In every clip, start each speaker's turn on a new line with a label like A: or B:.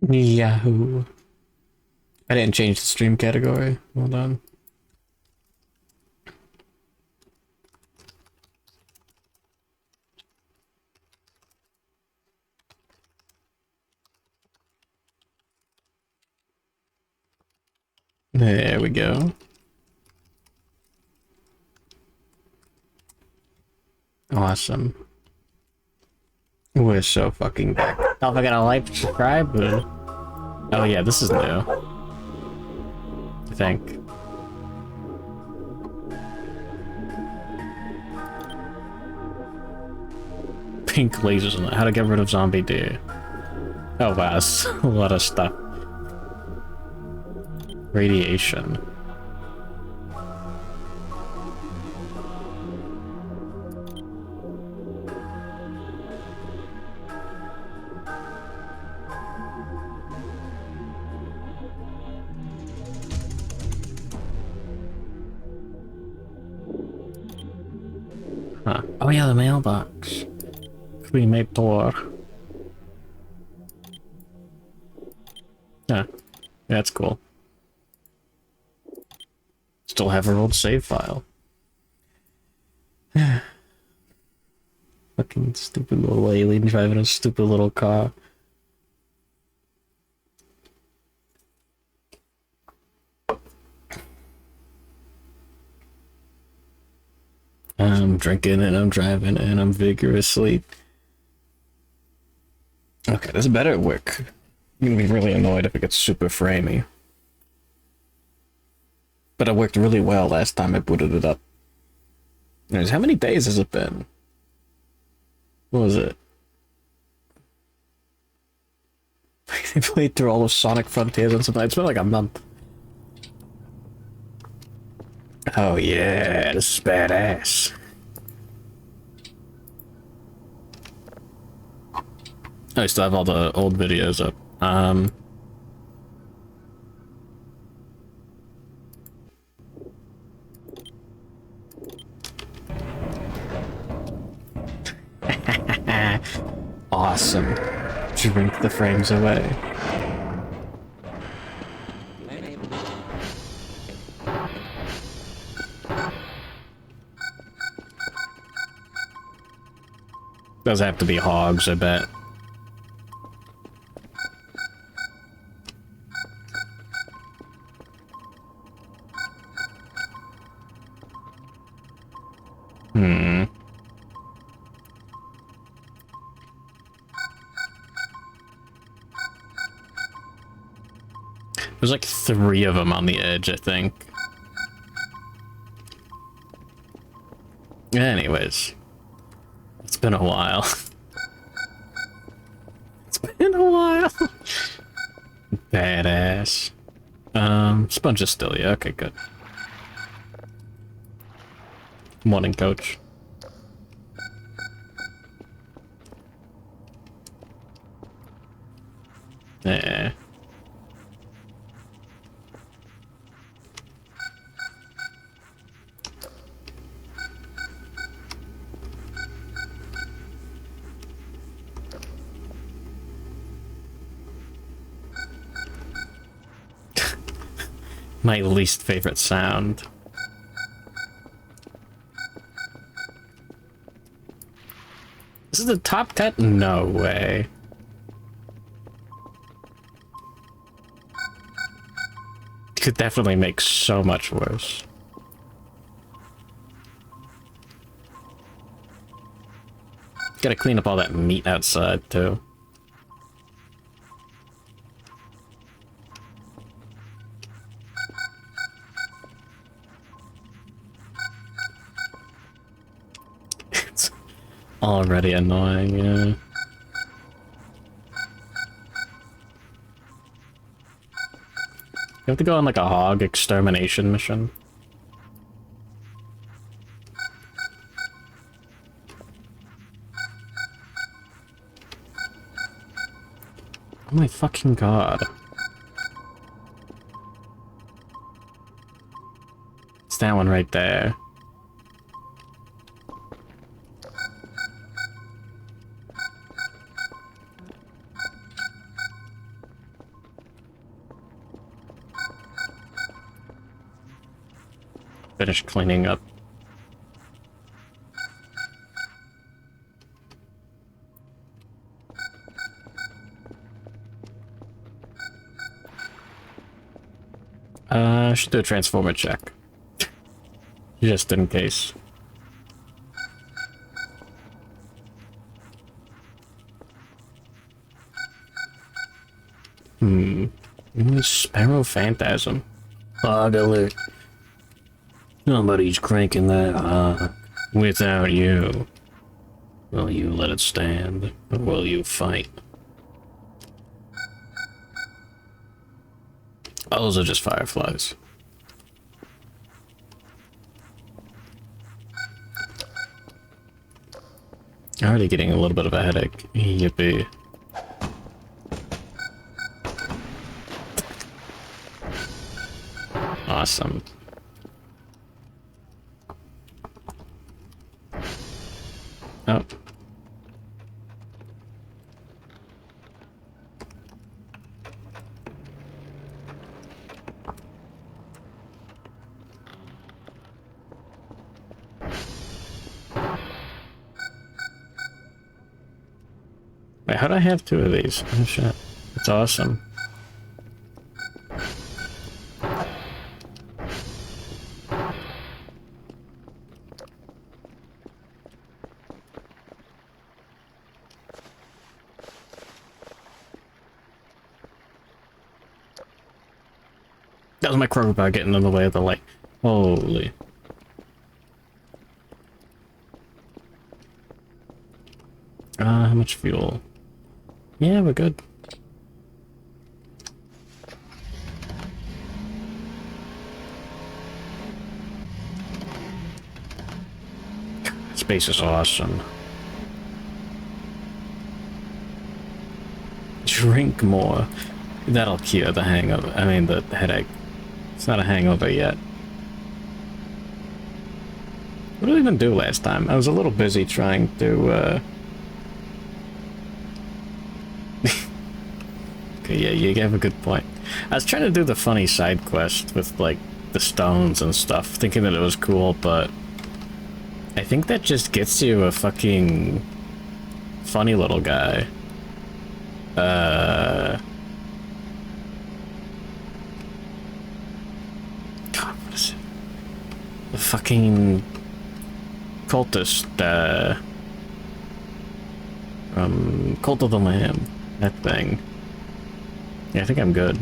A: Yahoo. I didn't change the stream category. Hold on. There we go. Awesome. We're so fucking back. Don't forget to like, subscribe. Oh yeah, this is new. I think. Pink lasers on it. How to get rid of zombie deer. Oh wow, that's a lot of stuff. Radiation. Huh. Oh yeah, the mailbox. Cremate door. Yeah, that's cool. Still have her old save file. Fucking stupid little alien driving a stupid little car. I'm drinking and I'm driving and I'm vigorously. Okay, this better work. I'm gonna be really annoyed if it gets super framey. But it worked really well last time I booted it up. Anyways, how many days has it been? What was it? I played through all of Sonic Frontiers on something. It's been like a month. Oh yeah, this is badass. I still have all the old videos up. Awesome. Drink the frames away. Does have to be hogs, I bet. There's like 3 of them on the edge, I think. Anyways. It's been a while. It's been a while. Badass. Sponge is still, yeah, okay, good. Morning, coach. Yeah. My least favorite sound. This is the top 10? No way. Could definitely make so much worse. Gotta clean up all that meat outside, too. It's already annoying, yeah. You have to go on like a hog extermination mission. Oh my fucking god. It's that one right there. finish cleaning up. I should do a transformer check. Just in case. Sparrow Phantasm. Alert. Somebody's cranking that without you. Will you let it stand? Or will you fight? Oh, those are just fireflies. Already getting a little bit of a headache. Yippee. Awesome. Oh. Wait, how'd I have two of these? Oh shit. That's awesome. That was my crowbar getting in the way of the light. Holy. How much fuel? Yeah, we're good. Space is awesome. Drink more. That'll cure the hangover. I mean, the headache. It's not a hangover yet. What did I even do last time? I was a little busy trying to, Okay, yeah, you have a good point. I was trying to do the funny side quest with, like, the stones and stuff, thinking that it was cool, but I think that just gets you a fucking funny little guy. God, what is it? The fucking cultist, Cult of the Lamb. That thing. Yeah, I think I'm good.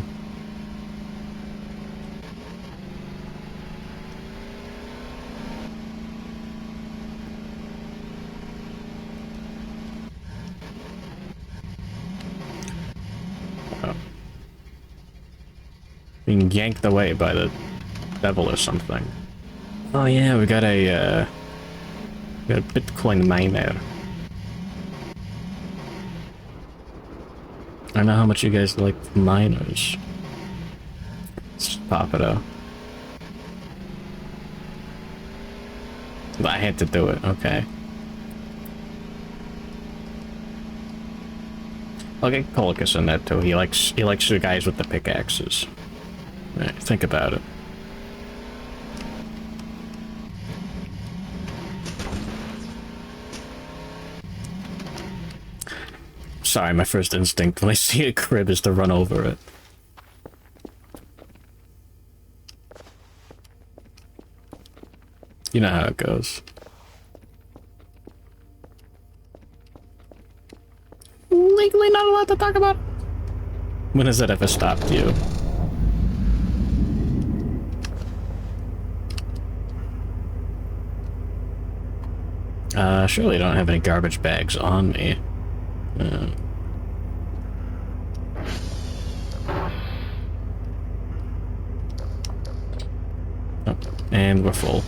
A: Oh. Being yanked away by the devil or something. Oh yeah, we got a Bitcoin miner. I don't know how much you guys like miners. Let's just pop it out. I had to do it, okay. I'll get Colicus in that too. He likes the guys with the pickaxes. Right, think about it. Sorry, my first instinct when I see a crib is to run over it. You know how it goes. Legally not allowed to talk about it. When has that ever stopped you? Surely I don't have any garbage bags on me. Oh, and we're full.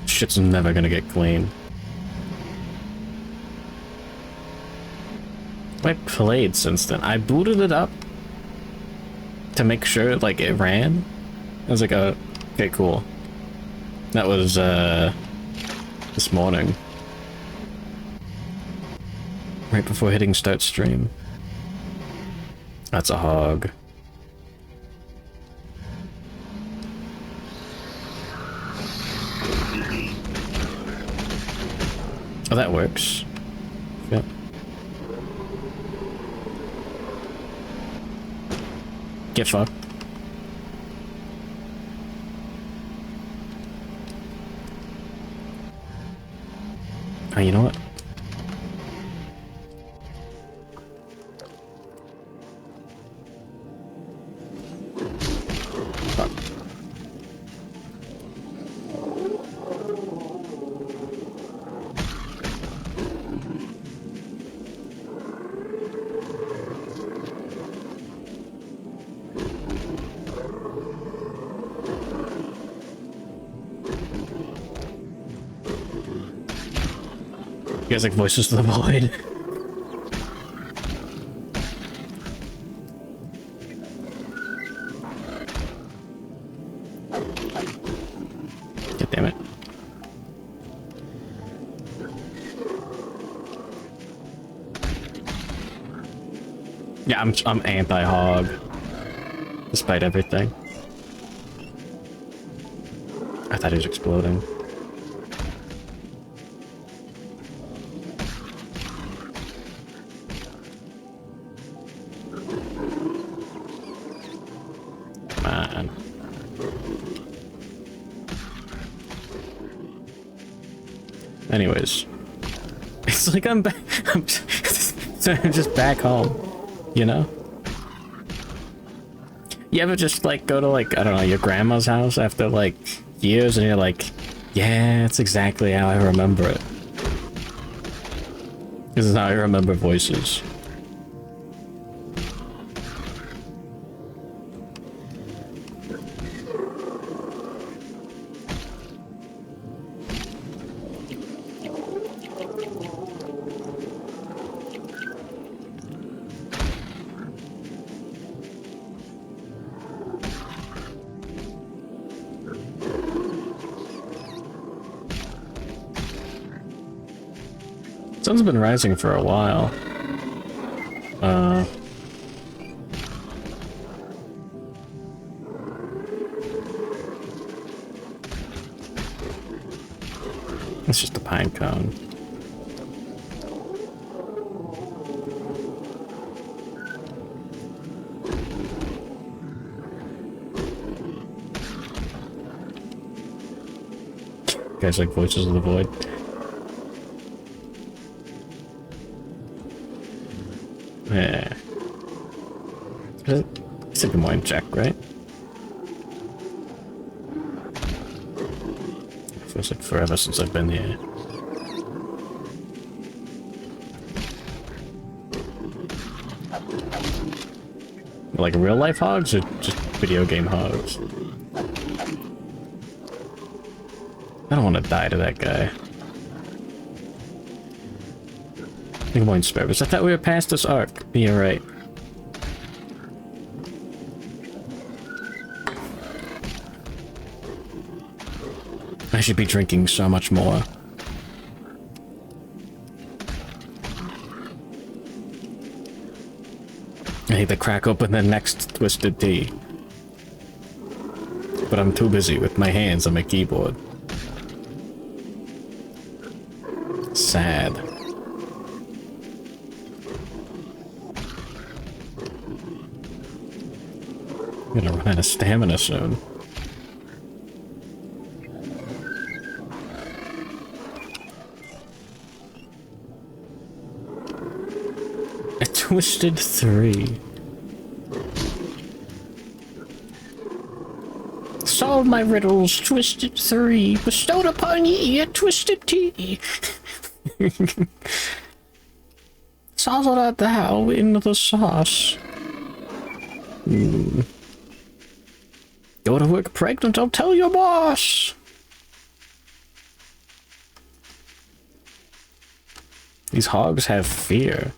A: Shit's never gonna get clean. I played since then. I booted it up to make sure, like, it ran. I was like, oh, okay, cool. That was, this morning. Right before hitting start stream. That's a hog. Oh, that works. Yep. Get fucked. Oh, you know what? Fuck. You guys like Voices to the Void? God damn it. Yeah, I'm anti-hog. Despite everything. I thought he was exploding. Man. Anyways. It's like I'm back. I'm just back home. You know? You ever just like go to like, I don't know, your grandma's house after like years and you're like, yeah, it's exactly how I remember it. This is how I remember Voices. Sun's been rising for a while. It's just a pine cone. Guys like Voices of the Void. Yeah. It's a Des Moines check, right? Feels like forever since I've been here. Like real life hogs or just video game hogs? I don't want to die to that guy. Des Moines Sparrows. I thought we were past this arc. You're right. I should be drinking so much more. I need to crack open the next Twisted Tea. But I'm too busy with my hands on my keyboard. Sad. I'm gonna run out of stamina soon. A Twisted 3. Solve my riddles, Twisted 3. Bestowed upon ye a Twisted Tea. Sozzle that thou into the sauce. Go to work pregnant, I'll tell your boss! These hogs have fear.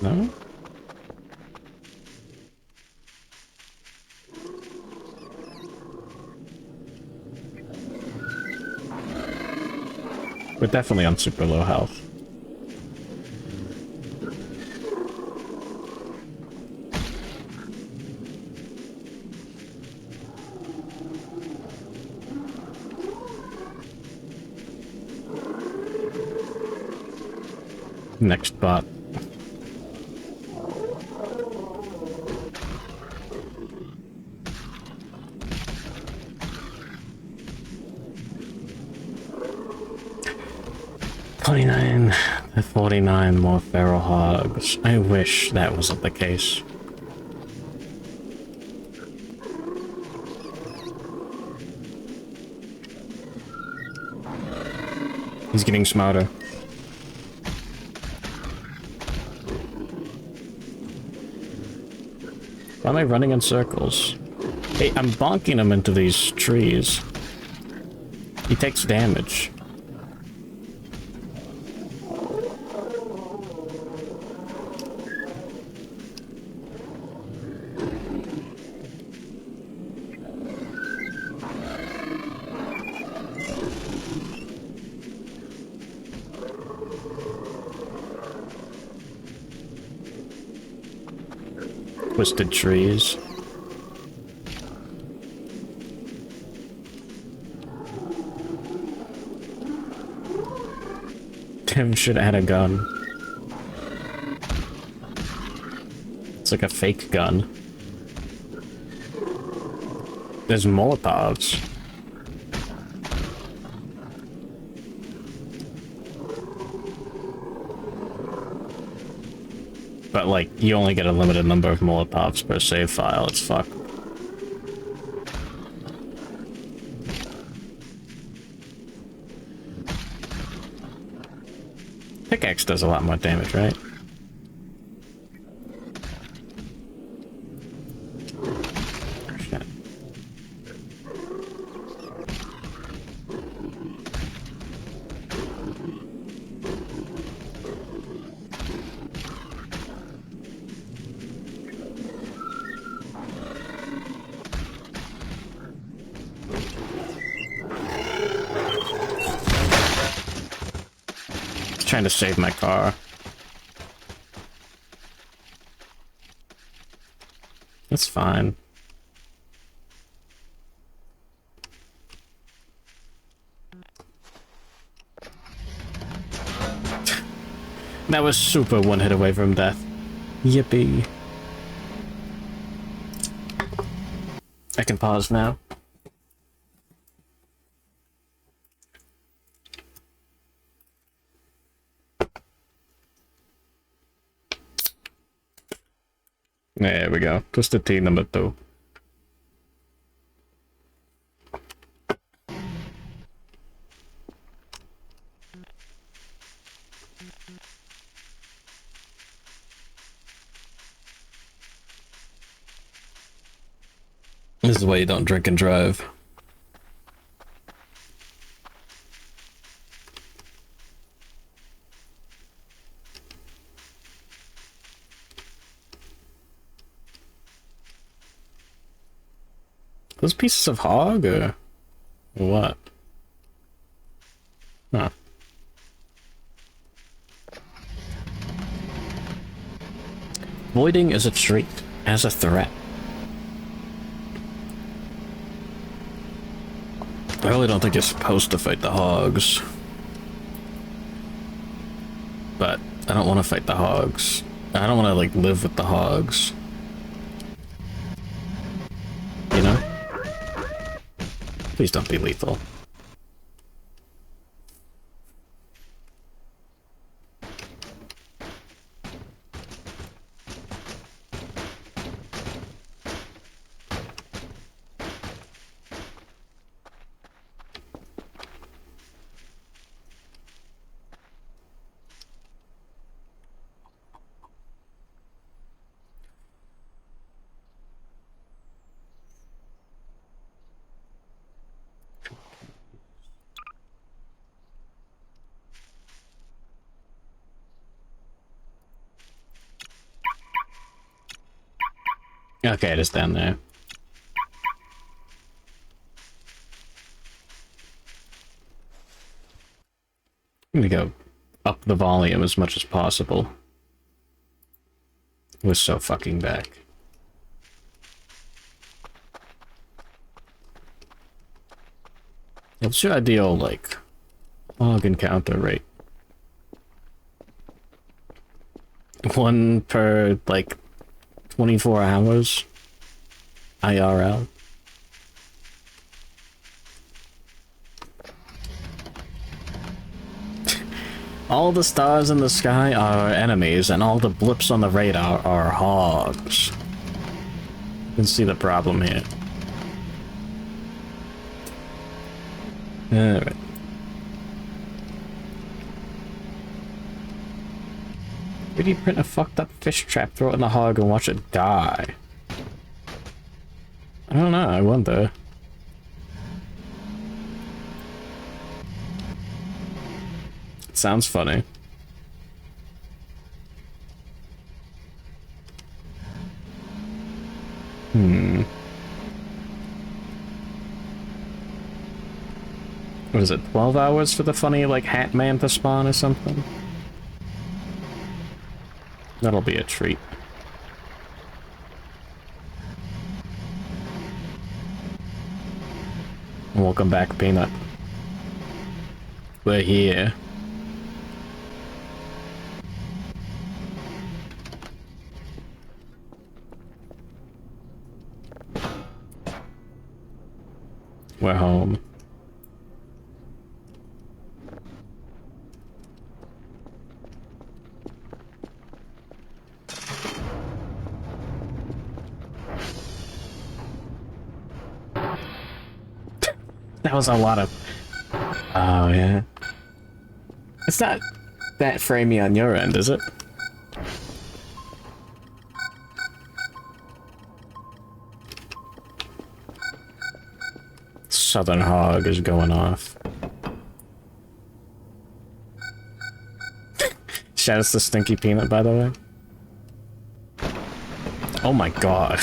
A: No? We're definitely on super low health. Next bot. $29 to 49 more feral hogs. I wish that wasn't the case. He's getting smarter. Why am I running in circles? Hey, I'm bonking him into these trees. He takes damage. Twisted trees. Tim should add a gun. It's like a fake gun. There's Molotovs. But, like, you only get a limited number of Molotovs per save file. It's fucked. Pickaxe does a lot more damage, right? Shit. Trying to save my car. That's fine. That was super one hit away from death. Yippee. I can pause now. There we go. Twisted Tea number 2. This is why you don't drink and drive. Those pieces of hog, or what? Huh. Voiding is a treat, as a threat. I really don't think you're supposed to fight the hogs. But I don't want to fight the hogs. I don't want to, like, live with the hogs. You know? Please don't be lethal. Okay, it is down there. I'm gonna go up the volume as much as possible. We're so fucking back. What's your ideal, like, log encounter rate? One per, like, 24 hours. IRL. All the stars in the sky are enemies, and all the blips on the radar are hogs. You can see the problem here. Alright. Did you print a fucked up fish trap, throw it in the hog, and watch it die? I don't know, I wonder. It sounds funny. What is it, 12 hours for the funny, like, Hat Man to spawn or something? That'll be a treat. Welcome back, Peanut. We're here. We're home. That was a lot of... Oh, yeah. It's not that framey on your end, is it? Southern Hog is going off. Shoutouts to Stinky Peanut, by the way. Oh my god.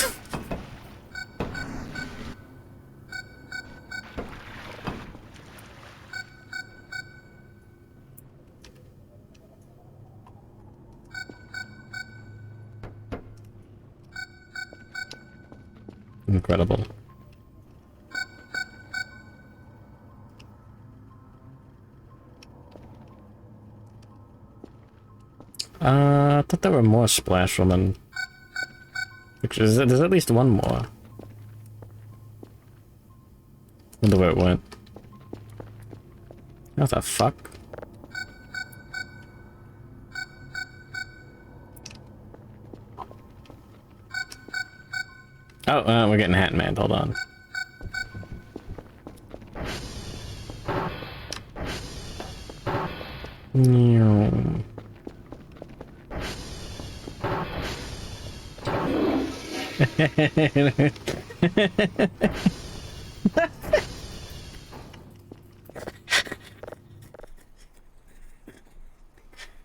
A: Incredible. I thought there were more Splash Women. There's at least one more. Wonder where it went. What the fuck? Oh, we're getting Hat Man. Hold on.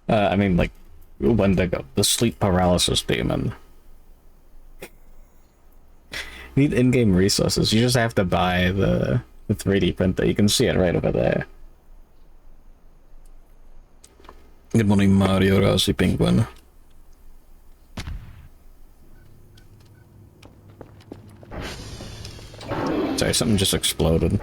A: I mean, like, Wendigo, the sleep paralysis demon. You need in-game resources. You just have to buy the 3D printer. You can see it right over there. Good morning, Mario Rossi Penguin. Sorry, something just exploded.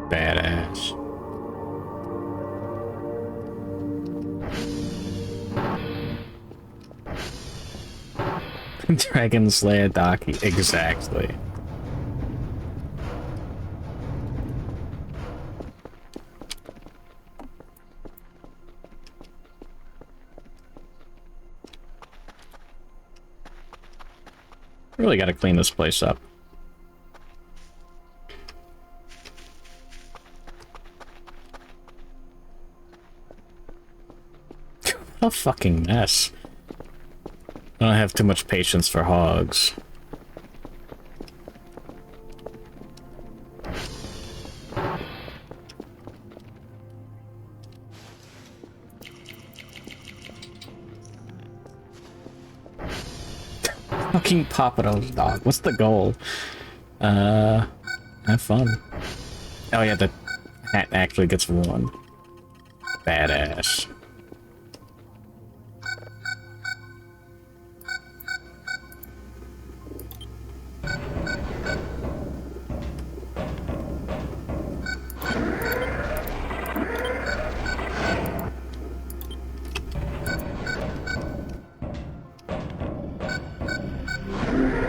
A: Badass. Dragon Slayer Daki, exactly. Really gotta clean this place up. What a fucking mess. I don't have too much patience for hogs. Fucking Papado's dog. What's the goal? Have fun. Oh yeah, the hat actually gets one. Badass.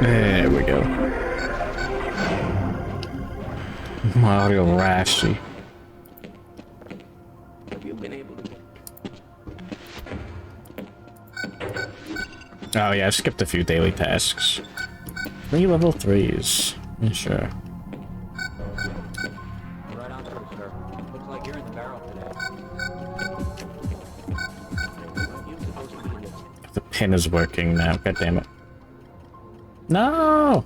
A: There we go. Mario Rashi.
B: Have you been able to get...
A: Oh yeah, I skipped a few daily tasks. 3 level 3s. Yeah, sure.
B: Right on through, sir. Looks like you're in the barrel today. You're supposed to be in the...
A: The pin is working now, god damn it. No!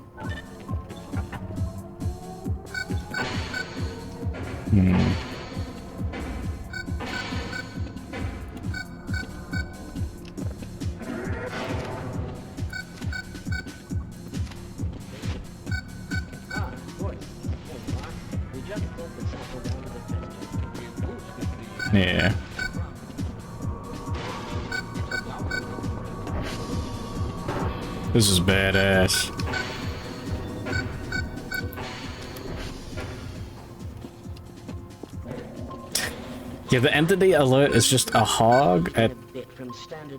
B: Ah, boy. There you are. We just broke the sample down to the test. We boosted the...
A: Yeah. This is badass. Yeah, the entity alert is just a hog at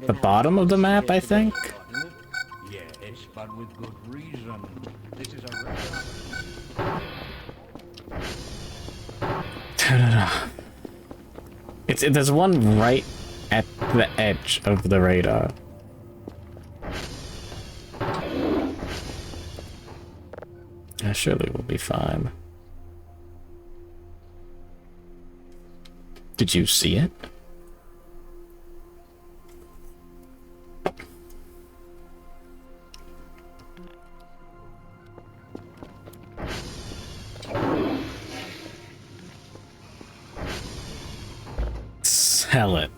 A: the bottom of the map, I think.
C: Yes, but with good reason. This is a
A: There's one right at the edge of the radar. Surely we'll be fine. Did you see it? Sell it.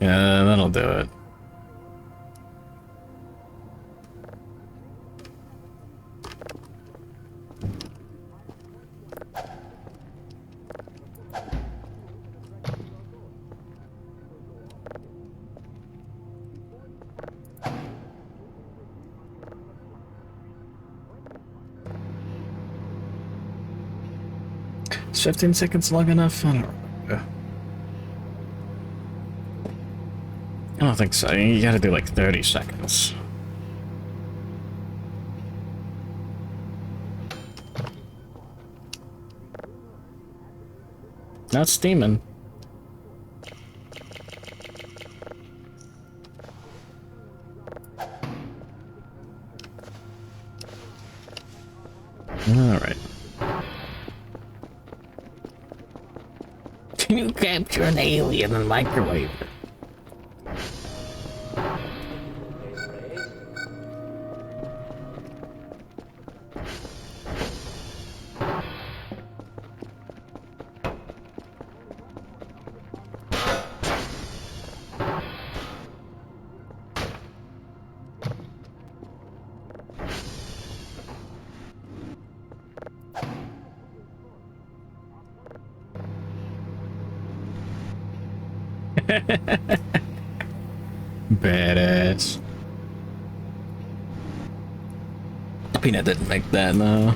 A: Yeah, that'll do it. Is 15 seconds long enough? I don't think so. You gotta do like 30 seconds. Now it's steaming. Alright. Can you capture an alien and microwave it? Badass. Peanut didn't make that, no.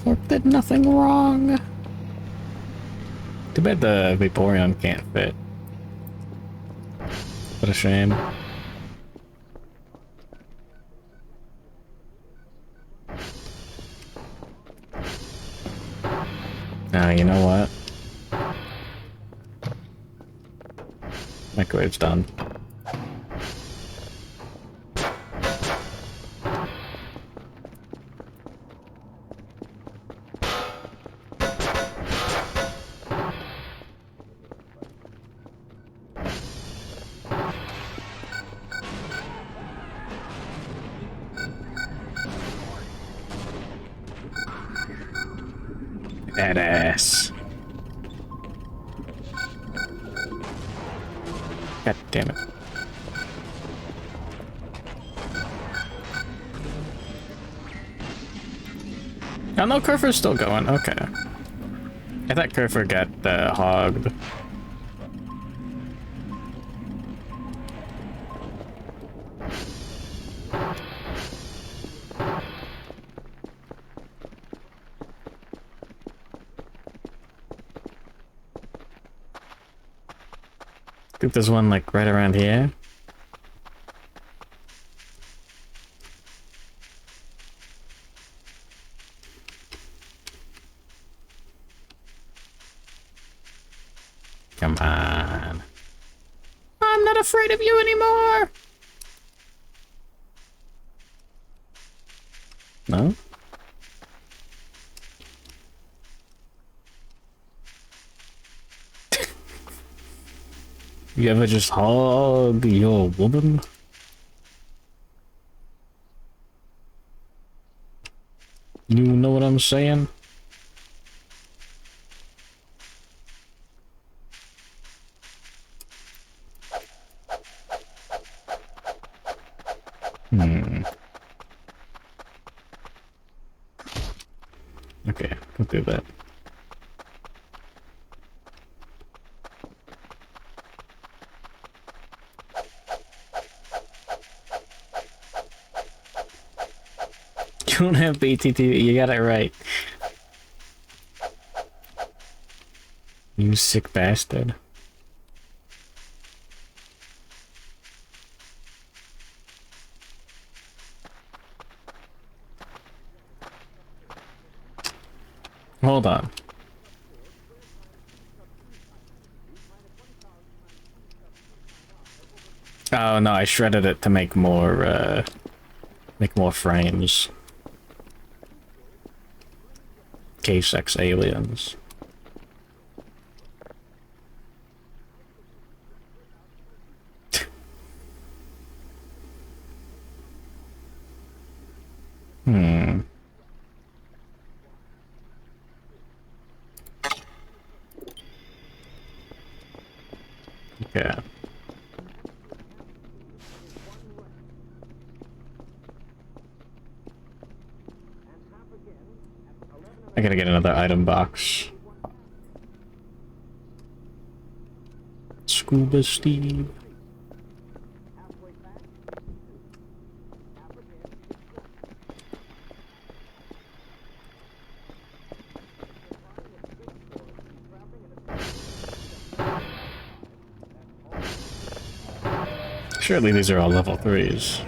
A: Warp did nothing wrong. Too bad the Vaporeon can't fit. What a shame. Now, you know what? Microwave's done. Badass. God damn it. Oh no, Kerfer's still going. Okay. I thought Kerfer got hogged. I think there's one like right around here. not afraid of you anymore. No? You ever just hug your woman? You know what I'm saying? Okay, we'll do that. You don't have BTT, you got it right. You sick bastard. Hold on. Oh no, I shredded it to make more frames. K-Sex aliens. Yeah. I gotta get another item box. Scuba Steve. Surely these are all level 3s.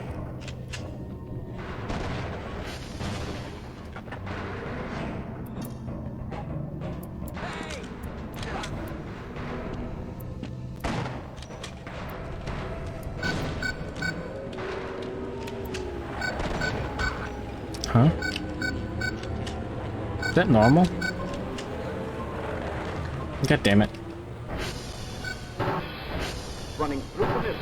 A: Huh? Is that normal? God damn it.
B: Running through the middle.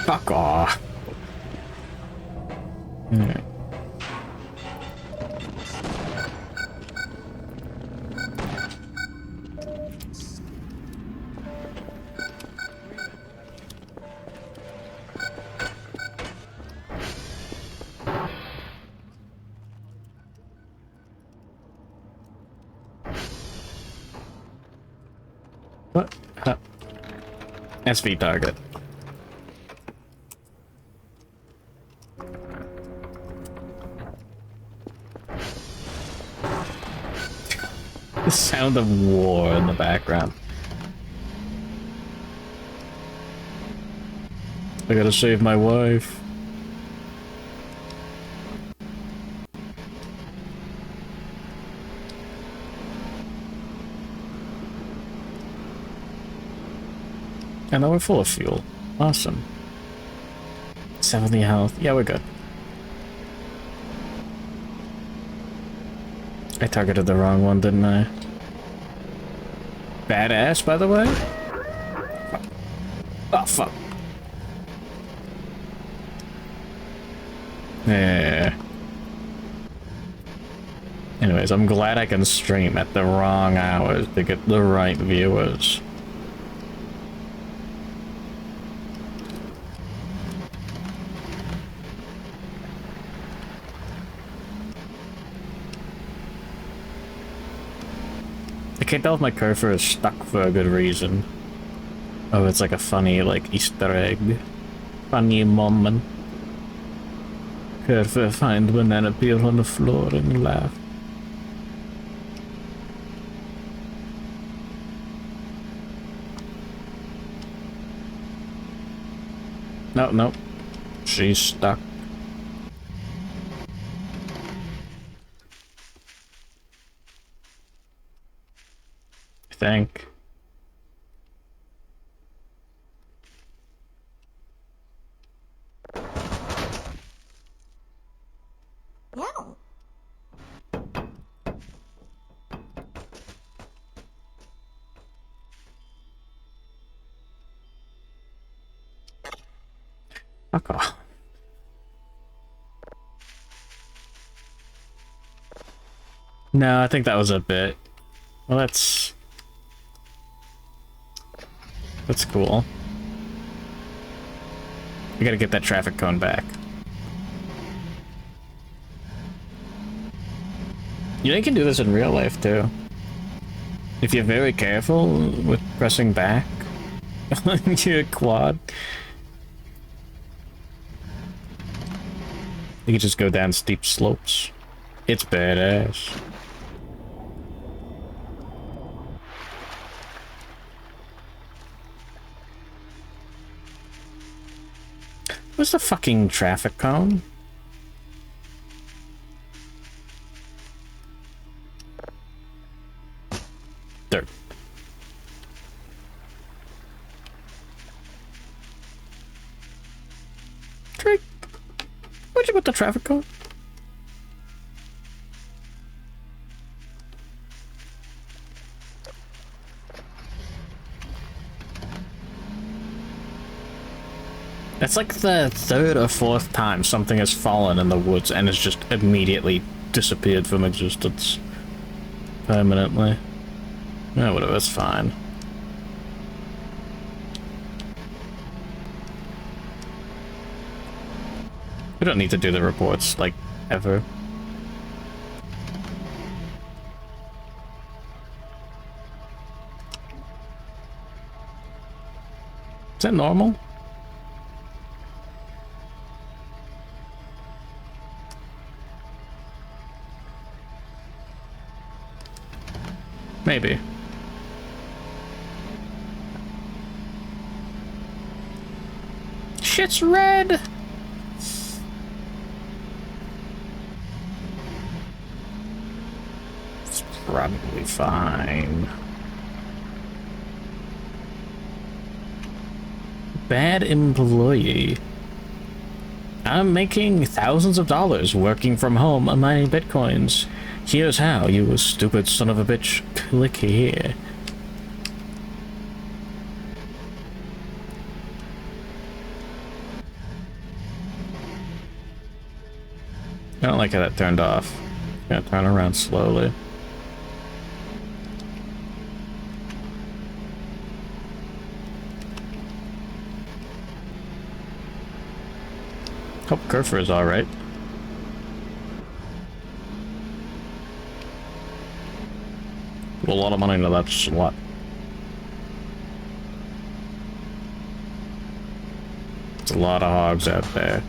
A: Fuck off. Alright. What? SV target. The sound of war in the background. I gotta save my wife. And now we're full of fuel. Awesome. 70 health. Yeah, we're good. I targeted the wrong one, didn't I? Badass, by the way? Oh, fuck. Yeah. Anyways, I'm glad I can stream at the wrong hours to get the right viewers. I can't tell if my cursor is stuck for a good reason. Oh, it's like a funny, like, Easter egg. Funny moment. Cursor find banana peel on the floor and laugh. No, no. She's stuck. think.
D: No.
A: Fuck off. No, I think that was a bit. Well, that's cool. We gotta get that traffic cone back. You can do this in real life too. If you're very careful with pressing back on your quad, you can just go down steep slopes. It's badass. Where's the fucking traffic cone? There. Drake, where'd you put the traffic cone? It's like the third or fourth time something has fallen in the woods and has just immediately disappeared from existence. Permanently. Yeah, whatever, it's fine. We don't need to do the reports, like, ever. Is that normal? Maybe. Shit's red! It's probably fine. Bad employee. I'm making thousands of dollars working from home and mining bitcoins. Here's how, you stupid son of a bitch. Click here. I don't like how that turned off. Gonna turn around slowly. Hope Kerfer is alright. A lot of money into that slot. There's a lot of hogs out there.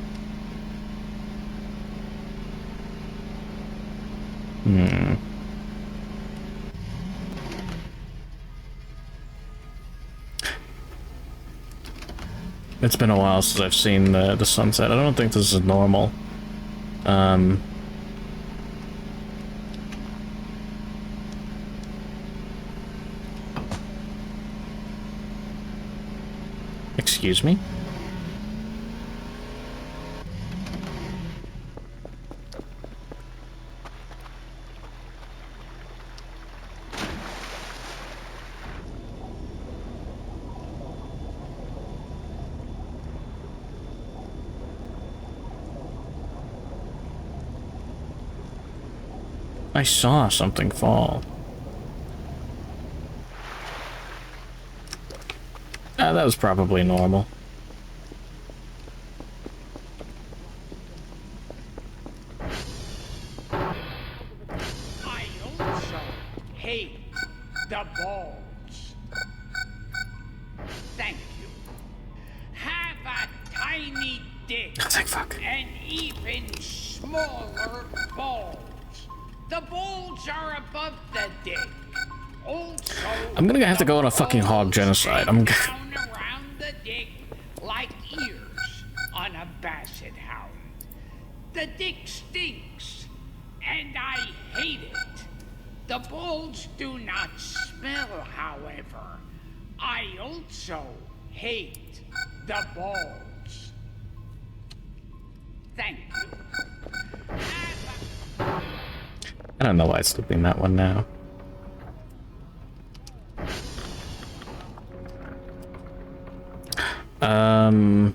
A: It's been a while since I've seen the sunset. I don't think this is normal. Excuse me? I saw something fall. That was probably normal.
E: I also hate the balls. Thank you. Have a tiny dick
A: I was like, fuck.
E: and even smaller balls. The balls are above the dick. Also,
A: I'm gonna have to go on a fucking hog
E: balls
A: genocide.
E: hang down around the dick like ears on a basset hound. The dick stinks, and I hate it. The balls do not smell, however. I also hate the balls. Thank you.
A: I don't know why it's looping that one now.
E: Balls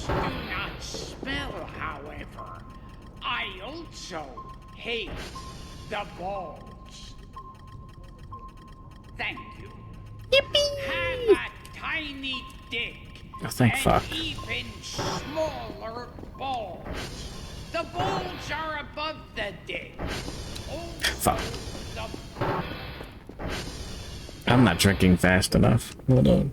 E: do not smell, however. I also hate the balls. Thank you. Have a tiny dick.
A: Oh, thank
E: and
A: fuck.
E: even smaller balls. The balls are above the dick.
A: Fuck.
E: The
A: I'm not drinking fast enough. Hold on.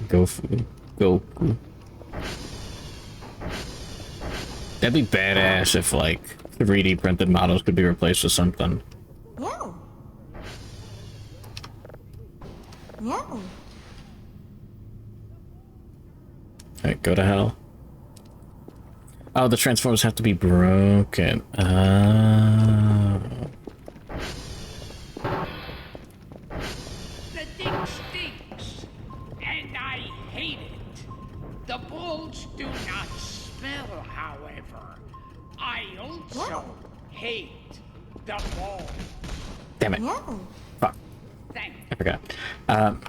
A: Goku. Goku. That'd be badass if, like, 3D printed models could be replaced with something.
D: Yeah. Yeah.
A: Alright, go to hell. Oh, the Transformers have to be broken. Oh.
E: The dick stinks, and I hate it. The balls do not smell, however. I also hate the balls.
A: Damn it.
D: Yeah.
A: Fuck.
E: Thank you.
A: I forgot.
E: Have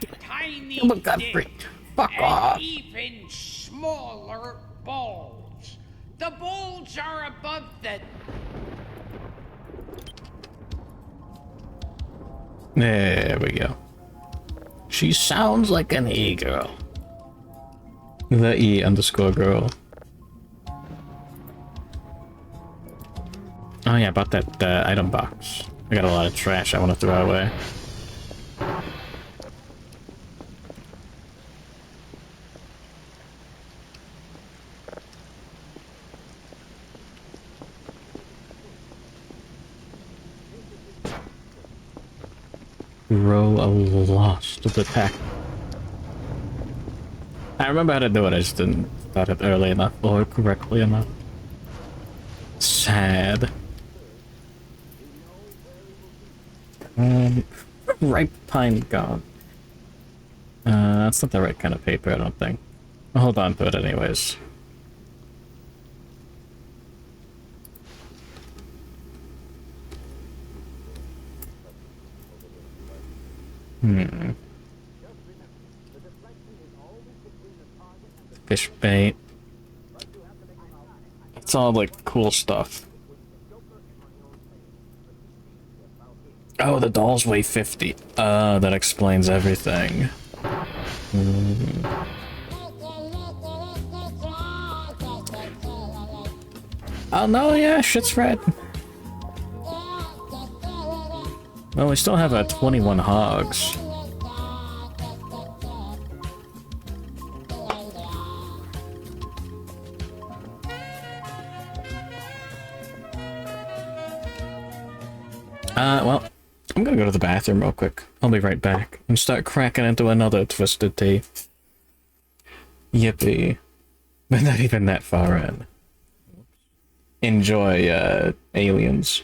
E: a tiny
A: Oh my God,
E: dick
A: freak. Fuck
E: and
A: off.
E: even smaller balls. The balls are above the...
A: There we go. She sounds like an E-girl. The E_girl. Oh yeah, about that item box. I got a lot of trash I want to throw away. Row a lost the pack. I remember how to do it, I just didn't start it early enough or correctly enough. Sad. Ripe pine gone. That's not the right kind of paper, I don't think. I'll hold on to it anyways. Fish bait. It's all like cool stuff. Oh, the dolls weigh 50. That explains everything. Oh no, yeah, shit's red. Well, we still have 21 hogs. Well, I'm gonna go to the bathroom real quick. I'll be right back and start cracking into another Twisted Tea. Yippee. But not even that far in. Enjoy, aliens.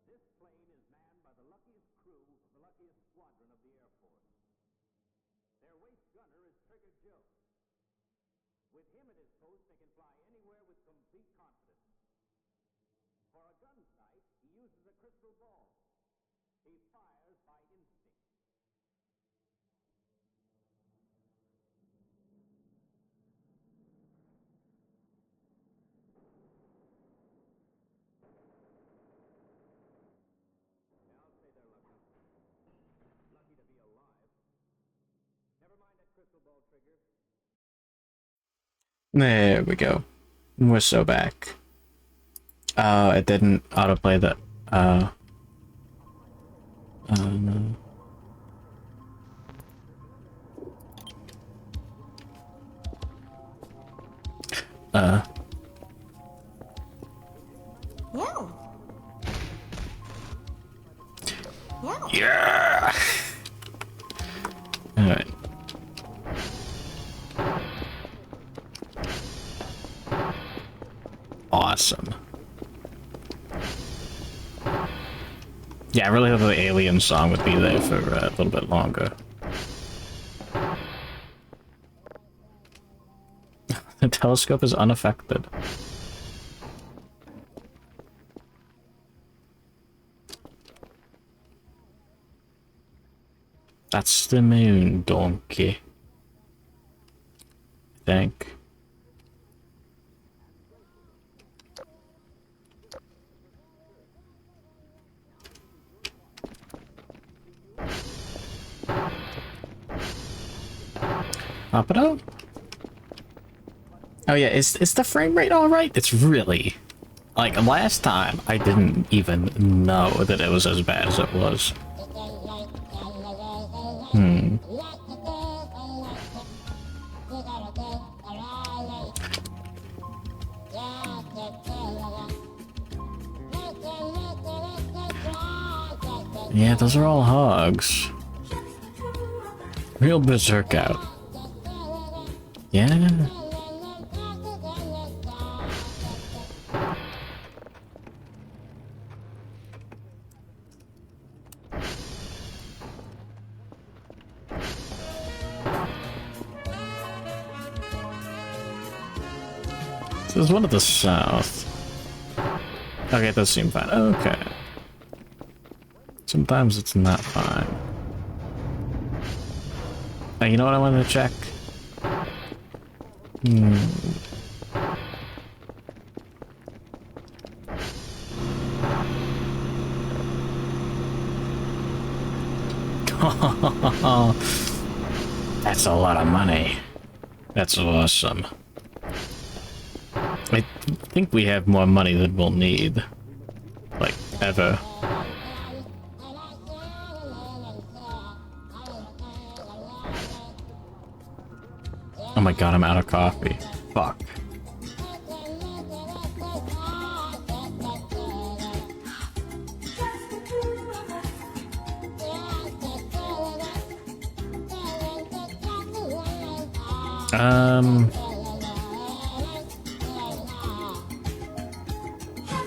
C: This plane is manned by the luckiest crew of the luckiest squadron of the Air Force. Their waist gunner is Trigger Joe. With him at his post, they can fly anywhere with complete confidence. For a gun sight, he uses a crystal ball. He fires by instinct. I'll say they're lucky. Lucky to be alive. Never mind that crystal ball, Trigger.
A: There we go. We're so back. It didn't autoplay that. Um,
D: Yeah. Yeah.
A: yeah. All right. Awesome. Yeah, I really hope the alien song would be there for a little bit longer. The telescope is unaffected. That's the moon, donkey. I think. Pop it up. Oh yeah, is the frame rate alright? It's really... Like, last time, I didn't even know that it was as bad as it was. Yeah, those are all hogs. Real berserk out. Yeah. So there's one at the south. Okay, it does seem fine. Okay. Sometimes it's not fine. Hey, you know what I wanted to check? That's a lot of money. That's awesome. I think we have more money than we'll need. Like, ever. Oh my god, I'm out of coffee. Fuck.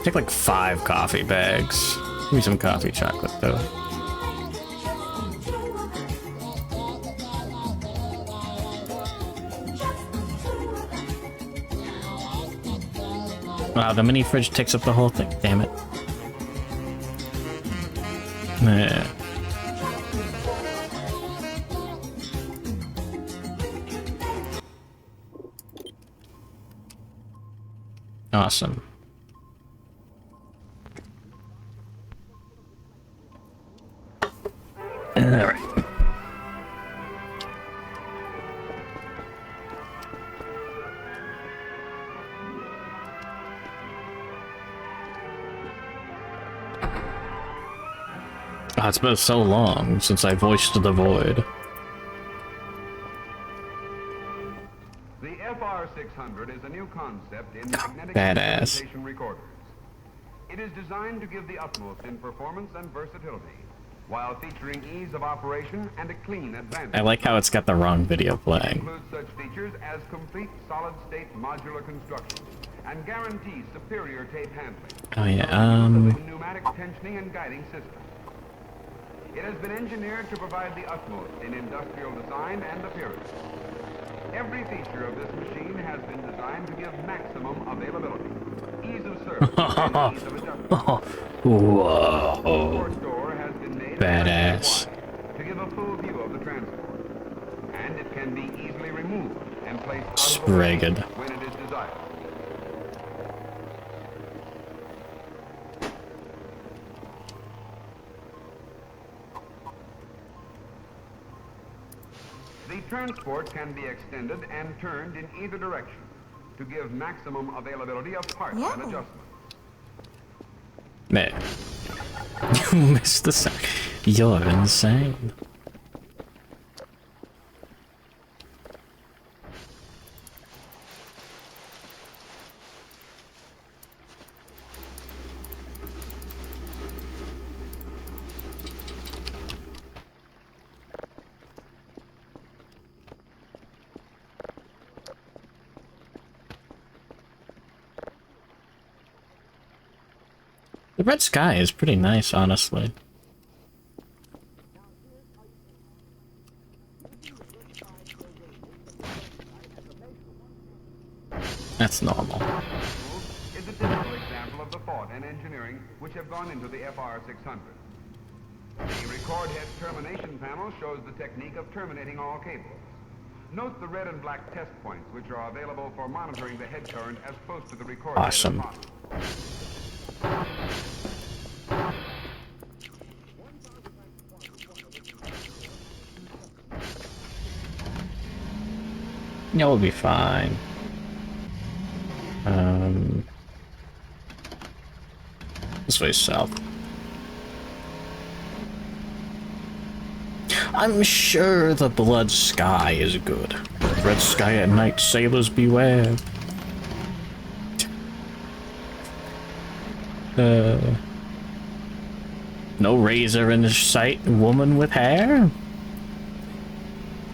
A: Take like 5 coffee bags. Give me some coffee chocolate though. Wow, the mini fridge takes up the whole thing. Damn it. Yeah. Awesome. Alright. Oh, it's been so long since I voiced the void.
C: The FR600 is a new concept in magnetic
A: Badass.
C: instrumentation recorders. It is designed to give the utmost in performance and versatility, while featuring ease of operation and a clean advantage.
A: I like how it's got the wrong video
C: It
A: playing.
C: includes such features as complete solid-state modular construction and guarantees superior tape handling.
A: Oh yeah,
C: With a pneumatic tensioning and guiding system. It has been engineered to provide the utmost in industrial design and appearance. Every feature of this machine has been designed to give maximum availability, ease of service, and ease of adjustment.
A: Whoa.
C: Transport door has been made
A: Badass.
C: wide to give a full view of the transport, and it can be easily removed and placed out of the
A: Spragged.
C: way when it is desired. The transport can be extended and turned in either direction to give maximum availability of parts and
D: Yeah.
C: adjustments.
A: Man. You missed the sound. You're insane. The red sky is pretty nice, honestly. That's normal.
C: Is a typical example of the thought and engineering which have gone into the FR600. The record head termination panel shows the technique of terminating all cables. Note the red and black test points which are available for monitoring the head current as close to the record
A: Awesome.
C: head as possible.
A: Yeah, we'll be fine. This way south. I'm sure the blood sky is good. Red sky at night, sailors beware. No razor in sight, woman with hair?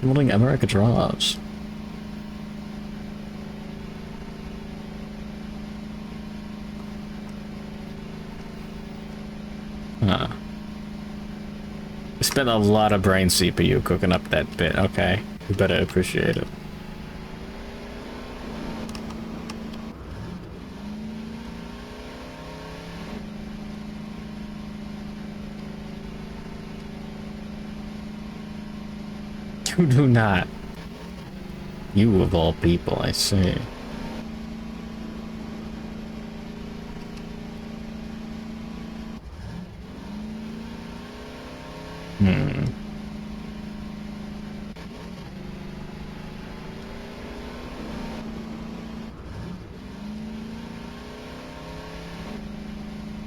A: Holding America draws. Huh. I spent a lot of brain CPU cooking up that bit. Okay, you better appreciate it. You do not. You of all people, I see.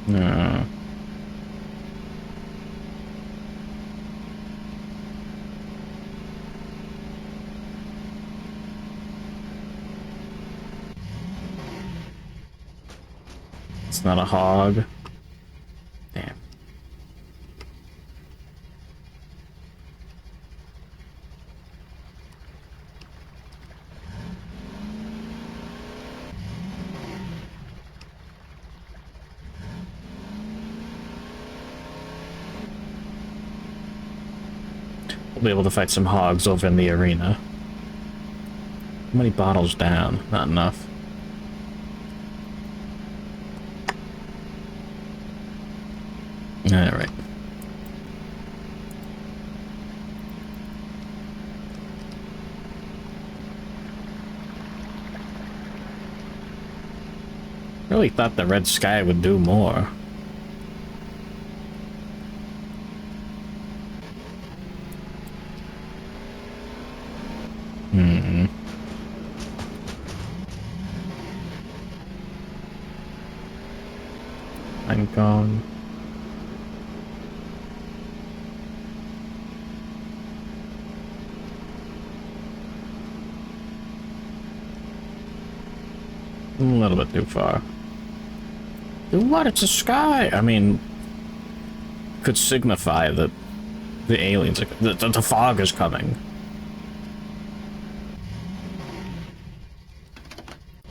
A: No. It's not a hog. Damn. We'll be able to fight some hogs over in the arena. How many bottles down? Not enough. Alright. Really thought the red sky would do more. I'm gone. A little bit too far. What? It's a sky! I mean, could signify that the aliens, the fog is coming.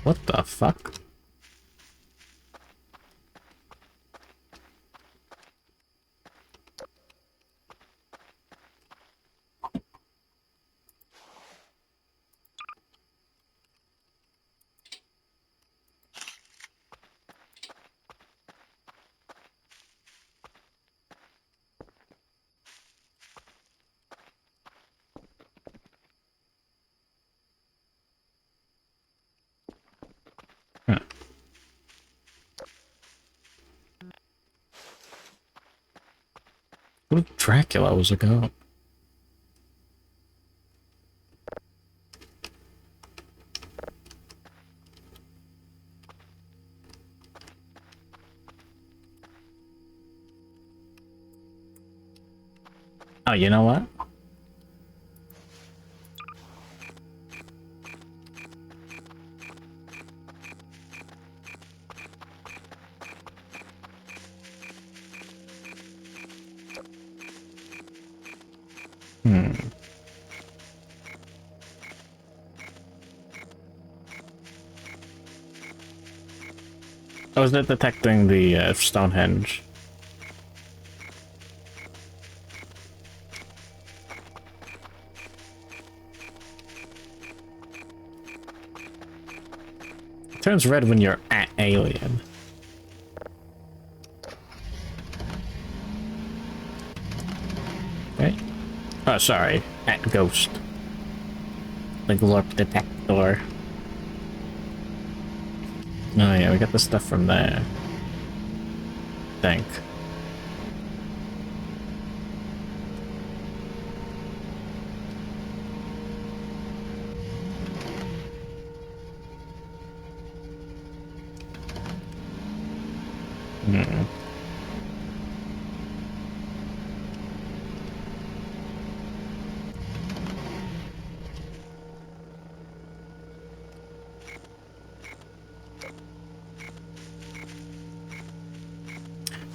A: What the fuck? Huh. Who Dracula was ago? Oh, you know what? Oh, is that detecting the Stonehenge? It turns red when you're at alien. Okay. Oh, sorry. At ghost. The glorp detector. Oh yeah, we got the stuff from there. Think.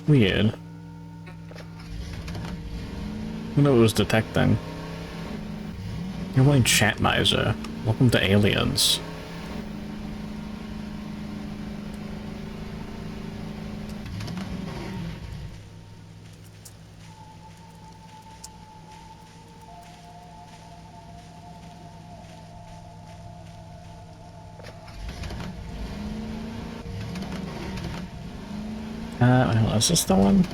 A: Weird. I know it was detecting. You're wearing chat miser. Welcome to aliens. Is this the one?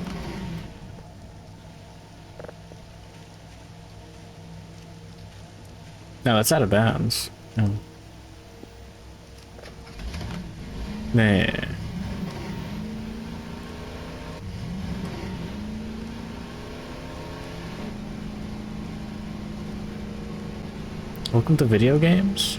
A: No, that's out of bounds. No. Nah. Welcome to video games?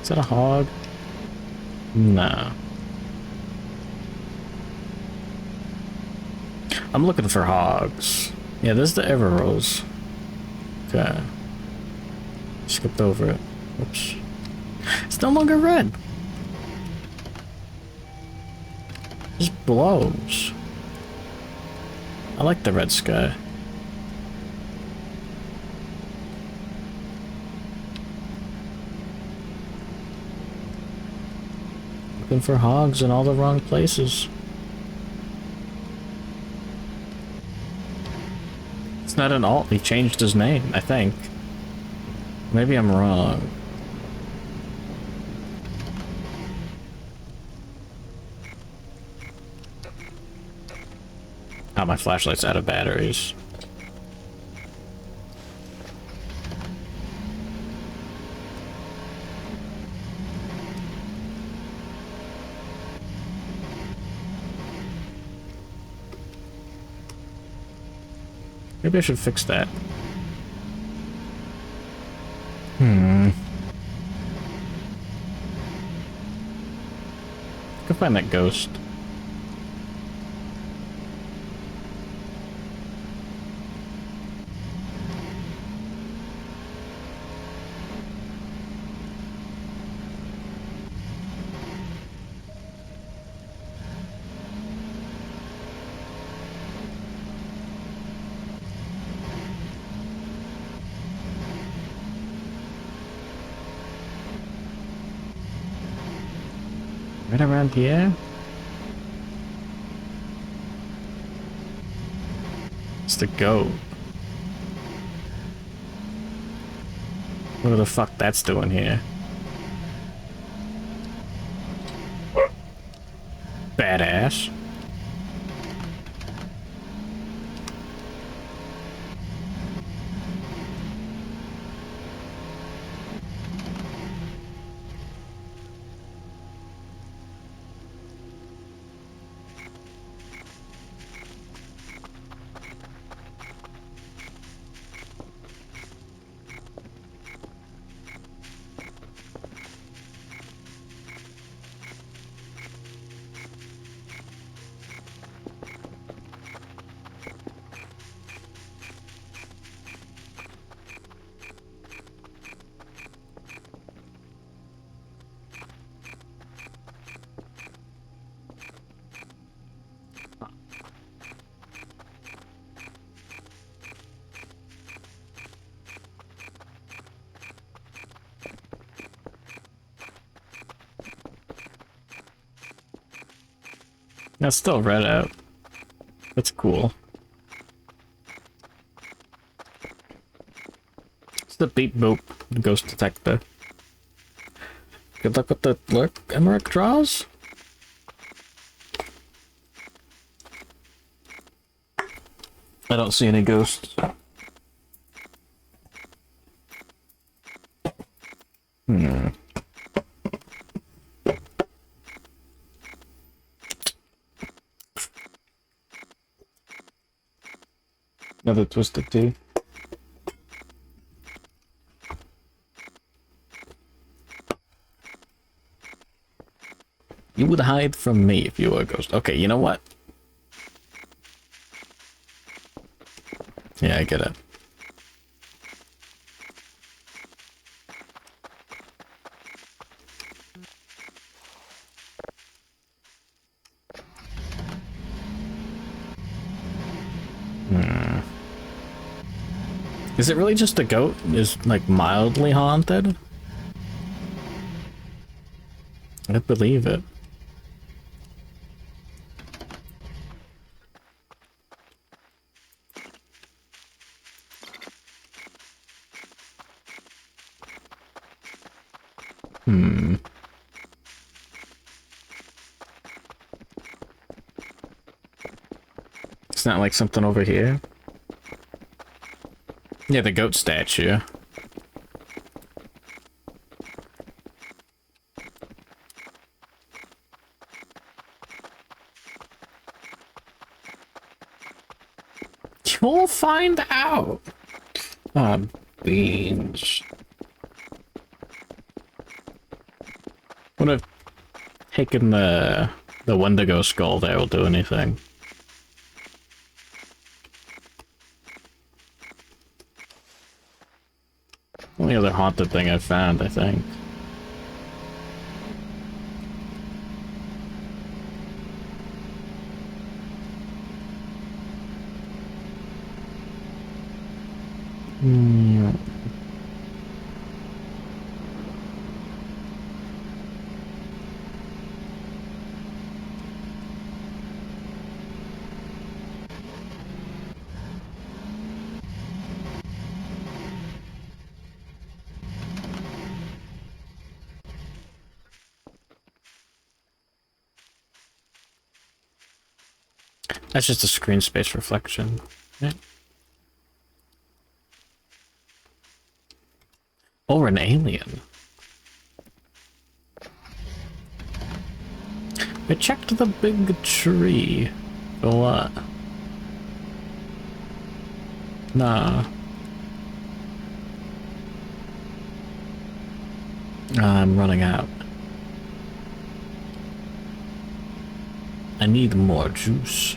A: Is that a hog? No. I'm looking for hogs. Yeah, this is the Everrose. Okay. Skipped over it. Oops. It's no longer red. It just blows. I like the red sky. Looking for hogs in all the wrong places. It's not an alt, he changed his name, I think. Maybe I'm wrong. Oh, my flashlight's out of batteries. Maybe I should fix that. Go find that ghost. Right around here? It's the goat. What the fuck that's doing here? Badass. That's still red out. That's cool. It's the beep boop ghost detector. Good luck with the lurk Emmerich draws. I don't see any ghosts. Another twisted tea. You would hide from me if you were a ghost. Okay, you know what? Yeah, I get it. Is it really just a goat? Is like mildly haunted? I believe it. It's not like something over here. Yeah, the goat statue. You'll find out. Beans. Would have taken the Wendigo skull there will do anything. Only other haunted thing I've found, I think. That's just a screen space reflection. Yeah. Or an alien. I checked the big tree. For what? Nah. I'm running out. I need more juice.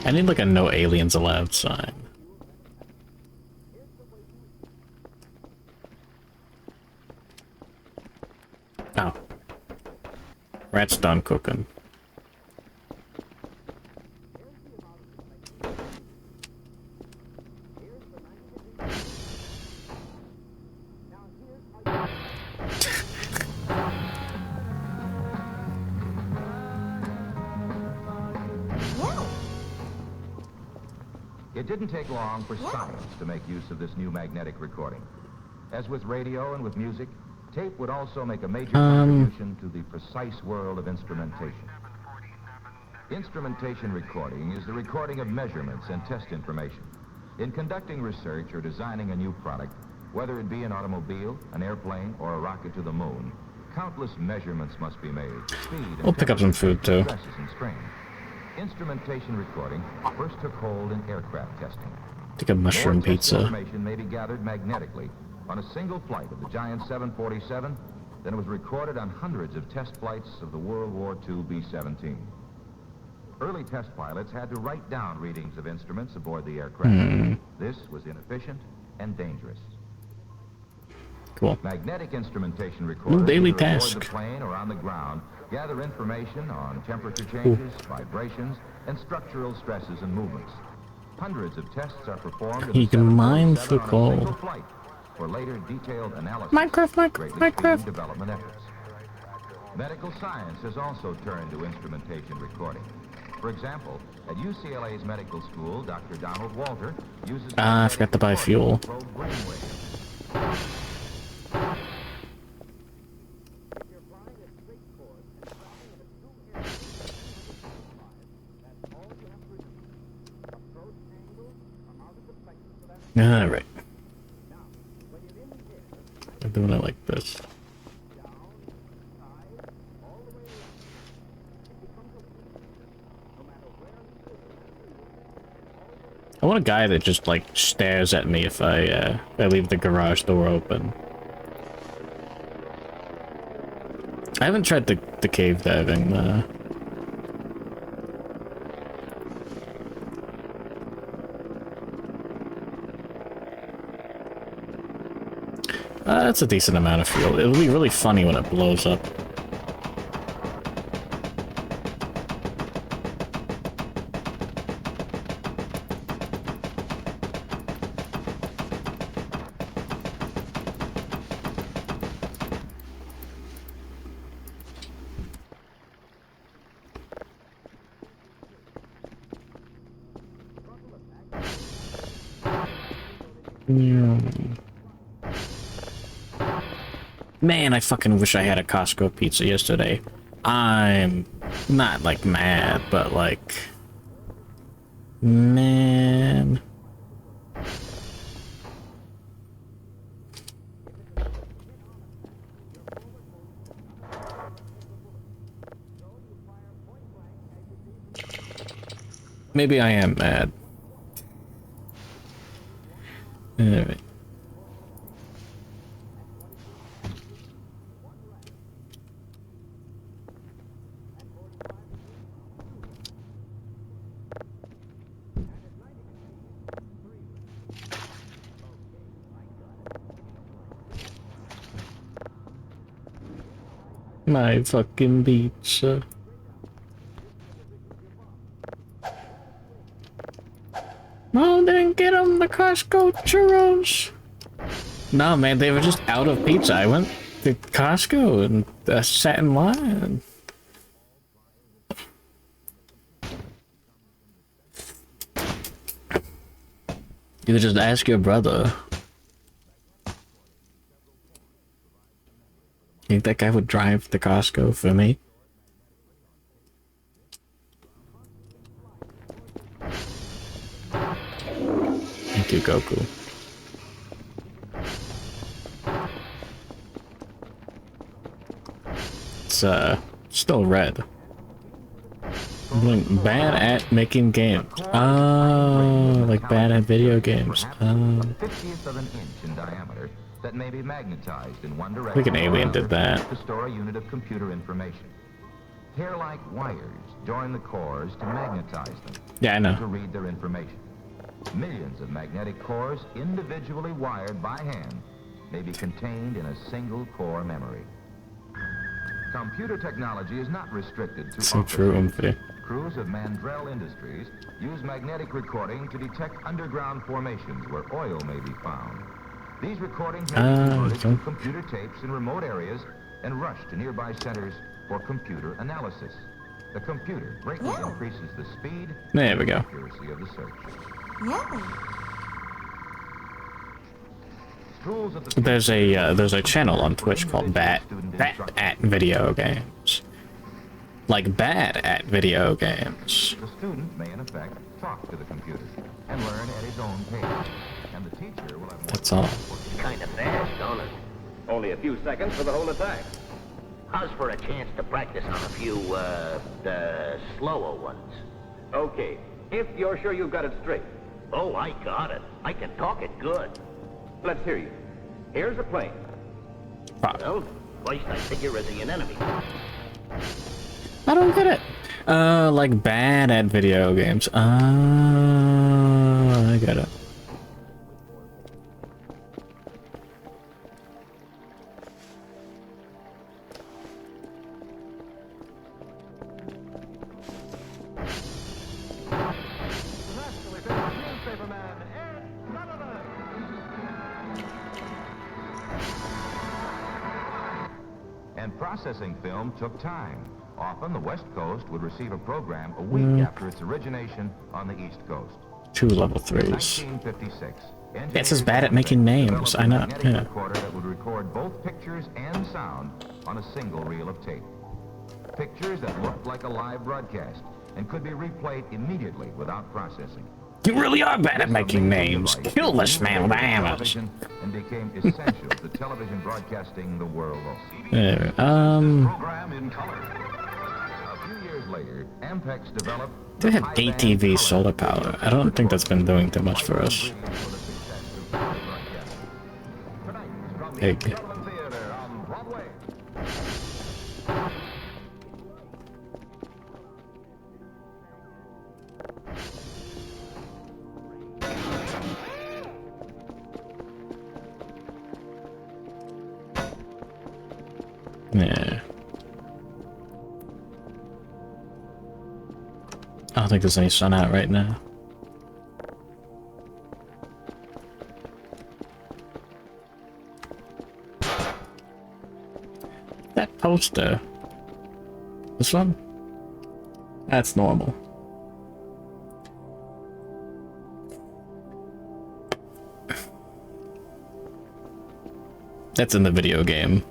A: I need like a no aliens allowed sign. Oh. Rat's done cooking.
D: Yeah.
C: It didn't take long for science to make use of this new magnetic recording. As with radio and with music, tape would also make a major contribution to the precise world of instrumentation. Instrumentation recording is the recording of measurements and test information. In conducting research or designing a new product, whether it be an automobile, an airplane, or a rocket to the moon, countless measurements must be made. Speed and
A: We'll pick up some food too.
C: stresses and strain. Instrumentation recording first took hold in aircraft testing.
A: Take a mushroom
C: More test
A: pizza.
C: information may be gathered magnetically on a single flight of the giant 747 than was recorded on hundreds of test flights of the World War II B-17. Early test pilots had to write down readings of instruments aboard the aircraft. This was inefficient and dangerous.
A: Cool.
C: Magnetic instrumentation recorders
A: daily
C: either aboard
A: task.
C: the plane or on the ground gather information on temperature changes, vibrations, and structural stresses and movements. Hundreds of tests are performed in
A: You
C: the
A: can mine
C: 747
A: for
C: on a
A: gold.
C: single flight for later detailed analysis.
A: Minecraft,
C: greatly
A: Minecraft.
C: speeding development efforts. Medical science has also turned to instrumentation recording. For example, at UCLA's medical school, Dr. Donald Walter uses
A: I forgot to buy fuel.
C: probe brainwaves.
A: Alright. I'm doing it like this. I want a guy that just like stares at me if I leave the garage door open. I haven't tried the cave diving. That's a decent amount of fuel. It'll be really funny when it blows up. Man, I fucking wish I had a Costco pizza yesterday. I'm not like mad, but like, man. Maybe I am mad. Alright. My fucking pizza. Mom didn't get them the Costco churros. No, man, they were just out of pizza. I went to Costco and sat in line. You could just ask your brother. You think that guy would drive to Costco for me? Thank you, Goku. it's still red. I'm doing bad at making games. Oh, like bad at video games.
F: A 50th of an inch in diameter that may be magnetized in one direction.
A: Like an alien did that.
F: To store a unit of computer information. Hair-like wires join the cores to magnetize them.
A: Yeah, I know.
F: To read their information. Millions of magnetic cores, individually wired by hand, may be contained in a single core memory. Computer technology is not restricted to
A: So true, Umphy.
F: Crews of Mandrell Industries use magnetic recording to detect underground formations where oil may be found. These recordings may be converted to computer tapes in remote areas and rushed to nearby centers for computer analysis. The computer greatly increases the speed
A: There we go.
F: and accuracy of the search.
D: Yeah.
F: Schools of the
A: There's a channel on Twitch called Bat at Video Games. Like bad at video games.
F: The student may in effect talk to the computer and learn at his own pace. And the teacher will have more
A: That's all.
C: Kinda fast, don't it?
G: Only a few seconds for the whole attack.
C: How's for a chance to practice on a few, the slower ones?
G: Okay, if you're sure you've got it straight.
C: Oh, I got it. I can talk it good.
G: Let's hear you. Here's a plane.
C: Well, first I figure is he an enemy?
A: I don't get it. Like bad at video games. I get it.
F: And processing film took time. Often the West Coast would receive a program a week after its origination on the East Coast.
A: 2 level
F: In
A: 3s.
F: 1956,
A: It's just bad at making names. I know.
F: developed a magnetic
A: Yeah.
F: recorder that would record both pictures and sound on a single reel of tape. Pictures that looked like a live broadcast and could be replayed immediately without processing.
A: You really are bad at
F: This
A: making
F: amazing
A: names.
F: device
A: Kill this man with hammers.
F: television and became essential to television broadcasting the world over.
A: There.
F: Program in color. A few years later, Ampex developed
A: They have
F: high-band
A: ATV
F: color
A: solar power. I don't think that's been doing too much for us. Big.
F: Theater on Broadway.
A: Yeah. I don't think there's any sun out right now. That poster. This one? That's normal. That's in the video game.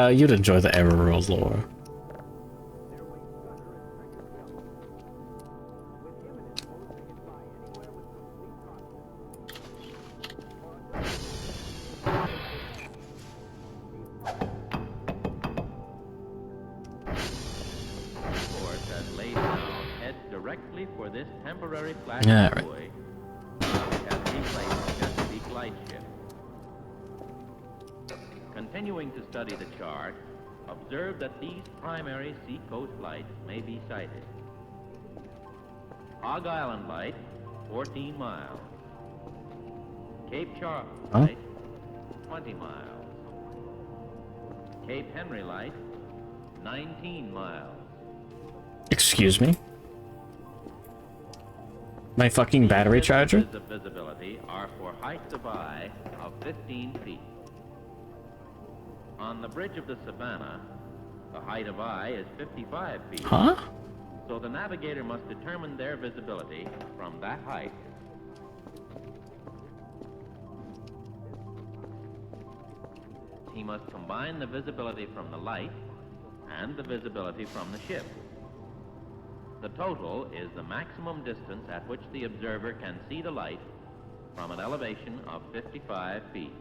A: You'd enjoy the Everworld lore.
H: Force has laid down, head directly for this temporary flash
A: Yeah, right.
H: buoy. Has replaced Chesapeake Lightship. Continuing to study the chart, observe that these primary seacoast lights may be sighted. Hog Island Light, 14 miles. Cape Charles
A: Huh?
H: Light, 20 miles. Cape Henry Light, 19 miles.
A: Excuse me? My fucking battery charger?
H: Distances of visibility are for heights of eye of 15 feet. On the bridge of the Savannah, the height of eye is 55 feet.
A: Huh?
H: So the navigator must determine their visibility from that height. He must combine the visibility from the light and the visibility from the ship. The total is the maximum distance at which the observer can see the light from an elevation of 55 feet.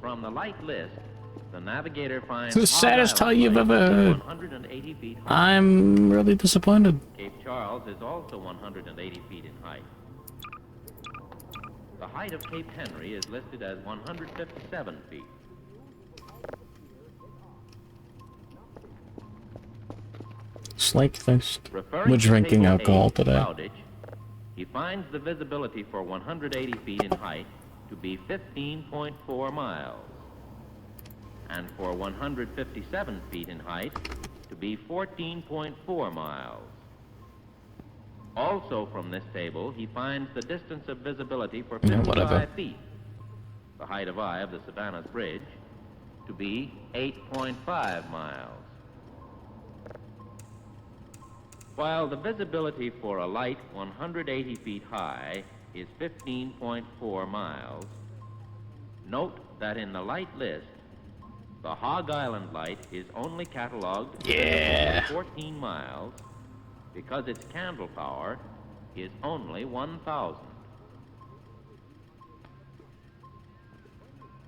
H: From the light list, the navigator finds
A: It's the saddest
H: Hog
A: tell you've
H: Island
A: ever
H: is
A: heard.
H: 180 feet high.
A: I'm really disappointed.
H: Cape Charles is also 180 feet in height. The height of Cape Henry is listed as 157 feet.
A: Slake Fest.
H: Referring
A: We're
H: to
A: drinking
H: Table
A: alcohol
H: A,
A: today.
H: Cloudage, he finds the visibility for 180 feet in height to be 15.4 miles, and for 157 feet in height to be 14.4 miles. Also from this table, he finds the distance of visibility for
A: Yeah,
H: 55
A: whatever.
H: feet, the height of eye of the Savannah's Bridge, to be 8.5 miles. While the visibility for a light 180 feet high is 15.4 miles, note that in the light list, the Hog Island light is only cataloged
A: Yeah.
H: 14 miles because its candle power is only 1,000.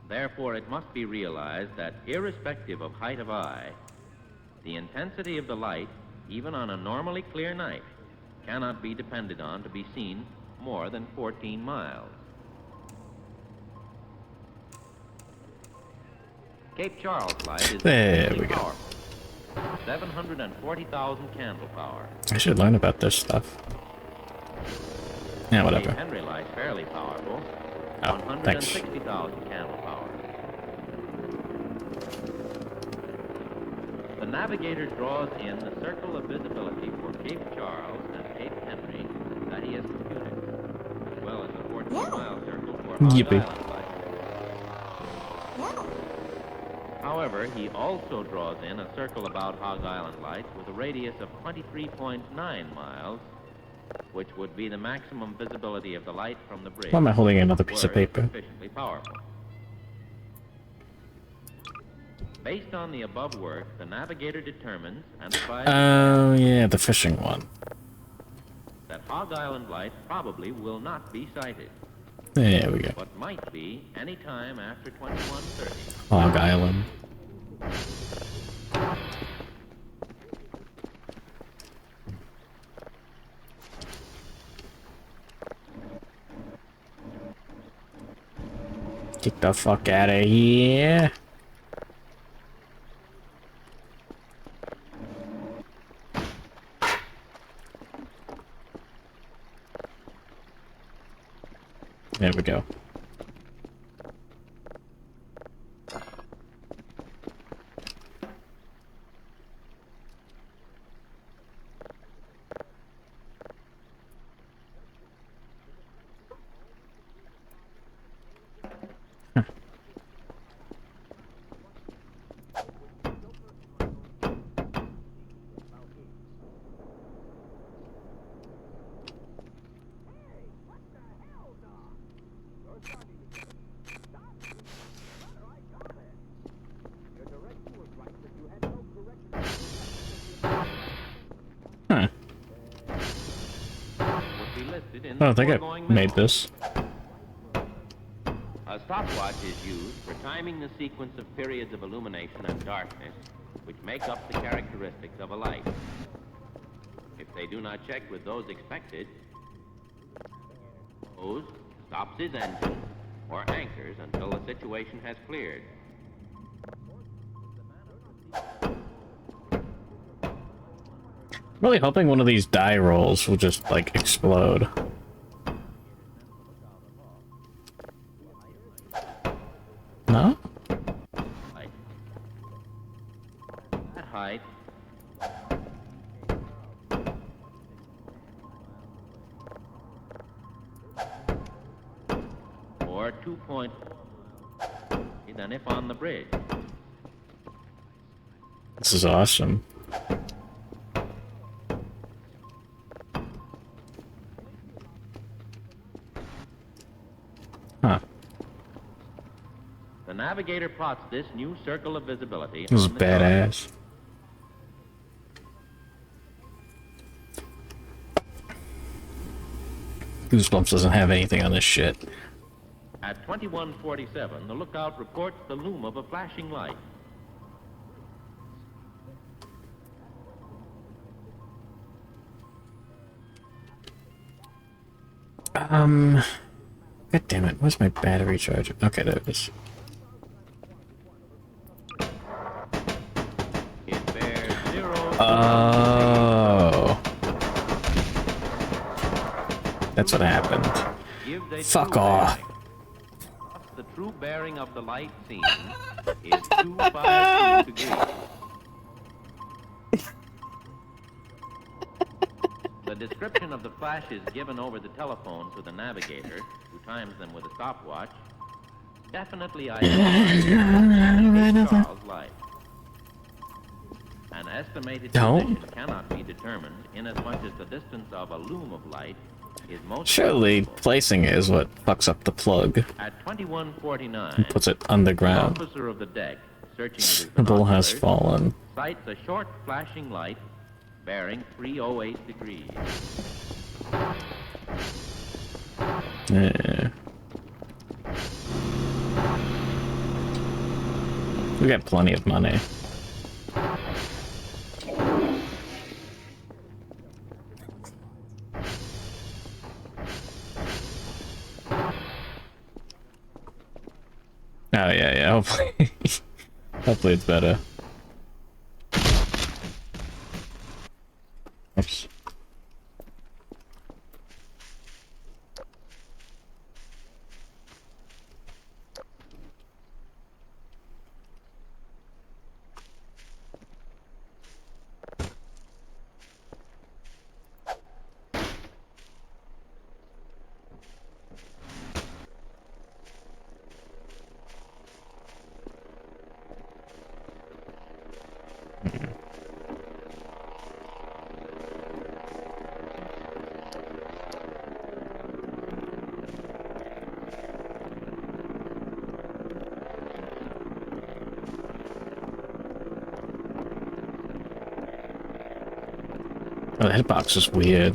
H: Therefore, it must be realized that irrespective of height of eye, the intensity of the light, even on a normally clear night, cannot be depended on to be seen more than 14 miles. Cape Charles light is
A: There
H: extremely
A: we go.
H: powerful, 740,000 candle power.
A: I should learn about this stuff. Yeah, whatever.
H: Cape Henry light fairly powerful,
A: Oh, thanks.
H: 160,000 candle power. The navigator draws in the circle of visibility for Cape Charles and Cape Henry that he has computed, as well as a 14-mile circle for Hog
A: Yippee.
H: Island light.
D: Yeah.
H: However, he also draws in a circle about Hog Island lights with a radius of 23.9 miles, which would be the maximum visibility of the light from the bridge.
A: Why am I holding another piece of
H: were it
A: paper?
H: sufficiently powerful. Based on the above work, the navigator determines and advises
A: Oh, yeah, the fishing one.
H: that Hog Island light probably will not be sighted,
A: There we go.
H: but might be any time after 21:30.
A: Hog Island. Get the fuck out of here. There we go. Huh.
H: Would be listed in
A: I don't
H: the
A: think I
H: foregoing
A: made
H: memo.
A: this.
H: A stopwatch is used for timing the sequence of periods of illumination and darkness which make up the characteristics of a light. If they do not check with those expected, Bose stops his engine or anchors until the situation has cleared.
A: Really hoping one of these die rolls will just, like, explode. No?
H: Light. At height, or 2 point than if on the bridge.
A: This is awesome. Huh.
H: The navigator plots this new circle of visibility
A: This is
H: on the chart.
A: badass. Goosebumps doesn't have anything on this shit.
H: At 2147, the lookout reports the loom of a flashing light.
A: God damn it, where's my battery charger? Okay, there it is.
H: It bears 0.
A: Oh. That's what happened.
H: Gives a
A: Fuck
H: true
A: off.
H: bearing. The true bearing of the light seen is 252 degrees. The description of the flashes given over the telephone to the navigator, who times them with a stopwatch, definitely identifies Cape Charles light. An estimated
A: Don't.
H: position cannot be determined inasmuch as the distance of a loom of light is most
A: Surely
H: valuable.
A: placing it is what fucks up the plug.
H: At 2149,
A: And puts it
H: the
A: underground.
H: officer of the deck, searching his
A: The bull has
H: binoculars,
A: fallen.
H: sights a short flashing light bearing 308 degrees.
A: Yeah. We got plenty of money. Oh yeah, hopefully hopefully it's better. Oops. Oh, the hitbox is weird.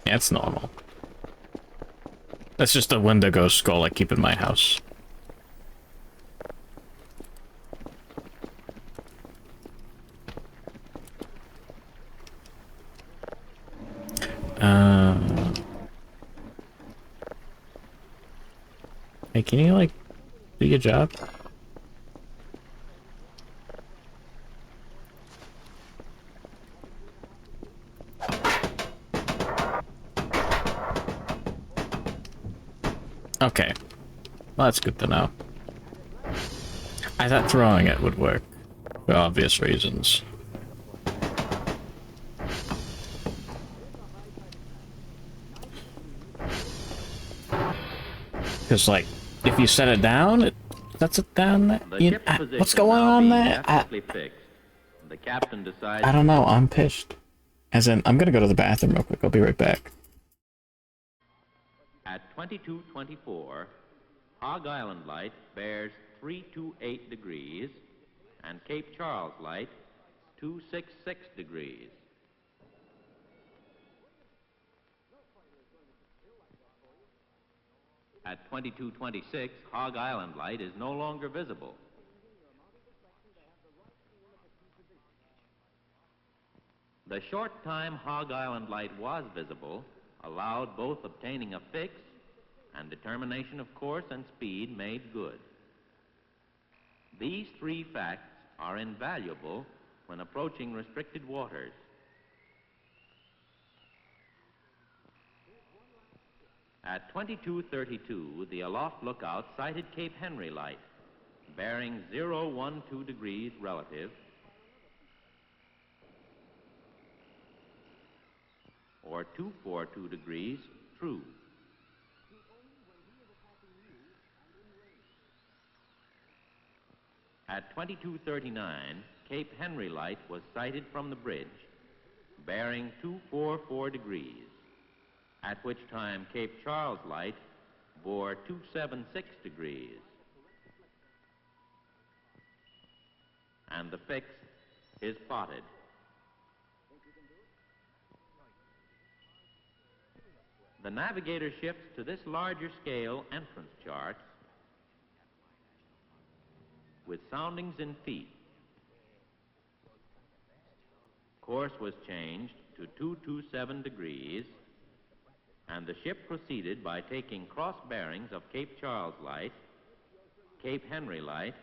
A: Yeah, it's normal. That's just a Wendigo skull I keep in my house. Hey, can you, like, do your job? Okay. Well, that's good to know. I thought throwing it would work, for obvious reasons. Because, like, if you set it down, it sets it down there.
H: The ship's position
A: What's going
H: now
A: on
H: being
A: there?
H: definitely fixed. The captain decides
A: I don't know, I'm pissed. As in, I'm gonna go to the bathroom real quick, I'll be right back.
H: at 2224, Hog Island light bears 328 degrees, and Cape Charles light 266 degrees. At 2226, Hog Island light is no longer visible. The short time Hog Island light was visible allowed both obtaining a fix and determination of course and speed made good. These three facts are invaluable when approaching restricted waters. At 2232, the aloft lookout sighted Cape Henry light, bearing 012 degrees relative, or 242 degrees true. At 2239, Cape Henry Light was sighted from the bridge, bearing 244 degrees, at which time Cape Charles Light bore 276 degrees. And the fix is plotted. The navigator shifts to this larger scale entrance chart with soundings in feet. Course was changed to 227 degrees, and the ship proceeded by taking cross bearings of Cape Charles Light, Cape Henry Light,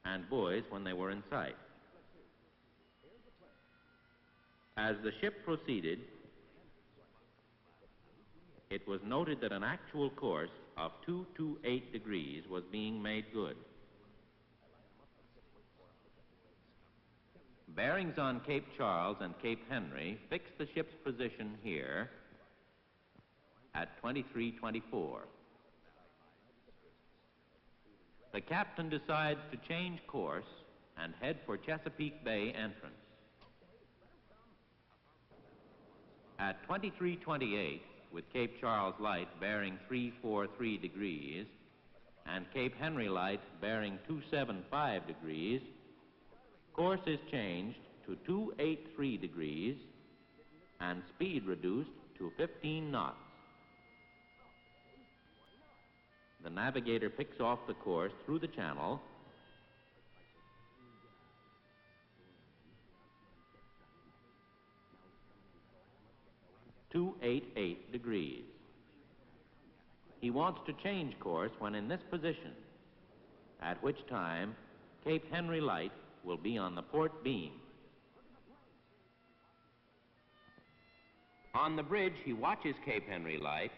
H: and buoys when they were in sight. As the ship proceeded, it was noted that an actual course of 228 degrees was being made good. Bearings on Cape Charles and Cape Henry fixed the ship's position here at 2324. The captain decides to change course and head for Chesapeake Bay entrance. At 2328, with Cape Charles Light bearing 343 degrees and Cape Henry Light bearing 275 degrees, course is changed to 283 degrees and speed reduced to 15 knots. The navigator picks off the course through the channel (288 degrees). He wants to change course when in this position, at which time Cape Henry Light will be on the port beam. On the bridge, he watches Cape Henry Light,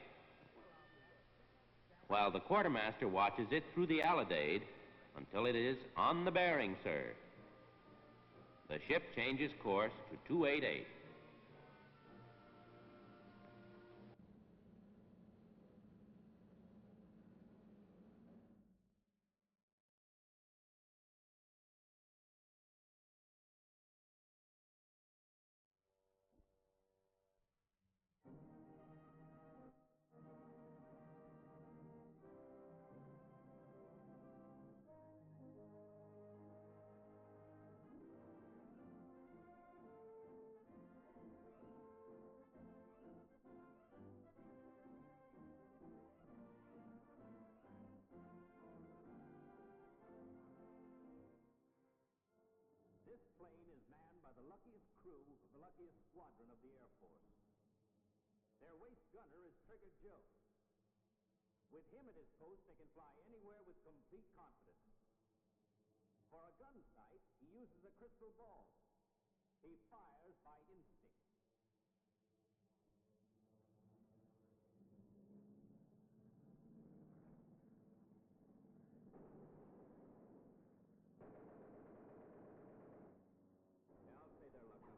H: while the quartermaster watches it through the alidade until it is on the bearing, sir. The ship changes course to 288.
C: This plane is manned by the luckiest crew of the luckiest squadron of the Air Force. Their waist gunner is Trigger Joe. With him at his post, they can fly anywhere with complete confidence. For a gun sight, he uses a crystal ball. He fires by instinct. I'll say they're lucky.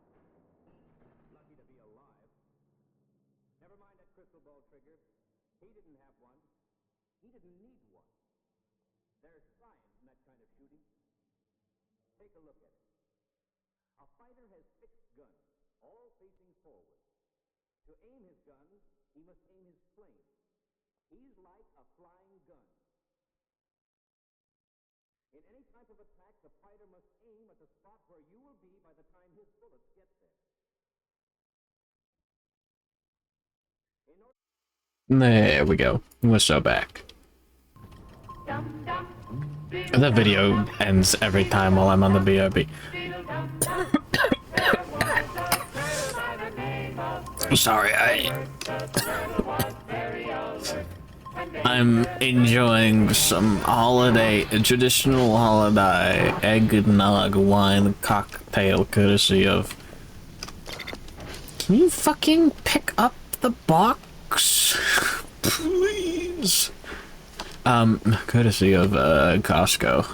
C: Lucky to be alive. Never mind that crystal ball, Trigger. He didn't have one. He didn't need one. There's science in that kind of shooting. Take a look at it. A fighter has fixed guns, all facing forward. To aim his guns, he must aim his plane. He's like a flying gun. In any type of attack, the fighter must aim at the spot where you will be by the time his bullets get there.
A: There we go. We're so back. The video ends every time while I'm on the BRB. Sorry, I'm enjoying some traditional holiday eggnog wine cocktail courtesy of... Can you fucking pick up the box? Please. Courtesy of Costco.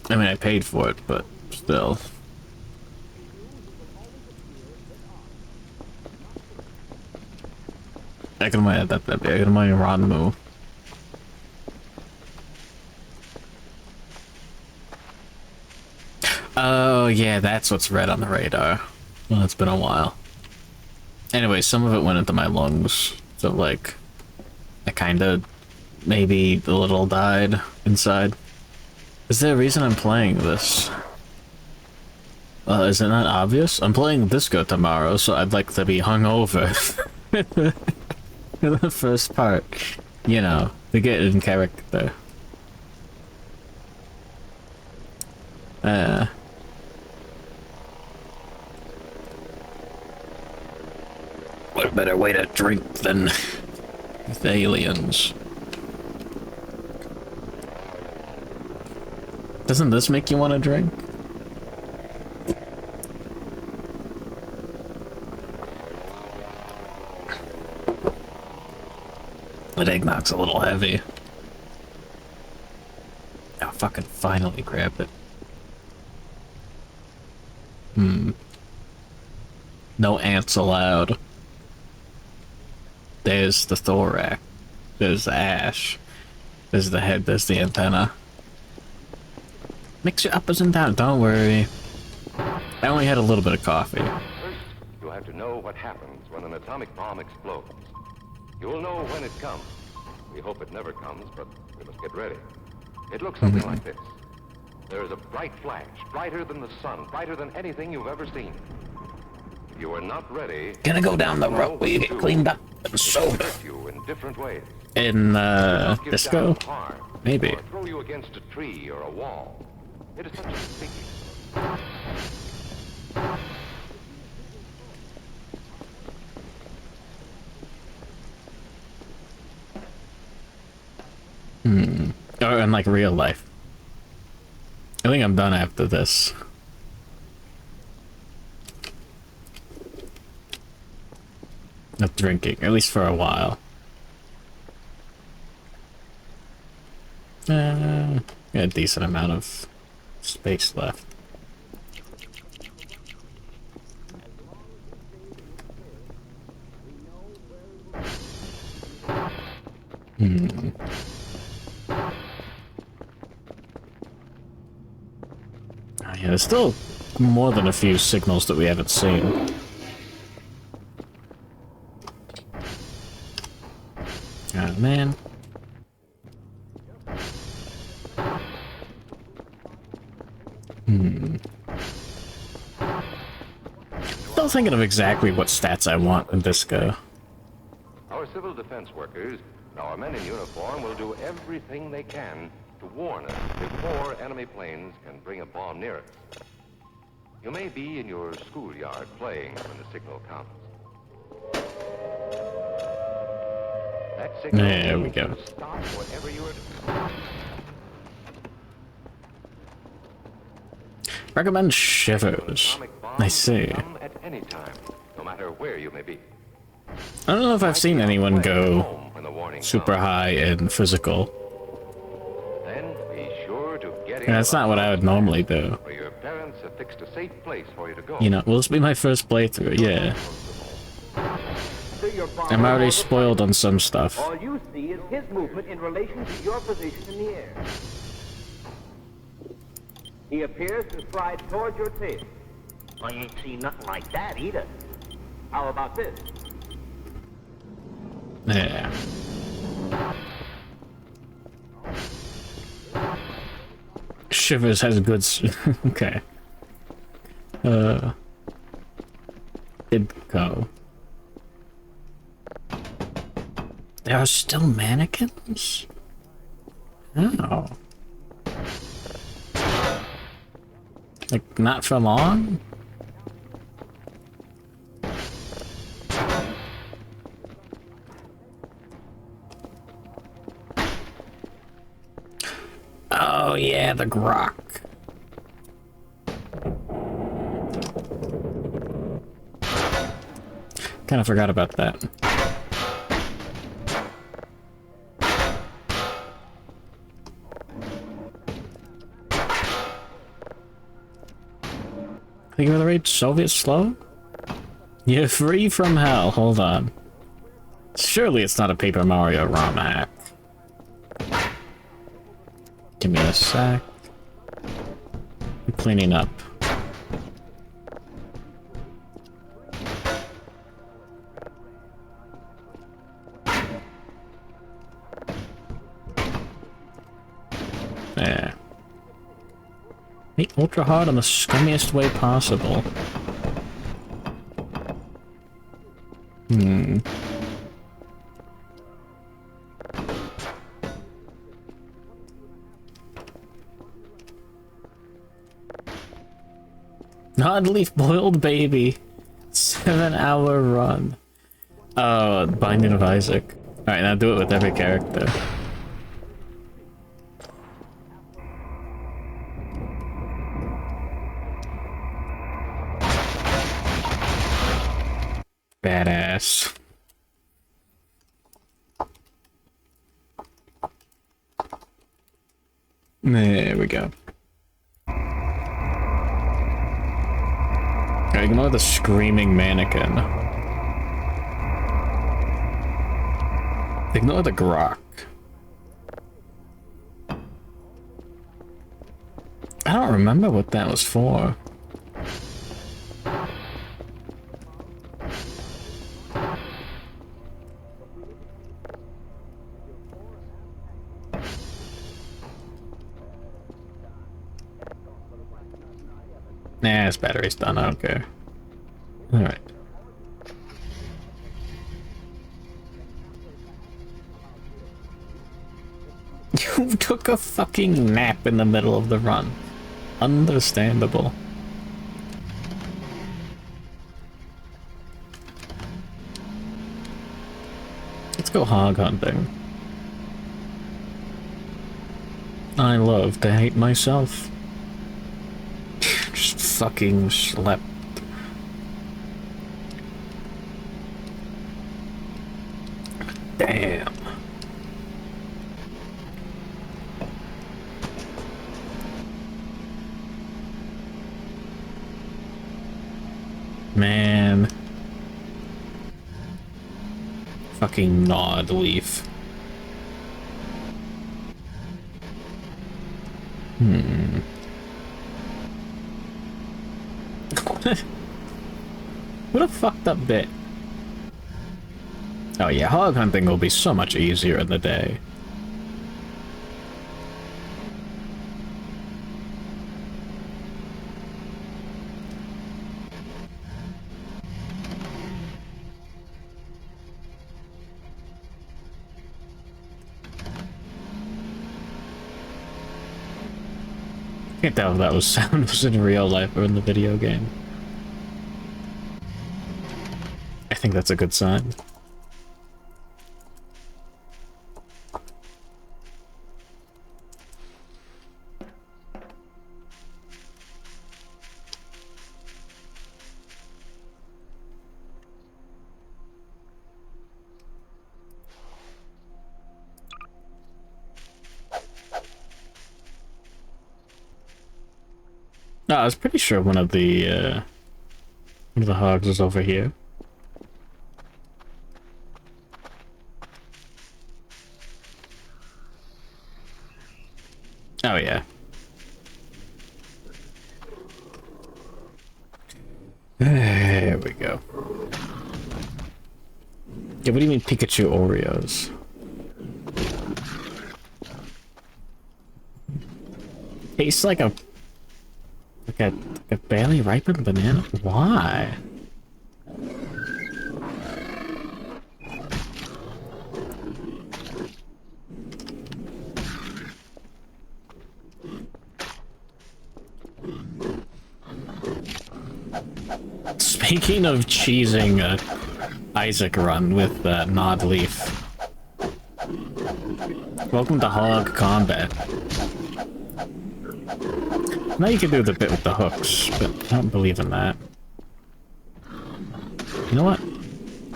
A: I mean, I paid for it, but still. Jag kan man äta det, jag kan man ju Oh yeah, that's what's red on the radar. Well, it's been a while. Anyway, some of it went into my lungs, so like, I kinda, maybe a little died inside. Is there a reason I'm playing this? Is it not obvious? I'm playing Disco tomorrow, so I'd like to be hungover. The first part, you know, to get in character. What better way to drink than with aliens? Doesn't this make you want to drink? That eggnog's a little heavy. Oh, fucking finally grabbed it. No ants allowed. There's the thorax. There's the ash. There's the head. There's the antenna. Mix your uppers and downs. Don't worry. I only had a little bit of coffee.
F: First, you have to know what happens when an atomic bomb explodes. You'll know when it comes. We hope it never comes, but we must get ready. It looks something like this. There is a bright flash, brighter than the sun, brighter than anything you've ever seen. If you are not ready...
A: Gonna go down the road where you get cleaned up and soda.
F: You in different ways.
A: In, Disco? Maybe.
F: Or throw you against a tree or a wall. It is such a biggie.
A: Or in, like, real life. I think I'm done after this. Of drinking, at least for a while. Got a decent amount of space left. Oh, yeah, there's still more than a few signals that we haven't seen. Oh, man. Still thinking of exactly what stats I want in Disco.
F: Our civil defense workers, our men in uniform, will do everything they can to warn us before enemy planes can bring a bomb near us. You may be in your schoolyard playing when the signal comes. That signal
A: There we go.
F: stop whatever you are doing.
A: Recommend Shivers. I see.
F: Come at any time, no matter where you may be.
A: I don't know if I've seen anyone go super high in physical.
F: Then be sure to get in.
A: And that's not what I would normally do.
F: Where your parents have fixed a safe place for you to go.
A: You know, will this be my first playthrough? Yeah. I'm already spoiled on some stuff.
B: All you see is his movement in relation to your position in the air. He appears to slide toward your tail. I ain't seen nothing like that either. How about this?
A: Yeah. Shivers has good okay. Did go. There are still mannequins? Oh. Like, not for long? Oh yeah, the grok. Kinda forgot about that. Think of the rate Soviet slow? You're free from hell, hold on. Surely it's not a Paper Mario ROM hack. Give me a sec. I'm cleaning up. Hit ultra hard on the scummiest way possible. Nodleaf boiled baby. 7-hour run. Oh, Binding of Isaac. Alright, now do it with every character. Badass. There we go. Ignore the screaming mannequin. Ignore the grok. I don't remember what that was for. Nah, his battery's done, I don't care. Alright. You took a fucking nap in the middle of the run. Understandable. Let's go hog hunting. I love to hate myself. Just fucking slept. Damn. Man. Fucking Nod Leaf. What a fucked up bit. Oh yeah, hog hunting will be so much easier in the day. Can't tell if that was sound was in real life or in the video game. I think that's a good sign. No, I was pretty sure one of the hogs is over here. Oh yeah. There we go. Yeah, what do you mean Pikachu Oreos? Tastes like a barely ripened banana? Why? Speaking of cheesing Isaac run with Nod Leaf. Welcome to Hog Combat. Now you can do the bit with the hooks, but I don't believe in that. You know what?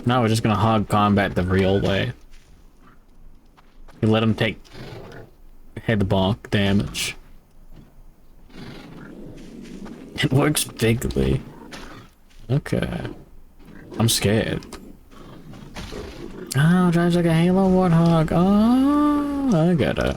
A: Now we're just gonna hog combat the real way. You let him take head bonk damage. It works bigly. Okay. I'm scared. Oh, drives like a Halo Warthog. Oh, I get it.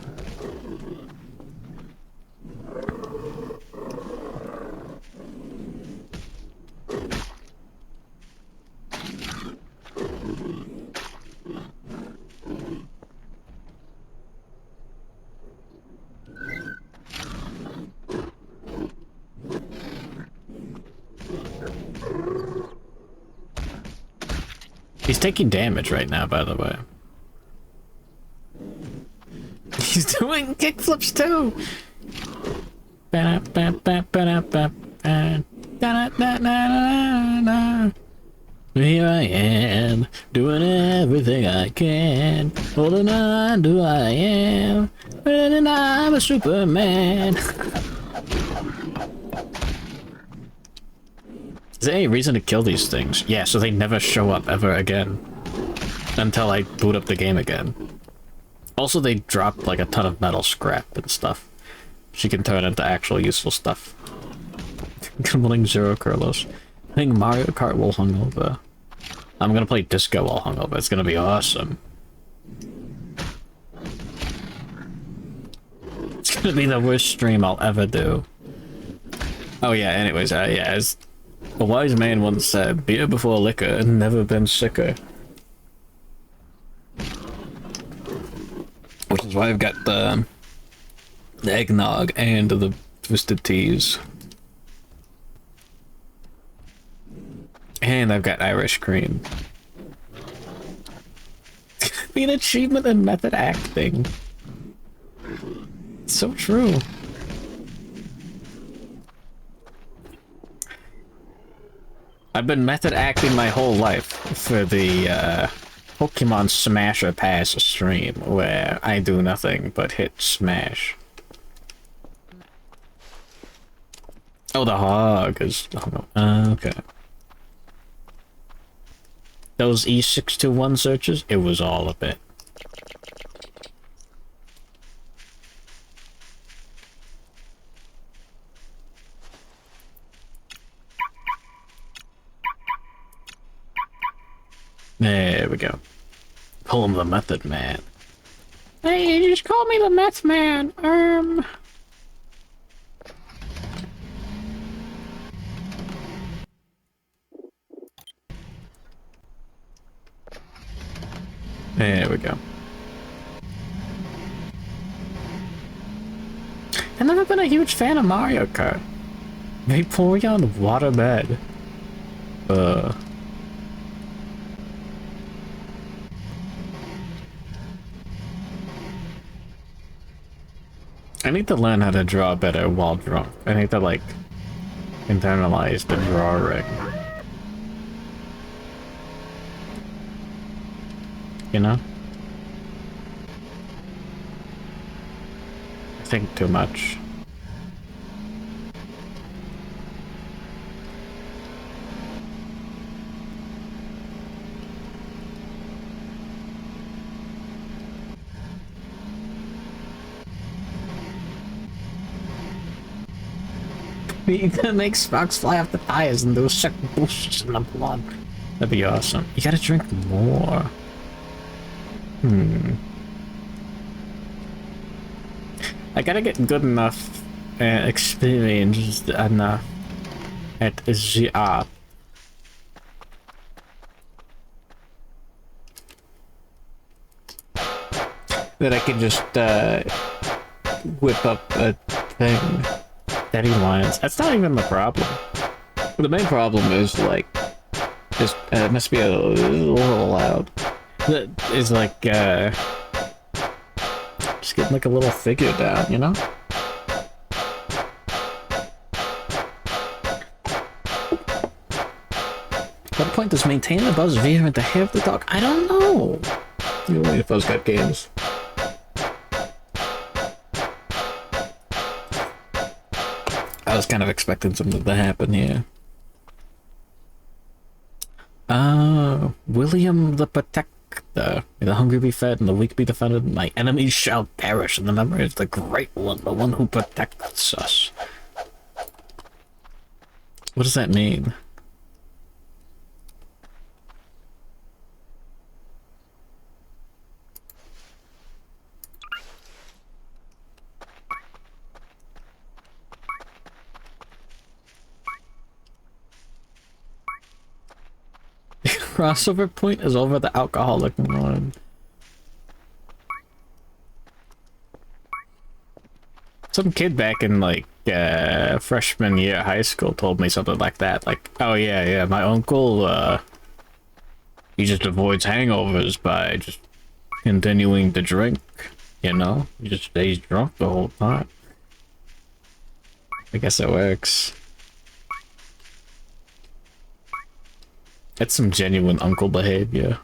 A: He's taking damage right now, by the way. He's doing kickflips too! Here I am, doing everything I can. Holding on to I am, and I'm a Superman. Is there any reason to kill these things? Yeah, so they never show up ever again. Until I boot up the game again. Also, they drop like a ton of metal scrap and stuff. She can turn into actual useful stuff. Gambling Zero Curlos. I think Mario Kart will hungover. I'm gonna play Disco while hungover. It's gonna be awesome. It's gonna be the worst stream I'll ever do. Oh yeah, anyways, yeah, as a wise man once said, beer before liquor and never been sicker. Which is why I've got the eggnog and the twisted teas. And I've got Irish cream. Be an achievement in method acting. It's so true. I've been method acting my whole life for the Pokemon Smash or Pass stream, where I do nothing but hit smash. Oh, the hog is... okay. Those E621 searches, it was all of it. There we go. Call him the Method Man. Hey, you just call me the Meth Man. There we go. I've never been a huge fan of Mario Kart. Vaporeon Waterbed. I need to learn how to draw better while drunk. I need to, like, internalize the drawing. You know? I think too much. You can make sparks fly off the tires and do second boosts in the blood. That'd be awesome. You gotta drink more. I gotta get good enough experience enough at the art that I can just whip up a thing. Daddy Lions. That's not even the problem. The main problem is like, just it must be a little loud. That is like just getting like a little figure down, you know? What point does maintaining the buzz veer into hair of the dog? I don't know. You only if those got games. I was kind of expecting something to happen here. William the Protector. May the hungry be fed and the weak be defended. My enemies shall perish in the memory of the Great One, the one who protects us. What does that mean? Crossover point is over the alcoholic one. Some kid back in like freshman year of high school told me something like that. Like, oh yeah, my uncle He just avoids hangovers by just continuing to drink, you know? He just stays drunk the whole time. I guess it works. That's some genuine uncle behavior.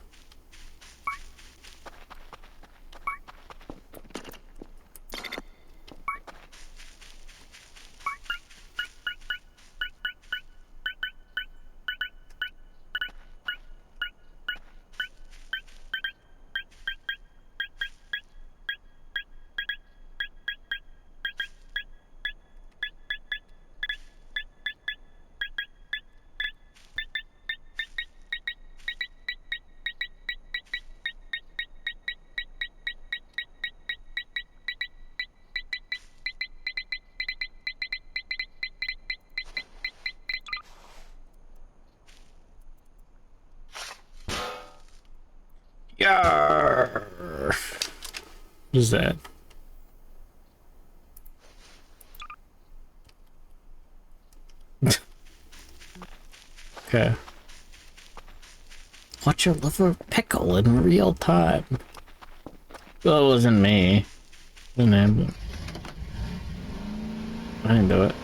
A: Yarr. What is that? Okay. Watch your liver pickle in real time. Well, it wasn't me. Didn't happen. I didn't do it.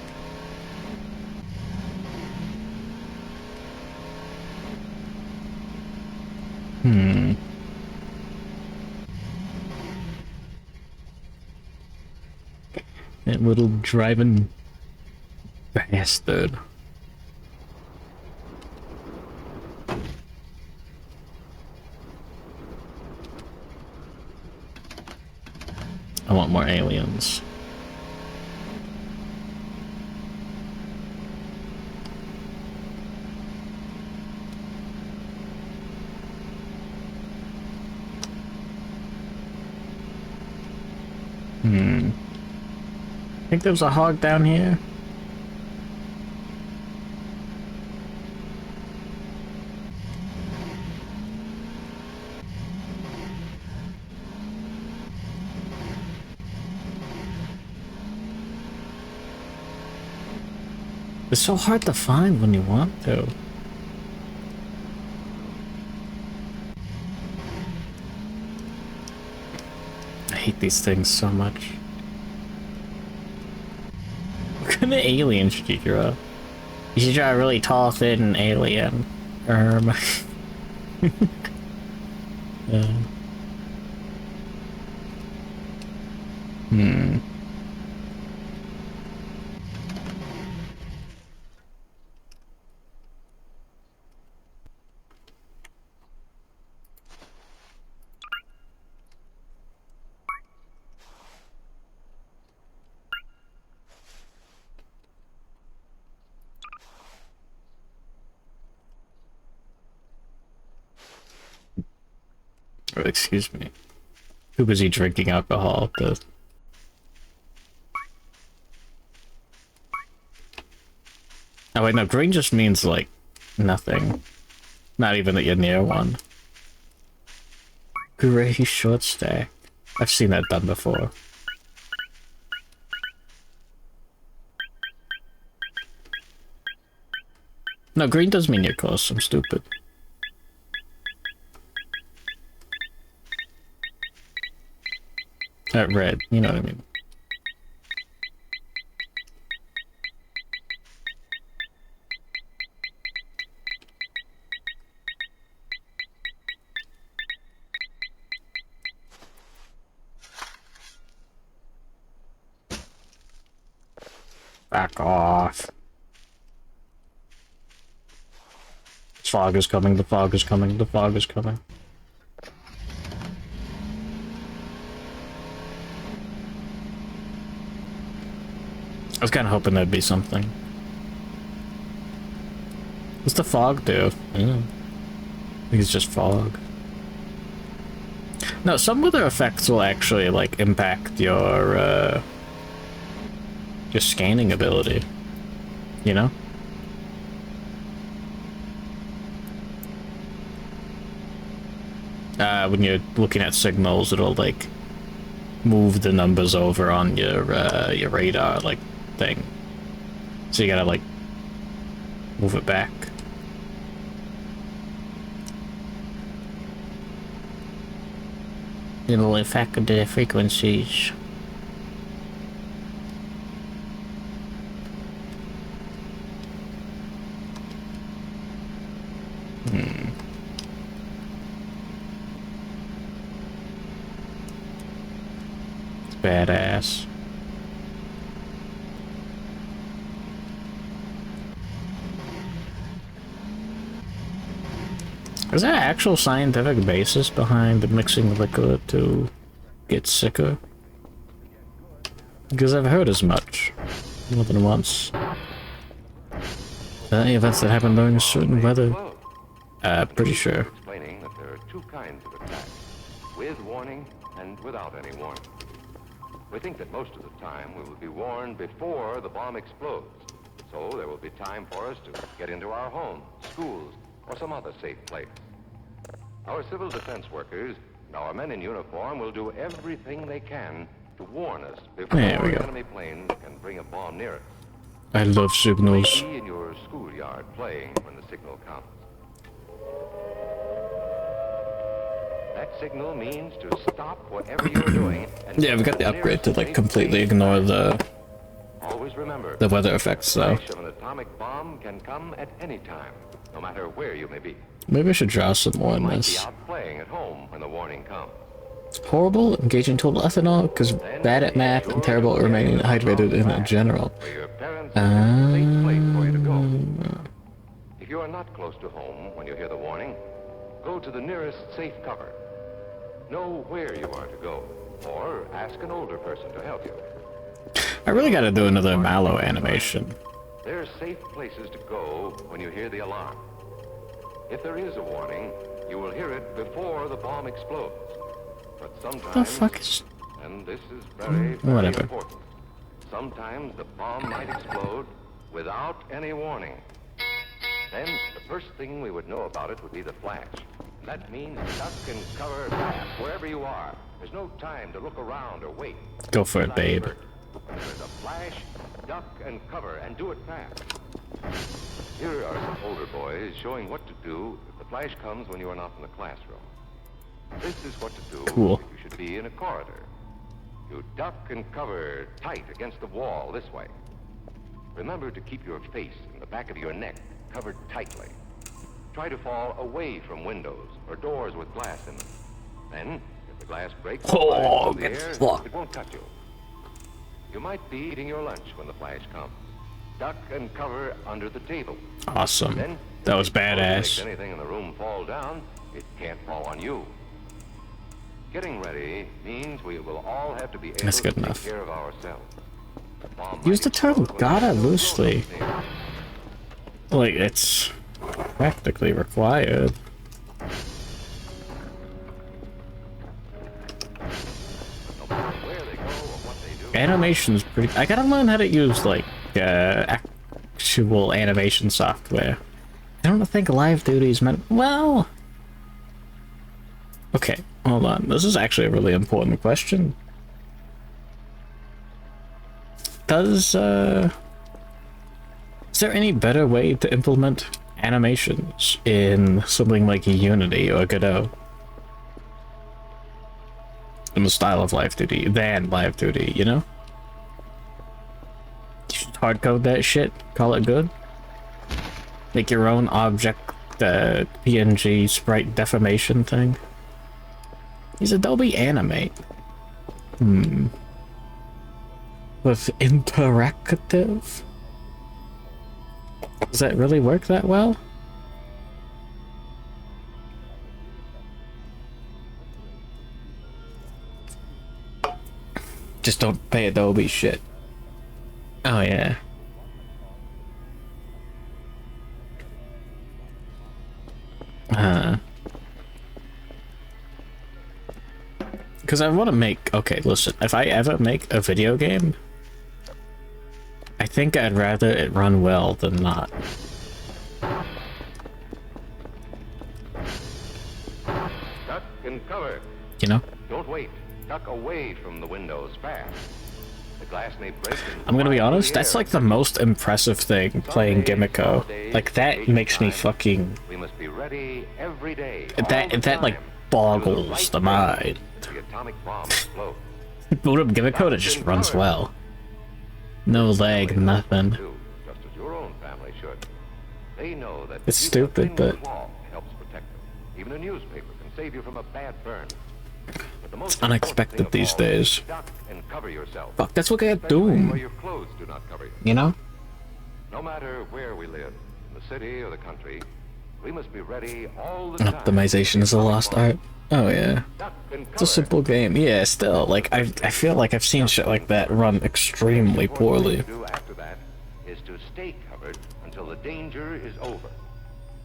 A: That little driving bastard. I want more aliens. I think there was a hog down here. It's so hard to find when you want to. I hate these things so much. What kind of alien should you draw? You should draw a really tall, thin alien. Oh, excuse me. Too busy drinking alcohol to... Oh wait, no, green just means, like, nothing. Not even that you're near one. Gray short stack. I've seen that done before. No, green does mean you're close, I'm stupid. Red, you know what I mean. Back off. The fog is coming, the fog is coming, the fog is coming. I was kind of hoping there'd be something. What's the fog do? I think it's just fog. No, some weather effects will actually, like, impact your scanning ability. You know? When you're looking at signals, it'll, like, move the numbers over on your radar, like, thing. So you gotta, like, move it back. It'll affect the frequencies. It's badass. Is there actual scientific basis behind mixing liquor to get sicker? Because I've heard as much, more than once. Any events that happen during a certain weather? Pretty sure.
F: Explaining that there are two kinds of attacks, with warning and without any warning. We think that most of the time we will be warned before the bomb explodes, so there will be time for us to get into our homes, schools, or some other safe place. Our civil defense workers and our men in uniform will do everything they can to warn us before
A: There we go.
F: enemy planes can bring a bomb near us.
A: I love signals.
F: Be in your schoolyard playing when the signal comes. That signal means to stop whatever you're doing. And
A: Yeah, we got the upgrade to like completely ignore the
F: always remember,
A: weather effects though.
F: the flash of an atomic bomb can come at any time, no matter where you may be.
A: Maybe I should draw some more in
F: You might be
A: this.
F: out playing at home when the warning comes.
A: Horrible, engaging total ethanol, because bad at math and terrible at remaining hydrated in general.
F: Where your parents have a safe place for you to go.
A: Ah.
F: If you are not close to home when you hear the warning, go to the nearest safe cover. Know where you are to go, or ask an older person to help you.
A: I really gotta do another Mallow animation.
F: There are safe places to go when you hear the alarm. If there is a warning, you will hear it before the bomb explodes. But sometimes,
A: The fuck is...
F: and this is very
A: Whatever.
F: important, sometimes the bomb might explode without any warning. Then the first thing we would know about it would be the flash. That means duck and cover fast wherever you are. There's no time to look around or wait.
A: Go for it, babe.
F: When there's a flash, duck and cover, and do it fast. Here are some older boys showing what to do if the flash comes when you are not in the classroom. This is what to do
A: Cool.
F: if you should be in a corridor. You duck and cover tight against the wall this way. Remember to keep your face and the back of your neck covered tightly. Try to fall away from windows or doors with glass in them. Then, if the glass breaks and flies
A: Oh,
F: through the
A: get
F: air,
A: fucked.
F: it won't cut you. You might be eating your lunch when the flash comes. Duck and cover under the table.
A: Awesome.
F: Then,
A: That was
F: if it makes
A: badass.
F: anything in the room fall down, it can't fall on you. Getting ready means we will all have to be able
A: That's
F: to
A: good
F: take
A: enough.
F: care of ourselves. The bomb
A: Use
F: might
A: the term
F: explode when
A: gotta
F: there's no
A: loosely.
F: buildings near.
A: Like, it's practically required.
F: No matter where they go or what they do,
A: Animation's pretty... I gotta learn how to use, like, actual animation software. I don't think Live Duty's meant... Well... Okay, hold on. This is actually a really important question. Is there any better way to implement animations in something like Unity or Godot? In the style of Live Duty, than Live Duty, you know? You should hardcode that shit, call it good. Make your own object, PNG sprite deformation thing. Use Adobe Animate. With interactive? Does that really work that well? Just don't pay Adobe shit. Oh yeah. Because I want to make... Okay, listen. If I ever make a video game, I think I'd rather it run well than not.
F: duck and cover.
A: You know?
F: Don't wait. Duck away from the windows fast. The glass may break. and
A: I'm gonna be
F: fly through
A: honest,
F: the
A: that's
F: air.
A: like the most impressive thing playing Gimmico. Like, that makes me fucking...
F: We must be ready every day.
A: That like boggles the mind.
F: The atomic bomb explodes.
A: Boot up, give a code, it just runs well. No lag, nothing.
F: Just as your own family should. They know that
A: It's
F: using a
A: stupid,
F: thin
A: but
F: wall helps protect them. Even a newspaper can save you from a bad burn. But the most
A: it's unexpected
F: important thing
A: these
F: of all is
A: days.
F: duck and cover yourself.
A: Fuck, that's what got
F: Especially
A: Doom.
F: where your clothes do not cover you.
A: You know?
F: No matter where we live, in the city or the country, we must be ready all the time.
A: Optimization is a lost art. Oh yeah.
F: Duck and
A: It's a
F: cover.
A: simple game. Yeah, still, like, I feel like I've seen shit like that run extremely poorly.
F: What we do after that is to stay covered until the danger is over.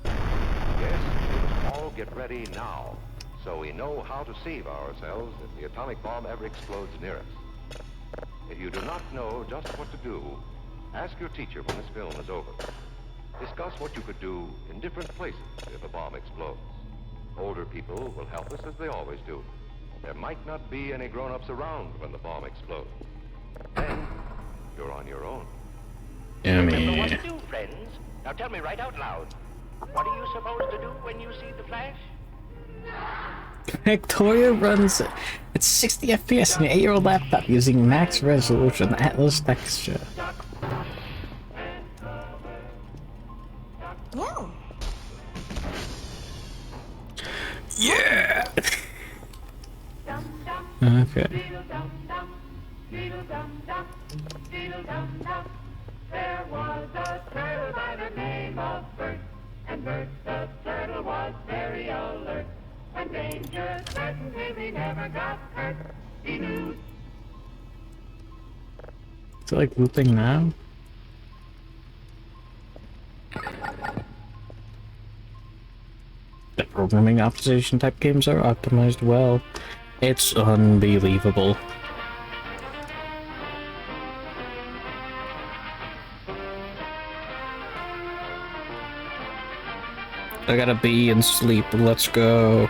F: Yes, we must all get ready now, so we know how to save ourselves if the atomic bomb ever explodes near us. If you do not know just what to do, ask your teacher when this film is over. Discuss what you could do in different places if a bomb explodes. Older people will help us as they always do. There might not be any grown-ups around when the bomb explodes. Then, you're on your own.
G: Remember what to do, friends. Now tell me right out loud. What are you supposed to do when you see the flash?
A: Victoria runs at 60 FPS on an 8-year-old laptop using max resolution Atlas texture.
D: No.
A: Yeah! Okay.
I: There was a turtle by the name of Bert, and Bert the turtle was very alert. When danger threatened him, he never got hurt. He knew.
A: Is it like looping now? The programming optimization type games are optimized well. It's unbelievable. I gotta be and sleep, let's go.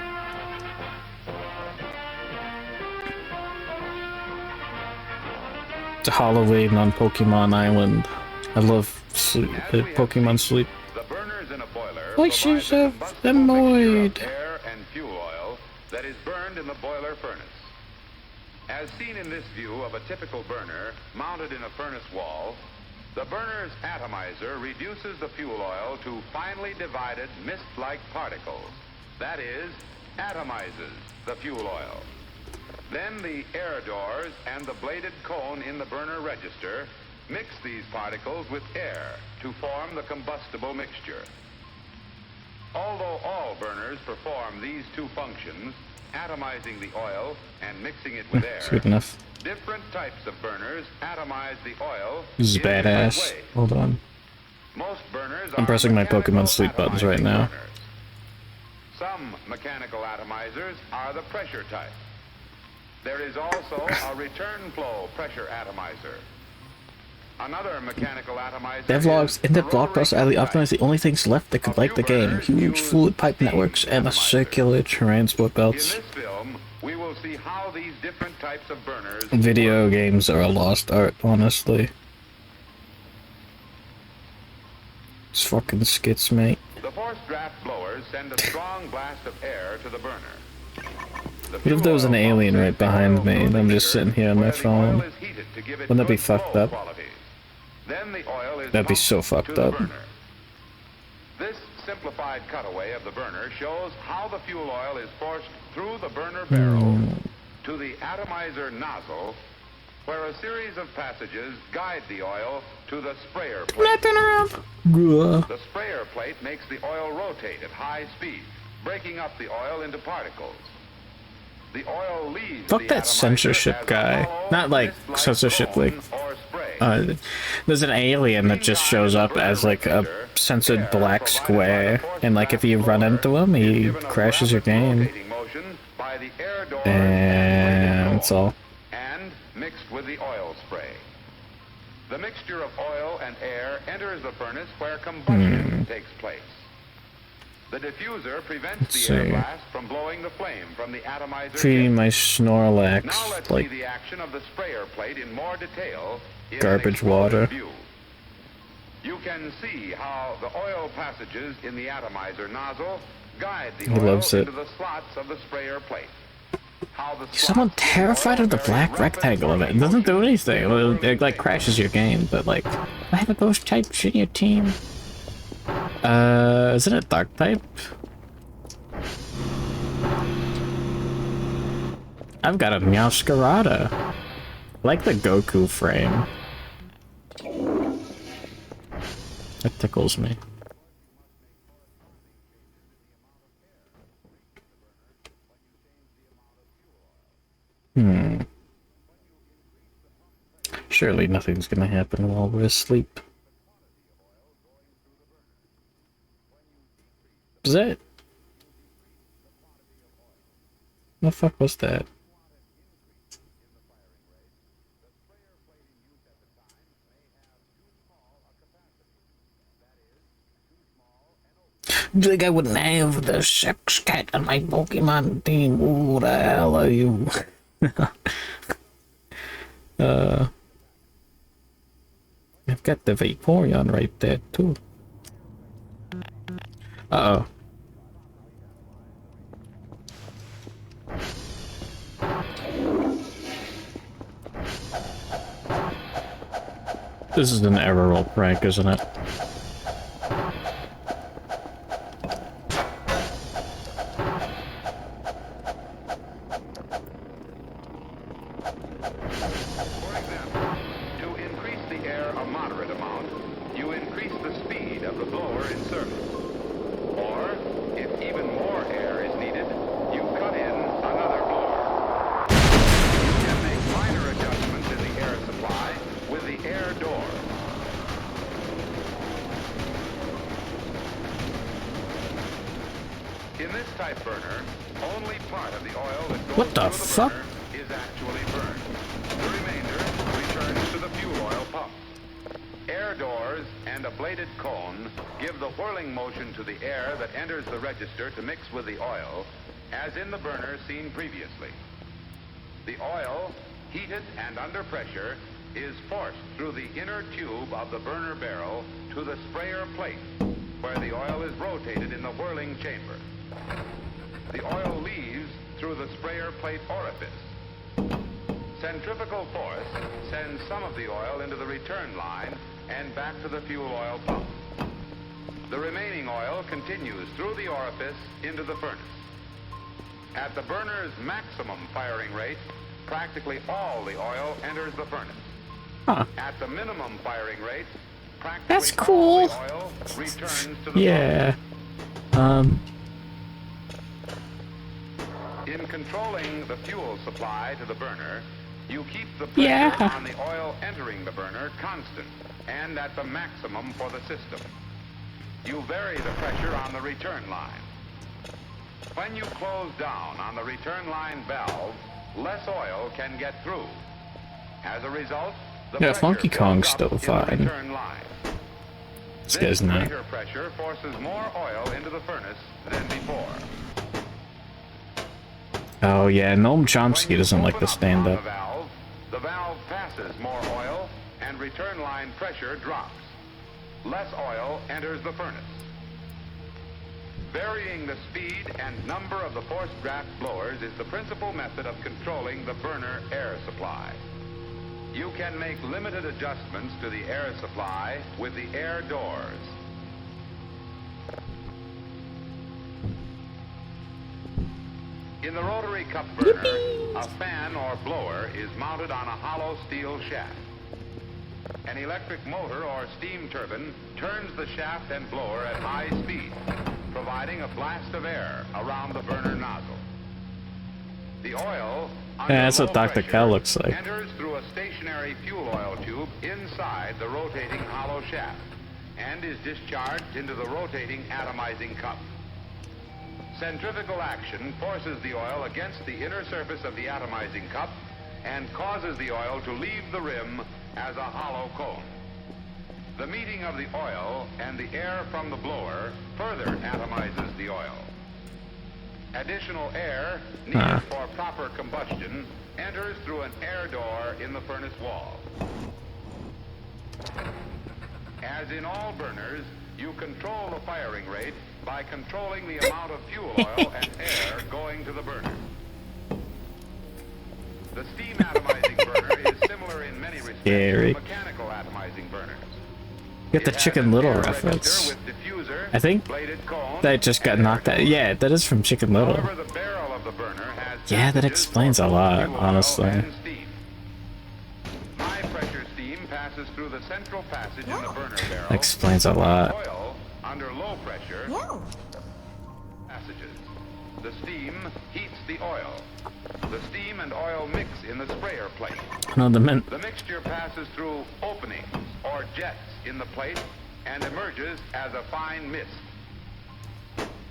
A: It's Halloween on Pokemon Island. I love Pokemon Sleep.
J: The burners in a boiler
A: Voices
J: provide
A: of
J: the
A: the
J: combustible mixture
A: Void.
J: of air and fuel oil that is burned in the boiler furnace. As seen in this view of a typical burner mounted in a furnace wall, the burner's atomizer reduces the fuel oil to finely divided mist-like particles. That is, atomizes the fuel oil. Then the air doors and the bladed cone in the burner register mix these particles with air to form the combustible mixture. Although all burners perform these two functions, atomizing the oil and mixing it with air,
A: It's good enough.
J: different types of burners atomize the oil
A: This is
J: in different
A: badass.
J: ways.
A: Hold on.
J: Most burners
A: I'm
J: are
A: pressing my
J: mechanical
A: Pokemon Sleep buttons right
J: atomizing
A: now.
J: burners. Some mechanical atomizers are the pressure type. There is also a return flow pressure atomizer. Another mechanical atomizer
A: Devlogs
J: is
A: in the
J: a rotary
A: Blockbuster highly
J: type.
A: optimized the only things left that could like the game. Huge fluid pipe networks and a circular transport
J: In
A: belts.
J: this film, we will see how these different types of burners
A: Video games are a lost art, honestly. It's fucking skits, mate.
J: The forced draft blowers send a strong blast of air to the burner. The
A: What if there was an
J: fuel oil
A: alien
J: pumps
A: right behind
J: oil
A: me
J: through
A: and
J: the
A: I'm just
J: heater
A: sitting here on my
J: where the
A: phone?
J: oil is heated to give it
A: Wouldn't that be
J: good
A: fucked
J: flow
A: up?
J: qualities. Then the oil is
A: That'd be
J: pumped
A: so fucked
J: to the
A: up.
J: burner. This simplified cutaway of the burner shows how the fuel oil is forced through the burner barrel to the atomizer nozzle, where a series of passages guide the oil to the sprayer plate.
A: Gah.
J: The sprayer plate makes the oil rotate at high speed, breaking up the oil into particles. The oil leaves
A: Fuck
J: the
A: that
J: atomizer
A: censorship
J: as a
A: guy.
J: hollow,
A: Not like
J: mist-like
A: censorship,
J: cone
A: like
J: or spray.
A: there's an alien that just shows up as like a censored black square, and like if you run into him, he crashes your game. And that's all.
J: And mixed with the oil spray. The mixture of oil and air enters the furnace where combustion takes place. The diffuser prevents the air
A: see.
J: blast from blowing the flame from the atomizer.
A: Feeding my
J: Now
A: Snorlax
J: let's
A: like
J: see the action of the sprayer plate in more detail in an
A: garbage
J: exploded
A: water.
J: view. You can see how the oil passages in the atomizer nozzle guide the
A: He
J: oil
A: loves it.
J: into the slots of the sprayer plate. How the
A: Someone
J: slots
A: terrified of the
J: vary
A: black
J: rapid
A: rectangle of it. It
J: swirling
A: doesn't do
J: motion
A: anything. Well, it like crashes your game, but like, I have a ghost type in your team. Isn't it dark type? I've got a Meowscarada. I like the Goku frame. That tickles me. Surely nothing's gonna happen while we're asleep. Is that? What the fuck was that? Do you think I wouldn't have the sex cat on my Pokemon team? Who the hell are you? I've got the Vaporeon right there too. Uh-oh. This is an error roll prank, isn't it?
J: For example, to increase the air a moderate amount, you increase the speed of the blower in service. Or, if even more air is needed, you cut in another blower. You can make minor adjustments in the air supply with the air door. In this type burner, only part of the oil that goes
A: What the
J: through
A: fuck?
J: burner is actually burned. The remainder returns to the fuel oil pump. Air doors and a bladed cone give the whirling motion to the air that enters the register to mix with the oil, as in the burner seen previously. The oil, heated and under pressure, is forced through the inner tube of the burner barrel to the sprayer plate, where the oil is rotated in the whirling chamber. The oil leaves through the sprayer plate orifice. Centrifugal force sends some of the oil into the return line and back to the fuel oil pump. The remaining oil continues through the orifice into the furnace. At the burner's maximum firing rate, practically all the oil enters the furnace.
A: Huh.
J: At the minimum firing rate, practically
A: That's cool.
J: all the oil returns to the
A: Yeah.
J: In controlling the fuel supply to the burner, you keep the pressure on the oil entering the burner constant and at the maximum for the system. You vary the pressure on the return line. When you close down on the return line valve, less oil can get through. As a result, the
A: Yeah,
J: pressure
A: Funky Kong's
J: goes up
A: still
J: in the
A: fine.
J: return line.
A: This guy's not.
J: Greater pressure forces more oil into the furnace than before.
A: Oh yeah, Noam Chomsky doesn't like to stand up.
J: The valve passes more oil and return line pressure drops. Less oil enters the furnace. Varying the speed and number of the forced draft blowers is the principal method of controlling the burner air supply. You can make limited adjustments to the air supply with the air doors. In the rotary cup burner, a fan or blower is mounted on a hollow steel shaft. An electric motor or steam turbine turns the shaft and blower at high speed, providing a blast of air around the burner nozzle. The oil, under
A: Yeah, that's what
J: low
A: Dr.
J: pressure,
A: Cal looks like.
J: enters through a stationary fuel oil tube inside the rotating hollow shaft and is discharged into the rotating atomizing cup. Centrifugal action forces the oil against the inner surface of the atomizing cup and causes the oil to leave the rim as a hollow cone. The meeting of the oil and the air from the blower further atomizes the oil. Additional air needed for proper combustion enters through an air door in the furnace wall. As in all burners, You control the firing rate by controlling the amount of fuel oil and air going to the burner. The steam atomizing burner is similar in many respects to mechanical atomizing burners.
A: Get the Chicken Little reference. I think that just got knocked out. Yeah, that is from Chicken Little. Yeah, that explains a lot, honestly.
J: High pressure steam passes through the central passage in the burner barrel.
A: That explains a lot.
J: Oil under low pressure passages. The steam heats the oil. The steam and oil mix in the sprayer plate.
A: No, the
J: mixture passes through openings or jets in the plate and emerges as a fine mist.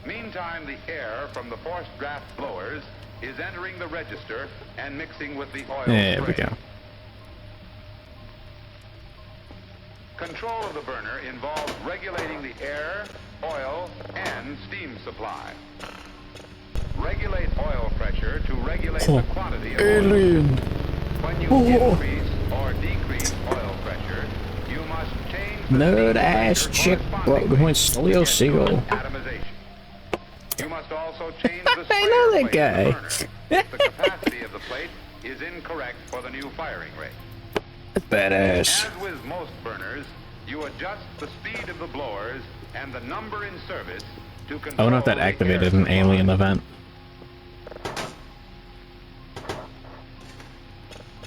J: Meantime, the air from the forced draft blowers is entering the register and mixing with the oil
A: There we go.
J: Control of the burner involves regulating the air, oil, and steam supply. Regulate oil pressure to regulate the quantity of oil. When you increase or decrease oil pressure, you must change the
A: nerd ass chick going Sleo Seagull.
J: atomization. You must also change the
A: I know that
J: sprayer
A: guy.
J: plate of the burner. The capacity of the plate is incorrect for the new firing rate.
A: Badass.
J: As with most burners, you adjust the speed of the blowers and the number in service to control.
A: I wonder if that activated an alien event.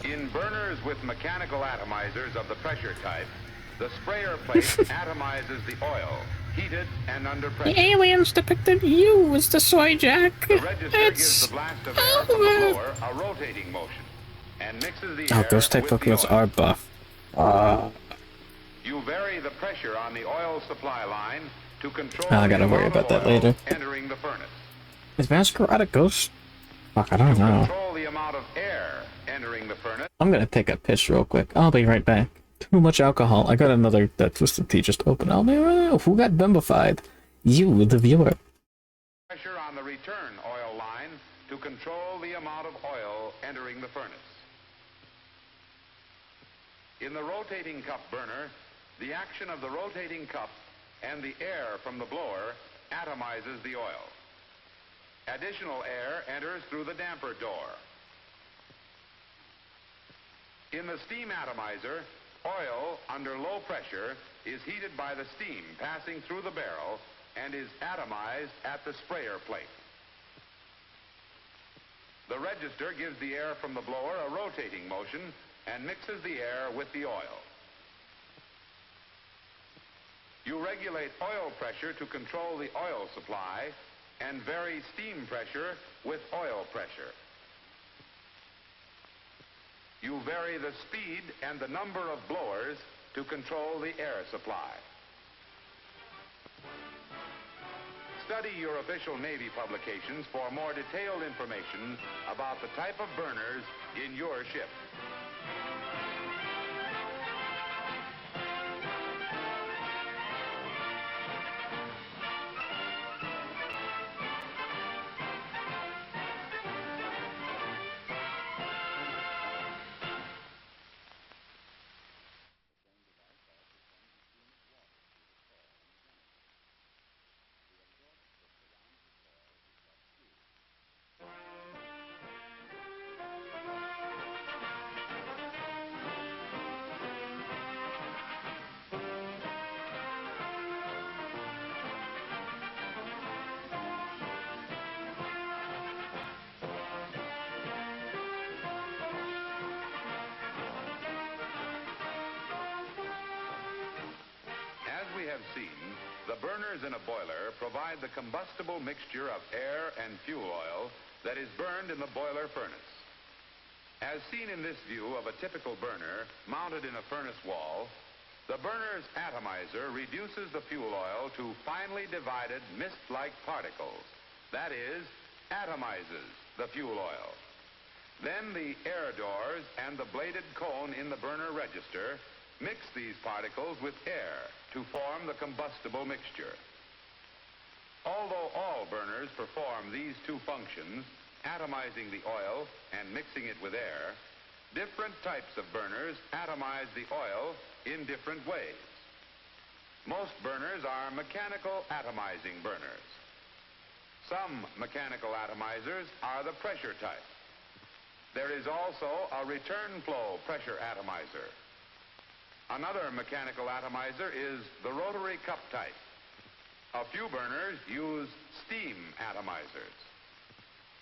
J: In burners with mechanical atomizers of the pressure type, the sprayer plate atomizes the oil, heated and under pressure.
A: The aliens depicted you as the soy jack.
J: The register gives the blast of air from the blower a rotating motion and mixes the air
A: Ghost type
J: with the
A: Pokemon's
J: oil.
A: are buff.
J: You vary the pressure on the oil supply line to control
A: I gotta
J: the
A: worry
J: amount
A: about
J: of
A: that
J: oil
A: later.
J: entering the furnace.
A: Is Masquerade a ghost? Fuck, I don't know.
J: Control the amount of air entering the furnace.
A: I'm gonna take a piss real quick. I'll be right back. Too much alcohol. I got another that Twisted Tea just opened. I'll be right back. Who got bimbified? You, the viewer.
J: Pressure on the return oil line to control the amount of oil entering the furnace. In the rotating cup burner, the action of the rotating cup and the air from the blower atomizes the oil. Additional air enters through the damper door. In the steam atomizer, oil under low pressure is heated by the steam passing through the barrel and is atomized at the sprayer plate. The register gives the air from the blower a rotating motion and mixes the air with the oil. You regulate oil pressure to control the oil supply and vary steam pressure with oil pressure. You vary the speed and the number of blowers to control the air supply. Study your official Navy publications for more detailed information about the type of burners in your ship. The burners in a boiler provide the combustible mixture of air and fuel oil that is burned in the boiler furnace. As seen in this view of a typical burner mounted in a furnace wall, the burner's atomizer reduces the fuel oil to finely divided mist-like particles. That is, atomizes the fuel oil. Then the air doors and the bladed cone in the burner register mix these particles with air to form the combustible mixture. Although all burners perform these two functions, atomizing the oil and mixing it with air, different types of burners atomize the oil in different ways. Most burners are mechanical atomizing burners. Some mechanical atomizers are the pressure type. There is also a return flow pressure atomizer. Another mechanical atomizer is the rotary cup type. A few burners use steam atomizers.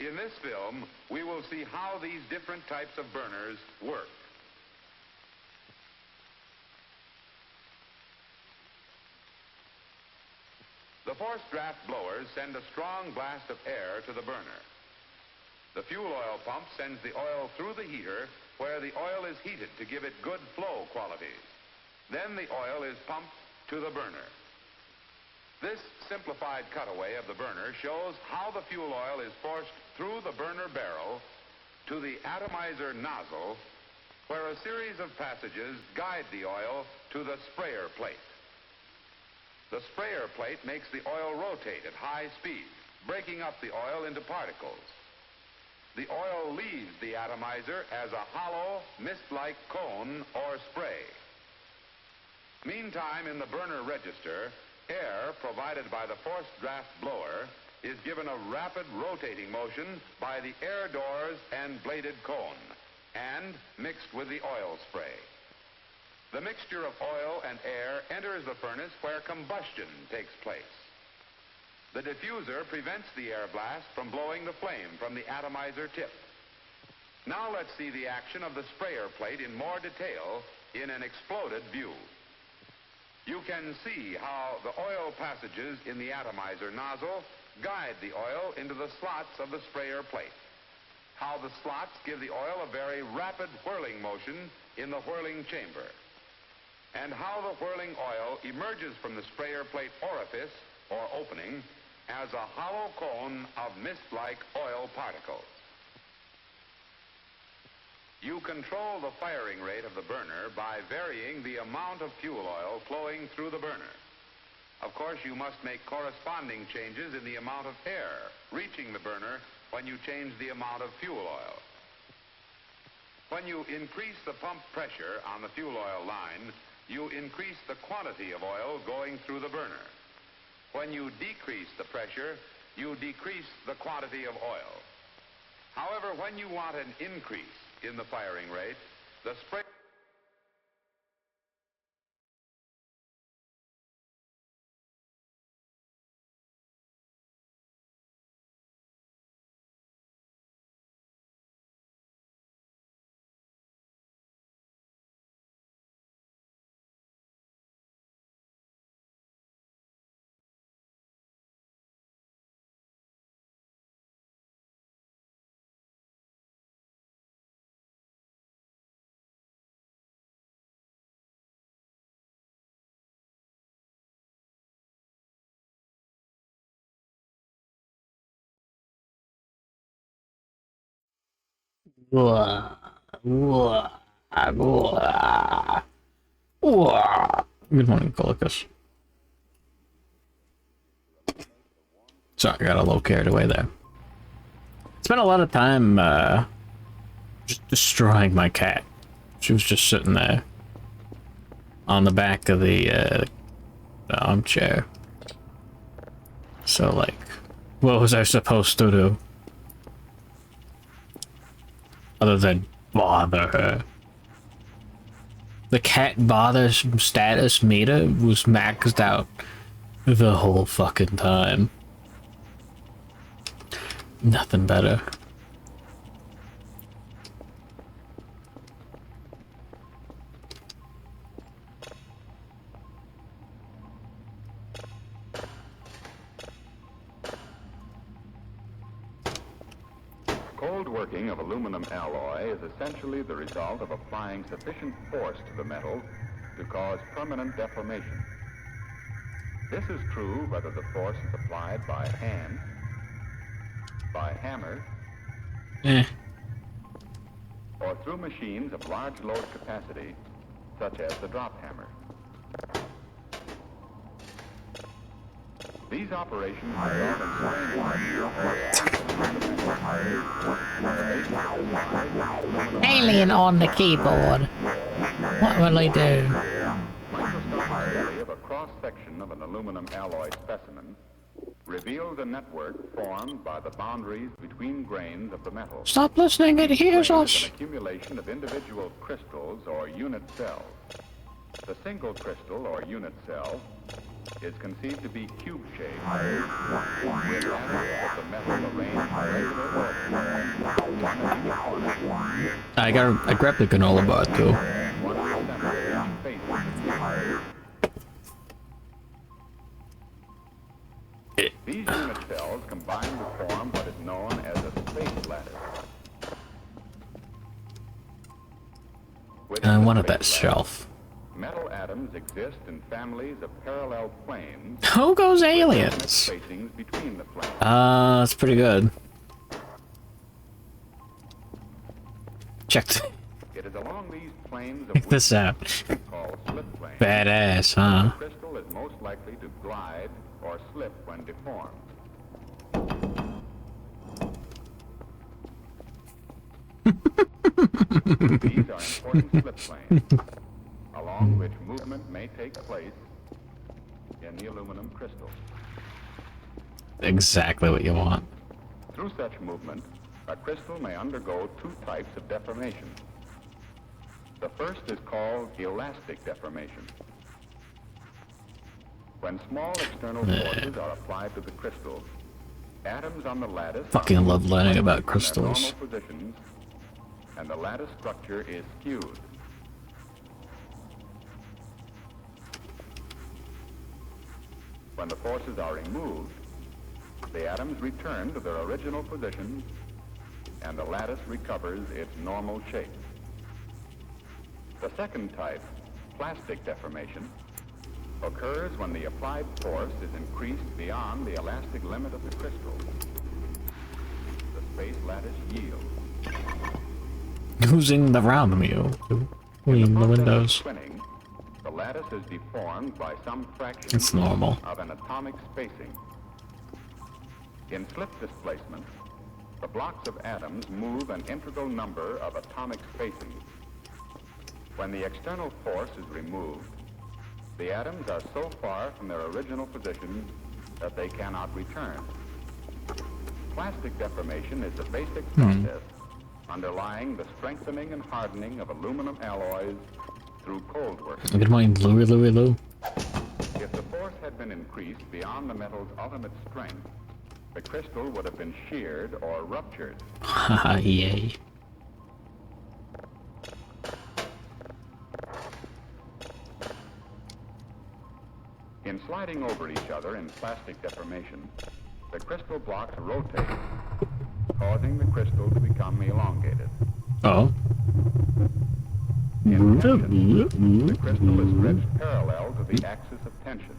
J: In this film, we will see how these different types of burners work. The forced draft blowers send a strong blast of air to the burner. The fuel oil pump sends the oil through the heater where the oil is heated to give it good flow qualities. Then the oil is pumped to the burner. This simplified cutaway of the burner shows how the fuel oil is forced through the burner barrel to the atomizer nozzle, where a series of passages guide the oil to the sprayer plate. The sprayer plate makes the oil rotate at high speed, breaking up the oil into particles. The oil leaves the atomizer as a hollow, mist-like cone or spray. Meantime, in the burner register, air provided by the forced draft blower is given a rapid rotating motion by the air doors and bladed cone, and mixed with the oil spray. The mixture of oil and air enters the furnace where combustion takes place. The diffuser prevents the air blast from blowing the flame from the atomizer tip. Now let's see the action of the sprayer plate in more detail in an exploded view. You can see how the oil passages in the atomizer nozzle guide the oil into the slots of the sprayer plate. How the slots give the oil a very rapid whirling motion in the whirling chamber. And how the whirling oil emerges from the sprayer plate orifice, or opening, as a hollow cone of mist-like oil particles. You control the firing rate of the burner by varying the amount of fuel oil flowing through the burner. Of course, you must make corresponding changes in the amount of air reaching the burner when you change the amount of fuel oil. When you increase the pump pressure on the fuel oil line, you increase the quantity of oil going through the burner. When you decrease the pressure, you decrease the quantity of oil. However, when you want an increase in the firing rate, the spray...
A: Good morning, Colicus. Sorry, I got a little carried away there. Spent a lot of time just destroying my cat. She was just sitting there on the back of the armchair. So, like, what was I supposed to do? Other than bother her. The cat bother status meter was maxed out the whole fucking time. Nothing better.
J: Cold working of aluminum alloy is essentially the result of applying sufficient force to the metal to cause permanent deformation. This is true whether the force is applied by hand, by hammer, or through machines of large load capacity, such as the drop hammer. These operations
K: Alien on the keyboard. What will I do?
J: Microscopic study of a cross-section of an aluminum alloy specimen reveals a network formed by the boundaries between grains of the metal.
A: Stop listening, it hears
J: Grain
A: us.
J: is an accumulation of individual crystals or unit cells. The single crystal or unit cell is conceived to be cube-shaped, with atoms of the metal arranged in regular order.
A: I grabbed the granola bar too.
J: One of the centers faces. These unit cells combine to form what is known as a space lattice.
A: I wanted that shelf.
J: Metal atoms exist in families of parallel planes.
A: Who goes aliens?
J: Spacings between the planes.
A: That's pretty good. Check
J: It is along these planes of
A: check this out.
J: called slip planes.
A: Badass, huh?
J: The crystal is most likely to glide or slip when deformed. These are important slip planes, along which movement may take place in the aluminum crystal.
A: Exactly what you want.
J: Through such movement, a crystal may undergo two types of deformation. The first is called elastic deformation. When small external forces are applied to the crystal, atoms on the lattice
A: Fucking love learning about
J: in their
A: crystals.
J: normal positions, and the lattice structure is skewed. When the forces are removed, the atoms return to their original positions, and the lattice recovers its normal shape. The second type, plastic deformation, occurs when the applied force is increased beyond the elastic limit of the crystal. The space lattice yields.
A: Using the round wheel to clean the windows.
J: Spinning, the lattice is deformed by some fraction
A: It's normal.
J: of an atomic spacing. In slip displacement, the blocks of atoms move an integral number of atomic spacings. When the external force is removed, the atoms are so far from their original position that they cannot return. Plastic deformation is the basic process underlying the strengthening and hardening of aluminum alloys through cold work.
A: Good morning, Louie.
J: If the force had been increased beyond the metal's ultimate strength, the crystal would have been sheared or ruptured.
A: Haha, yay.
J: In sliding over each other in plastic deformation, the crystal blocks rotate, causing the crystal to become elongated.
A: Oh.
J: In tension, the crystal is stretched parallel to the axis of tension.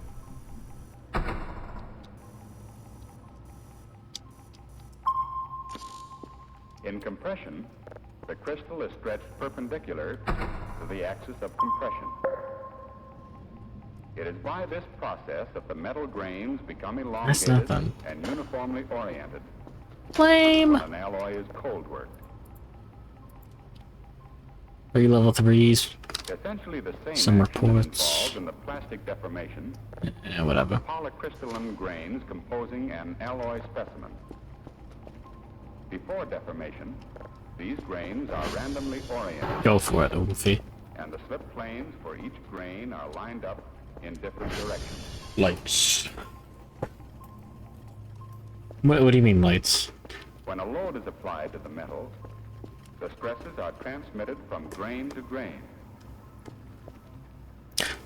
J: In compression, the crystal is stretched perpendicular to the axis of compression. It is by this process that the metal grains become elongated and uniformly oriented.
A: Flame!
J: When an alloy is cold worked.
A: 3 level 3s.
J: Essentially the same
A: Some
J: action is
A: reports.
J: involved in the plastic deformation.
A: Yeah, whatever.
J: Polycrystalline grains composing an alloy specimen. Before deformation, these grains are randomly oriented.
A: Go for it, Oofy.
J: And the slip planes for each grain are lined up in different directions.
A: Lights. What do you mean, lights?
J: When a load is applied to the metal, the stresses are transmitted from grain to grain.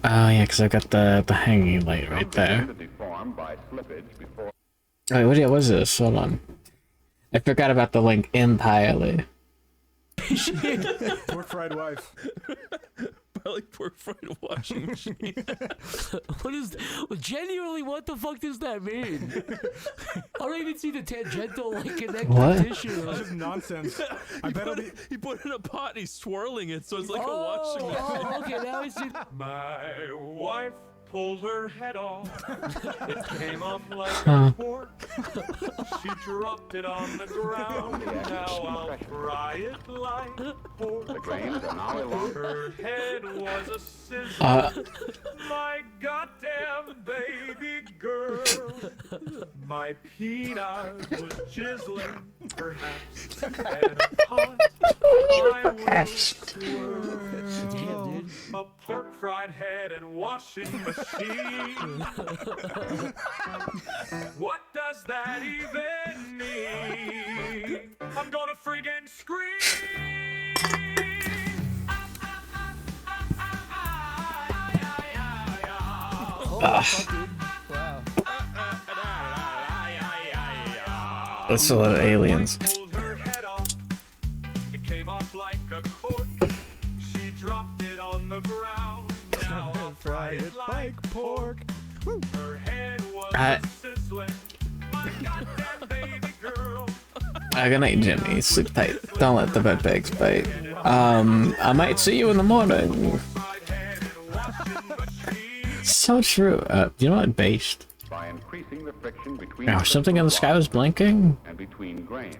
A: Oh, yeah, because I got the hanging light right
J: Some begin
A: there.
J: to deform by slippage before
A: Wait, what was this? Hold on. I forgot about the link entirely.
K: Pork fried wife.
L: I like pork fried washing machine.
B: What is genuinely? What the fuck does that mean? I don't even see the tangential like connective
A: What?
B: tissue.
K: This is nonsense. I bet
L: He put it in a pot and he's swirling it, so it's like a washing machine.
B: Oh, okay, now I see.
L: My wife
M: pulled her head off. It came off like
A: Huh.
M: a fork. She dropped it on the ground. Now I'll fry it like pork.
J: The grains are now elongated.
M: Her head was a sizzle.
A: Uh.
M: My goddamn baby girl. My peanut was chiseling, perhaps. And a pot I will swirl.
B: Damn, dude.
M: A pork fried head and washing machine. What does that even mean? I'm gonna friggin' scream.
B: Oh, fuck, dude. Wow.
A: That's a lot of aliens.
M: Pulled her head off. It came off like a cork. She dropped it on the ground. Now I'll fry it like pork. Her head was sizzling. My goddamn baby girl.
A: Good night, Jimmy. Sleep tight. Don't let the bed bugs bite. I might see you in the morning. So true. You know what? Based.
J: By increasing the friction between
A: Now, something in the sky was blinking.
J: and between grains.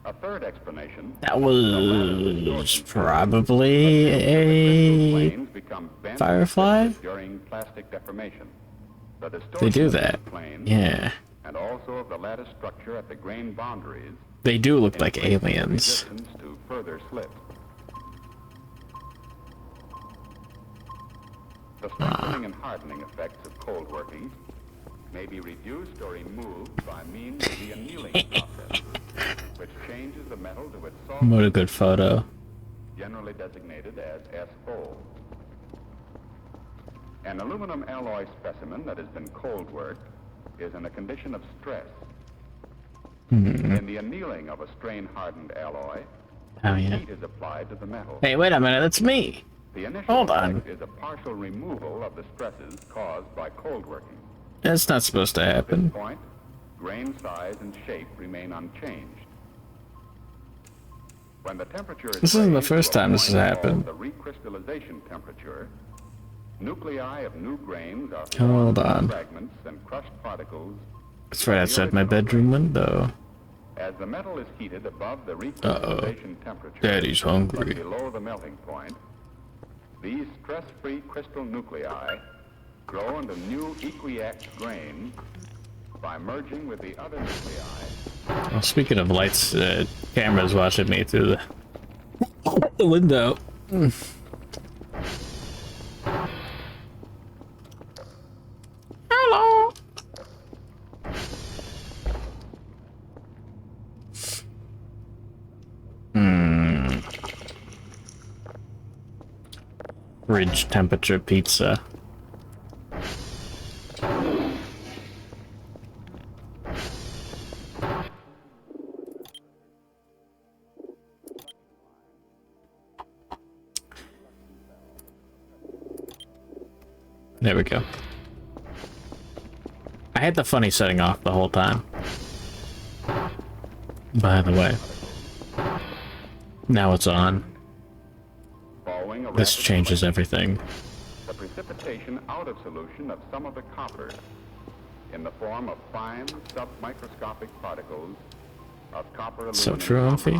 J: A third explanation.
A: That was probably a
J: Planes become bent
A: firefly.
J: during plastic deformation. The
A: They
J: distortion
A: do
J: of
A: that.
J: the plane
A: Yeah.
J: and also of the lattice structure at the grain boundaries
A: They do look like
J: increases
A: aliens.
J: resistance to further slip. The strengthening and hardening effects of cold working may be reduced or removed by means of the annealing process, which changes the metal to its soft,
A: What a good photo.
J: generally designated as SO. An aluminum alloy specimen that has been cold worked is in a condition of stress. In the annealing of a strain-hardened alloy,
A: Oh yeah.
J: heat is applied to the metal.
A: Hey, wait a minute. That's me.
J: The initial
A: Hold on.
J: effect is a partial removal of the stresses caused by cold working.
A: That's not supposed to
J: At this
A: happen.
J: point, grain size and shape remain unchanged. When the temperature is
A: This isn't the
J: raised to
A: first
J: a
A: time this has
J: point
A: happened.
J: called the recrystallization temperature, nuclei of new grains are
A: Hold
J: formed from
A: on.
J: fragments and crushed particles.
A: It's right outside my bedroom window.
J: As the metal is heated above the recrystallization temperature
A: Daddy's
J: but
A: hungry.
J: below the melting point, these stress-free crystal nuclei grow into new equiact grains by merging with the other nuclei.
A: Well, speaking of lights, camera's watching me through the window. Hello. Fridge temperature pizza. There we go. I had the funny setting off the whole time. By the way. Now it's on.
J: Following a
A: This
J: rapid
A: changes everything.
J: the precipitation out of solution of some of the copper in the form of fine submicroscopic particles of copper aluminum
A: So true, Umphy.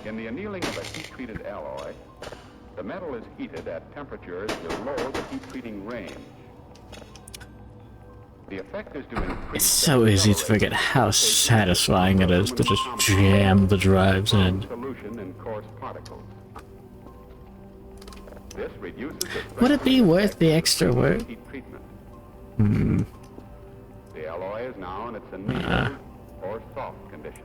J: In the annealing of a heat-treated alloy, the metal is heated at temperatures below the heat-treating range. The effect is to increase
A: It's so easy to forget how satisfying it is to just jam the drives in.
J: solution in coarse particles. This reduces the
A: Would it be worth the extra work?
J: heat treatment.
A: Hmm.
J: The alloy is now in its annealed or soft condition.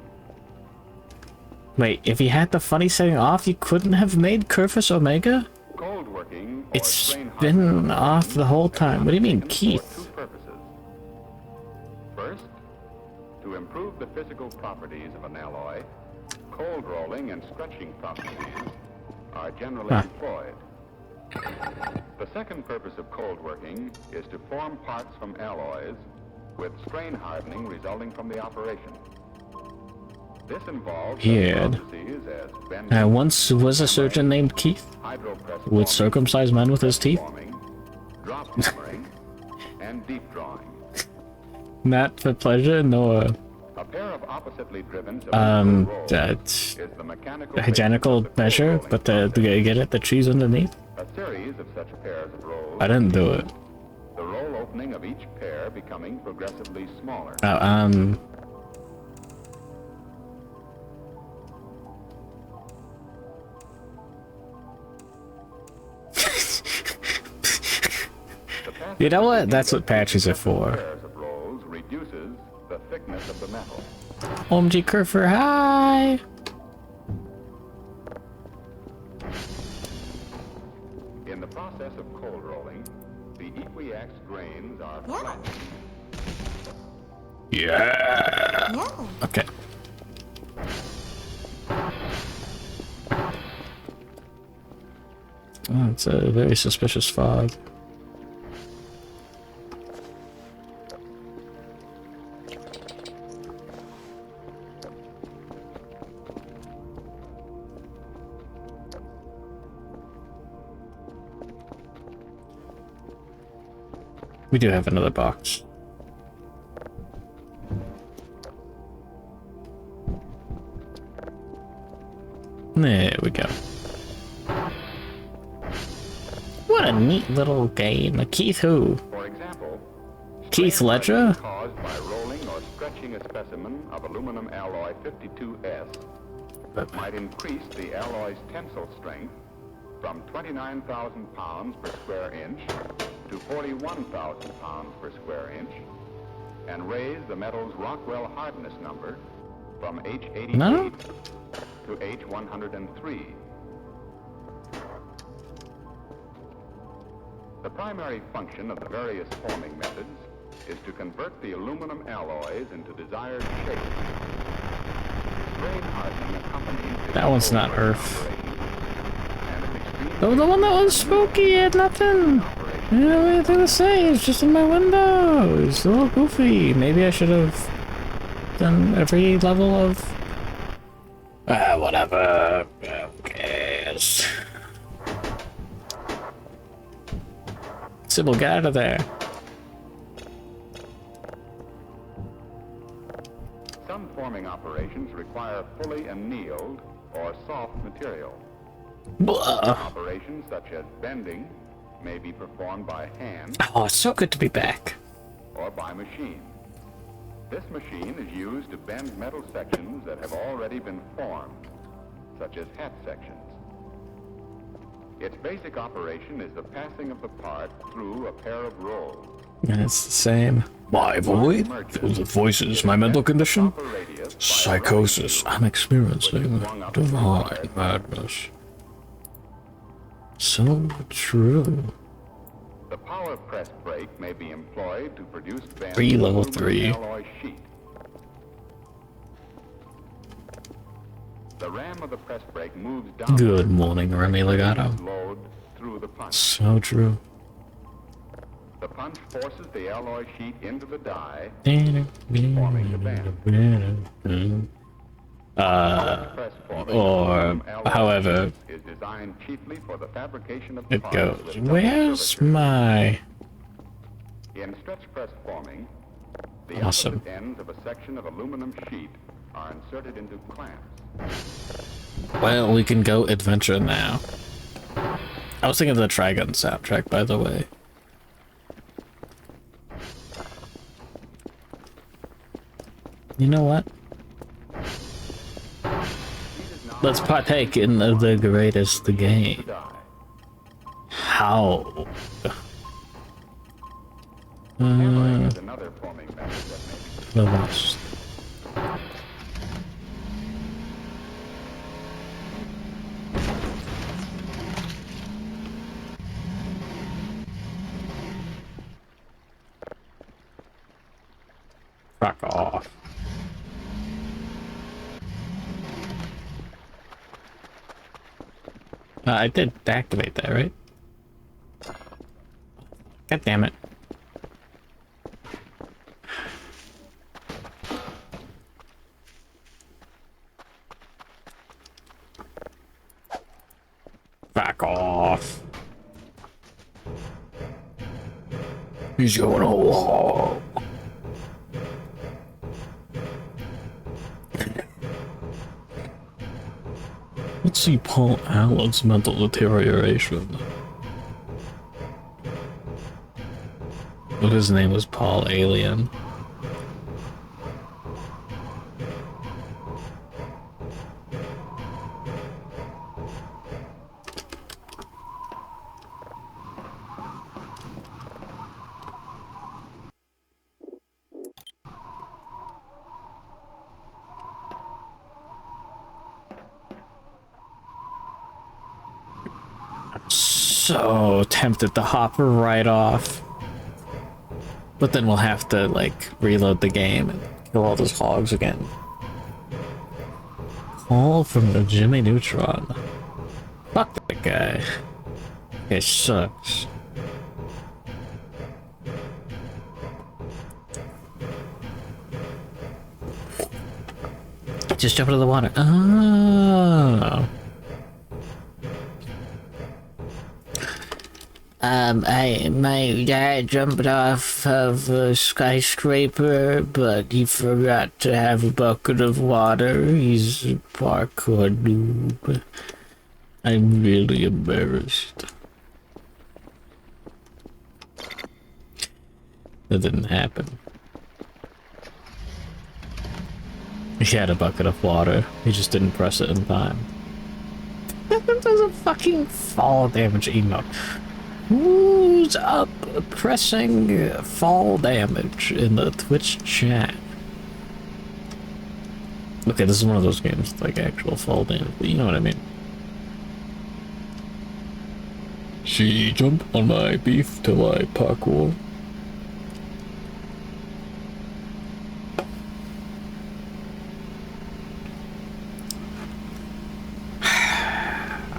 A: Wait, if you had the funny setting off, you couldn't have made Curvus Omega?
J: Cold working or
A: It's
J: strain
A: been off the whole time. What do you mean, Keith?
J: two purposes. First, to improve the physical properties of an alloy, cold rolling and stretching processes are generally employed. The second purpose of cold working is to form parts from alloys with strain hardening resulting from the operation. This involves
A: Weird.
J: processes as
A: I
J: bending,
A: once was a surgeon named Keith
J: hydropress
A: who would
J: forming,
A: circumcise men with his teeth.
J: forming, drop hammering, and deep drawing.
A: Not for pleasure, nor
J: A pair of oppositely driven cylindrical rolls
A: that's
J: is the mechanical
A: a hygienical
J: basis of the
A: measure,
J: rolling
A: but
J: process.
A: the get it, the cheese underneath.
J: A series of such pairs of rolls.
A: I didn't do it.
J: The roll opening of each pair becoming progressively smaller.
A: Oh, you know what? That's what patches are for.
J: Pairs of rolls reduces the thickness of the metal.
A: OMG Kerfer, hi!
J: In the process of cold rolling, the equiax grains are flattened.
A: Yeah.
D: Yeah.
A: Okay. Oh, it's a very suspicious fog. We do have another box. There we go. What a neat little game. A Keith who?
J: For example,
A: Keith Ledger?
J: caused by rolling or stretching a specimen of aluminum alloy 52S might increase the alloy's tensile strength from 29,000 pounds per square inch to 41,000 pounds per square inch, and raise the metal's Rockwell hardness number from H88
A: No?
J: to H103. The primary function of the various forming methods is to convert the aluminum alloys into desired shape. Grain hardening accompanies
A: That one's not Earth.
J: and an extreme
A: Oh, the one that was spooky had nothing. I don't have anything to say. It's just in my window. It's a little goofy. Maybe I should have done every level of. Whatever. Who cares? Sybil, get out of there.
J: Some forming operations require fully annealed or soft material.
A: Blah.
J: Operations such as bending may be performed by hand
A: Oh, it's so good to be back.
J: or by machine. This machine is used to bend metal sections that have already been formed, such as hat sections. Its basic operation is the passing of the part through a pair of rolls.
A: And it's the same. My void? Filled with voices. My mental condition? Psychosis. I'm experiencing divine madness. So true.
J: The power press brake may be employed to produce bent
A: Level
J: aluminum
A: 3.
J: alloy sheet. The ram of the press brake moves down.
A: Good morning, Remy Legato.
J: Load through the punch.
A: So true.
J: The punch forces the alloy sheet into the die. Press forming
A: Or,
J: aluminum alloy
A: however,
J: sheet is designed chiefly for the fabrication of
A: it
J: parts
A: goes.
J: with double
A: Where's
J: curvature.
A: my...
J: In stretch press forming, the
A: Awesome.
J: opposite ends of a section of aluminum sheet are inserted into clamps.
A: Well, we can go adventure now. I was thinking of the Trigun soundtrack, by the way. You know what? Let's partake in the greatest game. How?
J: Hammering is another forming method that may be
A: The Lost. Fuck off. I did activate that, right? God damn it. Fuck off. He's going a walk. Let's see Paul Allen's mental deterioration. Well, his name was Paul Alien. So tempted to hop right off. But then we'll have to, like, reload the game and kill all those hogs again. Call from the Jimmy Neutron. Fuck that guy. It sucks. Just jump into the water. Oh. My dad jumped off of a skyscraper, but he forgot to have a bucket of water. He's a parkour noob. I'm really embarrassed. That didn't happen. He had a bucket of water. He just didn't press it in time. There's a fucking fall damage emote. Who's up pressing fall damage in the Twitch chat? Okay, this is one of those games with, like, actual fall damage, but you know what I mean. She jumped on my beef till I parkour.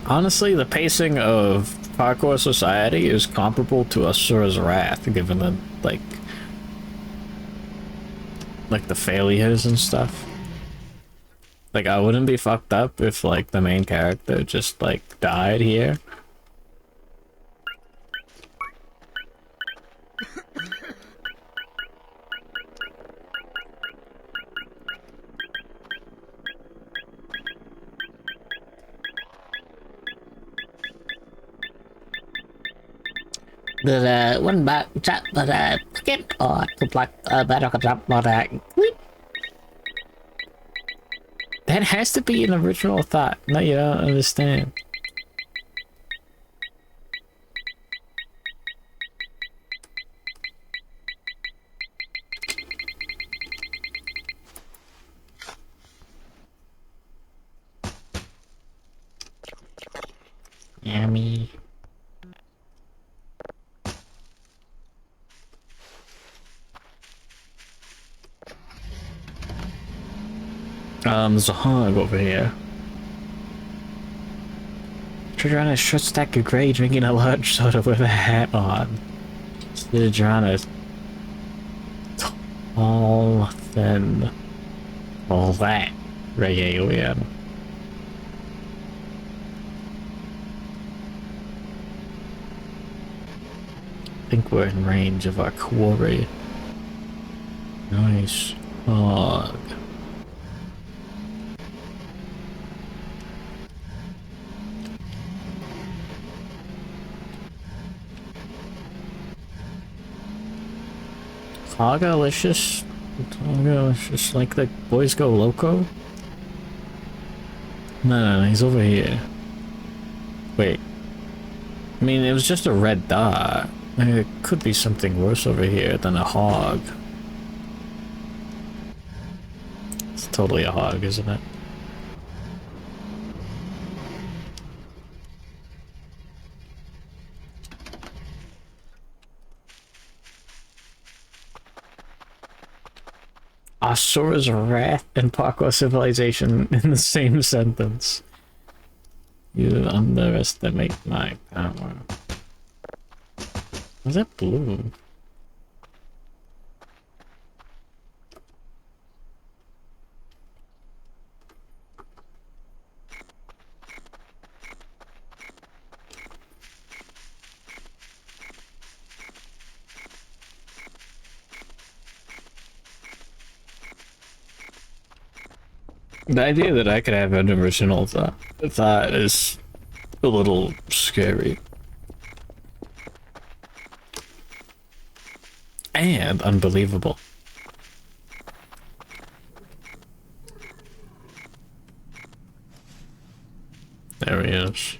A: Honestly, the pacing of Parkour Society is comparable to Asura's Wrath, given the, like the failures and stuff. Like, I wouldn't be fucked up if, like, the main character just, like, died here. The one back chat but get or to plug better jump but that has to be an original thought. No, you don't understand. Yummy. There's a hog over here. Trudrana short stack of grey drinking a large soda with a hat on. Trudrana tall, thin, all that Ray Alien. I think we're in range of our quarry. Nice hog. Hogalicious? Hogalicious, like the boys go loco? No, he's over here. Wait. I mean, it was just a red dot. It could be something worse over here than a hog. It's totally a hog, isn't it? Asura's Wrath and Parkour Civilization in the same sentence. You underestimate my power. Is that blue? The idea that I could have an original thought is a little scary. And unbelievable. There he is.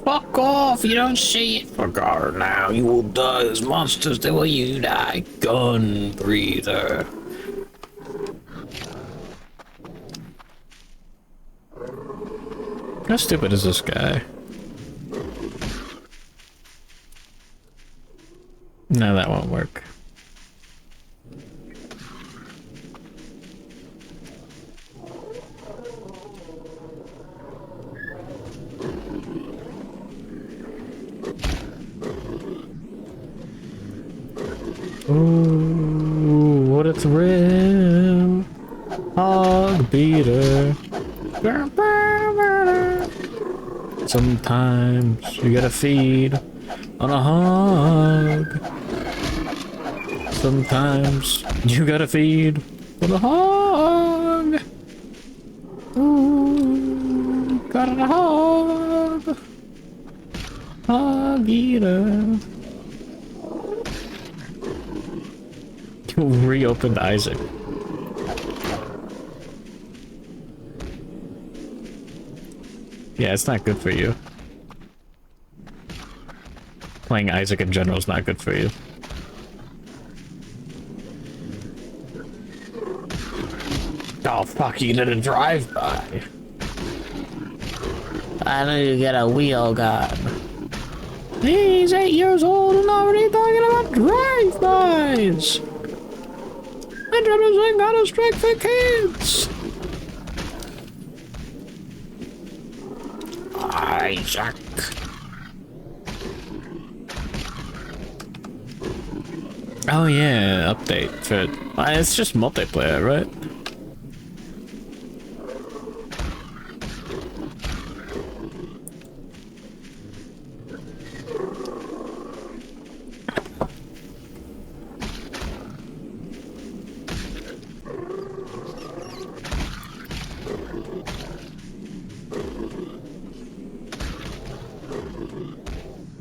A: Fuck off, you don't see it. Fuck off now, you will die as monsters, the way you die. Gun breather. How stupid is this guy? No, that won't work. Ooh, what a thrill. Hog beater. Sometimes you gotta feed on a hog. Sometimes you gotta feed on a hog. Ooh, got a hog. Hog eater. You reopened Isaac. Yeah, it's not good for you. Playing Isaac in general is not good for you. Oh fuck, you did a drive-by. I know you get a wheel gun. He's 8 years old and already talking about drive-bys. Introducing Counter-Strike for Kids. Isaac. Oh yeah, update for... it's just multiplayer, right?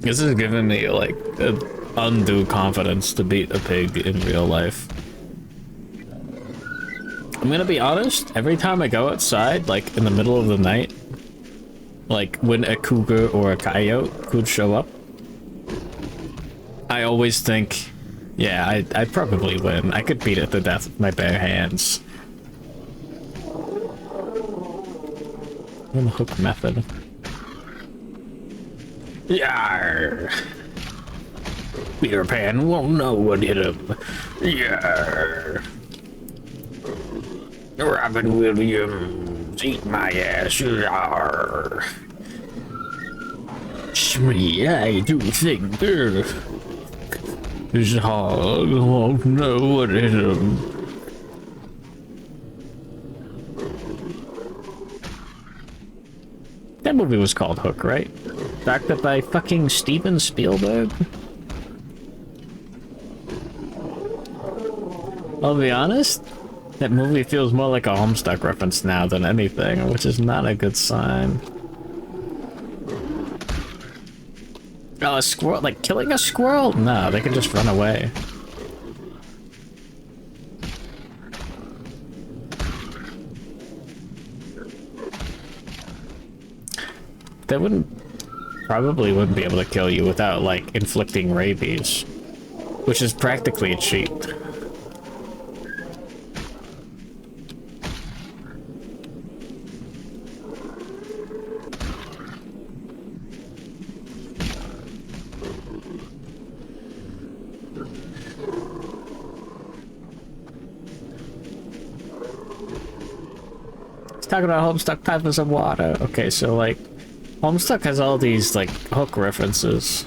A: This is giving me like undue confidence to beat a pig in real life. I'm gonna be honest, every time I go outside, like in the middle of the night, like when a cougar or a coyote could show up, I always think, yeah, I'd probably win. I could beat it to death with my bare hands. Hook method. Yarr! Peter Pan won't know what hit him. Yarr! Robin Williams, eat my ass. Yarr! Shmee, I do think this hog won't know what hit him. That movie was called Hook, right? Directed by fucking Steven Spielberg? I'll be honest, that movie feels more like a Homestuck reference now than anything, which is not a good sign. Oh, a squirrel, like killing a squirrel? No, they can just run away. They probably wouldn't be able to kill you without, like, inflicting rabies, which is practically a cheat. Let's talk about Homestuck Pipers of Water. Okay, so, like, Homestuck has all these, like, Hook references.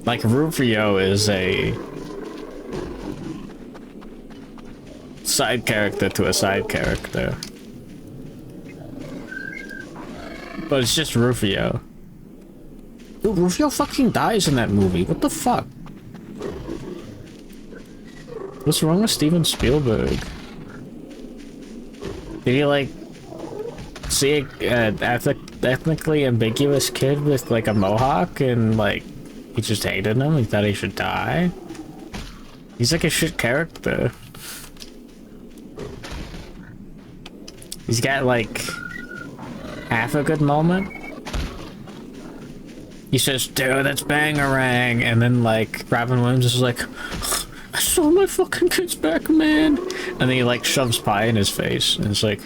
A: Like, Rufio is a side character to a side character. But it's just Rufio. Dude, Rufio fucking dies in that movie. What the fuck? What's wrong with Steven Spielberg? Did he, like, see an ethnically ambiguous kid with, like, a mohawk and, like, he just hated him? He thought he should die? He's like a shit character. He's got, like, half a good moment. He says, dude, that's Bangarang, and then, like, Robin Williams is like, I saw my fucking kids back, man. And then he, like, shoves pie in his face, and it's like,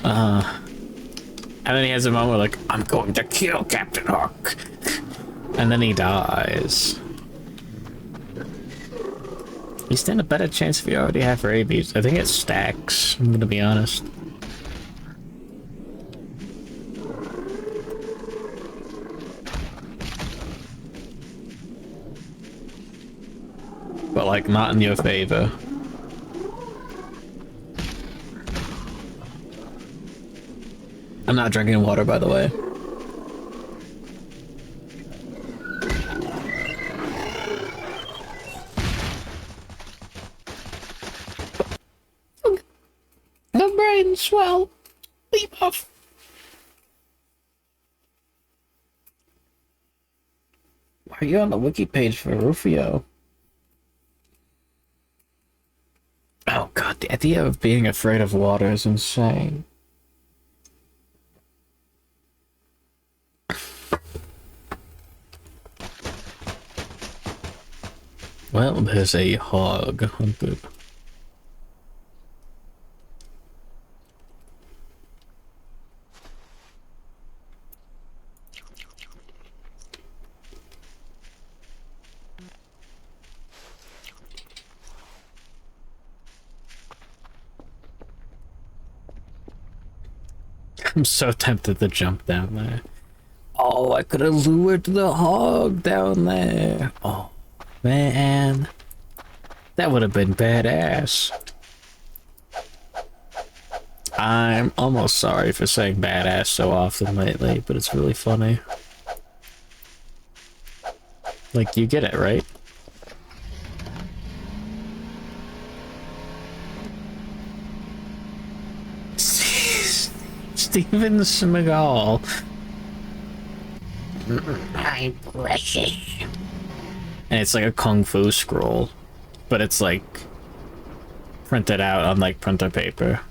A: and then he has a moment like, I'm going to kill Captain Hook. And then he dies. You stand a better chance if you already have rabies. I think it stacks, I'm gonna be honest. But, like, not in your favor. I'm not drinking water, by the way. The brain swell. Leap off. Why are you on the wiki page for Rufio? Oh god, the idea of being afraid of water is insane. Well, there's a hog hunted. I'm so tempted to jump down there. Oh, I could have lured the hog down there. Oh, man. That would have been badass. I'm almost sorry for saying badass so often lately, but it's really funny. Like, you get it, right? Steven Seagal. My precious. And it's like a kung fu scroll, but it's like printed out on like printer paper.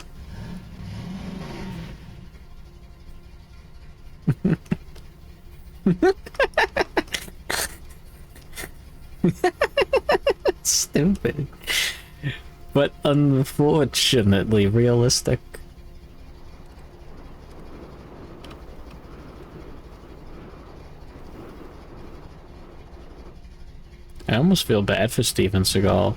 A: Stupid, but unfortunately realistic. I almost feel bad for Steven Seagal.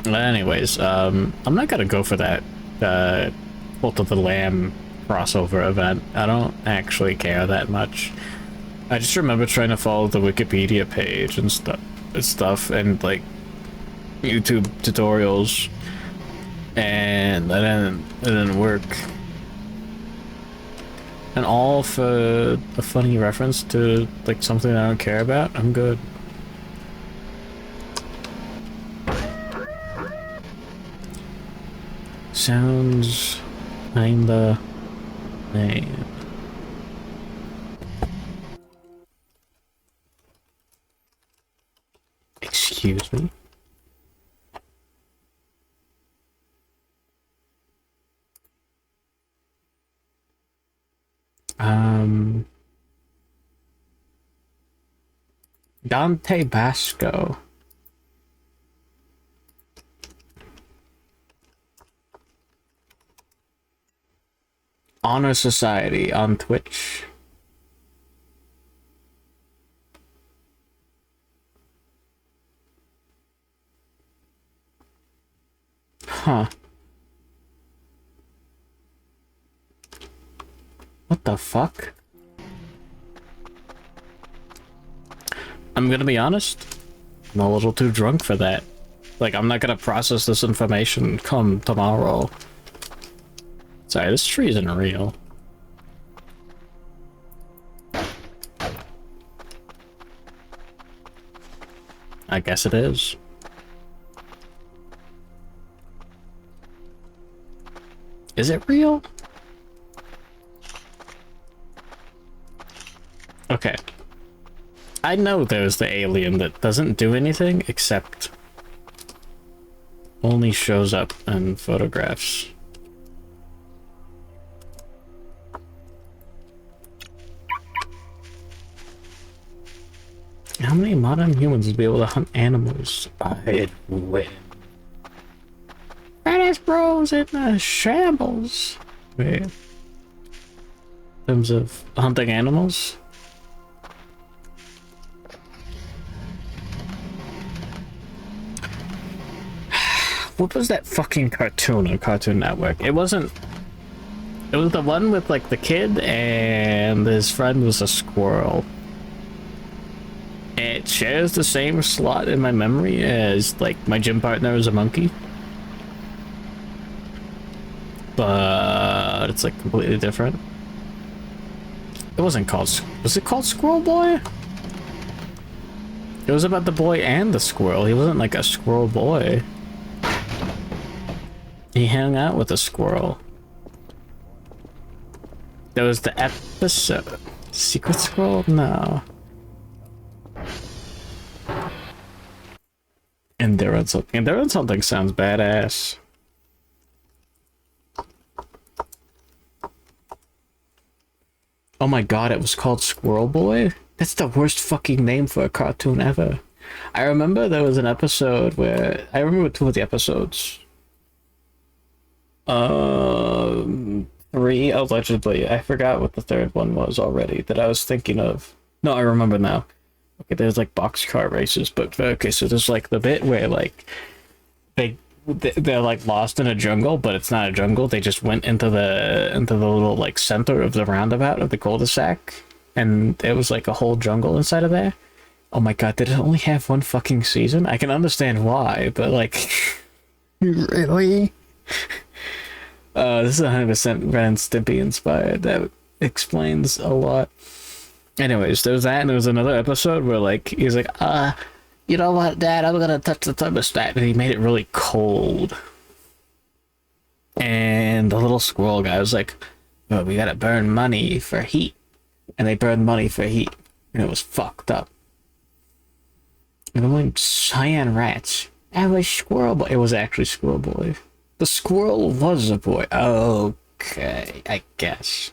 A: Anyways, I'm not gonna go for that Cult of the Lamb crossover event. I don't actually care that much. I just remember trying to follow the Wikipedia page and stuff and like YouTube tutorials, and it didn't work. And all for a funny reference to like something I don't care about. I'm good. Sounds kinda lame. Excuse me? Dante Basco. Honor Society on Twitch. Huh. What the fuck? I'm gonna be honest, I'm a little too drunk for that. Like, I'm not gonna process this information come tomorrow. Sorry, this tree isn't real. I guess it is. Is it real? Okay. I know there's the alien that doesn't do anything except only shows up in photographs. How many modern humans would be able to hunt animals? I'd win. Badass bros in the shambles. Wait. In terms of hunting animals? What was that fucking cartoon on Cartoon Network? It wasn't... It was the one with, like, the kid and his friend was a squirrel. It shares the same slot in my memory as, like, my gym partner is a monkey. But it's, like, completely different. It wasn't called... Was it called Squirrel Boy? It was about the boy and the squirrel. He wasn't, like, a squirrel boy. He hung out with a squirrel. There was the episode... Secret Squirrel? No. Endurance Hunting sounds badass. Oh my god, it was called Squirrel Boy? That's the worst fucking name for a cartoon ever. I remember there was an episode where... I remember two of the episodes. 3, allegedly. I forgot what the third one was already that I was thinking of. No, I remember now. Okay, there's like boxcar races, but okay, so there's like the bit where like they're like lost in a jungle, but it's not a jungle. They just went into the little like center of the roundabout of the cul-de-sac, and it was like a whole jungle inside of there. Oh my god, did it only have one fucking season? I can understand why, but like, really? This is 100% Ren and Stimpy inspired. That explains a lot. Anyways, there was that, and there was another episode where, like, he's like, you know what, Dad, I'm gonna touch the thermostat, and he made it really cold. And the little squirrel guy was like, oh, we gotta burn money for heat. And they burned money for heat, and it was fucked up. And I'm like, cyan rats. I was Squirrel Boy. It was actually Squirrel Boy. The squirrel was a boy. Okay, I guess.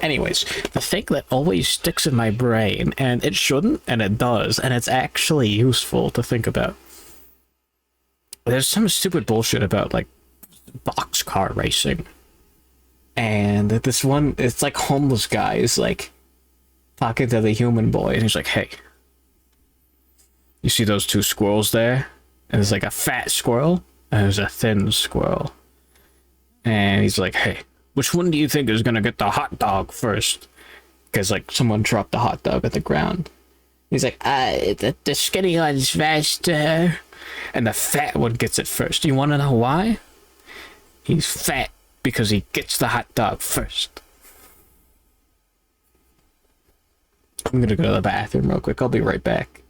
A: Anyways, the thing that always sticks in my brain, and it shouldn't, and it does, and it's actually useful to think about. There's some stupid bullshit about, like, boxcar racing. And this one, it's like homeless guy is, like, talking to the human boy, and he's like, hey, you see those two squirrels there? And there's, like, a fat squirrel, and there's a thin squirrel. And he's like, hey, which one do you think is gonna get the hot dog first? Because, like, someone dropped the hot dog at the ground. He's like, the skinny one's faster. And the fat one gets it first. You want to know why? He's fat because he gets the hot dog first. I'm gonna go to the bathroom real quick. I'll be right back.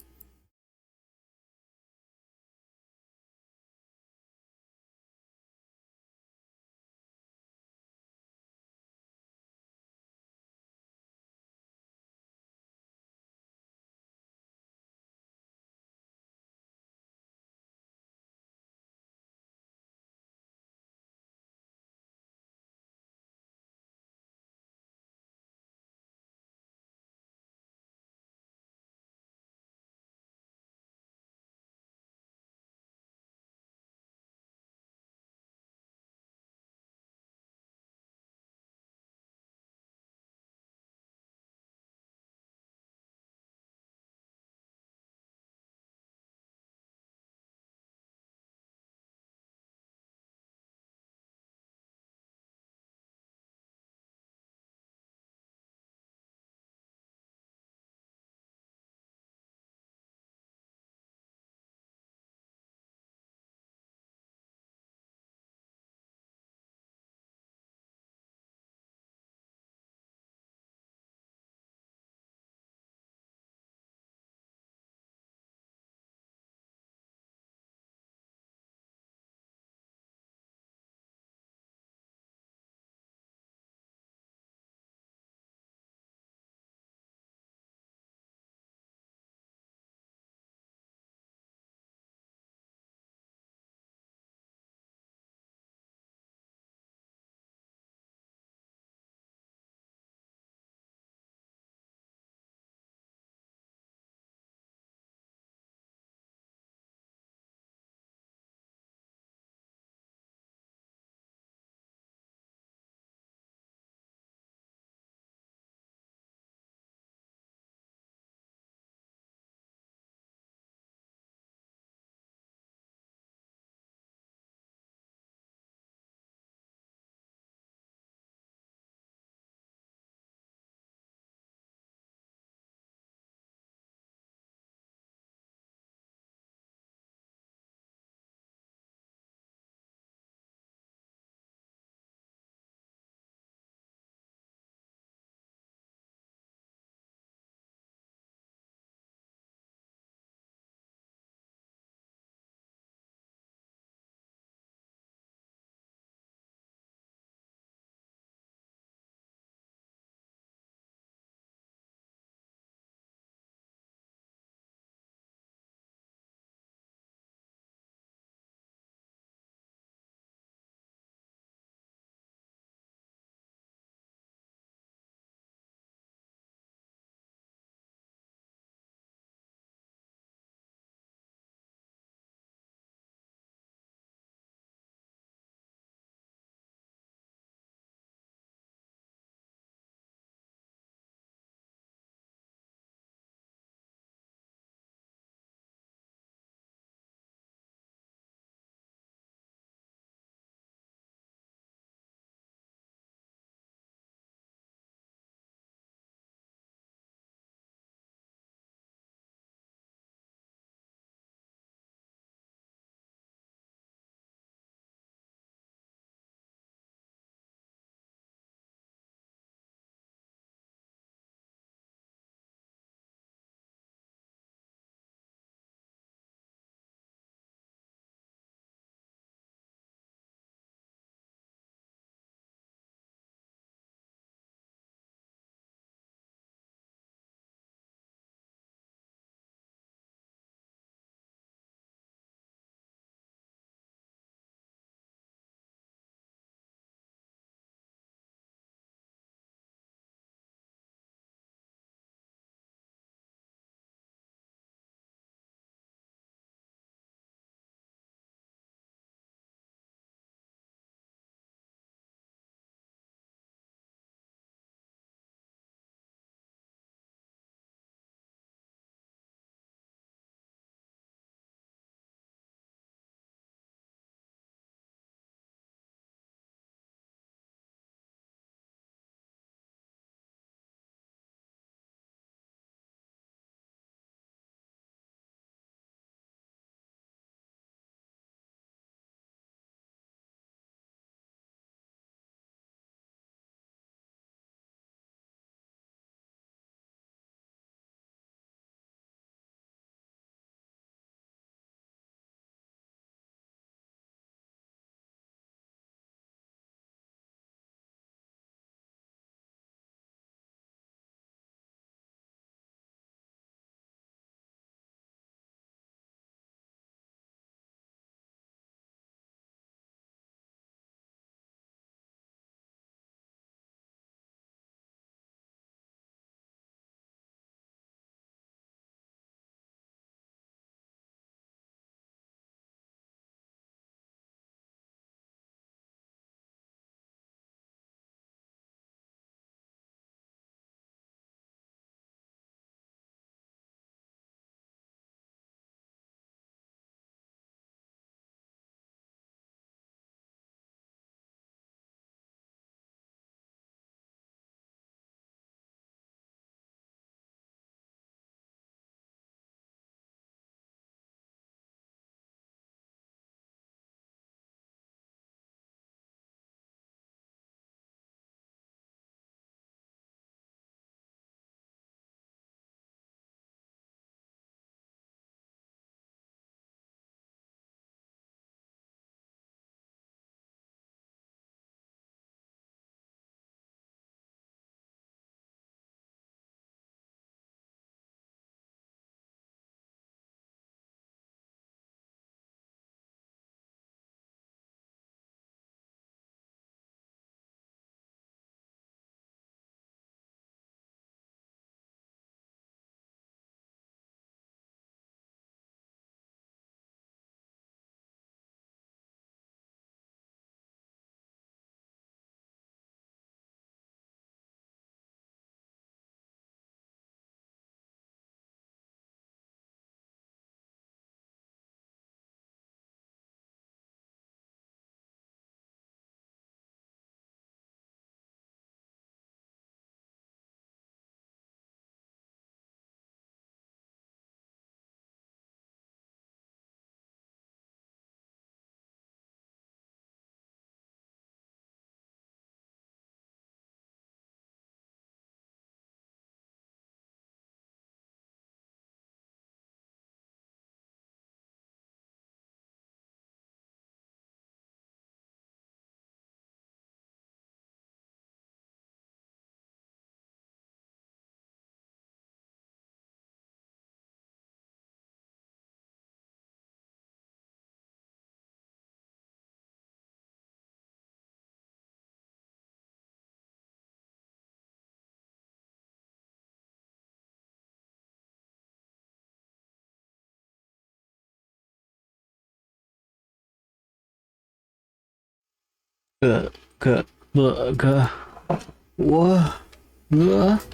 A: What?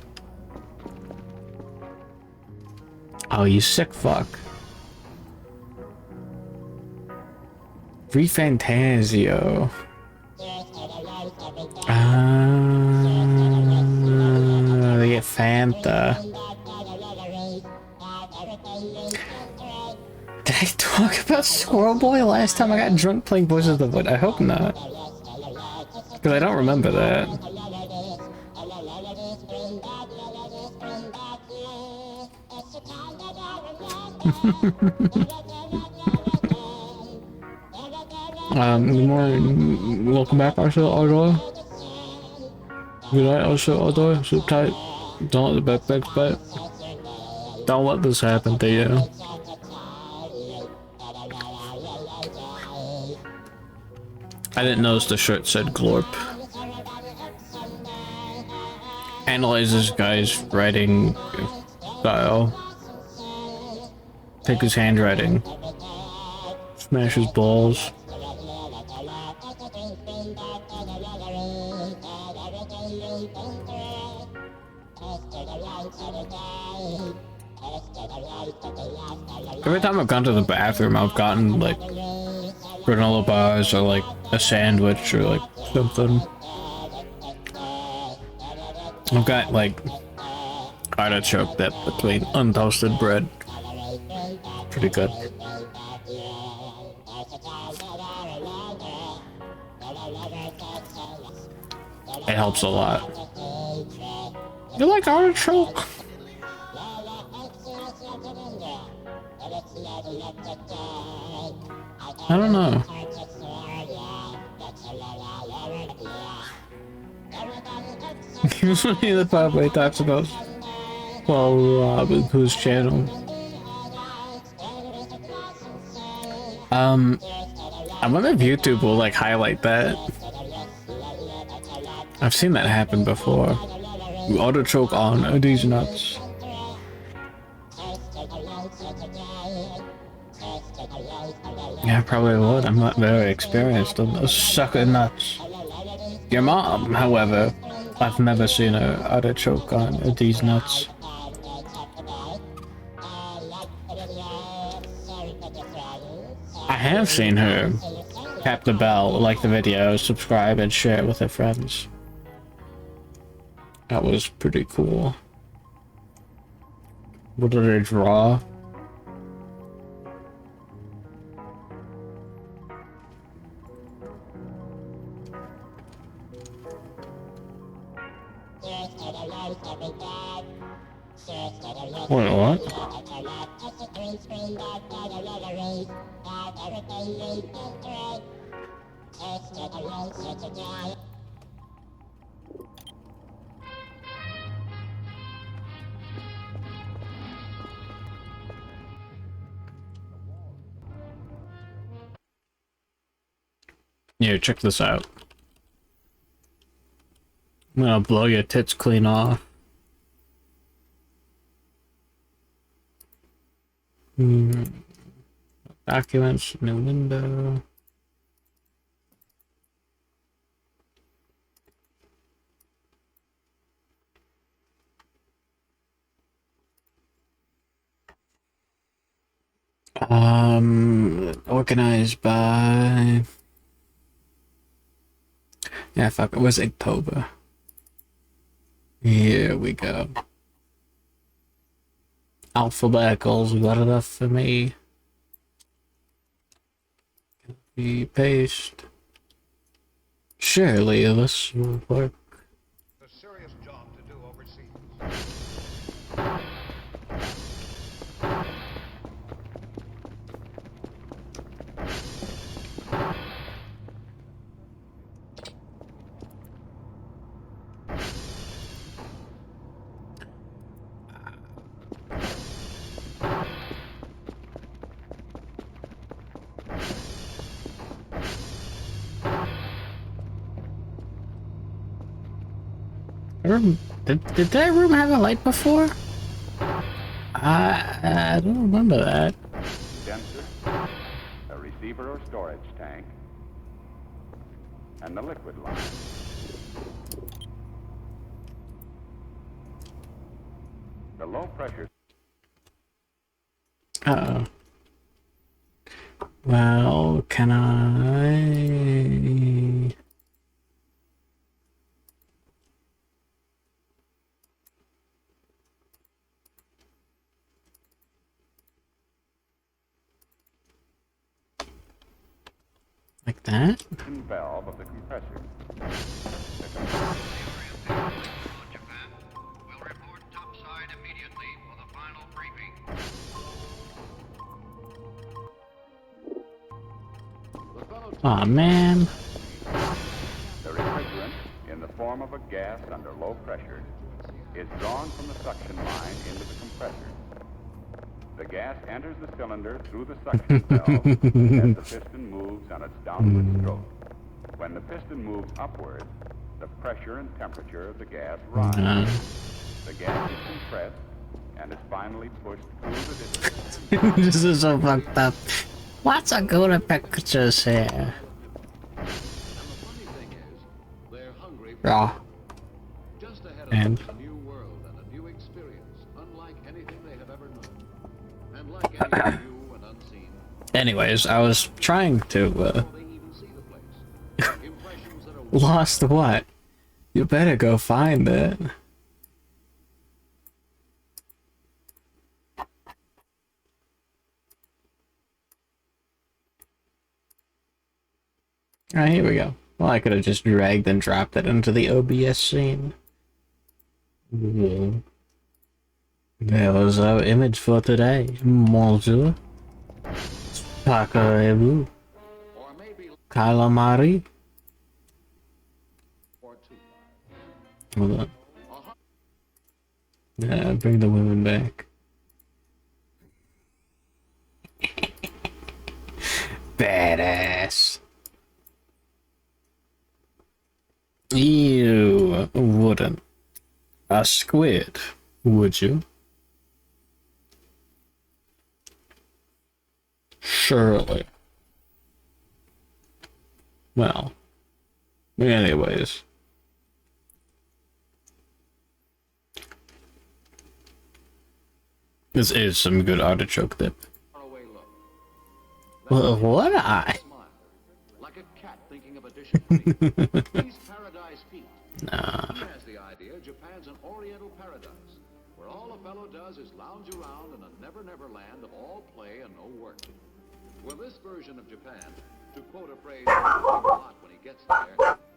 A: Oh, you sick fuck. Refantasio. They get Fanta. Did I talk about Squirrel Boy last time I got drunk playing Voices of the Void? I hope not. Because I don't remember that. Good morning. Welcome back, Arthur. Good night, Arthur. Sleep tight. Don't let the backpacks bite. Don't let this happen to you. I didn't notice the shirt said Glorp. Analyze this guy's writing style. Take his handwriting. Smash his balls. Every time I've gone to the bathroom, I've gotten like granola bars or like a sandwich or like something. I've got like artichoke dip between untoasted bread. Pretty good. It helps a lot. You like artichoke? I don't know. Usually the Popeye talks about whose channel. I wonder if YouTube will like highlight that. I've seen that happen before. Artichoke on these nuts. Yeah, I probably would. I'm not very experienced on those sucker nuts. Your mom, however, I've never seen her artichoke on these nuts. I have seen her tap the bell, like the video, subscribe, and share it with her friends. That was pretty cool. What did I draw? Wait, what? Yeah, check this out. I'm gonna blow your tits clean off. Documents, new window. Organized by... Yeah, fuck, it was October. Here we go. Alphabeticals, got enough for me. Copy, paste. Surely this will work.
C: A serious job to do overseas.
A: Did that room have a light before? I don't remember that.
J: Condenser, a receiver or storage tank, and the liquid line. The low pressure.
A: Uh-oh. Well, can I... Like that?
J: Valve of the compressor.
A: Aw, man.
J: The refrigerant, in the form of a gas under low pressure, is drawn from the suction line into the compressor. The gas enters the cylinder through the suction valve as the piston moves on its downward stroke. When the piston moves upward, the pressure and temperature of the gas rise. The gas is compressed and is finally pushed through the distance.
A: This is so fucked up. What's a good pictures here? Raw. And anyways, I was trying to lost what? You better go find it. Alright, here we go. Well, I could have just dragged and dropped it into the OBS scene. There was our image for today. Bonjour. Pacarez-vous. Calamari. Hold on. Yeah, bring the women back. Badass. You wouldn't. A squid, would you? Surely. Well, anyways. This is some good artichoke dip. Well, what I?
N: Like a cat thinking of a dish of honey. He's Paradise Pete.
A: Nah.
N: He has the idea Japan's an oriental paradise, where all a fellow does is lounge around in a never-never land of all play and no work. Well, this version of Japan, to quote a phrase a lot when he gets there,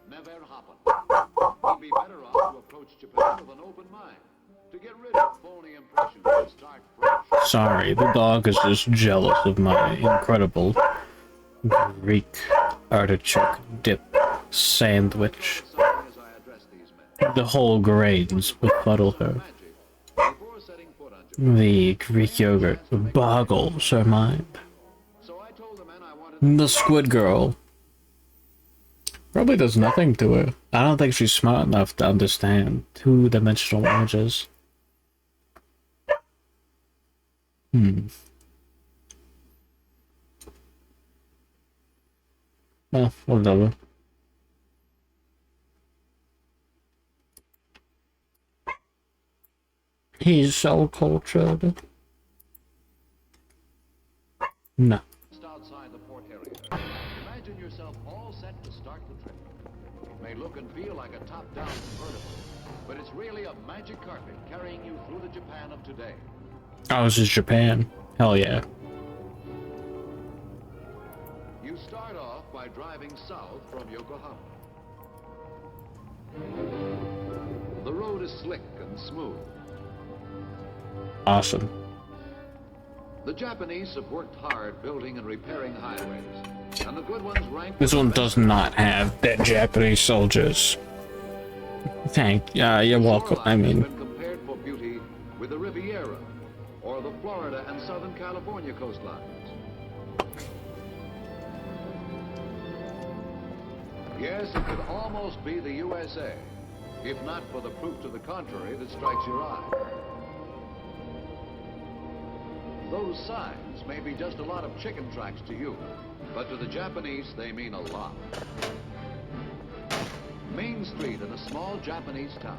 N: never happen. He'd be better off to approach Japan with an open mind, to get rid of phony impressions and start fresh.
A: Sorry, the dog is just jealous of my incredible Greek artichoke dip sandwich. The whole grains befuddle her. The Greek yogurt boggles her mind. The squid girl probably does nothing to her. I don't think she's smart enough to understand two-dimensional images. Well, whatever. He's so cultured. No.
N: Just outside the port area. Imagine yourself all set to start the trip. It may look and feel like a top-down convertible, but it's really a magic carpet carrying you through the Japan of today.
A: Oh, this is Japan. Hell yeah.
N: You start off by driving south from Yokohama. The road is slick and smooth.
A: Awesome.
N: The Japanese have worked hard building and repairing highways, and the good ones rank.
A: This one does not have dead Japanese soldiers. You're welcome. I mean,
N: Compared for beauty with the Riviera or the Florida and Southern California coastlines. Yes, it could almost be the USA, if not for the proof to the contrary that strikes your eye. Those signs may be just a lot of chicken tracks to you, but to the Japanese they mean a lot. main street in a small Japanese town.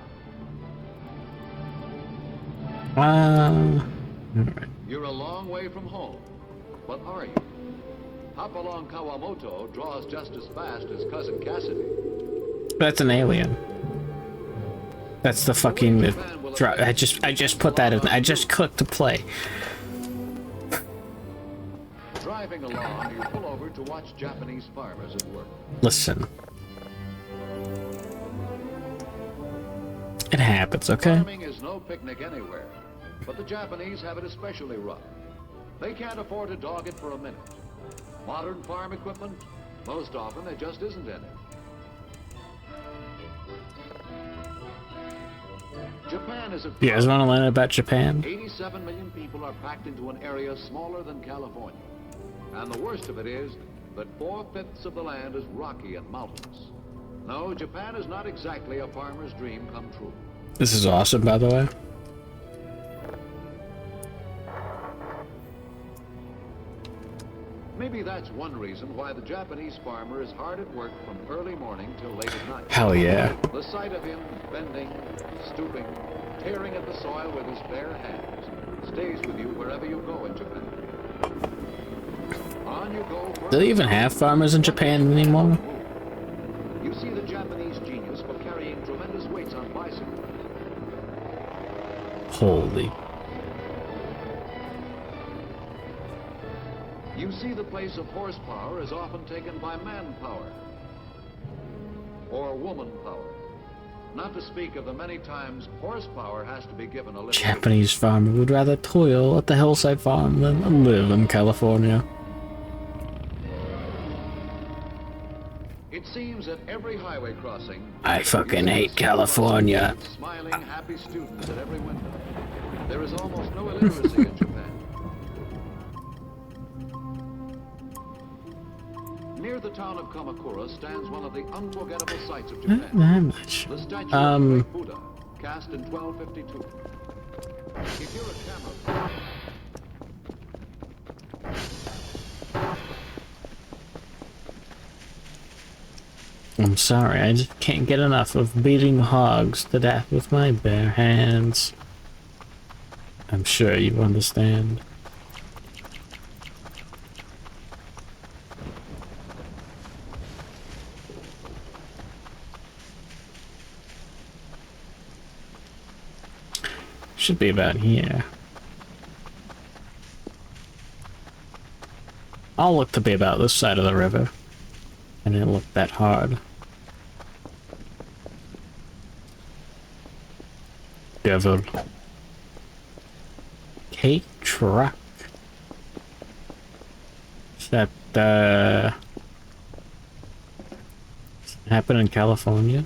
A: Alright.
N: You're a long way from home, but are you? Hopalong Kawamoto draws just as fast as Cousin Cassidy.
A: That's an alien. That's the fucking I just put that in. I just clicked to play.
N: Driving along, you pull over to watch Japanese farmers at work.
A: Listen. It happens, okay?
N: Farming is no picnic anywhere, but the Japanese have it especially rough. They can't afford to dog it for a minute. Modern farm equipment, most often there just isn't any. Japan is a
A: You guys want to learn about Japan?
N: 87 million people are packed into an area smaller than California. And the worst of it is that 4/5 of the land is rocky and mountainous. No, Japan is not exactly a farmer's dream come true.
A: This is awesome, by the way.
N: Maybe that's one reason why the Japanese farmer is hard at work from early morning till late at night.
A: Hell yeah.
N: The sight of him bending, stooping, tearing at the soil with his bare hands stays with you wherever you go in Japan. On you go.
A: Do they even have farmers in Japan anymore?
N: You see the Japanese genius for carrying tremendous weights on bicycles.
A: Holy.
N: You see the place of horsepower is often taken by manpower or woman power. Not to speak of the many times horsepower has to be given a little.
A: Japanese farmer would rather toil at the hillside farm than live in California.
N: It seems at every highway crossing,
A: I fucking hate California.
N: Smiling, happy students at every window. There is almost no illiteracy in Japan. Near the town of Kamakura stands one of the unforgettable sights of Japan.
A: Not that much.
N: The statue of the great Buddha, cast in 1252. If you're a camera...
A: I'm sorry, I just can't get enough of beating hogs to death with my bare hands. I'm sure you understand. Should be about here. I'll look to be about this side of the river. I didn't look that hard. Devil. Kate truck. Is that happen in California?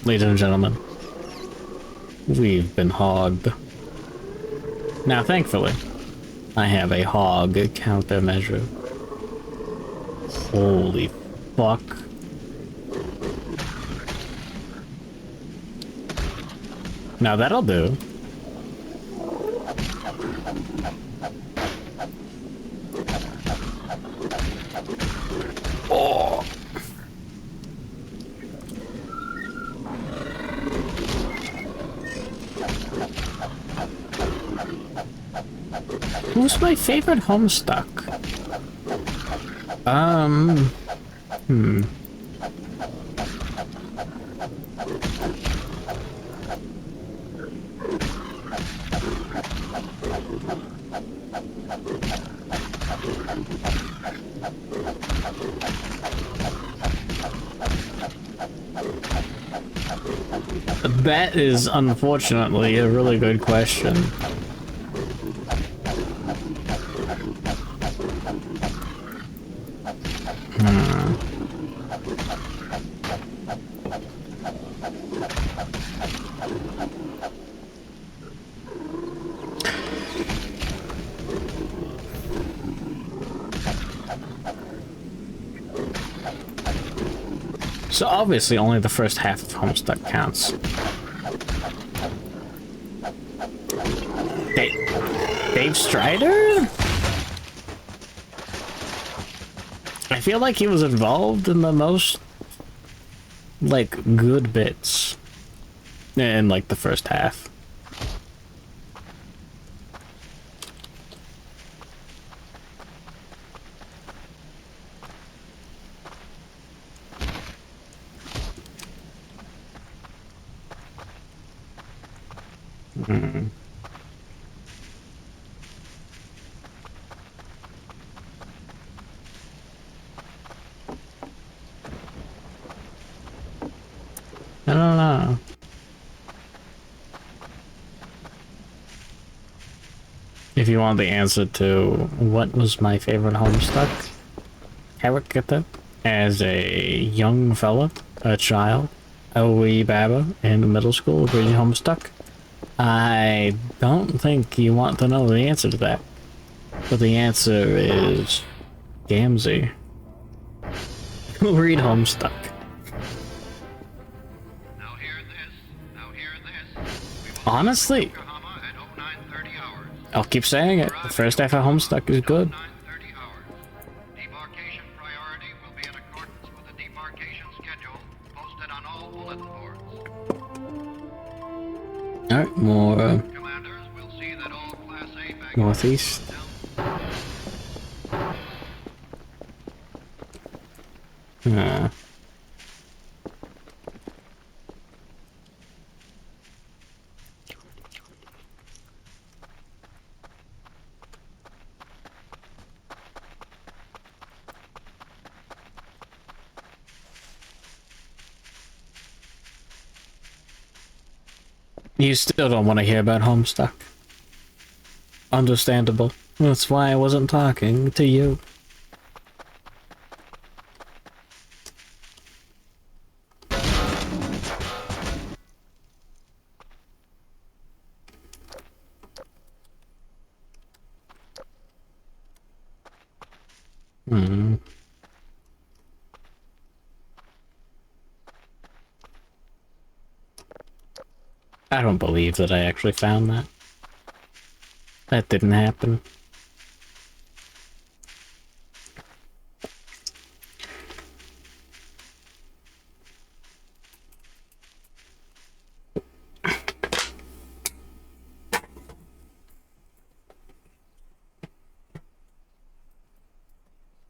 A: Ladies and gentlemen, we've been hogged. Now, thankfully, I have a hog countermeasure. Holy fuck. Now that'll do. Oh. Who's my favorite Homestuck? That is unfortunately a really good question. So obviously only the first half of Homestuck counts. Dave Strider? I feel like he was involved in the most, like, good bits in, like, the first half. Hmm. I don't know. If you want the answer to what was my favorite Homestuck character as a young fella, a child, a wee baba in middle school reading Homestuck, I don't think you want to know the answer to that. But the answer is Gamzee. Who read Homestuck? Honestly, I'll keep saying it. The first half of Homestuck is good. Alright, more northeast. You still don't want to hear about Homestuck. Understandable. That's why I wasn't talking to you. Hmm. I don't believe that I actually found that. That didn't happen.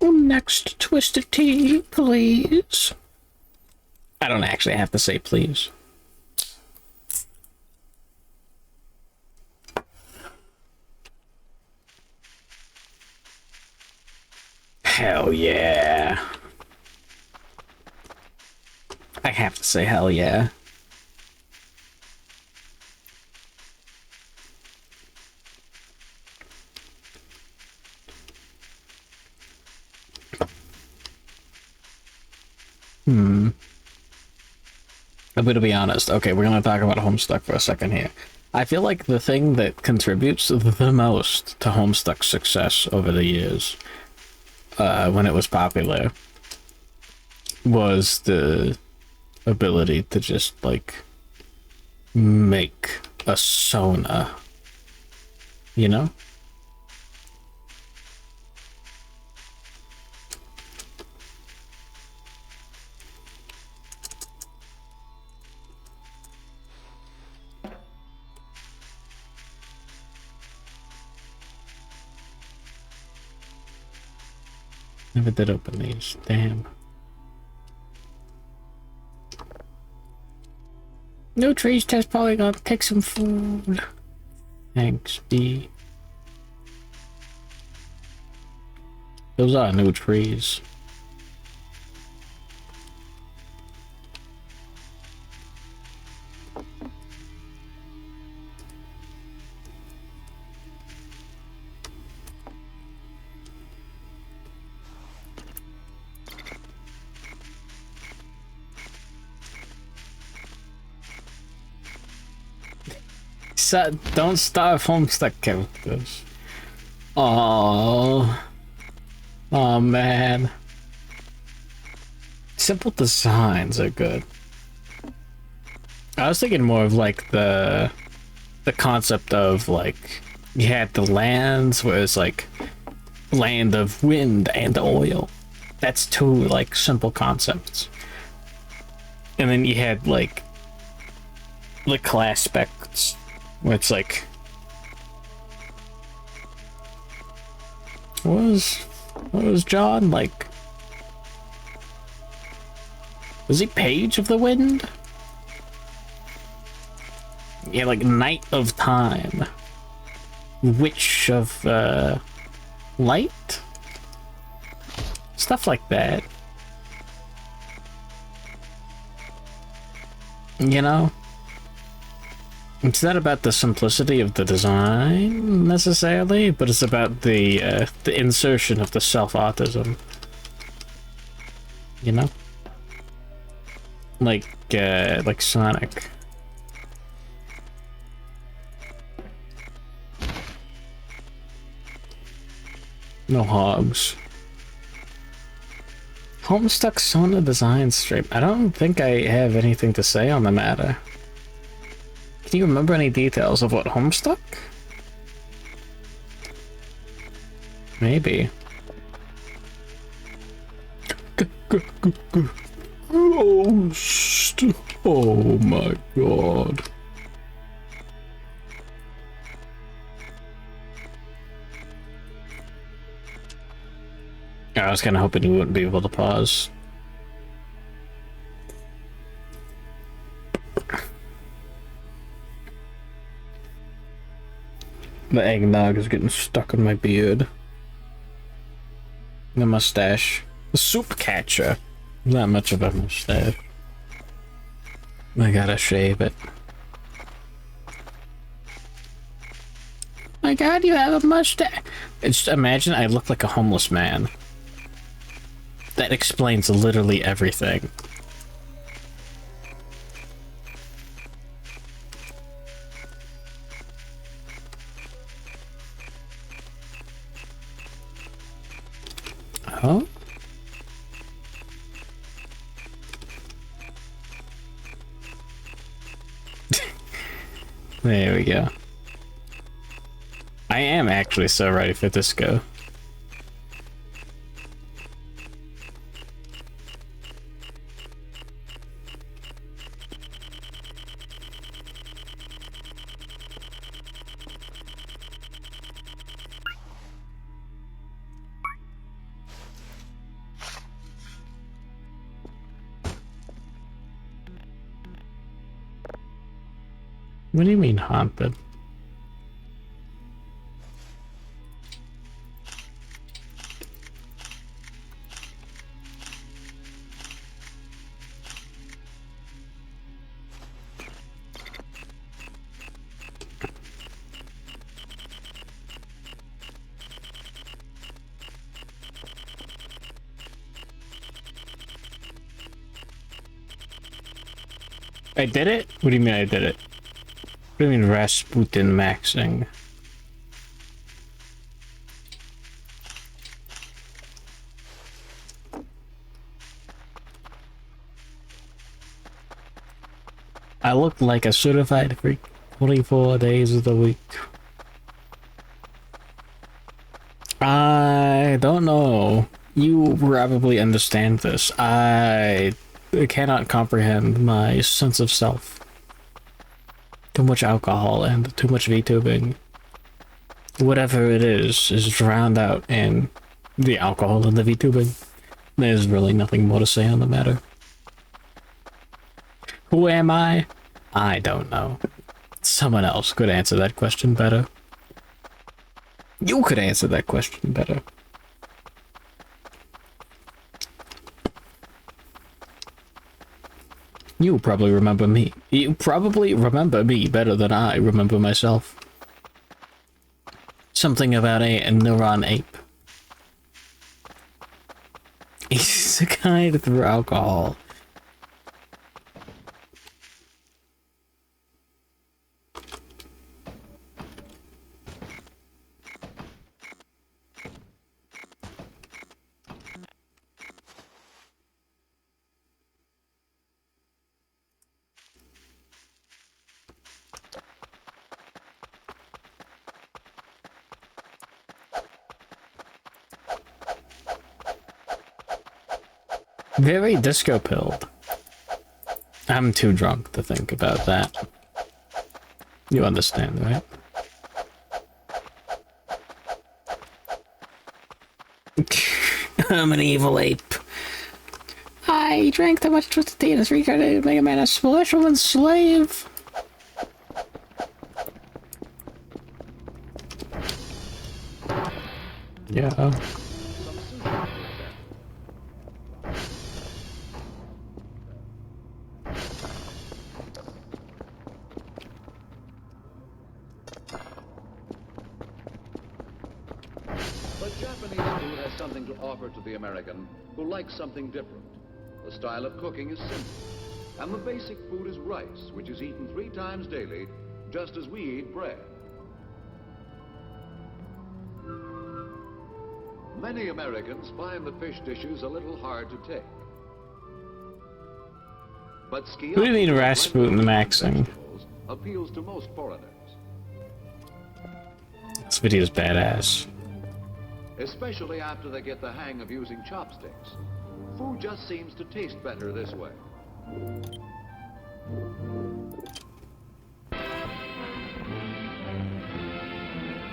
A: Next Twisted Tea, please. I don't actually have to say please. Hell yeah. I have to say hell yeah. I'm gonna be honest. Okay, we're gonna talk about Homestuck for a second here. I feel like the thing that contributes the most to Homestuck's success over the years, when it was popular, was the ability to just, like, make a Sona. You know? Never did open these. Damn. No trees test polygon. Take some food. Thanks, B. Those are new trees. Don't starve Homestuck characters. Oh man. Simple designs are good. I was thinking more of like the concept of like You had the lands where it's like land of wind and oil. That's two like simple concepts. And then you had like the class specs where it's like what was John like? Was he Page of the Wind? Yeah, like Knight of Time. Witch of Light? Stuff like that. You know? It's not about the simplicity of the design, necessarily, but it's about the insertion of the self-autism. You know? Like Sonic. No hogs. Homestuck Sona design stream. I don't think I have anything to say on the matter. Can you remember any details of what Homestuck? Maybe. Ghost. Oh my god. I was kind of hoping you wouldn't be able to pause. The eggnog is getting stuck in my beard. The mustache. The soup catcher. Not much of a mustache. I gotta shave it. My god, you have a mustache! Just imagine I look like a homeless man. That explains literally everything. Oh? There we go. I am actually so ready for disco. What do you mean haunted? I did it? What do you mean I did it? What do you mean Rasputin maxing? I look like a certified freak 24 days of the week. I don't know. You probably understand this. I cannot comprehend my sense of self. Too much alcohol and too much VTubing. Whatever it is drowned out in the alcohol and the VTubing. There's really nothing more to say on the matter. Who am I? I don't know. Someone else could answer that question better. You could answer that question better. You probably remember me. You probably remember me better than I remember myself. Something about a neuron ape. He's a guide through alcohol. Very disco pilled. I'm too drunk to think about that. You understand, right? I'm an evil ape. I drank too much twisted tea and it's reincarnated Mega Man a Splash Woman's slave. Yeah.
N: But Japanese food has something to offer to the American who likes something different. The style of cooking is simple, and the basic food is rice, which is eaten 3 times daily, just as we eat bread. Many Americans find the fish dishes a little hard to take. But
A: Who do you mean Rasputin maxing?
N: appeals to most foreigners.
A: This video's badass.
N: Especially after they get the hang of using chopsticks. Food just seems to taste better this way.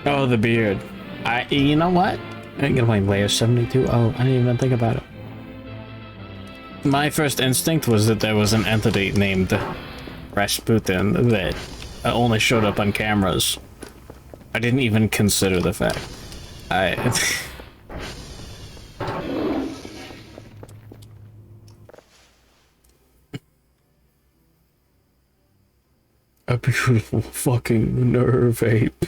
A: Oh, the beard. You know what? I didn't get away layer 72. Oh, I didn't even think about it. My first instinct was that there was an entity named Rasputin that only showed up on cameras. I didn't even consider the fact. A beautiful fucking nerve ape.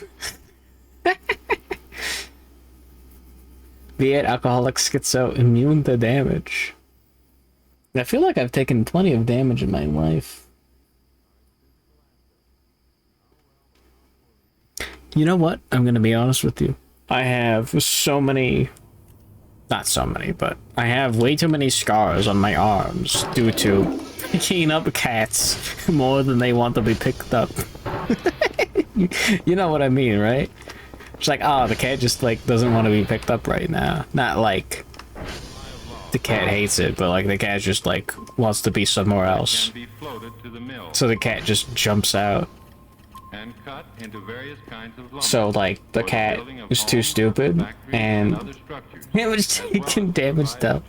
A: V8 alcoholic schizo immune to damage. I feel like I've taken plenty of damage in my life. You know what? I'm gonna be honest with you. I have so many... Not so many, but I have way too many scars on my arms due to picking up cats more than they want to be picked up. You know what I mean, right? It's like, oh, the cat just, like, doesn't want to be picked up right now. Not like the cat hates it, but, like, the cat just, like, wants to be somewhere else. So the cat just jumps out. So, like, the cat is too stupid, and it was taking damage, though.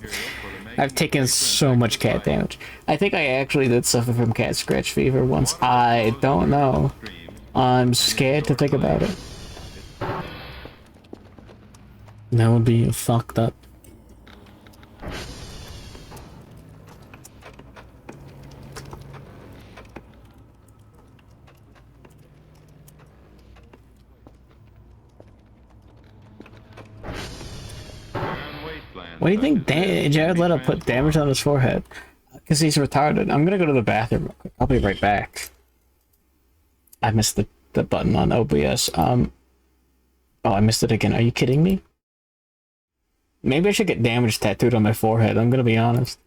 A: I've taken so much cat damage. I think I actually did suffer from cat scratch fever once. I don't know. I'm scared to think about it. That would be fucked up. What do you think Jared Leto put damage on his forehead? Because he's retarded. I'm gonna go to the bathroom real quick. I'll be right back. I missed the button on OBS. Oh, I missed it again. Are you kidding me? Maybe I should get damage tattooed on my forehead. I'm gonna be honest.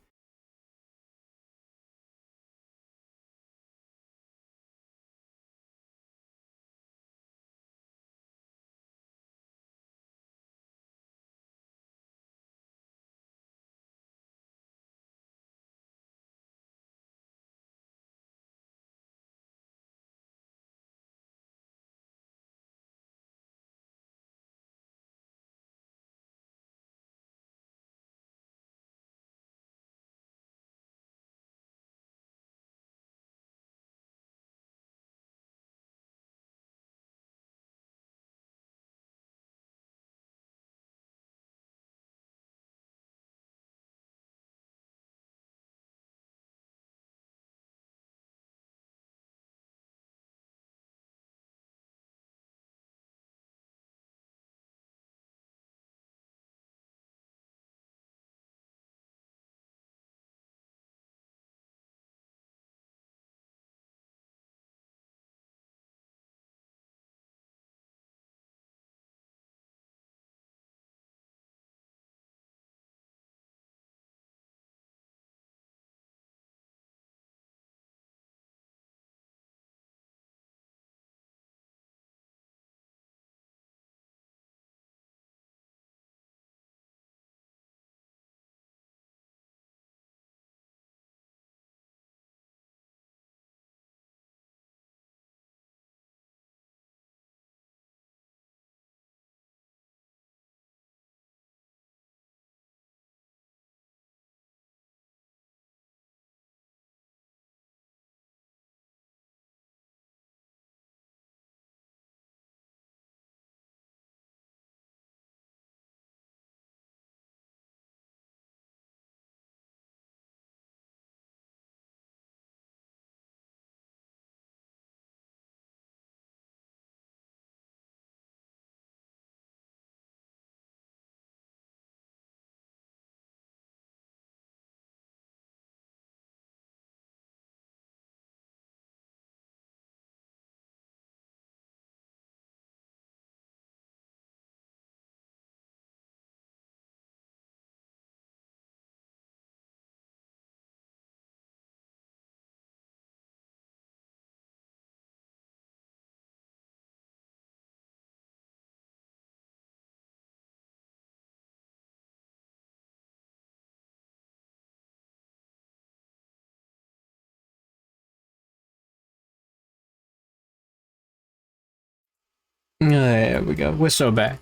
A: we go. We're so back.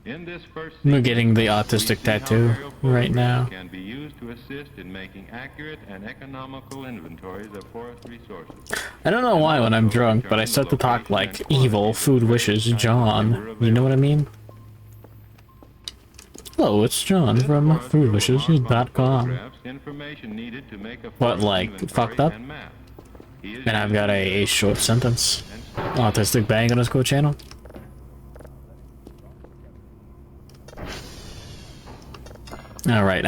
J: In this first
A: We're getting the autistic tattoo right now.
J: can be used to assist in making accurate and economical inventories of forest resources.
A: I don't know why when I'm drunk, but I start to talk like evil food wishes John. You know what I mean? Hello, it's John from foodwishes.com.
J: Information needed to make a
A: What, like, fucked up? And I've got a short sentence. Autistic bang underscore channel. Alright,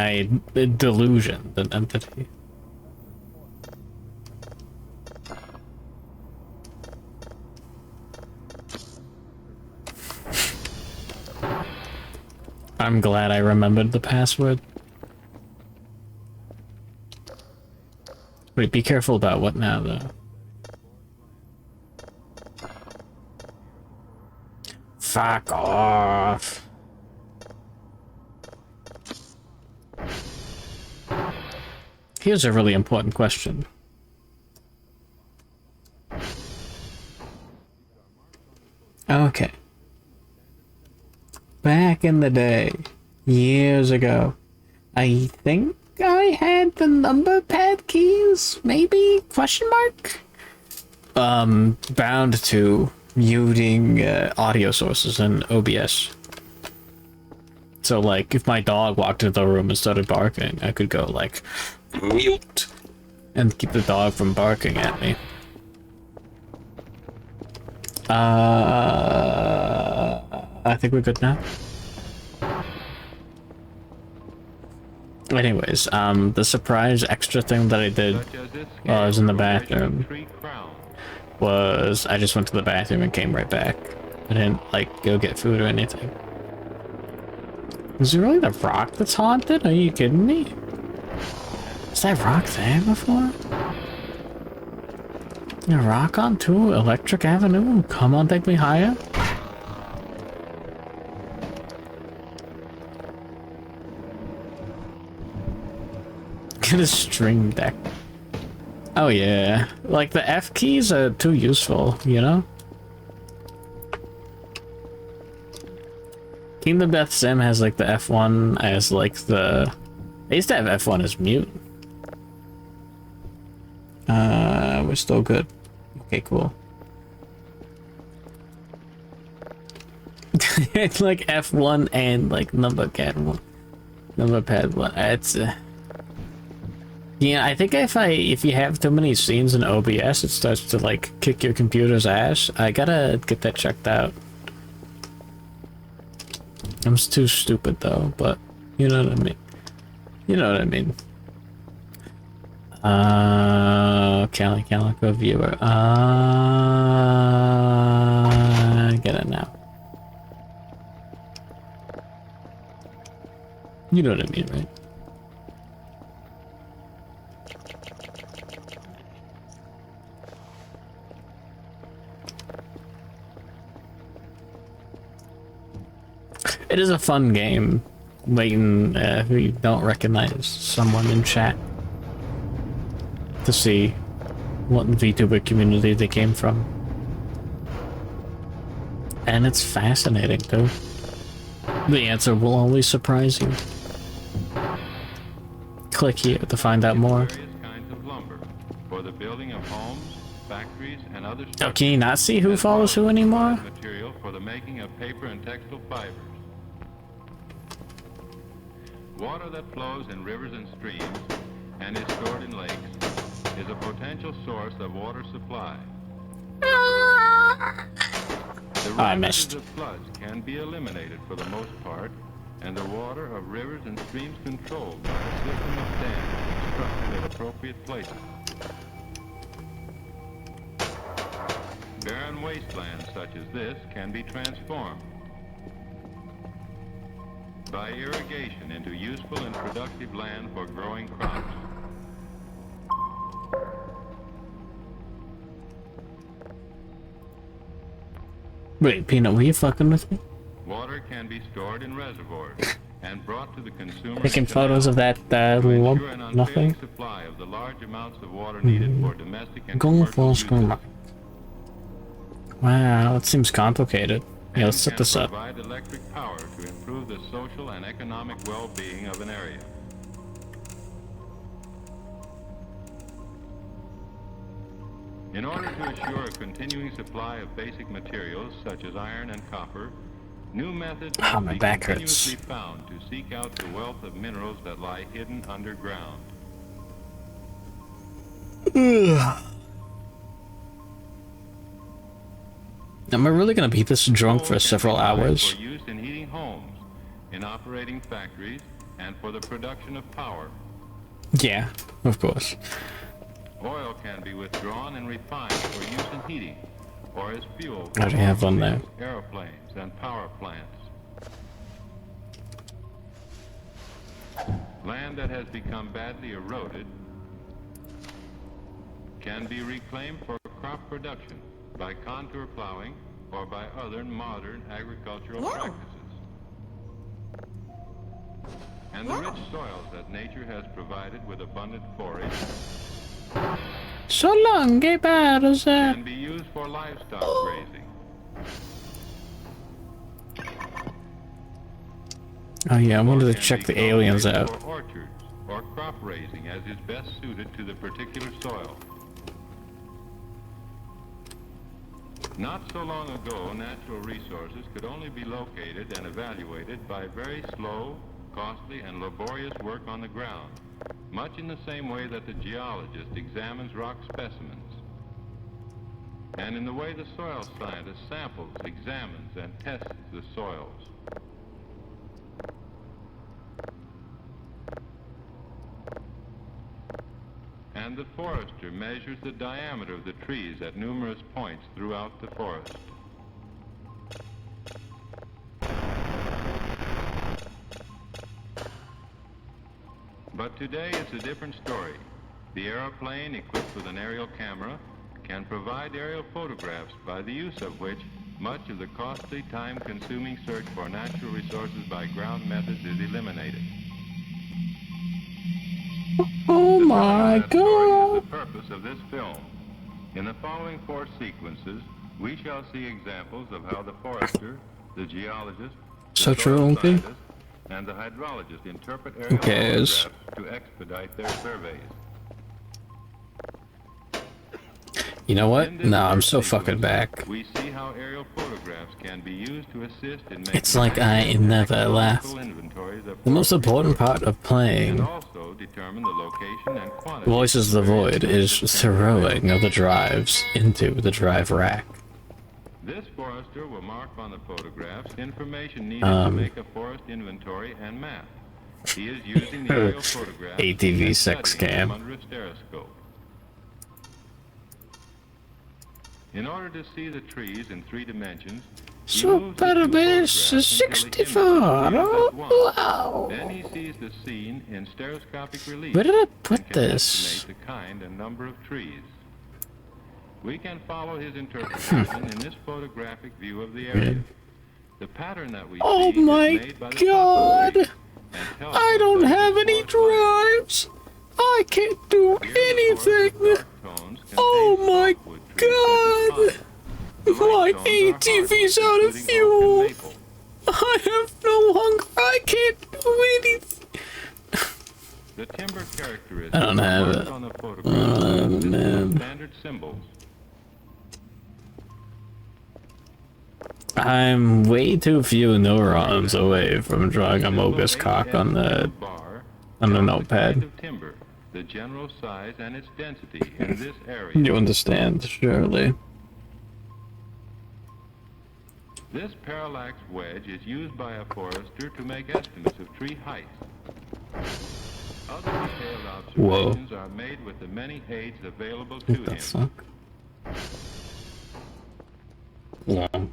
A: delusion, an entity. I'm glad I remembered the password. Wait, be careful about what now, though. Fuck off. Here's a really important question. Okay. Back in the day, years ago, I think I had the number pad keys, maybe? Question mark? Bound to muting audio sources in OBS. So, like, if my dog walked into the room and started barking, I could go, like, mute, and keep the dog from barking at me. I think we're good now. Anyways, the surprise extra thing that I did while I was in the bathroom was I just went to the bathroom and came right back. I didn't, like, go get food or anything. Is it really the rock that's haunted? Are you kidding me? Is that rock there before? A rock on 2 Electric Avenue? Come on, take me higher? Get a string deck. Oh yeah, like the F keys are too useful, you know? Kingdom Death Sim has like the F1 as like the... I used to have F1 as mute. We're still good. Okay, cool. It's like F1 and like number pad 1. It's yeah, I think if you have too many scenes in OBS, it starts to like kick your computer's ass. I gotta get that checked out. I'm too stupid though, but you know what I mean. You know what I mean. Calico viewer. I get it now. You know what I mean, right? It is a fun game, waiting who you don't recognize someone in chat to see what VTuber community they came from. And it's fascinating too. The answer will always surprise you. Click here to find out more.
J: For the building of homes, factories, and other
A: Oh, can you not see who follows who anymore?
J: material for the making of paper and textile fibers. Water that flows in rivers and streams and is stored in lakes is a potential source of water supply. The
A: I missed.
J: ravages of floods can be eliminated for the most part, and the water of rivers and streams controlled by a system of dams constructed at appropriate places. Barren wastelands such as this can be transformed by irrigation into useful and productive land for growing crops.
A: Wait, Peanut, were you fucking with me?
J: Water can be stored in reservoirs and brought to the consumer.
A: Taking photos of that lump, nothing.
J: Supply of the large amounts of water needed for domestic and
A: Going
J: commercial
A: full
J: uses.
A: screen. Wow, it seems complicated. Yeah, let's set this up.
J: Provide electric power to improve the social and economic well-being of an area. In order to assure a continuing supply of basic materials such as iron and copper, new methods must be continuously found to seek out the wealth of minerals that lie hidden underground.
A: Am I really gonna be this drunk for several hours?
J: For use in heating homes, in operating factories, and for the production of power.
A: Yeah, of course.
J: Oil can be withdrawn and refined for use in heating, or as fuel
A: I already have one there.
J: airplanes and power plants. Land that has become badly eroded can be reclaimed for crop production by contour plowing or by other modern agricultural practices. And the rich soils that nature has provided with abundant forage
A: So long, gay battles
J: can be used for livestock grazing.
A: Oh yeah, I wanted to check the aliens out.
J: For orchards or crop raising as is best suited to the particular soil. Not so long ago, natural resources could only be located and evaluated by very slow, costly, and laborious work on the ground, much in the same way that the geologist examines rock specimens, and in the way the soil scientist samples, examines, and tests the soils. And the forester measures the diameter of the trees at numerous points throughout the forest. But today it's a different story. The aeroplane, equipped with an aerial camera, can provide aerial photographs by the use of which much of the costly, time-consuming search for natural resources by ground methods is eliminated.
A: Oh my god!
J: The purpose of this film. In the following 4 sequences, we shall see examples of how the forester, the geologist, the
A: So true,
J: soil
A: okay?
J: scientist, and the hydrologist interpret aerial
A: cares?
J: photographs to expedite their surveys.
A: You know what? No, I'm so fucking back.
J: We see how aerial photographs can be used to assist in making
A: It's like I never left. The most important part of playing
J: also determine the location and quantity.
A: Voices of the Void is throwing of the drives into the drive rack.
J: This forester will mark on the photographs information needed to make a forest inventory and map. He is using the aerial photographs
A: ATV
J: and
A: sex
J: studying them
A: cam.
J: under a stereoscope. In order to see the trees in 3 dimensions,
A: Super Bass 64. Oh, wow.
J: then he sees the scene in stereoscopic relief.
A: Where did I
J: and
A: put
J: can
A: this?
J: estimate the kind and number of trees. We can follow his interpretation in this photographic view of the area. The pattern that we
A: Oh
J: see
A: my
J: is made by the
A: god!
J: and tells
A: I
J: us
A: don't
J: that
A: have any drives! I can't do anything! Oh my god! My ATV's out of fuel! I have no hunger, I can't do anything!
J: The timber characteristics
A: I don't have
J: marked
A: it.
J: on the photograph
A: Oh,
J: consist of
A: man.
J: standard symbols.
A: I'm way too few neurons away from drawing a Mogus cock on the notepad.
J: Of timber, the general size and its density in this area.
A: You understand, surely.
J: This parallax wedge is used by a forester to make estimates of tree heights. Other detailed observations are made with the many aids available to
A: What the
J: him.
A: fuck? Long.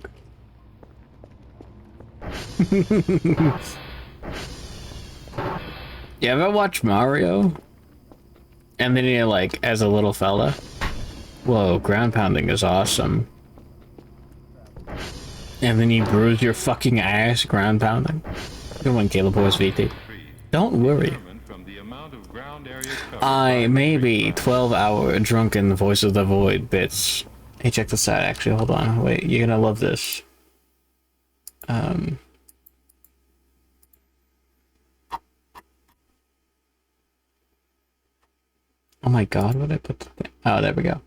A: You ever watch Mario? And then you're like, as a little fella? Whoa, ground pounding is awesome. And then you bruise your fucking ass ground pounding. Good one, Caleb Boys VT. Don't worry. I may be 12-hour drunken Voice of the Void bits. Hey, check this out, actually. Hold on. Wait, you're gonna love this. Oh my god, what did I put the thing? Oh, there we go.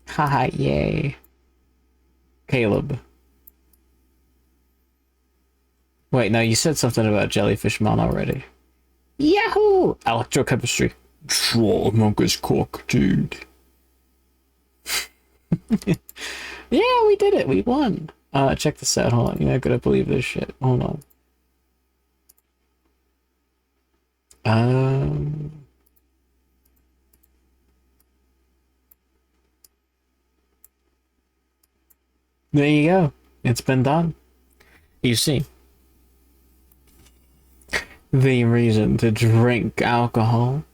A: Haha, yay. Caleb. Wait, no, you said something about Jellyfishmon already. Yahoo! Electrochemistry. Troll Among Us cook, dude. Yeah, we did it. We won. Check this out. Hold on. You're not gonna believe this shit. Hold on. There you go. It's been done. You see, the reason to drink alcohol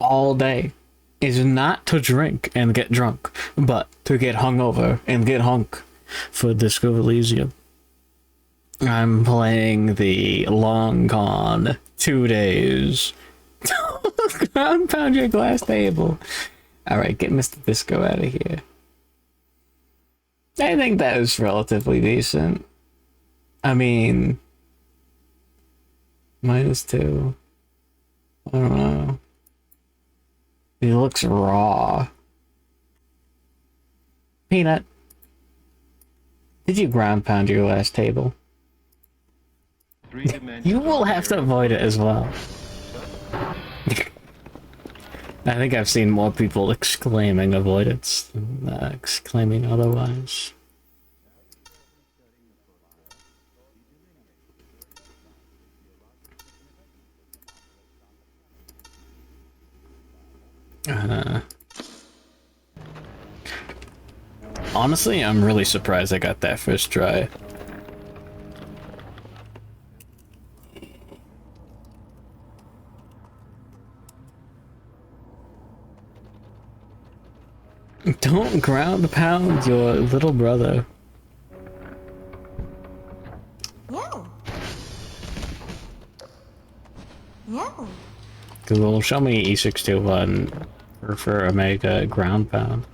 A: all day is not to drink and get drunk, but to get hungover and get hunk for Disco Elysium. I'm playing the long con 2 days. Pound your glass table. Alright, get Mr. Disco out of here. I think that was relatively decent. I mean, -2. I don't know. He looks raw. Peanut, did you ground pound your last table? You will have to avoid it as well. I think I've seen more people exclaiming avoidance than exclaiming otherwise. Honestly, I'm really surprised I got that first try. Don't ground pound your little brother.
D: No. No.
A: Google, show me E621 for Omega ground pound.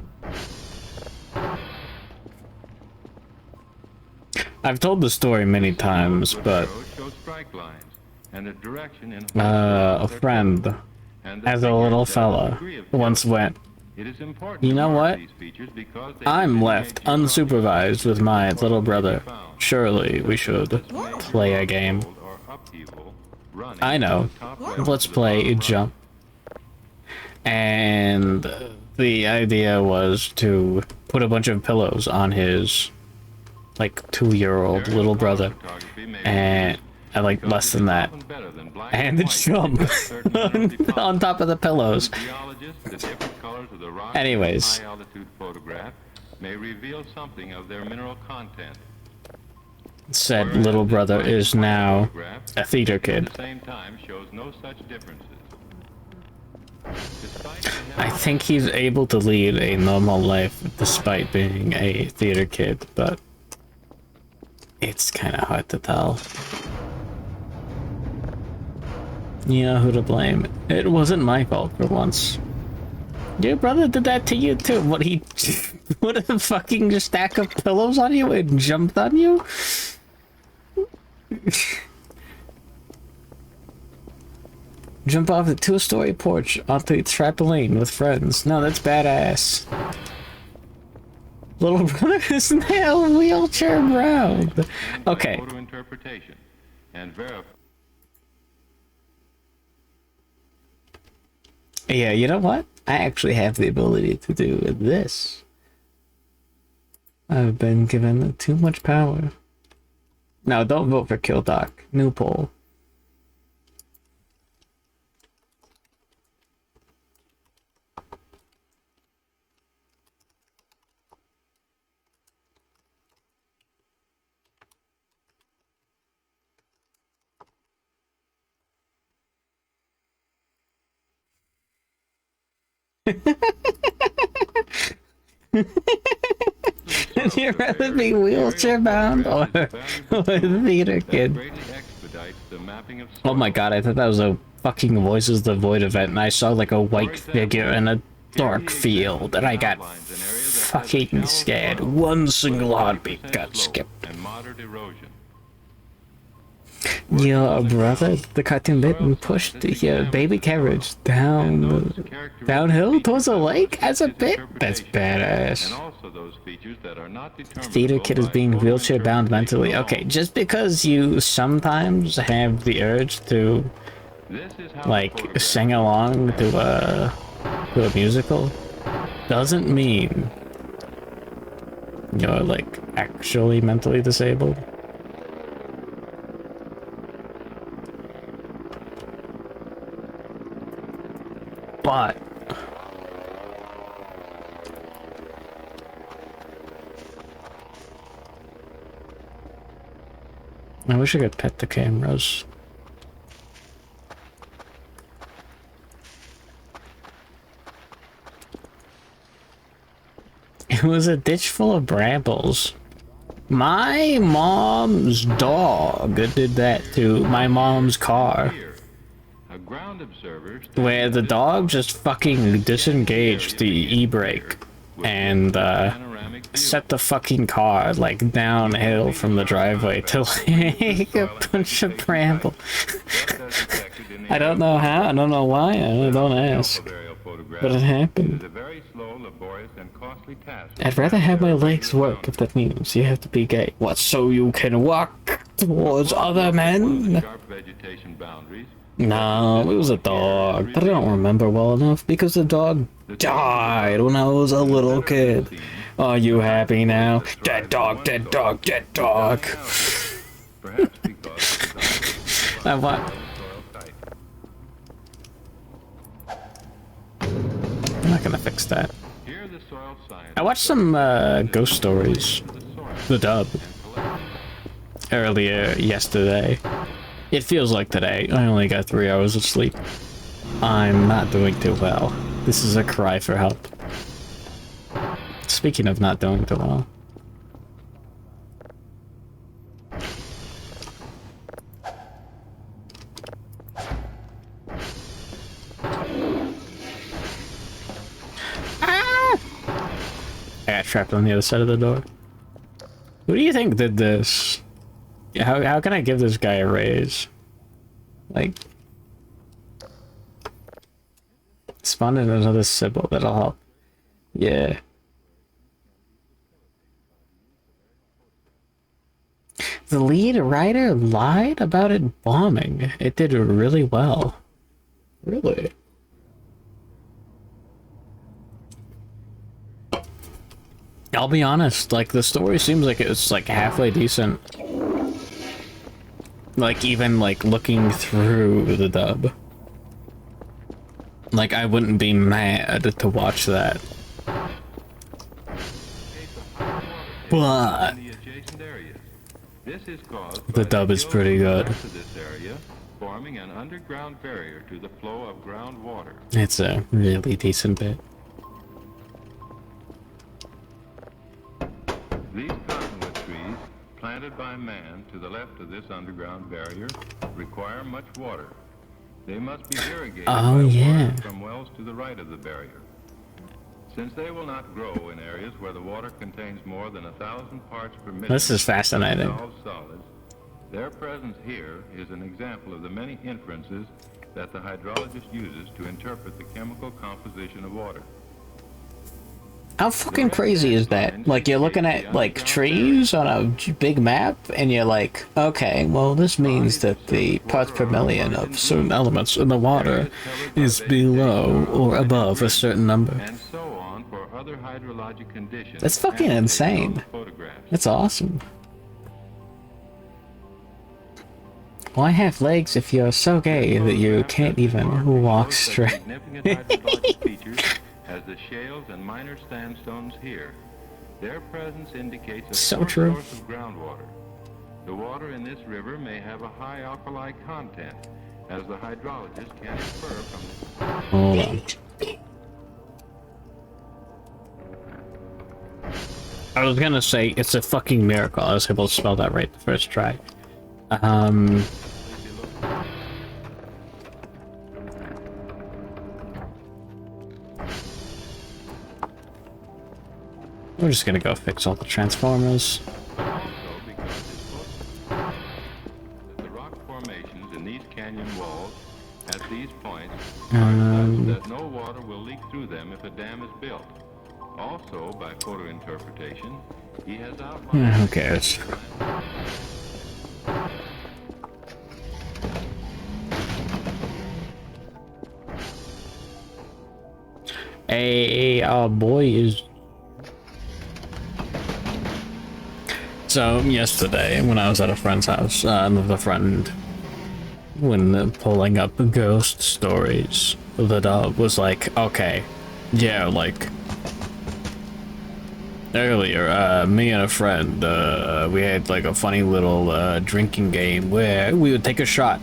A: I've told the story many times, but a friend, as a little fella, once went, you know what? I'm left unsupervised with my little brother. Surely we should play a game. I know. Let's play Jump. And the idea was to put a bunch of pillows on his like 2-year-old little brother, and like less than that, and jump on top of the pillows. Anyways, said little brother is now a theater kid. I think he's able to lead a normal life despite being a theater kid, but it's kind of hard to tell. You know who to blame. It wasn't my fault for once. Your brother did that to you too. What, he put a fucking stack of pillows on you and jumped on you? Jump off the 2-story porch onto the trampoline with friends. No, that's badass. Little brother is now wheelchair bound. Okay. Yeah, you know what? I actually have the ability to do this. I've been given too much power. No, don't vote for Kill Doc. New poll. Would you rather be wheelchair bound or a theater kid? Oh my god, I thought that was a fucking Voices the Void event and I saw like a white figure in a dark field and I got fucking scared. One single heartbeat got skipped.
J: And moderate erosion.
A: Your brother, the cartoon bit, and pushed your baby carriage downhill towards a lake as a bit? That's badass.
J: And also those features that are not determinable
A: Theater kid is being wheelchair bound mentally. Okay, just because you sometimes have the urge to, like, sing along to a musical, doesn't mean you're, like, actually mentally disabled. But I wish I could pet the cameras. It was a ditch full of brambles. My mom's dog did that to my mom's car.
J: A ground observer
A: Where the dog just fucking disengaged the e-brake and set the fucking car like downhill from the driveway to like a bunch of bramble. I don't know how, I don't know why, I don't ask. But it happened. I'd rather have my legs work if that means you have to be gay. What, so you can walk towards other men? No, it was a dog, but I don't remember well enough because the dog died when I was a little kid. Are you happy now? Dead dog, dead dog, dead dog. I want. I'm not gonna fix that. I watched some ghost stories, the dub, earlier yesterday. It feels like today. I only got 3 hours of sleep. I'm not doing too well. This is a cry for help. Speaking of not doing too well. Ah! I got trapped on the other side of the door. Who do you think did this? How can I give this guy a raise? Like, spawn in another symbol that'll help. Yeah. The lead writer lied about it bombing. It did really well. Really? I'll be honest, like, the story seems like it's like halfway decent. Like, even like looking through the dub. Like, I wouldn't be mad to watch that. But the dub is pretty good.
J: Forming an underground barrier to the flow of groundwater.
A: It's a really decent bit.
J: These cottonwood trees, planted by man to the left of this underground barrier, require much water. They must be irrigated by water from wells to the right of the barrier. Since they will not grow in areas where the water contains more than 1,000 parts per million,
A: this is fascinating.
J: Solids, their presence here is an example of the many inferences that the hydrologist uses to interpret the chemical composition of water.
A: How fucking crazy is that? Like, you're looking at, like, trees on a big map, and you're like, okay, well, this means that the parts per million of certain elements in the water is below or above a certain number. That's fucking insane. That's awesome. Why have legs if you're so gay that you can't even walk straight?
J: As the shales and minor sandstones here, their presence indicates a
A: so true.
J: source of groundwater. The water in this river may have a high alkali content, as the hydrologist can infer from the...
A: Hold on. I was gonna say, it's a fucking miracle I was able to spell that right the first try. We're just gonna go fix all the transformers.
J: The rock formations in these canyon walls at these points that no water will leak through them if a dam is built. Also, by photo interpretation, he has outlined...
A: Who cares? Hey, our boy is... So, yesterday, when I was at a friend's house, the friend, when pulling up ghost stories, the dog was like, okay, yeah, like, earlier, me and a friend, we had like a funny little drinking game where we would take a shot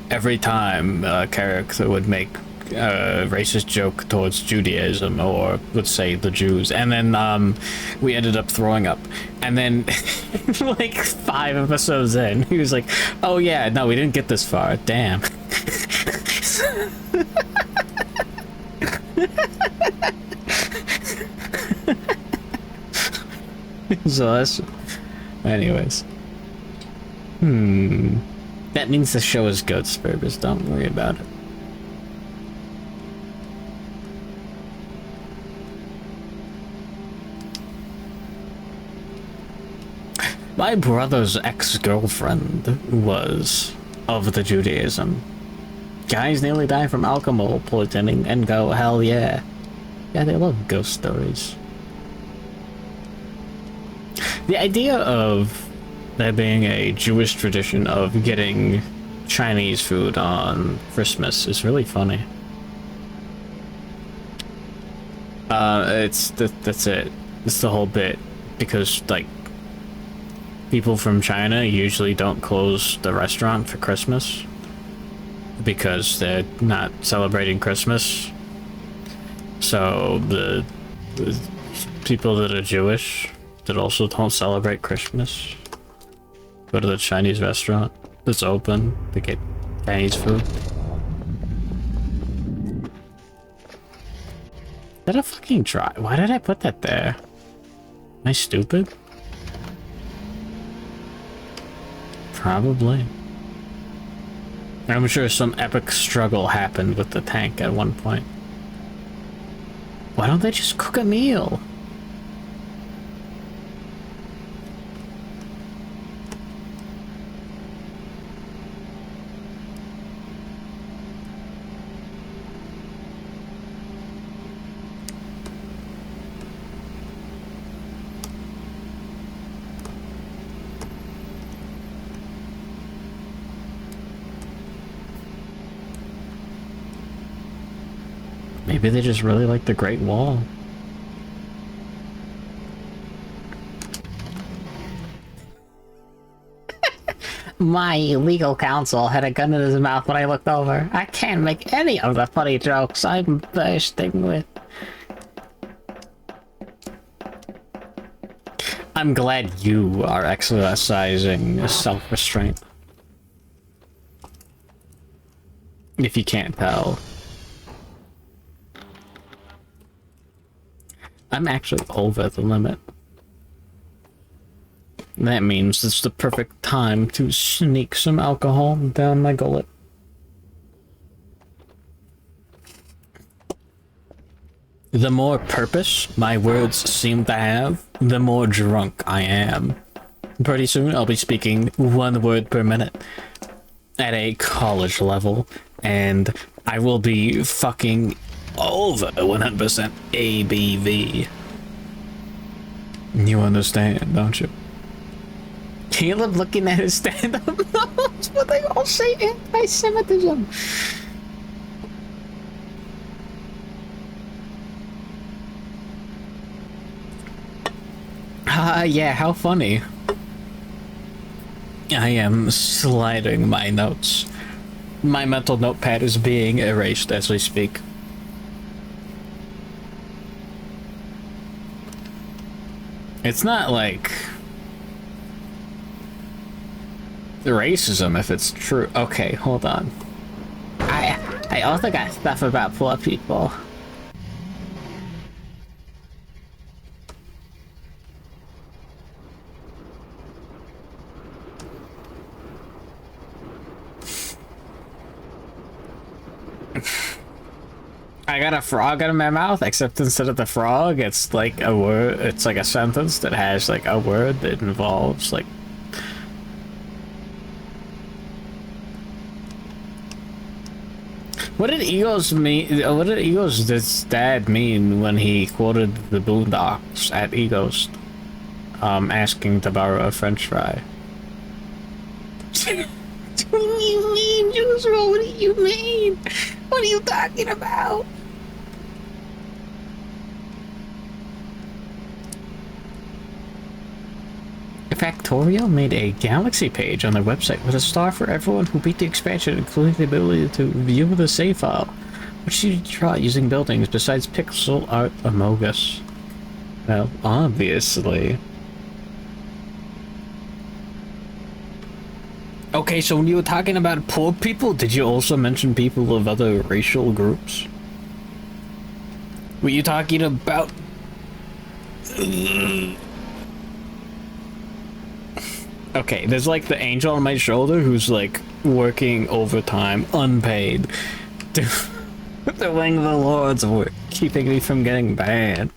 A: every time a character would make a racist joke towards Judaism or would say the Jews, and then we ended up throwing up, and then like 5 episodes in he was like, oh yeah, no, we didn't get this far, damn. So that's... anyways. That means the show is good, Spurbus, don't worry about it. My brother's ex-girlfriend was of the Judaism. Guys nearly die from alcohol poisoning and go, hell yeah. Yeah, they love ghost stories. The idea of there being a Jewish tradition of getting Chinese food on Christmas is really funny. That's it. It's the whole bit, because like people from China usually don't close the restaurant for Christmas because they're not celebrating Christmas. So the people that are Jewish that also don't celebrate Christmas go to the Chinese restaurant that's open to get Chinese food. Is that a fucking try? Why did I put that there? Am I stupid? Probably. I'm sure some epic struggle happened with the tank at one point. Why don't they just cook a meal? Maybe they just really like the Great Wall. My legal counsel had a gun in his mouth when I looked over. I can't make any of the funny jokes I'm bursting with. I'm glad you are exercising self-restraint. If you can't tell. I'm actually over the limit. That means it's the perfect time to sneak some alcohol down my gullet. The more purpose my words seem to have, the more drunk I am. Pretty soon I'll be speaking 1 word per minute at a college level, and I will be fucking over 100% ABV. You understand, don't you? Caleb looking at his stand-up notes, but they all say anti-Semitism. Yeah, how funny. I am sliding my notes. My mental notepad is being erased as we speak. It's not like racism if it's true. Okay, hold on. I also got stuff about poor people. I got a frog in my mouth, except instead of the frog, it's like a word, it's like a sentence that has like a word that involves like... What did Eagles mean? What did Eagles' dad mean when he quoted the Boondocks at Eagles, asking to borrow a French fry? What do you mean, Joshua? What do you mean? What are you talking about? Factorial made a Galaxy page on their website with a star for everyone who beat the expansion, including the ability to view the save file, which you draw using buildings besides pixel art Amogus. Well, obviously. Okay, so when you were talking about poor people, did you also mention people of other racial groups? Were you talking about... Okay, there's like the angel on my shoulder who's like working overtime, unpaid, doing the Lord's work, keeping me from getting banned.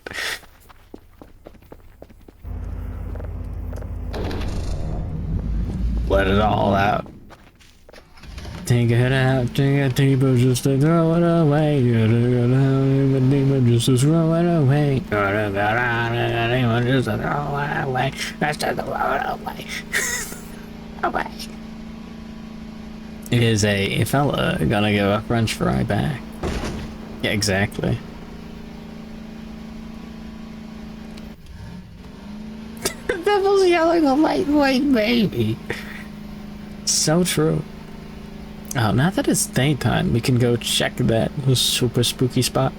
A: Let it all out. Take it out, take it deeper just to throw it away. Just to throw it away. Just to throw it away. Just to throw it away. Away. Is a fella gonna give a French fry back? Yeah, exactly. The devil's yelling a lightweight baby. So true. Oh, now that it's daytime, we can go check that super spooky spot.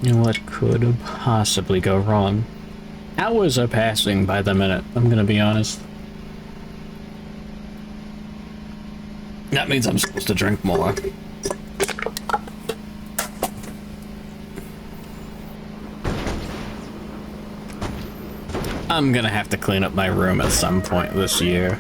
A: And what could possibly go wrong? Hours are passing by the minute, I'm gonna be honest. That means I'm supposed to drink more. I'm gonna have to clean up my room at some point this year.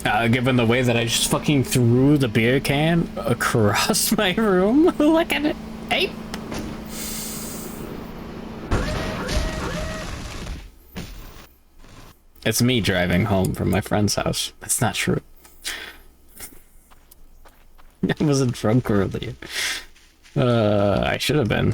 A: Given the way that I just fucking threw the beer can across my room. Look at it. Hey! It's me driving home from my friend's house. That's not true. I wasn't drunk earlier. I should have been.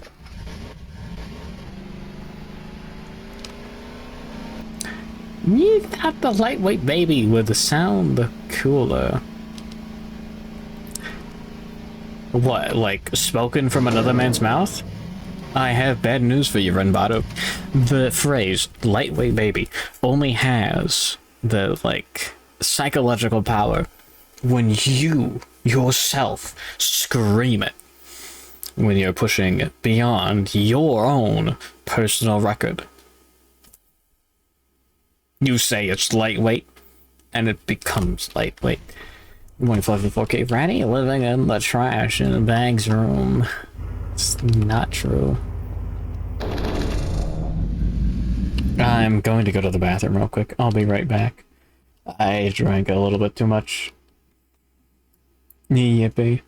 A: You got the lightweight baby with the sound cooler. What, like spoken from another man's mouth? I have bad news for you, Renbato. The phrase lightweight baby only has the like psychological power when you yourself scream it. When you're pushing beyond your own personal record. You say it's lightweight, and it becomes lightweight. 154K Ratty living in the trash in the bag's room. It's not true. I'm going to go to the bathroom real quick. I'll be right back. I drank a little bit too much. Yippee.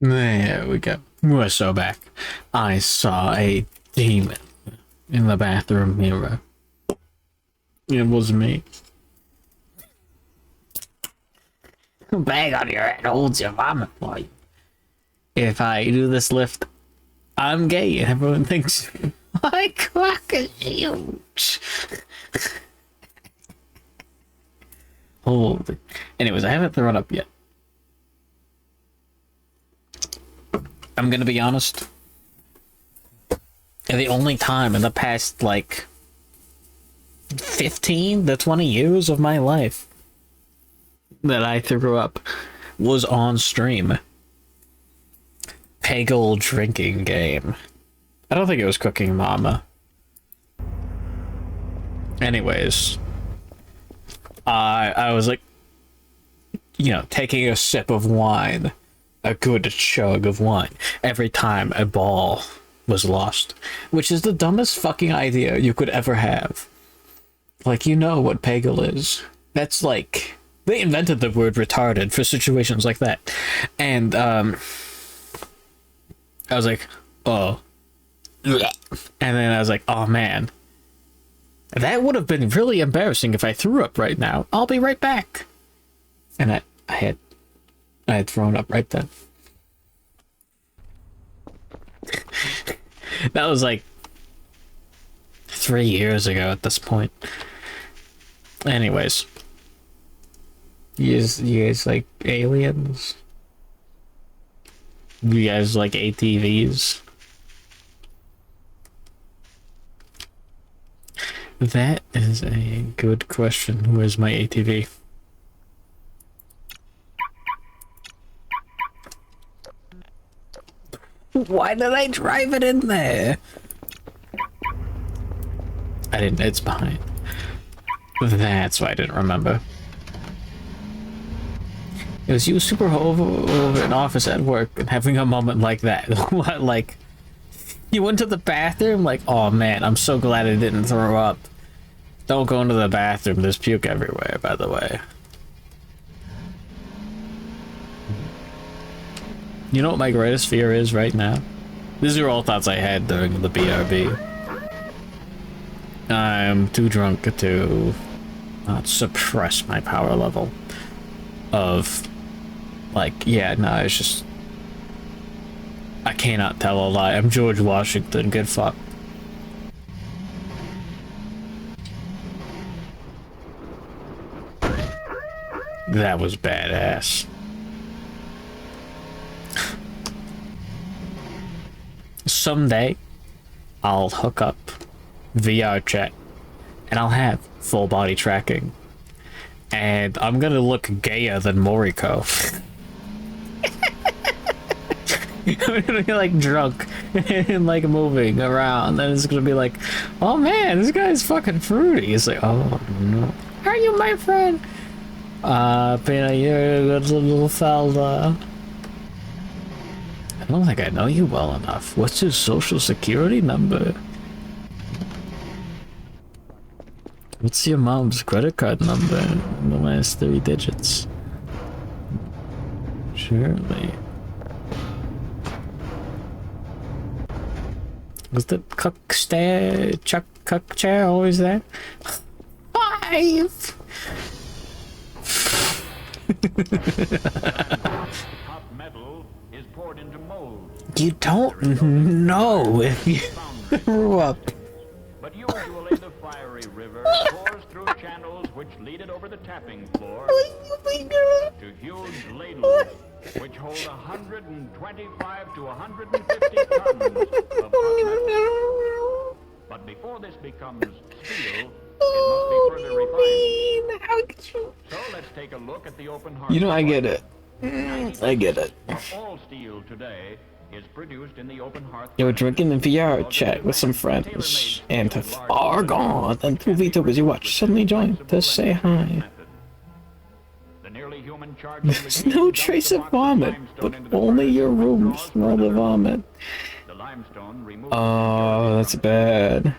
A: There we go. We're so back. I saw a demon in the bathroom mirror. It was me. Bag on your head holds your vomit for you. If I do this lift, I'm gay and everyone thinks my cock is huge. Holy. Anyways, I haven't thrown up yet. I'm gonna be honest. The only time in the past, like, 15 to 20 years of my life that I threw up was on stream. Peggle drinking game. I don't think it was Cooking Mama. Anyways, I was like, you know, taking a sip of wine, a good chug of wine, every time a ball was lost, which is the dumbest fucking idea you could ever have. Like, you know what Peggle is. That's like, they invented the word retarded for situations like that. And, I was like, oh. And then I was like, oh man. That would have been really embarrassing if I threw up right now. I'll be right back. And I had thrown up right then. That was like 3 years ago at this point. Anyways. You guys like aliens? You guys like ATVs? That is a good question. Where's my ATV? Why did I drive it in there? I didn't, it's behind. That's why I didn't remember. It was you super over an office at work and having a moment like that. What, like, you went to the bathroom like, oh man, I'm so glad I didn't throw up. Don't go into the bathroom, there's puke everywhere, by the way. You know what my greatest fear is right now? These are all thoughts I had during the BRB. I'm too drunk to not suppress my power level of, like, yeah, no, it's just, I cannot tell a lie. I'm George Washington, get fucked. That was badass. Someday, I'll hook up VR chat and I'll have full body tracking. And I'm gonna look gayer than Moriko. I'm gonna be like drunk and like moving around, and it's gonna be like, oh man, this guy's fucking fruity. It's like, oh no. Are you my friend? Pina, you're a good little fella. I don't think I know you well enough. What's your social security number? What's your mom's credit card number? The last 3 digits. Surely. Was the cuck chair always there? 5! You don't know if you grew up.
G: But usually the fiery river pours through channels which lead it over the tapping floor to huge ladles which hold 125 to 150 tons of hot metal. But before this becomes steel, it must be further refined.
A: How could you?
G: So let's take a look at the open heart.
A: You know, I get it. I get it.
G: All steel today is produced in the open hearth.
A: You were drinking in VR chat with some friends, and to far gone, and 2 VTubers you watch suddenly joined to say hi. There's no trace of vomit, but only your room smell the vomit. Oh, that's bad.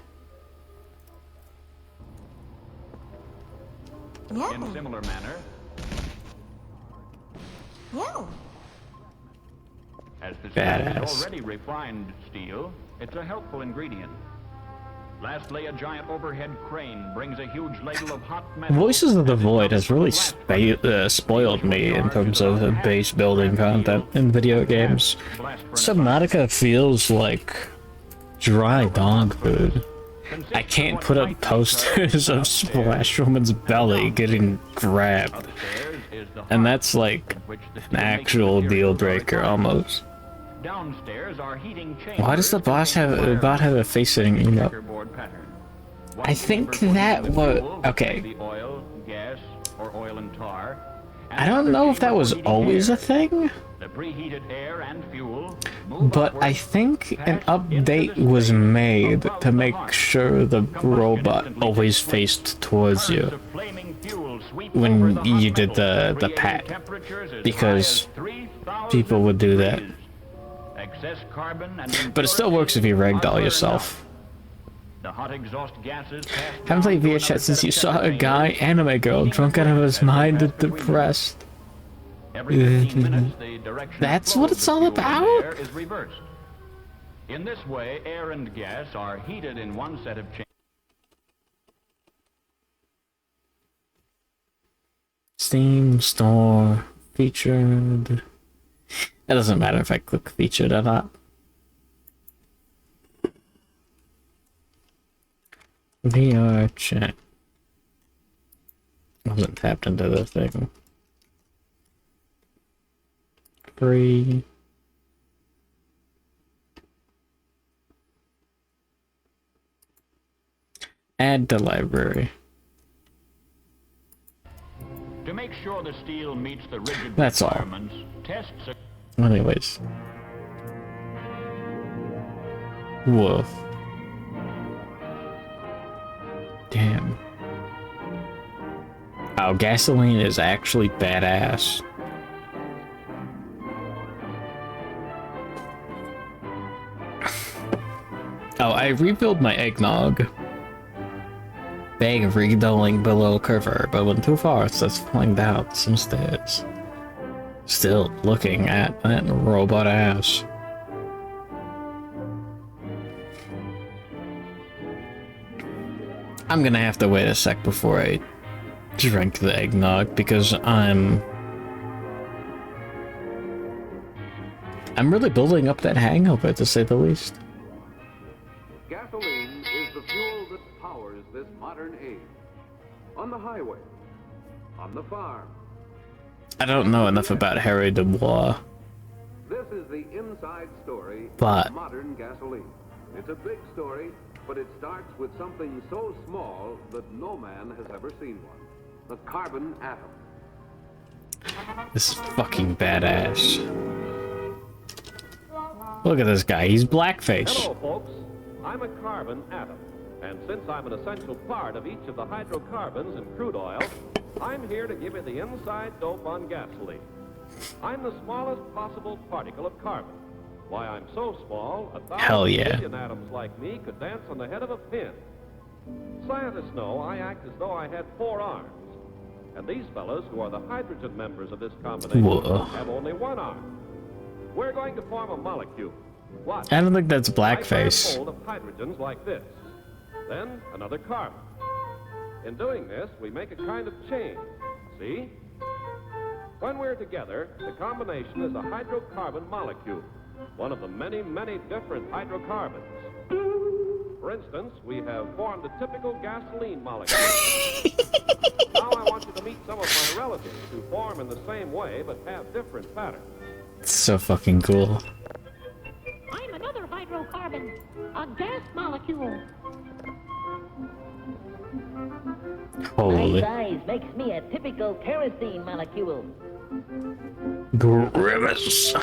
G: In similar manner, as the steel is already refined steel, it's a helpful ingredient. Lastly, a giant overhead crane brings a huge ladle of hot metal.
A: Voices of the Void has really spoiled me in terms of base building content in video games. Subnautica feels like dry dog food. I can't put up posters of Splash Woman's belly getting grabbed. And that's like an actual deal breaker almost.
G: Downstairs are heating chambers.
A: Why does the bot have a face sitting emo? I think that was okay.
G: Oil, gas, or oil and tar.
A: I don't know if that was always a thing.
G: The preheated air and fuel.
A: But I think an update was made to make sure the robot always faced towards you when you did the pat, because people would do that. But it still works if you ragdoll yourself.
G: The hot exhaust gases
A: Haven't played VHS since you saw a guy, anime girl, drunk out of his mind and depressed. That's what it's all about?
G: air is reversed. In this way, air and gas are heated in one set of chambers.
A: Steam store featured. It doesn't matter if I click featured or not. VR chat. Wasn't tapped into the thing. Free. Add to library.
G: To make sure the steel meets the rigid
A: That's all.
G: requirements, tests are...
A: Anyways. Woof. Damn. Oh, gasoline is actually badass. Oh, I refilled my eggnog. Bag of redoling below curver, but went too far, so it's flying down some stairs. Still looking at that robot ass. I'm gonna have to wait a sec before I drink the eggnog because I'm really building up that hangover, to say the least.
N: Gasoline is the fuel that powers this modern age. On the highway, on the farm.
A: I don't know enough about Harry Dubois.
N: This is the inside story
A: But-
N: of modern gasoline. It's a big story, but it starts with something so small that no man has ever seen one. The carbon atom.
A: This is fucking badass. Look at this guy, he's blackface.
O: Hello, folks. I'm a carbon atom. And since I'm an essential part of each of the hydrocarbons in crude oil, I'm here to give you the inside dope on gasoline. I'm the smallest possible particle of carbon. Why I'm so small, 1,000 million atoms like me could dance on the head of a pin. Scientists know I act as though I had 4 arms. And these fellows, who are the hydrogen members of this combination, have only 1 arm. We're going to form a molecule. What?
A: I don't think that's
O: I grab
A: blackface.
O: hold of hydrogens like this. Then another carbon. In doing this, we make a kind of chain. See? When we're together, the combination is a hydrocarbon molecule. One of the many, many different hydrocarbons. For instance, we have formed a typical gasoline molecule. Now I want you to meet some of my relatives who form in the same way but have different patterns.
A: It's so fucking cool.
P: I'm another hydrocarbon, a gas molecule.
A: Holy.
Q: My size makes me a typical kerosene molecule.
A: Grimace.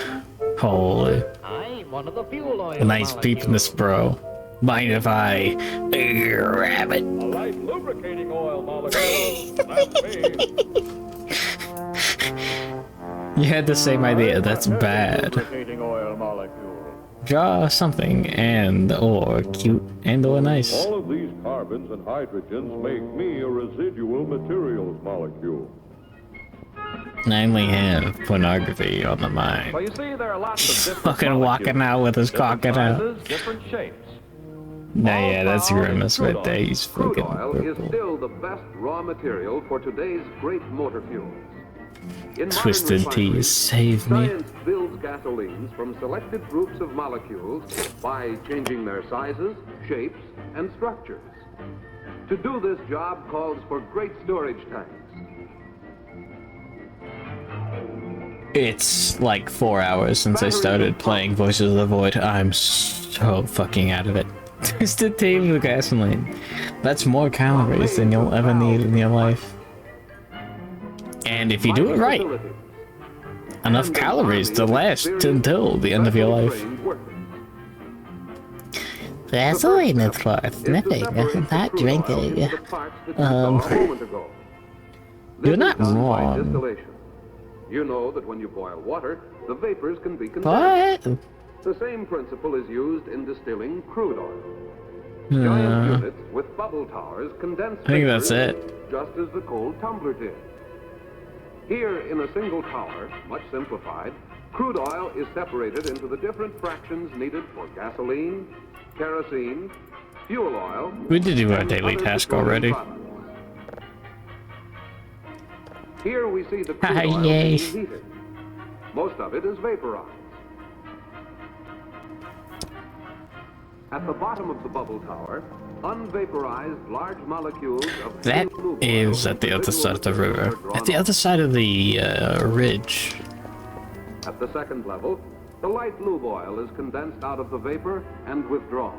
A: Holy.
Q: I'm one of the fuel oil
A: A nice
Q: molecules.
A: peepness, bro. Mind if I grab it?
O: A light lubricating oil molecule. That's me.
A: You had the same idea, that's bad.
O: Lubricating oil molecule.
A: Draw something and or cute and or nice.
O: All of these carbons and hydrogens make me a residual materials molecule.
A: I only have pornography on the mind.
O: Well, you see, there are lots of different
A: Fucking walking out with his
O: different
A: cocking out.
O: sizes, different shapes.
A: Nah, yeah, that's Grimace right there. He's
N: Crude
A: fucking
N: oil is
A: purple.
N: still the best raw material for today's great motor fuels. In modern
A: Twisted
N: refineries,
A: Tees, save me.
N: Science builds gasolines from selected groups of molecules by changing their sizes, shapes, and structures. To do this job calls for great storage tanks.
A: It's like 4 hours since I started playing Voices of the Void. I'm so fucking out of it. Twisted Tea with gasoline. That's more calories than you'll ever need in your life. And if you do it right. enough calories to last until the end of your life. Gasoline is for sniffing, not drinking. You're not wrong.
O: You know that when you boil water, the vapors can be condensed.
A: What?
O: The same principle is used in distilling crude oil. Giant units with bubble towers condense
A: I think that's
O: vapors
A: it.
O: just as the cold tumbler did. Here, in a single tower, much simplified, crude oil is separated into the different fractions needed for gasoline, kerosene, fuel oil.
A: We did do our daily task already.
O: Here we see the crude oil being heated. Most of it is vaporized. At the bottom of the bubble tower, unvaporized large molecules of
A: That is at the other side of the river. At the other side of the ridge.
O: At the second level, the light lube oil is condensed out of the vapor and withdrawn.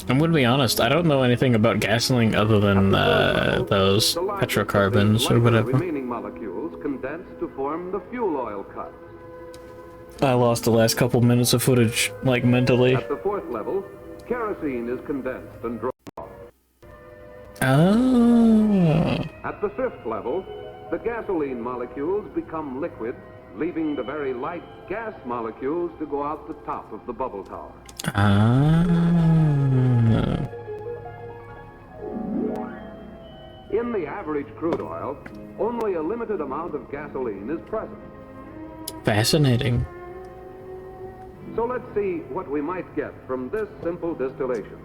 A: I'm gonna be honest, I don't know anything about gasoline other than those petrocarbons or whatever.
O: The remaining molecules condense to form the fuel oil cuts.
A: I lost the last couple minutes of footage, like, mentally.
O: At the fourth level, kerosene is condensed and drawn off.
A: Oh.
O: At the fifth level, the gasoline molecules become liquid, leaving the very light gas molecules to go out the top of the bubble tower.
A: Ah.
O: In the average crude oil, only a limited amount of gasoline is present.
A: Fascinating.
O: So let's see what we might get from this simple distillation.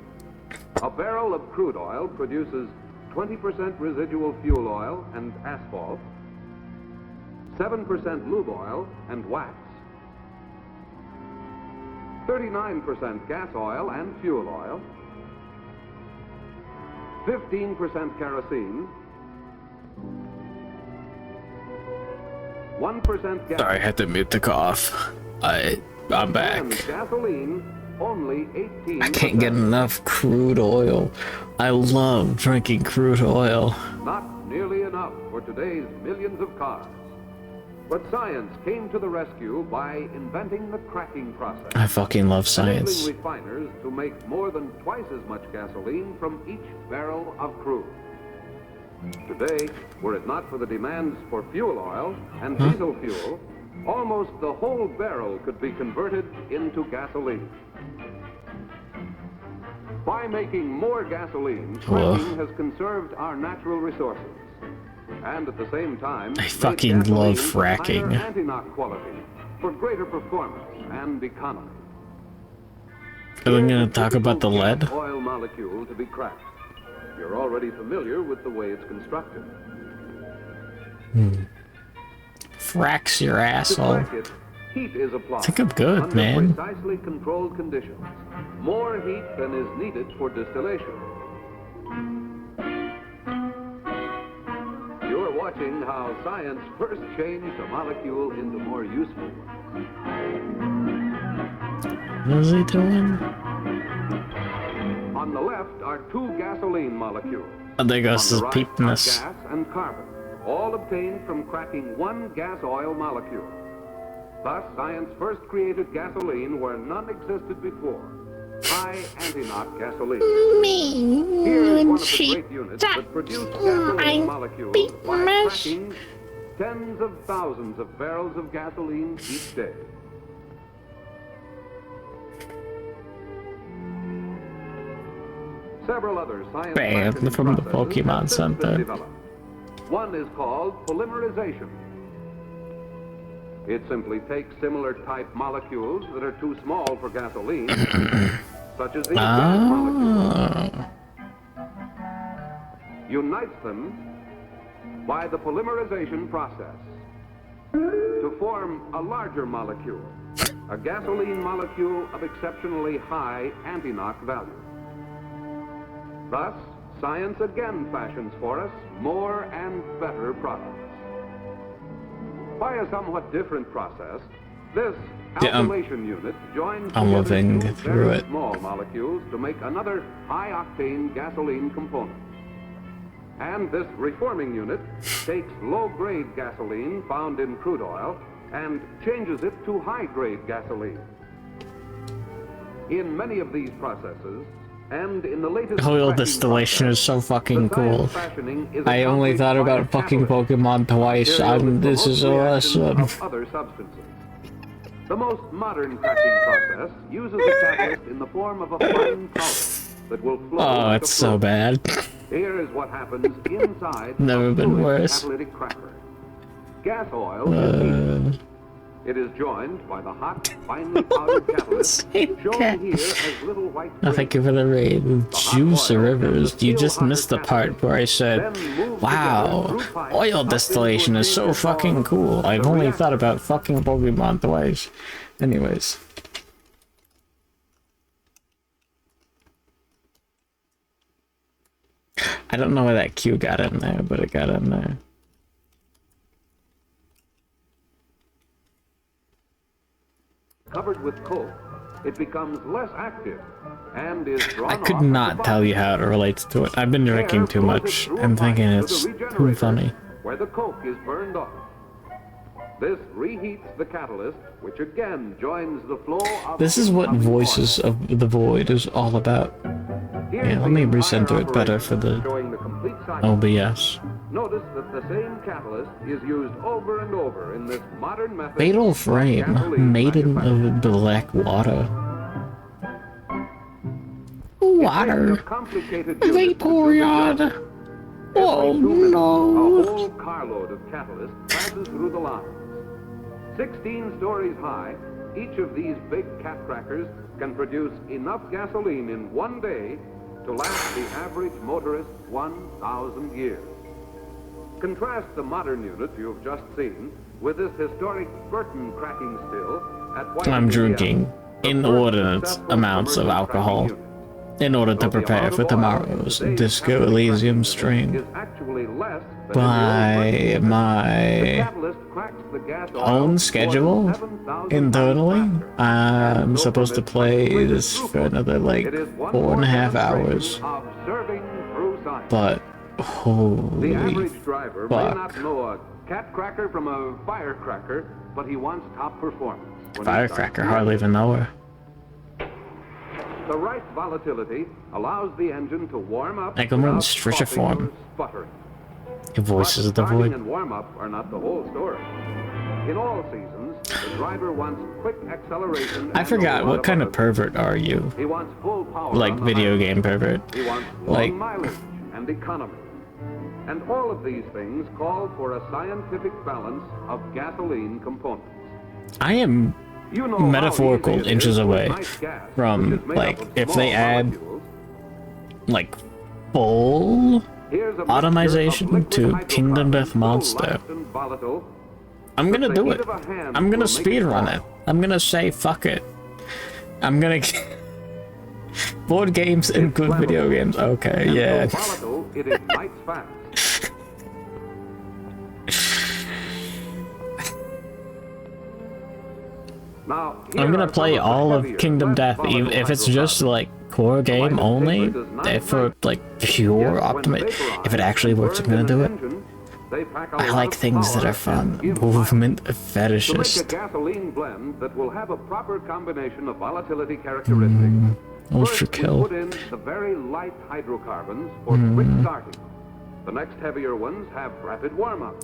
O: A barrel of crude oil produces 20% residual fuel oil and asphalt, 7% lube oil and wax, 39% gas oil and fuel oil, 15% kerosene, 1% gas.
A: Sorry, I had to mute the cough. I'm back.
O: And gasoline, only 18%.
A: I can't get enough crude oil. I love drinking crude oil.
O: Not nearly enough for today's millions of cars. But science came to the rescue by inventing the cracking process.
A: I fucking love science.
O: Enabling refiners to make more than twice as much gasoline from each barrel of crude. Today, were it not for the demands for fuel oil and diesel fuel, almost the whole barrel could be converted into gasoline. By making more gasoline, fracking has conserved our natural resources. And at the same time,
A: I fucking love fracking.
O: Higher anti-knock quality for greater performance and economy.
A: Are we gonna talk about the lead?
O: Oil molecule to be cracked. You're already familiar with the way it's constructed.
A: Fracks your asshole.
O: Heat is applied.
A: I think I'm good,
O: under
A: man.
O: precisely controlled conditions. More heat than is needed for distillation. You're watching how science first changed a molecule into more useful one.
A: What is he doing?
O: On the left are two gasoline molecules.
A: And there goes
O: On
A: the
O: the right
A: peepness.
O: are gas and carbon, all obtained from cracking one gas oil molecule. Thus, science first created gasoline where none existed before. High anti-knock gasoline. Here's one of the great units that produced gasoline molecules by cracking tens of thousands of barrels of gasoline each day. Several other science
A: Banned from the Pokemon Center.
O: One is called polymerization. It simply takes similar type molecules that are too small for gasoline, such as these gas molecules, unites them by the polymerization process to form a larger molecule, a gasoline molecule of exceptionally high anti-knock value. Thus, science again fashions for us more and better products. By a somewhat different process, this alkylation unit joins
A: I'm
O: together
A: living
O: two
A: through
O: very
A: it.
O: small molecules to make another high-octane gasoline component.
N: And this reforming unit takes low-grade gasoline found in crude oil and changes it to high-grade gasoline. In many of these processes, and in the latest
A: Oil distillation is so fucking cool. I only thought about fucking Pokemon twice. This is awesome.
N: Other substances. The most modern cracking process uses a catalyst in the form of a fine powder that will flow.
A: Oh, it's so bad.
N: Here is what happens inside
A: Never been worse.
N: catalytic cracker. Gas oil is heated. It is joined by the hot, finely powdered catalyst shown here as little white.
A: Oh, thank you for the raid. Juice Rivers, you just missed the part where I said, wow, oil distillation is so fucking cool. I've only thought about fucking Pokemon twice. Anyways. I don't know where that Q got in there, but it got in there.
N: Covered with coke, it becomes less active and is drawn
A: I could
N: off
A: not tell you how it relates to it. I've been drinking too much and thinking it's too funny.
N: where the coke is burned off. This reheats the catalyst, which again joins the flow of...
A: This is what Voices of the Void is all about. Yeah, let me recenter it better for the OBS.
N: Notice that the same catalyst is used over and over in this modern method.
A: Fatal Frame, Maiden of Black Water. Water. Vaporeon. Oh no.
N: A whole carload of catalyst passes through the line. 16 stories high, each of these big cat crackers can produce enough gasoline in one day to last the average motorist 1,000 years. Contrast the modern unit you've just seen with this historic Burton cracking still at White
A: I'm drinking inordinate amounts of alcohol in order to prepare for tomorrow's Disco Elysium stream. By my own schedule, internally, I'm supposed to play this for another like 4.5 hours. But holy
N: the average driver may
A: fuck.
N: not know a cat cracker from a firecracker, but he wants top performance.
A: Firecracker, hardly even know her.
N: The right volatility allows the engine to warm up.
A: Eggleman's Stritcher form. Your Voices of the
N: Starting
A: Void.
N: and warm up are not the whole story. In all seasons, the driver wants quick acceleration.
A: I forgot, what kind of pervert are you?
N: He wants full power.
A: Like
N: on the
A: video
N: highway.
A: game pervert.
N: He wants long
A: Like,
N: mileage and economy. And all of these things call for a scientific balance of gasoline components.
A: I am
N: You know
A: metaphorical
N: how easy it
A: inches
N: is to
A: away
N: ignite gas,
A: from,
N: which is made
A: like,
N: up of
A: if
N: small
A: they add,
N: molecules.
A: like, full
N: Here's a
A: automation
N: mixture of
A: to
N: liquid
A: Kingdom Death
N: hydrocarbons so
A: Monster.
N: light and volatile.
A: I'm gonna
N: But the
A: do
N: heat
A: it.
N: of a hand
A: I'm gonna
N: will make it
A: speedrun it. I'm gonna say fuck it. I'm gonna board games and good video games. Okay,
N: And
A: yeah.
N: so volatile, it ignites fast. Now,
A: I'm gonna play all of Kingdom Death, even if it's just like core game only. If for like pure optimi, if it actually works, I'm gonna do it. I like things that are fun. Movement
N: To make a
A: fetishist.
N: gasoline blend that will have a proper combination of volatility characteristics. First, we
A: Overkill.
N: put in the very light hydrocarbons for quick starting. The next heavier ones have rapid warm-up.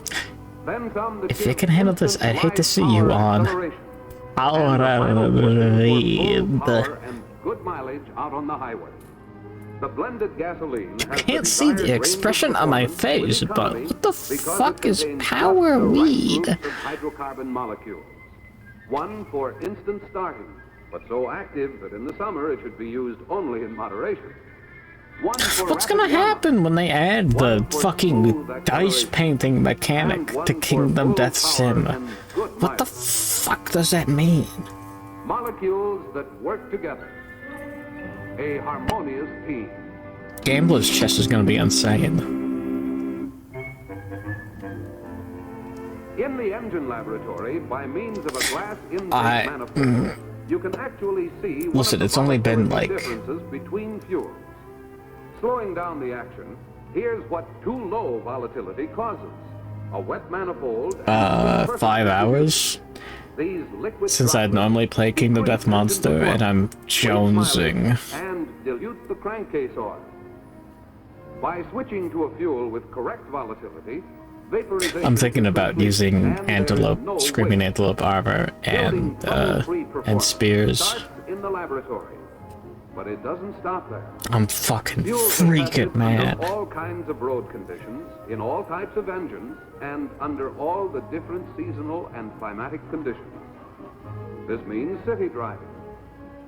N: Then come the
A: If you can handle this, I'd hate to see you on Ahora
N: power and good mileage out on the highway. The blended gasoline has
A: Can't see the expression on my face, but what the fuck is power weed?
N: Hydrocarbon molecules. One for instant starting, but so active that in the summer it should be used only in moderation. One for
A: What's
N: rapid
A: gonna
N: warm-up.
A: happen when they add the fucking dice painting mechanic to Kingdom Death Sim? What the fuck does that mean?
N: Molecules that work together. A harmonious team.
A: Gambler's Chest is gonna be insane.
N: In the engine laboratory, by means of a glass intake
A: I-
N: manifold, you can actually see one
A: Listen,
N: of the
A: it's only been,
N: volatility
A: like-
N: differences between fuels. Slowing down the action,
O: Here's what too low volatility causes. A wet manifold...
A: 5 hours?
O: These liquid
A: Since I'd normally play Kingdom Death Monster, and I'm jonesing.
O: And dilute the crankcase oil. By switching to a fuel with correct volatility, vaporization...
A: I'm thinking about using Antelope, Screaming Antelope armor, and spears.
O: Starts in the laboratory, but it doesn't stop there.
A: I'm fucking freaking mad.
O: Under all kinds of road conditions, in all types of engines, and under all the different seasonal and climatic conditions. This means city driving.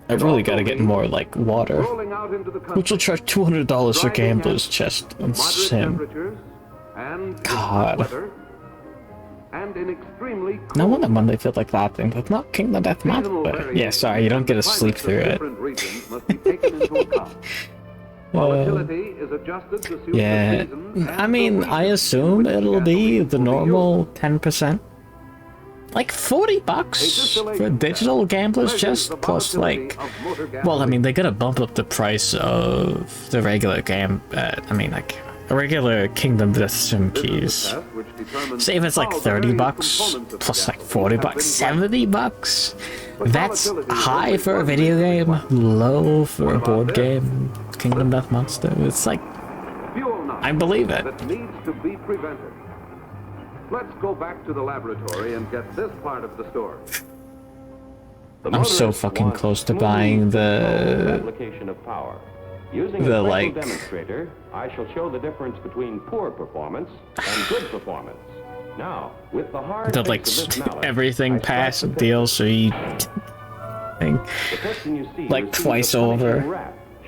A: I've really got to get more, like, water.
O: Rolling out into the country,
A: Which will charge $200 for Gambler's Chest and
O: moderate
A: Sim.
O: temperatures, and
A: God.
O: weather, and in extremely cold
A: No wonder Monday felt like that thing, but not Kingdom Death Monster. Yeah, sorry, you don't get to sleep through it.
O: different regions must be taken into account. Volatility is adjusted to suit the
A: Yeah,
O: seasons
A: I mean, I assume it'll be the normal 10%. Like $40 for a digital Gambler's Chest, plus like, well, I mean, they gotta bump up the price of the regular like a regular Kingdom Death Sim keys. Say if it's like $30 plus like $40, $70. That's high for a video game, low for a board game. Kingdom Death Monster. It's like, I believe it.
O: that needs to be prevented. Let's go back to the laboratory and get this part of the story.
A: I'm so fucking close to buying the
O: Application of power. Using
A: the
O: a special
A: like
O: demonstrator, I shall show the difference between poor performance and good performance. Now, with the hard
A: the like
O: fix of this mallet,
A: everything past DLC thing like twice over.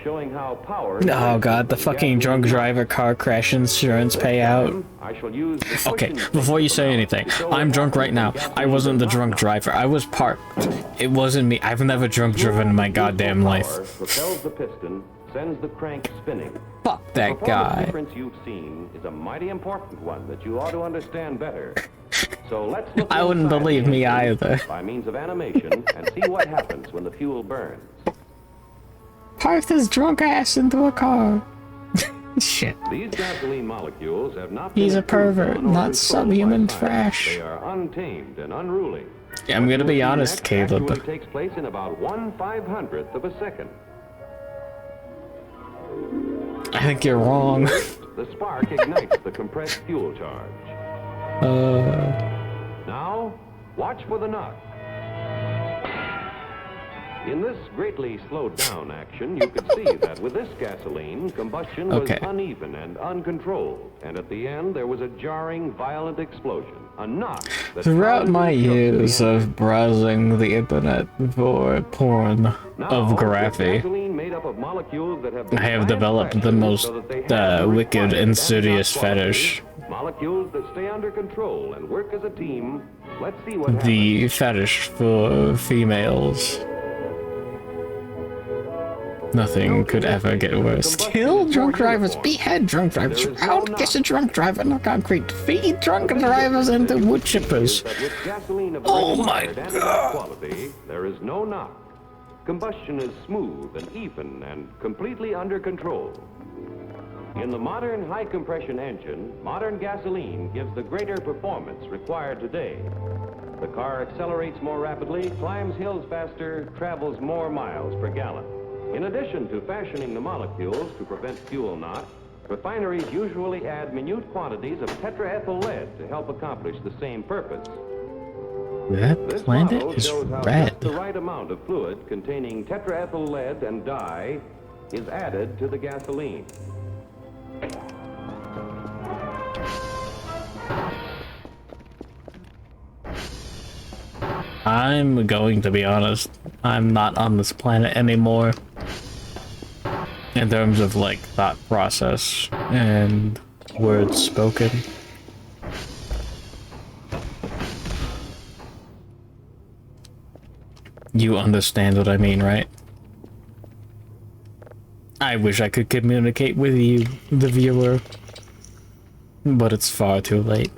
O: showing how power
A: Oh god, the fucking drunk driver car crash insurance payout.
O: I shall use the
A: Okay, before you say anything, I'm drunk right now. I wasn't the drunk driver. I was parked. It wasn't me. I've never drunk driven in my goddamn life.
O: propels the piston, sends the crank spinning.
A: Fuck that
O: The performance
A: guy.
O: difference you've seen is a mighty important one that you ought to understand better. So let's look
A: I wouldn't
O: inside
A: believe
O: the
A: me
O: engine
A: either.
O: by means of animation and see what happens when the fuel burns.
A: Parked his drunk ass into a car. Shit.
O: These gasoline molecules have not
A: He's
O: been
A: a pervert,
O: improved on or
A: not
O: controlled
A: subhuman
O: by science.
A: trash.
O: They are untamed and unruly.
A: Yeah, I'm gonna be
O: What
A: honest,
O: you'll see next
A: Caleb.
O: actually takes place in about 1/500th of a second.
A: I think you're wrong.
O: The spark ignites the compressed fuel charge. Now, watch for the knock. In this greatly slowed down action, you could see that with this gasoline, combustion was
A: Okay.
O: uneven and uncontrolled, and at the end there was a jarring, violent explosion, a knock that
A: Throughout my
O: pounded the
A: years of browsing the internet for porn of Graphy,
O: gasoline made up of molecules that have been
A: I have
O: planned
A: developed the
O: specially
A: most
O: so that they have the
A: wicked,
O: required
A: insidious
O: anti-shock
A: fetish.
O: qualities, molecules that stay under control and work as a team. Let's see what happens.
A: The fetish for females. Nothing could ever get worse. Kill drunk drivers, behead drunk drivers, outkiss a drunk driver in the concrete, feed drunk drivers into wood chippers.
O: With gasoline of
A: Oh my
O: required anti-shock quality, there is no knock. Combustion is smooth and even and completely under control. In the modern high-compression engine, modern gasoline gives the greater performance required today. The car accelerates more rapidly, climbs hills faster, travels more miles per gallon. In addition to fashioning the molecules to prevent fuel knock, refineries usually add minute quantities of tetraethyl lead to help accomplish the same purpose.
A: That
O: This
A: planet
O: model
A: is
O: shows how
A: red.
O: just the right amount of fluid containing tetraethyl lead and dye is added to the gasoline.
A: I'm going to be honest, I'm not on this planet anymore. In terms of like thought process and words spoken. You understand what I mean, right? I wish I could communicate with you, the viewer, but it's far too late.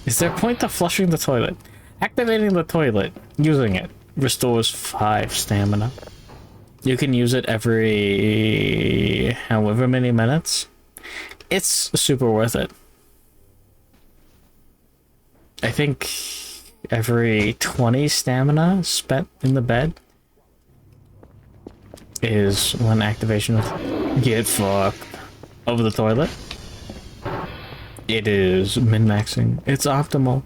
A: Is there a point to flushing the toilet? Activating the toilet, using it, restores 5 stamina. You can use it every however many minutes. It's super worth it. I think every 20 stamina spent in the bed is when activation of get fucked over the toilet. It is min-maxing. It's optimal.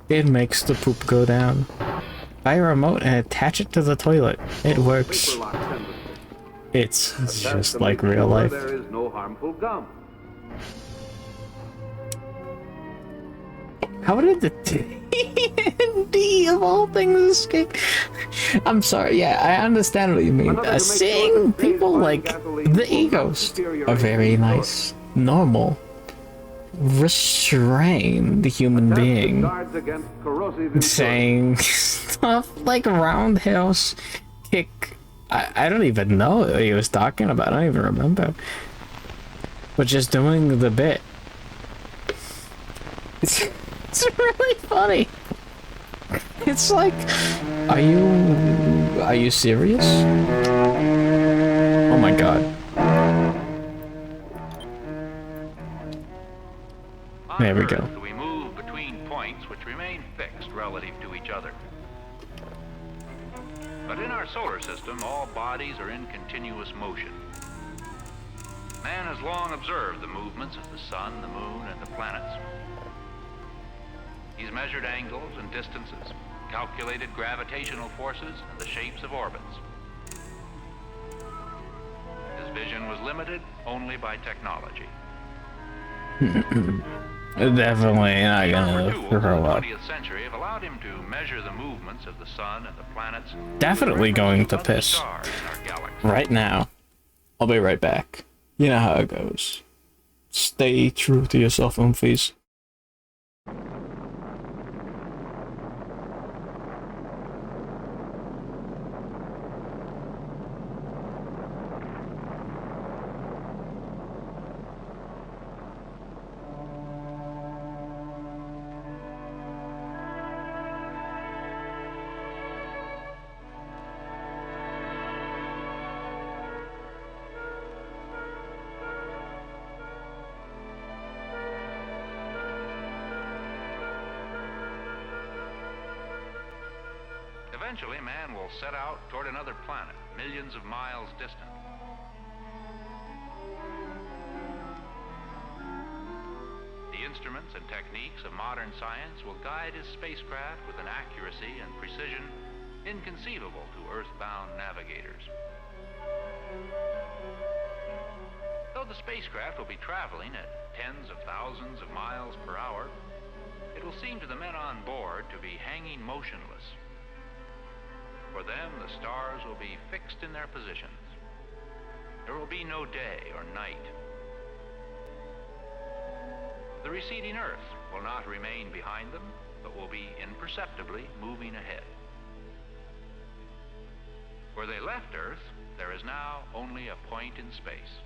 A: It makes the poop go down. Buy a remote and attach it to the toilet. It works. It's just like real life.
O: There is no harmful gum.
A: How did the D of all things escape? I'm sorry, yeah, I understand what you mean. Seeing people like the egos are very nice, normal, restrained human being saying stuff like roundhouse kick. I don't even know what he was talking about. I don't even remember. But just doing the bit. It's really funny. It's like, are you serious? Oh my god. There we go.
J: We move between points which remain fixed relative to each other. But in our solar system, all bodies are in continuous motion. Man has long observed the movements of the sun, the moon, and the planets. He's measured angles and distances, calculated gravitational forces and the shapes of orbits. His vision was limited only by technology.
A: Definitely not gonna throw up.
J: The 20th century have allowed him to measure the movements of the sun and the planets.
A: Definitely going to piss. Right now. I'll be right back. You know how it goes. Stay true to yourself, Umphys.
J: Eventually, man will set out toward another planet, millions of miles distant. The instruments and techniques of modern science will guide his spacecraft with an accuracy and precision inconceivable to Earth-bound navigators. Though the spacecraft will be traveling at tens of thousands of miles per hour, it will seem to the men on board to be hanging motionless. For them, the stars will be fixed in their positions. There will be no day or night. The receding Earth will not remain behind them, but will be imperceptibly moving ahead. Where they left Earth, there is now only a point in space.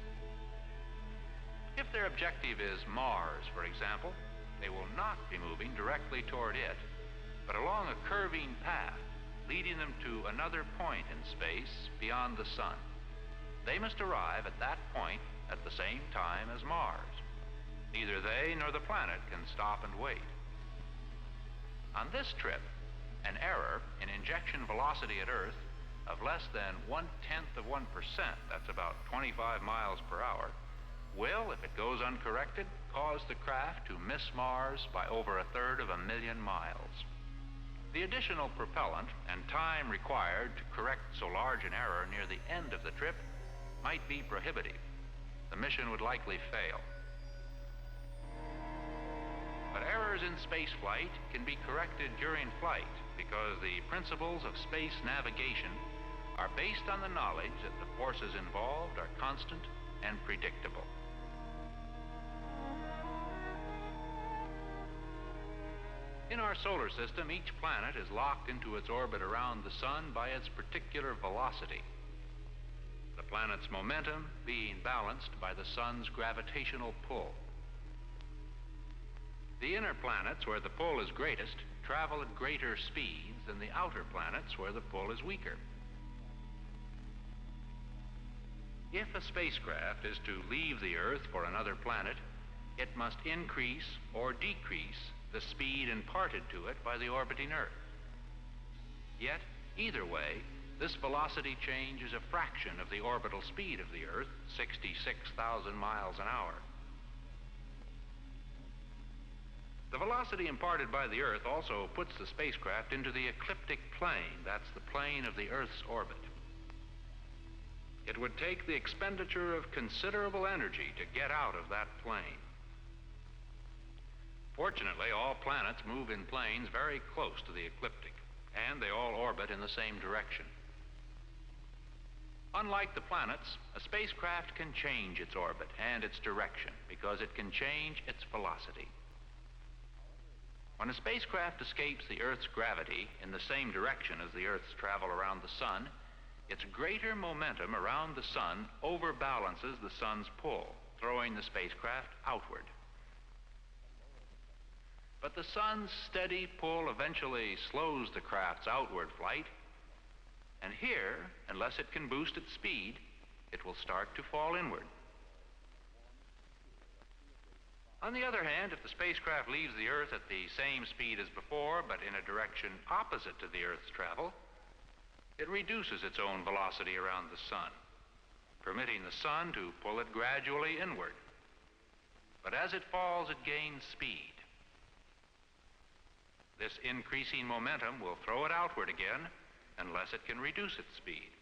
J: If their objective is Mars, for example, they will not be moving directly toward it, but along a curving path, leading them to another point in space beyond the sun. They must arrive at that point at the same time as Mars. Neither they nor the planet can stop and wait. On this trip, an error in injection velocity at Earth of less than 1/10 of 1%, that's about 25 miles per hour, will, if it goes uncorrected, cause the craft to miss Mars by over 1/3 of a million miles. The additional propellant and time required to correct so large an error near the end of the trip might be prohibitive. The mission would likely fail. But errors in spaceflight can be corrected during flight because the principles of space navigation are based on the knowledge that the forces involved are constant and predictable. In our solar system, each planet is locked into its orbit around the sun by its particular velocity. The planet's momentum being balanced by the sun's gravitational pull. The inner planets, where the pull is greatest, travel at greater speeds than the outer planets, where the pull is weaker. If a spacecraft is to leave the Earth for another planet, it must increase or decrease the speed imparted to it by the orbiting Earth. Yet, either way, this velocity change is a fraction of the orbital speed of the Earth, 66,000 miles an hour. The velocity imparted by the Earth also puts the spacecraft into the ecliptic plane. That's the plane of the Earth's orbit. It would take the expenditure of considerable energy to get out of that plane. Fortunately, all planets move in planes very close to the ecliptic, and they all orbit in the same direction. Unlike the planets, a spacecraft can change its orbit and its direction because it can change its velocity. When a spacecraft escapes the Earth's gravity in the same direction as the Earth's travel around the Sun, its greater momentum around the Sun overbalances the Sun's pull, throwing the spacecraft outward. But the Sun's steady pull eventually slows the craft's outward flight, and here, unless it can boost its speed, it will start to fall inward. On the other hand, if the spacecraft leaves the Earth at the same speed as before, but in a direction opposite to the Earth's travel, it reduces its own velocity around the Sun, permitting the Sun to pull it gradually inward. But as it falls, it gains speed. This increasing momentum will throw it outward again unless it can reduce its speed.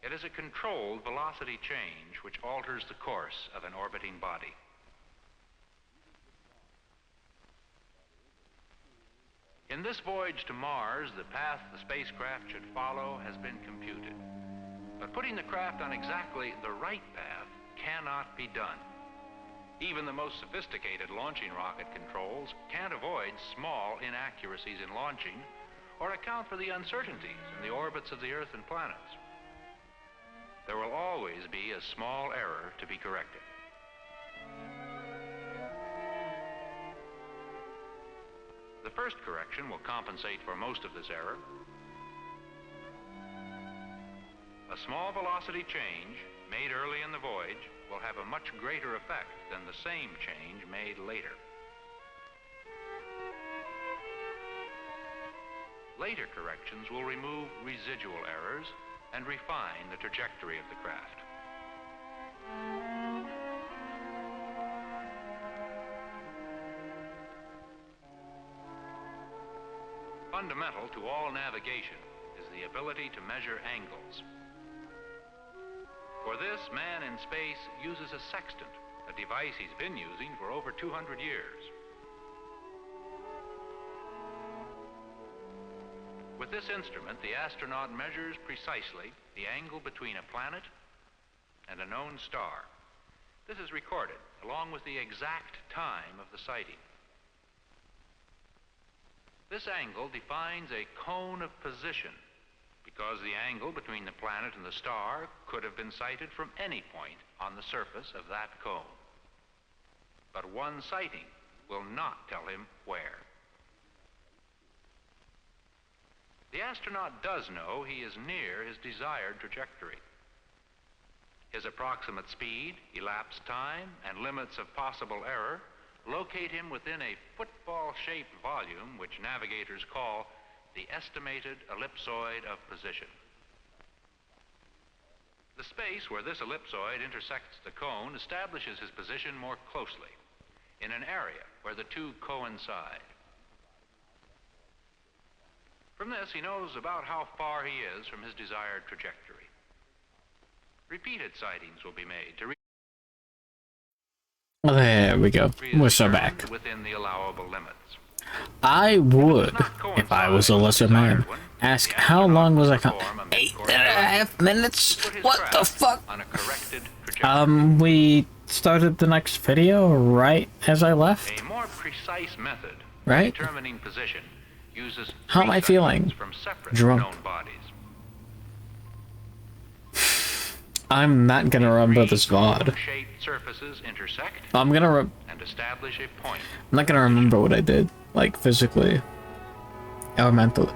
J: It is a controlled velocity change which alters the course of an orbiting body. In this voyage to Mars, the path the spacecraft should follow has been computed. But putting the craft on exactly the right path cannot be done. Even the most sophisticated launching rocket controls can't avoid small inaccuracies in launching or account for the uncertainties in the orbits of the Earth and planets. There will always be a small error to be corrected. The first correction will compensate for most of this error. A small velocity change made early in the voyage will have a much greater effect than the same change made later. Later corrections will remove residual errors and refine the trajectory of the craft. Fundamental to all navigation is the ability to measure angles. For this, man in space uses a sextant, a device he's been using for over 200 years. With this instrument, the astronaut measures precisely the angle between a planet and a known star. This is recorded along with the exact time of the sighting. This angle defines a cone of position because the angle between the planet and the star could have been sighted from any point on the surface of that cone. But one sighting will not tell him where. The astronaut does know he is near his desired trajectory. His approximate speed, elapsed time, and limits of possible error locate him within a football-shaped volume which navigators call the estimated ellipsoid of position. The space where this ellipsoid intersects the cone establishes his position more closely in an area where the two coincide. From this, he knows about how far he is from his desired trajectory. Repeated sightings will be made to
A: There we go. We're so back.
J: within the allowable limits.
A: I would, if I was a lesser man, ask how long was I 8.5 minutes? What the fuck? We started the next video right as I left.
J: A more precise method
A: Right?
J: determining position uses
A: How am I feeling?
J: from separate
A: Drunk.
J: known bodies.
A: I'm not gonna remember this VOD.
J: Shaped surfaces intersect
A: I'm gonna
J: and establish a point.
A: I'm not gonna remember what I did, like physically or mentally.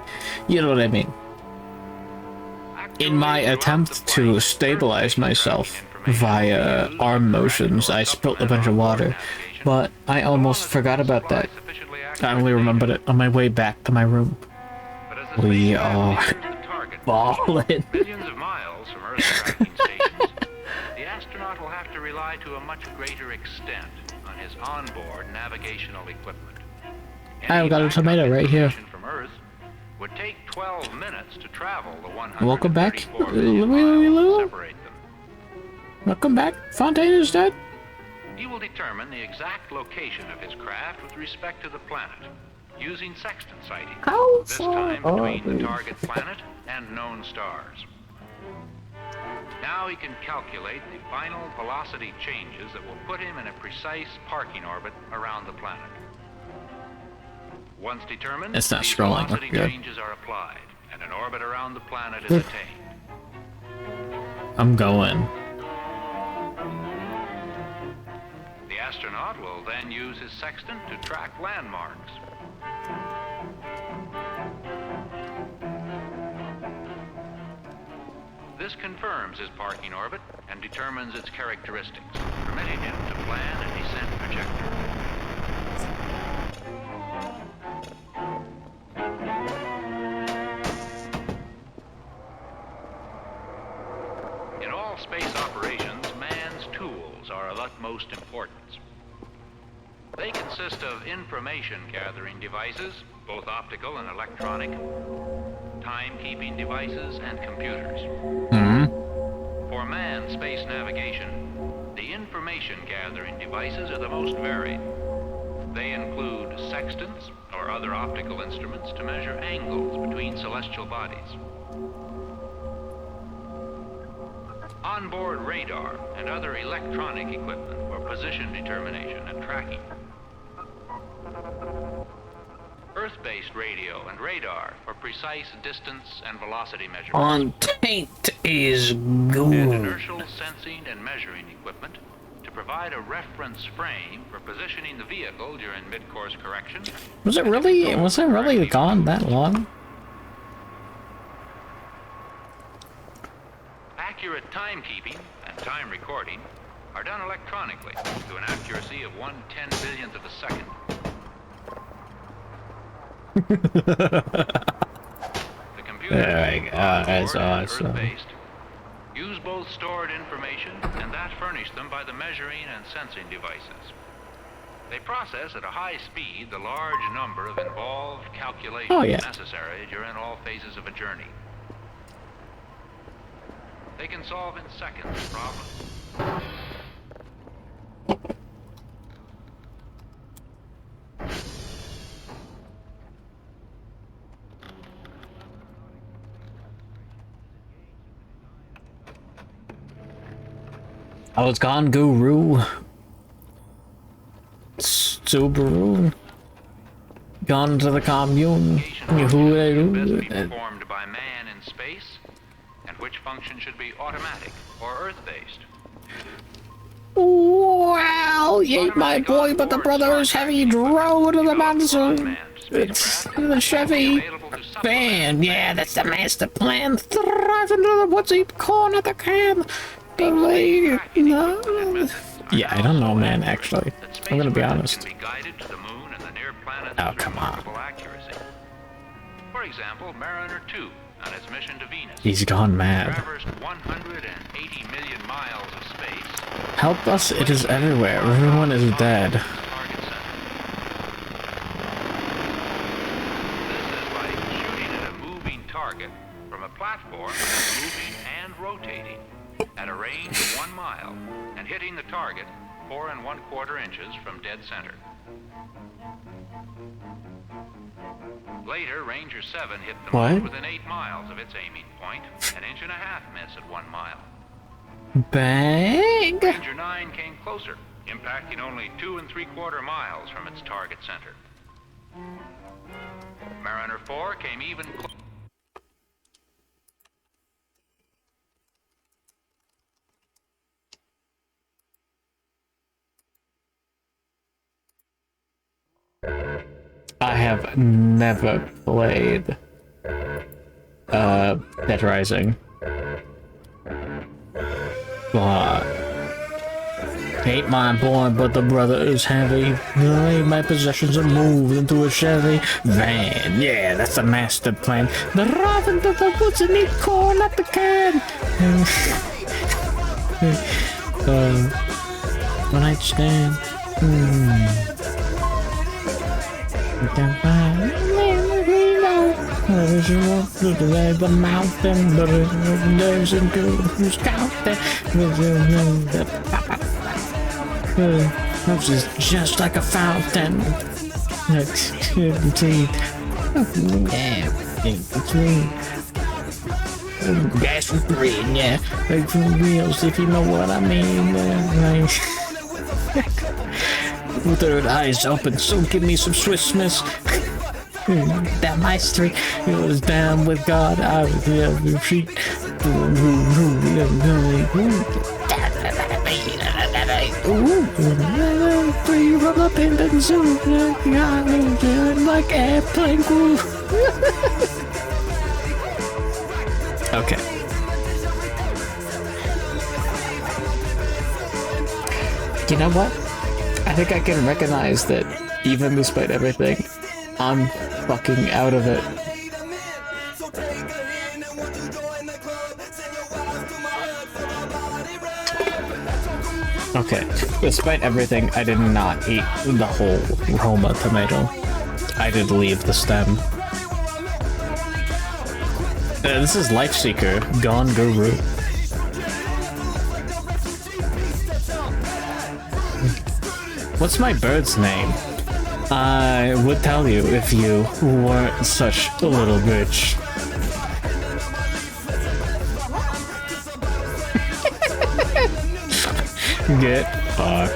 A: You know what I mean? In my attempt to stabilize myself via arm motions, I spilled a bunch of water, but I almost forgot about that. I only remembered it on my way back to my room. We are balling.
H: Millions of miles from Earth's tracking stations, the astronaut will have to rely to a much greater extent on his onboard navigational equipment.
A: I've got a tomato right here.
H: From Earth would take 12 minutes to travel the 134
A: Welcome back.
H: million miles that separate them.
A: Welcome back. Fontaine is dead.
H: He will determine the exact location of his craft with respect to the planet, using sextant sighting, this time between the target planet and known stars. Now he can calculate the final velocity changes that will put him in a precise parking orbit around the planet. Once determined,
A: It's not
H: these
A: scrolling.
H: velocity
A: Good.
H: changes are applied, and an orbit around the planet is attained.
A: I'm going.
H: The astronaut will then use his sextant to track landmarks. This confirms his parking orbit and determines its characteristics, permitting him to plan a descent trajectory. In all space operations, man's tools are of utmost importance. They consist of information-gathering devices, both optical and electronic, timekeeping devices, and computers. For manned space navigation, the information-gathering devices are the most varied. They include sextants, or other optical instruments to measure angles between celestial bodies. Onboard radar and other electronic equipment for position determination and tracking. Earth-based radio and radar for precise distance and velocity measurement.
A: On taint is
H: And
A: good.
H: inertial sensing and measuring equipment to provide a reference frame for positioning the vehicle during mid-course correction.
A: Was it really gone that long?
H: Accurate timekeeping and time recording are done electronically to an accuracy of 1/10 billionth of a second. The computers,
A: Oh my god, that's awesome.
H: Earth-based, use both stored information and that furnished them by the measuring and sensing devices. They process at a high speed the large number of involved calculations necessary during all phases of a journey. They can solve in seconds problems.
A: I was gone, Guru. Subaru. Gone to the commune. Who they do?
H: Performed by man in space, and which function should be automatic or Earth-based.
A: Wow, you ain't my boy, but the brothers heavy drove to the mountain. It's the Chevy van. Yeah, that's the master plan. Driving to the woodsy corner of the can. Yeah, I don't know, man, actually. I'm gonna be honest. Oh, come on.
H: For example, Mariner 2, on its mission to Venus,
A: He's gone mad.
H: traversed 180 million miles of space.
A: Help us, it is everywhere. Everyone is dead.
H: This is like shooting at a moving target from a platform that's moving and rotating at a range of 1 mile and hitting the target 4 1/4 inches from dead center. Later, Ranger 7 hit the moon within 8 miles of its aiming point, an 1.5 inch miss at 1 mile.
A: Bang!
H: Ranger 9 came closer, impacting only 2 3/4 miles from its target center. Mariner 4 came even closer.
A: I have never played Dead Rising. But ain't mine born, but the brother is heavy. Ain't my possessions are moved into a Chevy van. Yeah, that's the master plan. The Robin to the woods and eat corn at the can. One night stand. The mountain, there's a girl who's out there. Which is just like a fountain. Gas for green, yeah. Like from wheels, if you know what I mean. With third eyes open, so give me some Swiss miss. That my street, it was down with God. I was the sheet. Free from the pimp and zoo. Like airplane crew. Okay. You know what? I think I can recognize that even despite everything, I'm fucking out of it. Okay, despite everything, I did not eat the whole Roma tomato. I did leave the stem. This is Lifeseeker, Gone Guru. What's my bird's name? I would tell you if you weren't such a little bitch. Get fucked.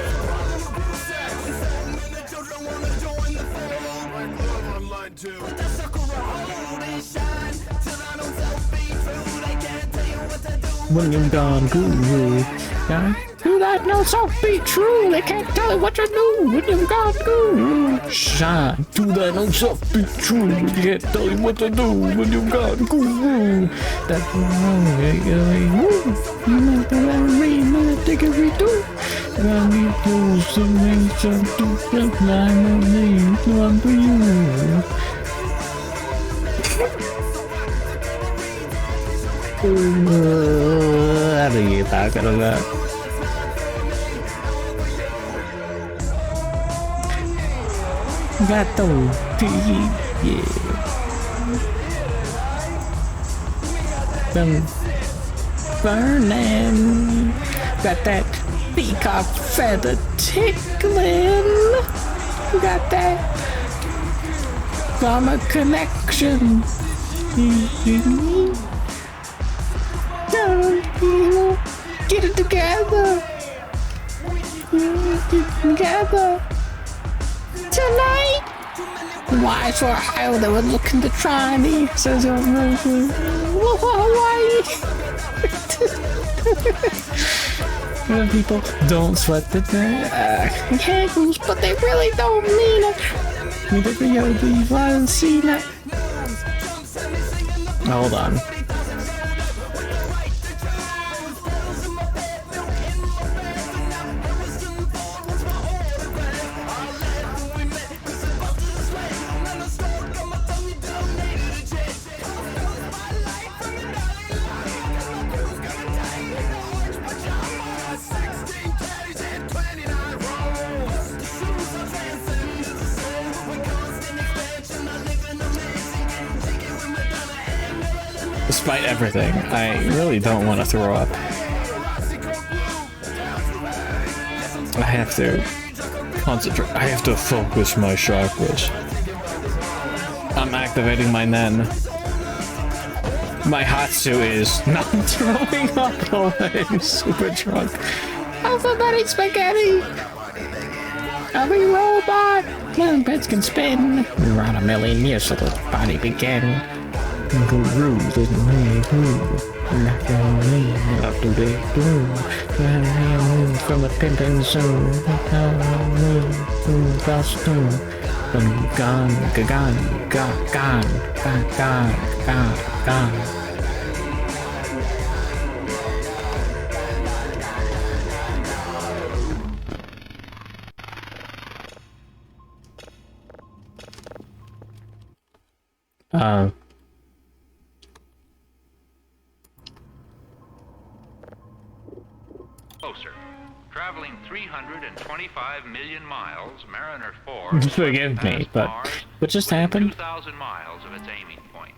A: When you're gone, guru. Yeah? Do that no self be true. They can't tell you what you do when you've gone guru. Shine. Do that no self be true. They can't tell you what to do when you've gone guru. That's wrong. You know that I read, man, take every two. I need to sing some to flip line of me. One for you. Ano yung taka na nga? Gato, yeah. Burning. Got that peacock feather tickling. Got that farmer connection. Get it together. Get it together. Tonight. Why for Ohio they were looking to try me. Says Hawaii. People don't sweat the haggles, but they really don't mean it. Hold on. Despite everything, I really don't want to throw up. I have to concentrate. I have to focus my chakras. I'm activating my Nen. My Hatsu is not throwing up. Oh, I'm super drunk. Alphabetic spaghetti. I'm a robot. My beds can spin. Around a million years so the body began. Guru didn't make move. Not gonna leave up to big blue. From the pimpin' zone. Costume. From gone.
J: Closer. Traveling 325 million miles, Mariner 4
A: forgive me, but what just happened?
J: 2,000 miles of its aiming point.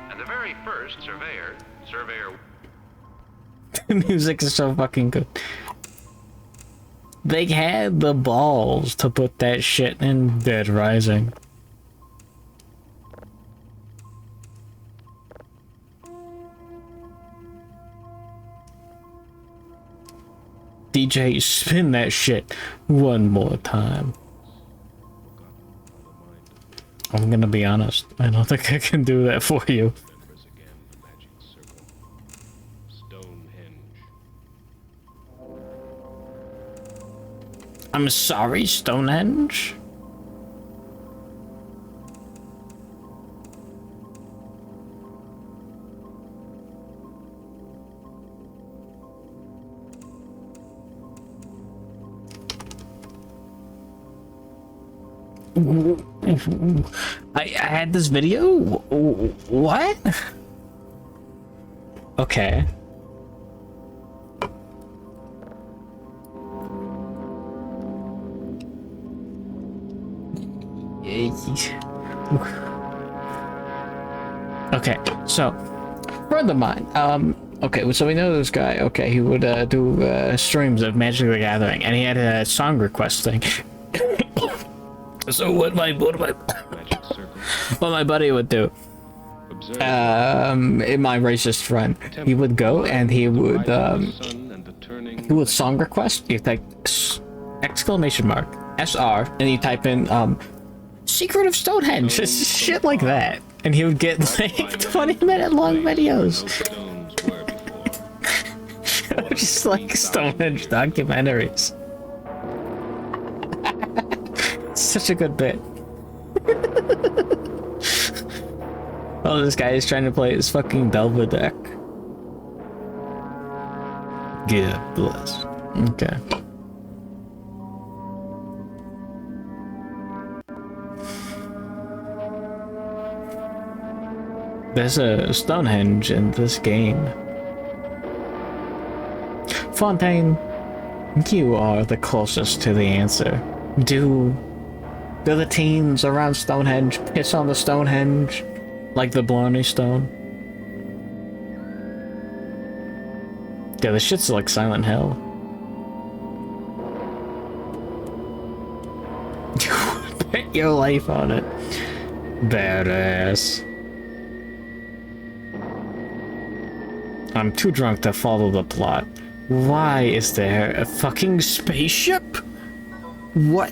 J: And the very first surveyor...
A: The music is so fucking good. They had the balls to put that shit in Dead Rising. DJ, spin that shit one more time. I'm gonna be honest, I don't think I can do that for you. I'm sorry, Stonehenge? I had this video? What? Okay. Okay, so friend of mine, okay, so we know this guy, okay, he would do streams of Magic the Gathering, and he had a song request thing. So what my buddy would do, in my racist friend, he would go and he would song request, you type exclamation mark SR, and you type in Secret of Stonehenge, just shit like that, and he would get like 20-minute long videos. Just like Stonehenge documentaries. Such a good bit. Oh, this guy is trying to play his fucking Delva deck. God bless. Okay. There's a Stonehenge in this game. Fontaine, you are the closest to the answer. Do the teens around Stonehenge piss on the Stonehenge like the Blarney Stone? Yeah, this shit's like Silent Hill. Bet your life on it. Badass. I'm too drunk to follow the plot. Why is there a fucking spaceship? What?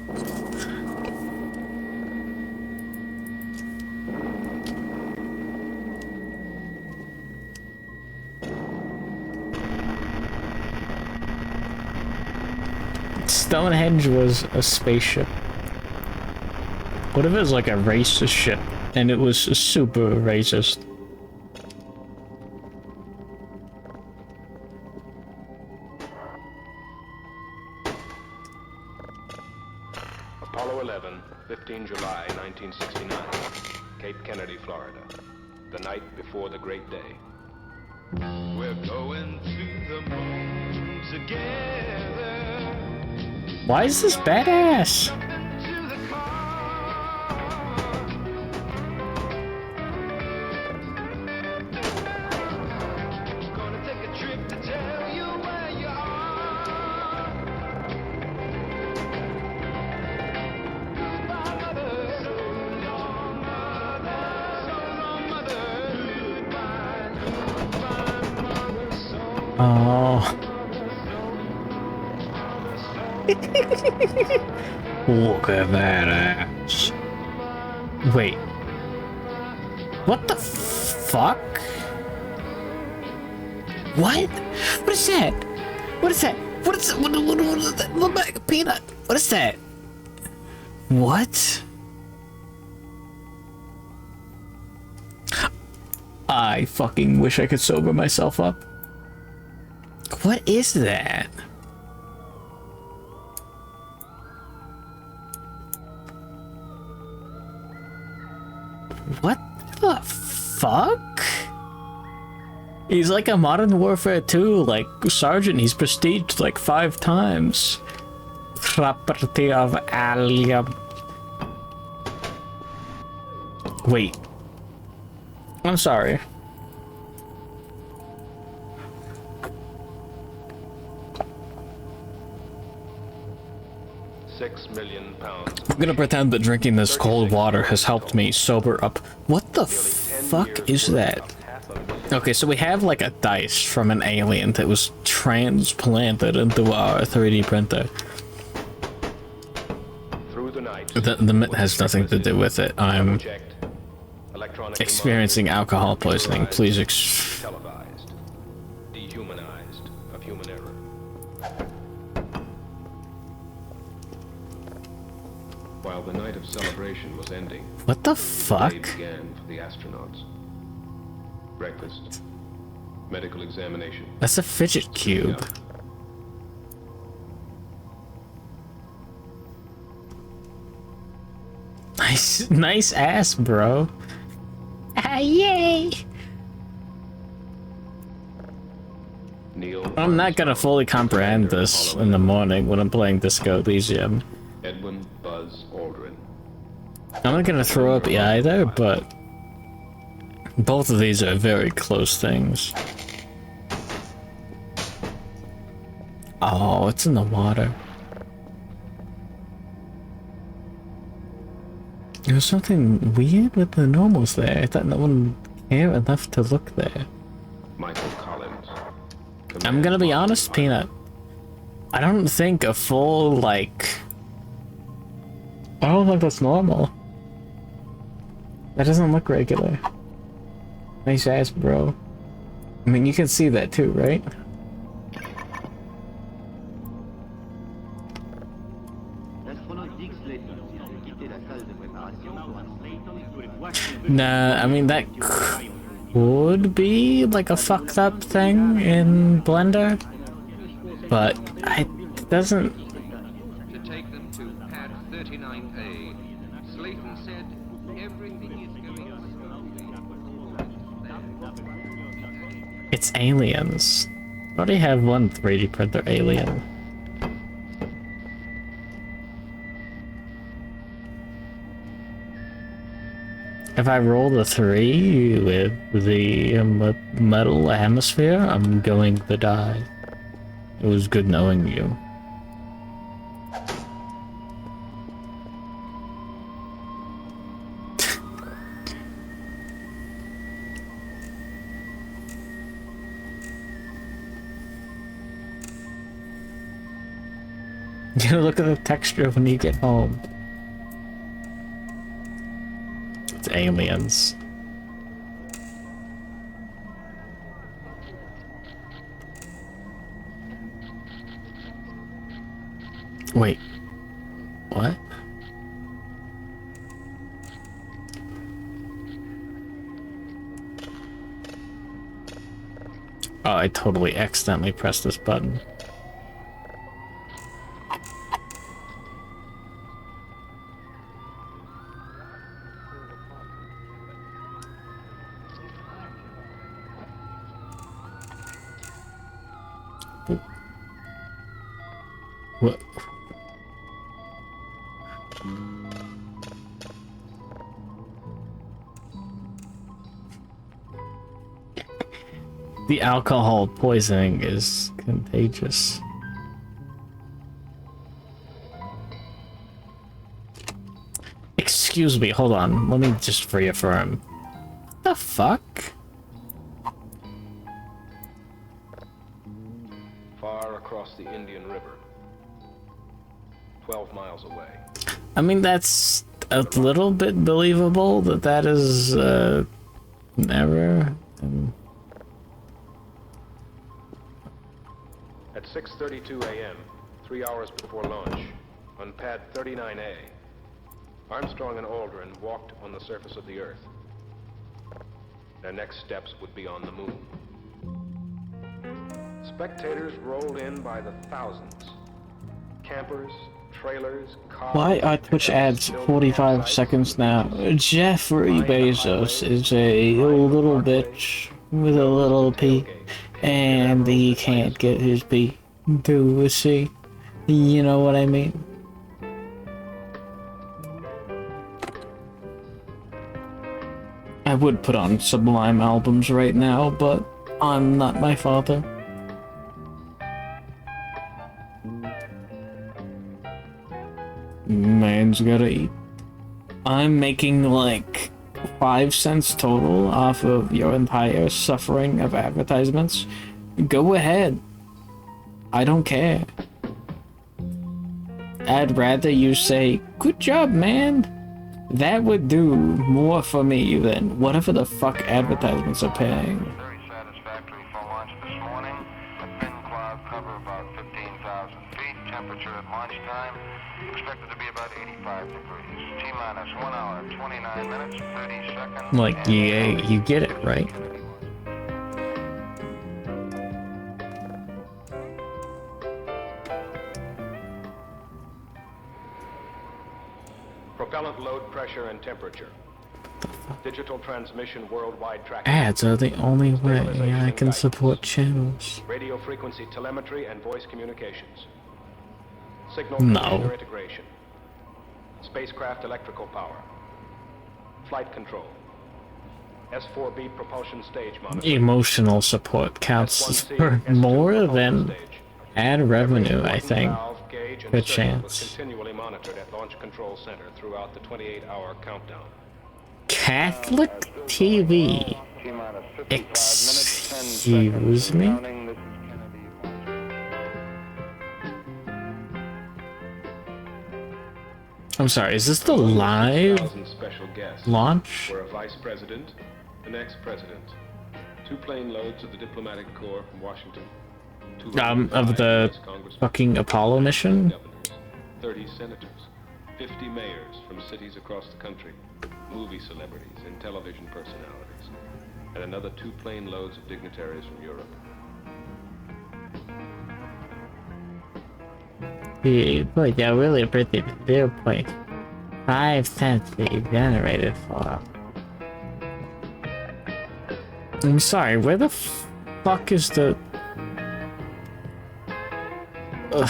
A: Stonehenge was a spaceship. What if it was like a racist ship and it was super racist?
O: Apollo 11, 15 July 1969, Cape Kennedy, Florida. The night before the great day.
M: We're going to the moon together.
A: Why is this badass?
M: Gonna take a trip to tell you where you are. Goodbye, mother. So long, mother. So long, mother. Goodbye, mother. So
A: Oh. Look at that ass. Wait. What the fuck? What? What is that? What is that? What is that? What is that? Look back, peanut. What is that? What? I fucking wish I could sober myself up. What is that? What the fuck? He's like a Modern Warfare 2, like, Sergeant. He's prestiged like 5 times. Property of Allium. Wait. I'm sorry.
O: £6 million.
A: I'm gonna pretend that drinking this cold water has helped me sober up. What the fuck is that? Okay, so we have like a dice from an alien that was transplanted into our 3D printer. The myth has nothing to do with it. I'm experiencing alcohol poisoning. Please
O: televised, dehumanized of human error. While the night of celebration was ending,
A: what the
O: the
A: fuck?
O: day began for the astronauts. Breakfast, medical examination.
A: That's a fidget cube. Nice ass, bro. Ah, yay! I'm not gonna fully comprehend this in the morning when I'm playing Disco Elysium.
O: Edwin Buzz Aldrin.
A: I'm not gonna throw up either, but both of these are very close things. Oh, it's in the water. There's something weird with the normals there. I thought no one cared enough to look there.
O: Michael Collins.
A: I'm gonna be honest, Peanut. I don't think a full, like... I don't think that's normal. That doesn't look regular. Nice ass, bro. I mean, you can see that too, right? Nah, I mean, that could be like a fucked up thing in Blender, but it doesn't...
R: To take them to pad 39A. Slayton said everything is going smoothly.
A: It's aliens. I already have one 3D printer alien. If I roll the 3 with the metal hemisphere, I'm going to die. It was good knowing you. You look at the texture when you get home. It's aliens. Wait. What? Oh, I totally accidentally pressed this button. What? The alcohol poisoning is contagious. Excuse me, hold on. Let me just reaffirm. What the fuck?
O: Far across the Indian River. 12 miles away.
A: I mean, that's a little bit believable that that is an error.
O: At 6:32 a.m., 3 hours before launch, on pad 39A, Armstrong and Aldrin walked on the surface of the Earth. Their next steps would be on the moon. Spectators rolled in by the thousands. Campers, trailers, cars.
A: Why are Twitch ads 45 seconds now? Jeffrey Bezos is a little bitch with a little P, and he can't get his P to a C. You know what I mean? I would put on Sublime albums right now, but I'm not my father. Man's gotta eat. I'm making like 5 cents total off of your entire suffering of advertisements. Go ahead. I don't care. I'd rather you say, "Good job, man." That would do more for me than whatever the fuck advertisements are paying.
F: Very satisfactory for launch this morning. A thin cloud cover about 15,000 feet. Temperature at launch time expected to be about 85 degrees. T-minus 1 hour, 29 minutes, 30 seconds.
A: Like, yeah, you get it, right?
O: Propellant load pressure and temperature. Digital transmission worldwide tracking.
A: Ads are the only way I can support channels.
O: Radio frequency telemetry and voice communications. Signal
A: No.
O: computer integration. Spacecraft electrical power. Flight control. S4B propulsion stage monitoring.
A: Emotional support counts for more than ad revenue, I think. Good chance.
O: Continually monitored at Launch Control Center throughout the 28-hour countdown.
A: Catholic TV. Excuse me? I'm sorry, is this the live
O: special guests
A: launch?
O: were a vice president, an ex-president, 2 plane loads of the diplomatic corps from Washington, 2
A: Of the fucking Apollo mission?
O: 30 senators, 50 mayors from cities across the country, movie celebrities and television personalities, and another 2 plane loads of dignitaries from Europe.
A: You put a really pretty 0.5 cents that you generated for. I'm sorry, where the fuck is the... Ugh.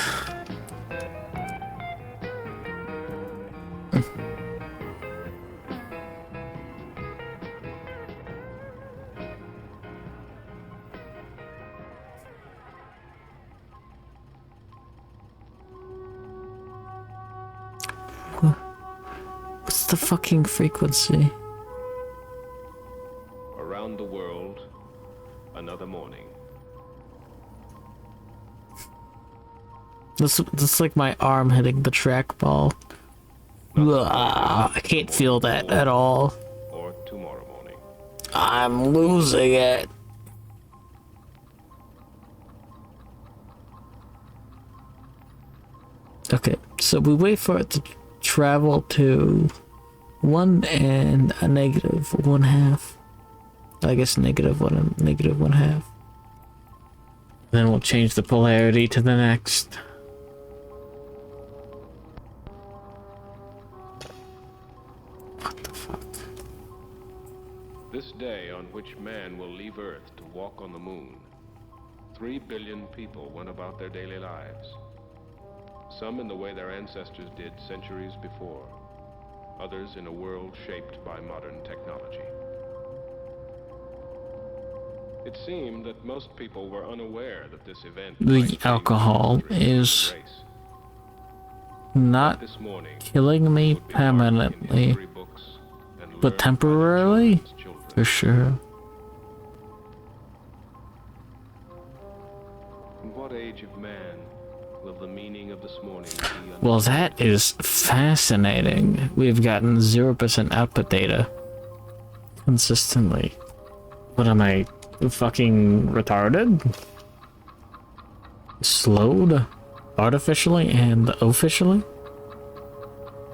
A: What's the fucking frequency?
O: Around the world, another morning.
A: That's like my arm hitting the trackball. Ugh, I can't feel that at all.
O: Or tomorrow morning.
A: I'm losing it. Okay, so we wait for it to travel to 1 and a -1/2. I guess -1 and -1/2. Then we'll change the polarity to the next. What the fuck?
O: This day on which man will leave Earth to walk on the moon, 3 billion people went about their daily lives. Some in the way their ancestors did centuries before, others in a world shaped by modern technology. It seemed that most people were unaware that this event
A: The alcohol is not killing me permanently, but temporarily, for sure.
O: In what age of man will the meaning of this morning be?
A: Well, that is fascinating. We've gotten 0% output data consistently. What am I, fucking retarded? Slowed artificially and officially?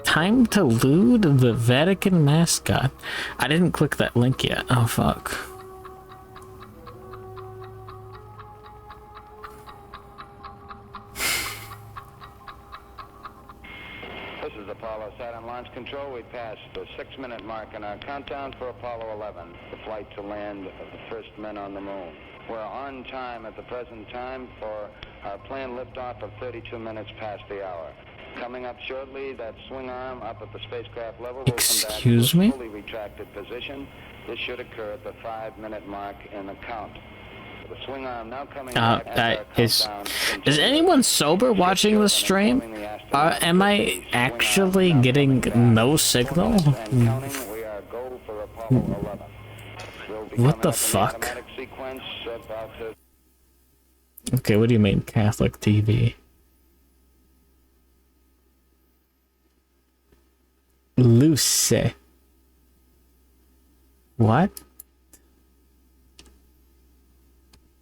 A: Time to loot the Vatican mascot. I didn't click that link yet. Oh fuck.
C: This is Apollo Saturn Launch Control. We passed the 6-minute mark in our countdown for Apollo 11, the flight to land of the first men on the moon. We're on time at the present time for our planned liftoff of 32 minutes past the hour. Coming up shortly, that swing arm up at the spacecraft level will come back to its fully retracted position. This should occur at the 5-minute mark in the count. The swing arm now coming back as our countdown
A: is anyone sober watching the stream? Am I actually getting no signal? What the fuck? Okay, what do you mean Catholic TV? Luce. What?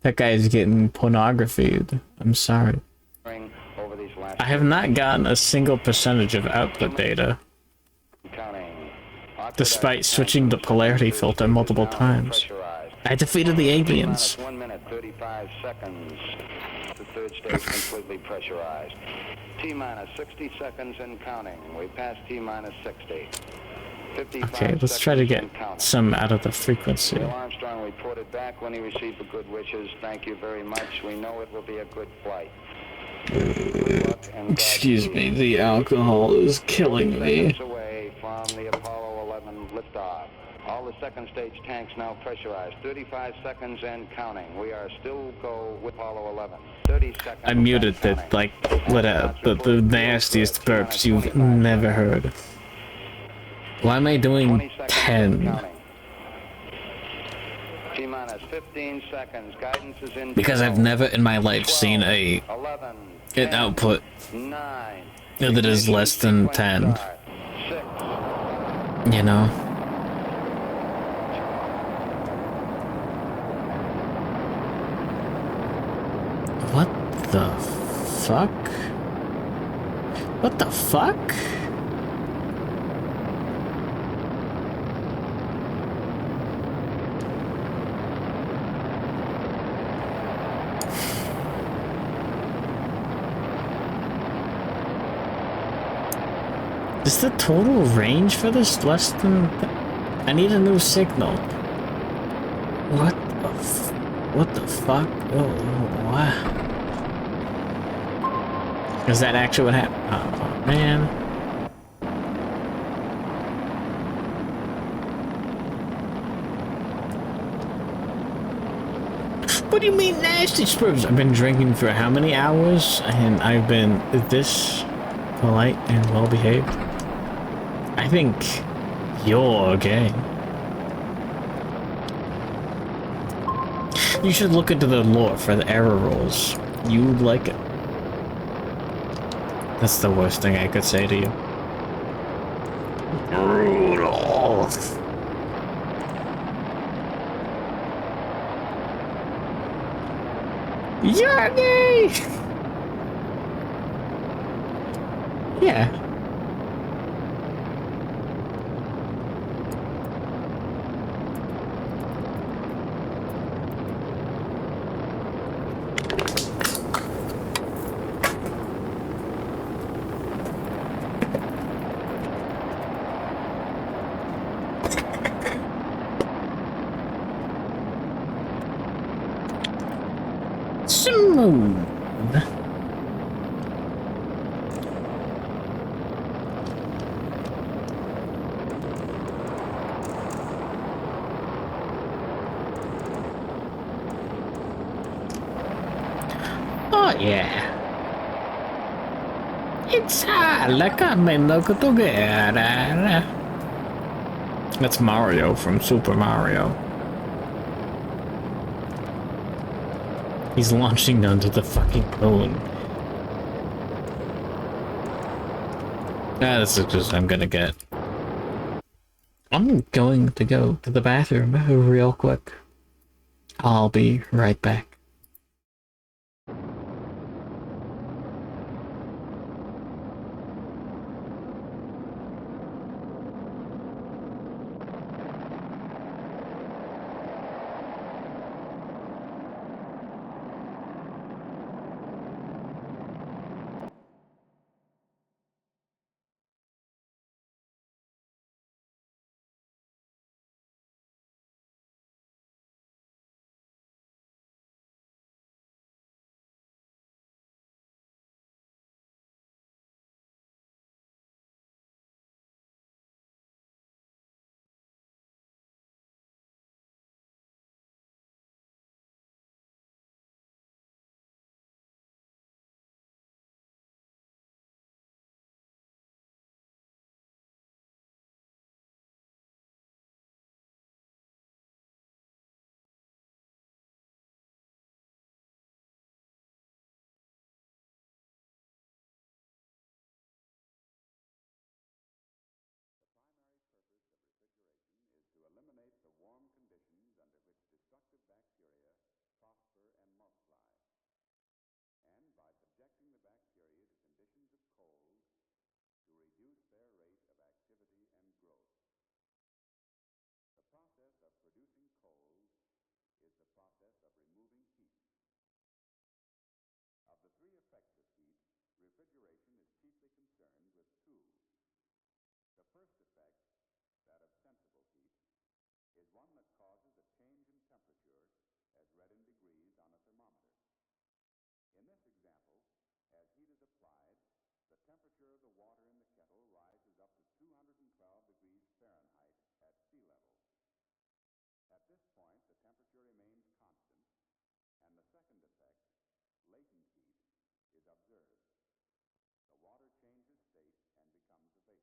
A: That guy's getting pornography. I'm sorry. I have not gotten a single percentage of output data, despite switching the polarity filter multiple times. I defeated the aliens.
C: 1 minute 35 seconds. The third stage completely pressurized. T-minus 60 seconds and counting. We passed T-minus 60.
A: Okay, let's try to get some out of the frequency.
C: Neil Armstrong reported back when he received the good wishes. Thank you very much. We know it will be a good flight.
A: Excuse me, the alcohol is killing me.
C: Away from the Apollo 11 liftoff. All the second stage tanks now pressurized. 35 seconds and counting. We are still go with Apollo 11. 30 seconds.
A: I muted that, like, let out the nastiest burps you've never heard. Why am I doing 10?
C: T-minus 15 seconds. Guidance is in.
A: Because I've never in my life seen an output that is less than 10. You know? What the fuck? What the fuck? Is the total range for this less than... I need a new signal. What the fuck? Oh, what? Is that actually what happened? Oh, man. What do you mean nasty spurs? I've been drinking for how many hours? And I've been this polite and well behaved. I think you're gay. You should look into the lore for the error rolls. You'd like it. That's the worst thing I could say to you. Brutal. You're gay! Yeah. Smooth. Oh yeah. It's all coming together. That's Mario from Super Mario. He's launching onto the fucking moon. This is just I'm gonna get. I'm going to go to the bathroom real quick. I'll be right back.
J: process of removing heat. Of the three effects of heat, refrigeration is chiefly concerned with two. The first effect, that of sensible heat, is one that causes a change in temperature as read in degrees on a thermometer. In this example, as heat is applied, the temperature of the water in the kettle rises up to 212 degrees Fahrenheit at sea level. At this point, the temperature remains constant, and the second effect, latent heat, is observed. The water changes state and becomes a vapor.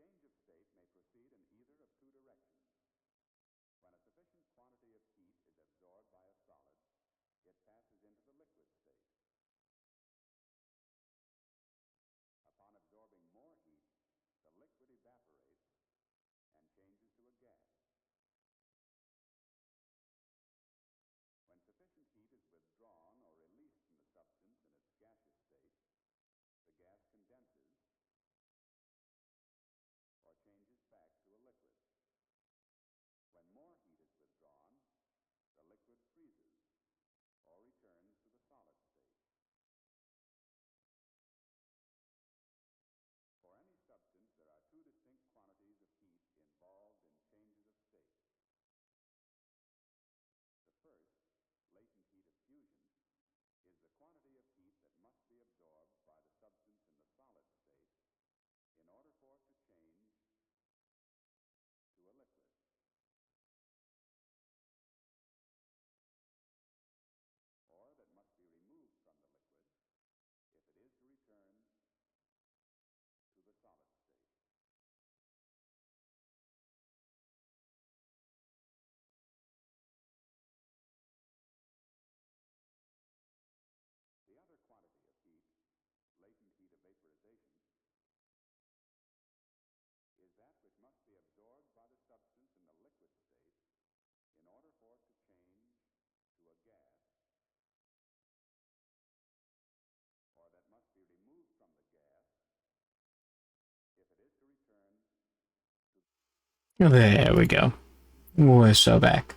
J: Change of state may proceed in either of two directions. When a sufficient quantity of heat is absorbed by a solid, it passes into the liquid state. Upon absorbing more heat, the liquid evaporates and changes to a gas. When sufficient heat is withdrawn or released from the substance in its gaseous state, the gas condenses or changes back to a liquid. When more heat is withdrawn, the liquid freezes or returns to the solid state. For any substance, there are two distinct quantities of heat involved in changes of state. The first, latent heat of fusion, is the quantity of heat that must be absorbed by the substance in the solid state in order for it to change to a liquid. Or that must be removed from the liquid if it is to return to the solid state. The other quantity of heat, latent heat of vaporization, is that which must be absorbed by the substance in the liquid state in order for it to change to a gas, or that must be removed from the gas if it is to return to...
A: There we go. We're so back.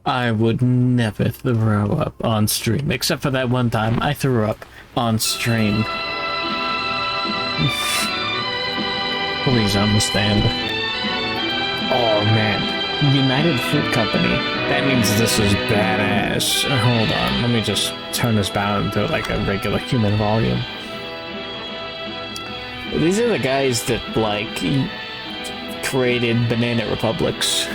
A: I would never throw up on stream, except for that one time I threw up on stream. Please understand. Oh man, United Fruit Company. That means this is badass. Hold on, let me just turn this down to like a regular human volume. These are the guys that like created Banana Republics.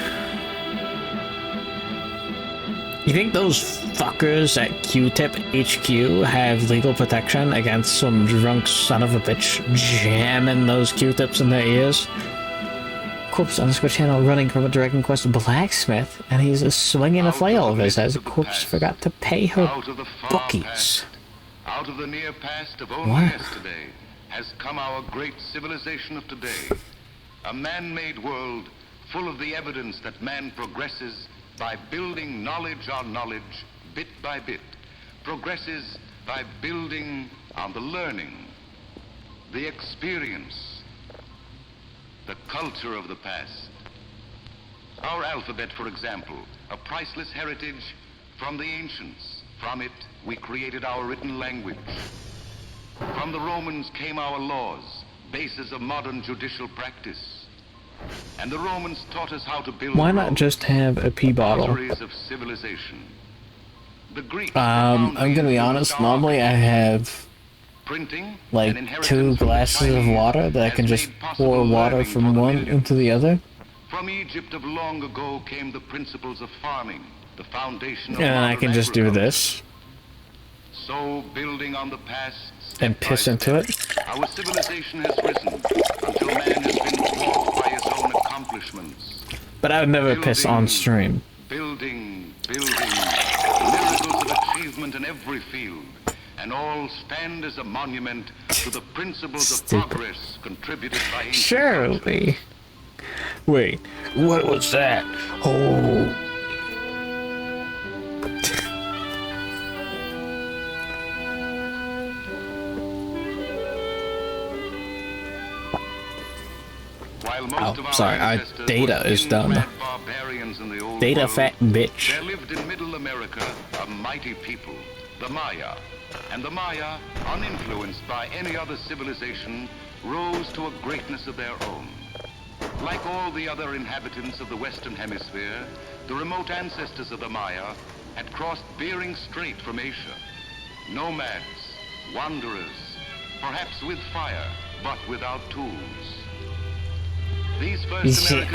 A: You think those fuckers at Q-Tip HQ have legal protection against some drunk son of a bitch jamming those Q-tips in their ears? Corpse _ channel running from a Dragon Quest blacksmith, and he's swinging a flail over his head. Corpse forgot to pay her bookies.
J: Out of the near past of only yesterday has come our great civilization of today. A man-made world full of the evidence that man progresses by building knowledge on knowledge, bit by bit, progresses by building on the learning, the experience, the culture of the past. Our alphabet, for example, a priceless heritage from the ancients. From it, we created our written language. From the Romans came our laws, basis of modern judicial practice. And the Romans taught us how to build.
A: Why not just have a pee bottle?
J: Of civilization. The Greeks
A: I'm gonna be honest, normally I have like 2 glasses of water that I can just pour water from one into the other.
J: From Egypt of long ago came the principles of farming, the foundation of
A: and I can just do this.
J: So building on the past
A: and piss into it.
J: Our civilization has risen until man has been dwarfed by his own accomplishments.
A: But I would never piss on stream.
J: Building, miracles of achievement in every field, and all stand as a monument to the principles of progress contributed by ancient
A: Surely. Wait, what was that? Oh.
J: While most of our
A: sorry, our
J: ancestors
A: data
J: were
A: is done.
J: thin-fat barbarians in the old
A: Data
J: world,
A: fat bitch.
J: there lived in Middle America a mighty people, the Maya. And the Maya, uninfluenced by any other civilization, rose to a greatness of their own. Like all the other inhabitants of the Western Hemisphere, the remote ancestors of the Maya had crossed Bering Strait from Asia. Nomads, wanderers, perhaps with fire, but without tools. These first Americans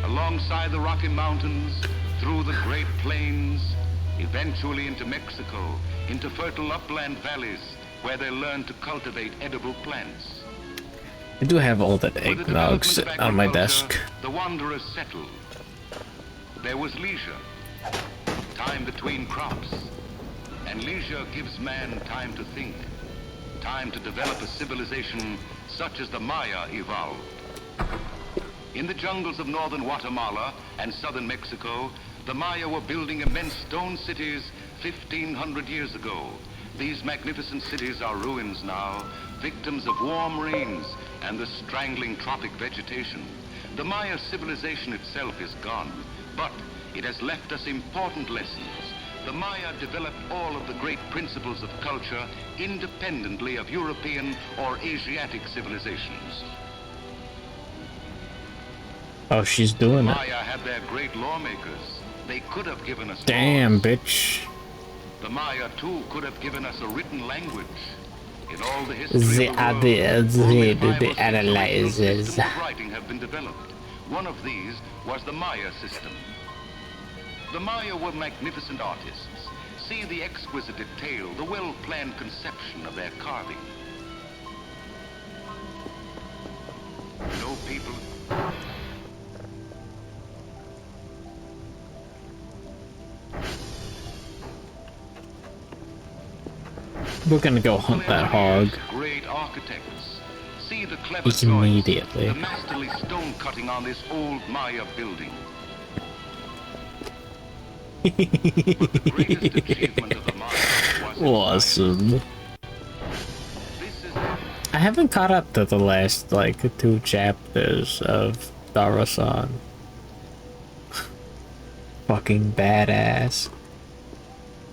J: alongside the Rocky Mountains, through the Great Plains, eventually into Mexico, into fertile upland valleys, where they learned to cultivate edible plants.
A: I do have all that eggnog sitting on my desk.
J: The wanderers settled. There was leisure, time between crops, and leisure gives man time to think, time to develop a civilization such as the Maya evolved. In the jungles of northern Guatemala and southern Mexico, the Maya were building immense stone cities 1,500 years ago. These magnificent cities are ruins now, victims of warm rains and the strangling tropic vegetation. The Maya civilization itself is gone, but it has left us important lessons. The Maya developed all of the great principles of culture independently of European or Asiatic civilizations.
A: Oh, she's doing it.
J: Maya had their great lawmakers. They could have given us
A: Damn,
J: laws.
A: bitch.
J: The Maya, too, could have given us a written language. In all the history of the
A: analyzers.
J: writing have been developed. One of these was the Maya system. The Maya were magnificent artists. See the exquisite detail, the well-planned conception of their carving. No people...
A: We're gonna go hunt that hog.
J: Great architects. See the clever
A: Immediately.
J: joints, the masterly stone cutting on this old Maya building. But the greatest achievement of the Maya was
A: Awesome. I haven't caught up to the last, like, 2 chapters of Darasan. Fucking badass.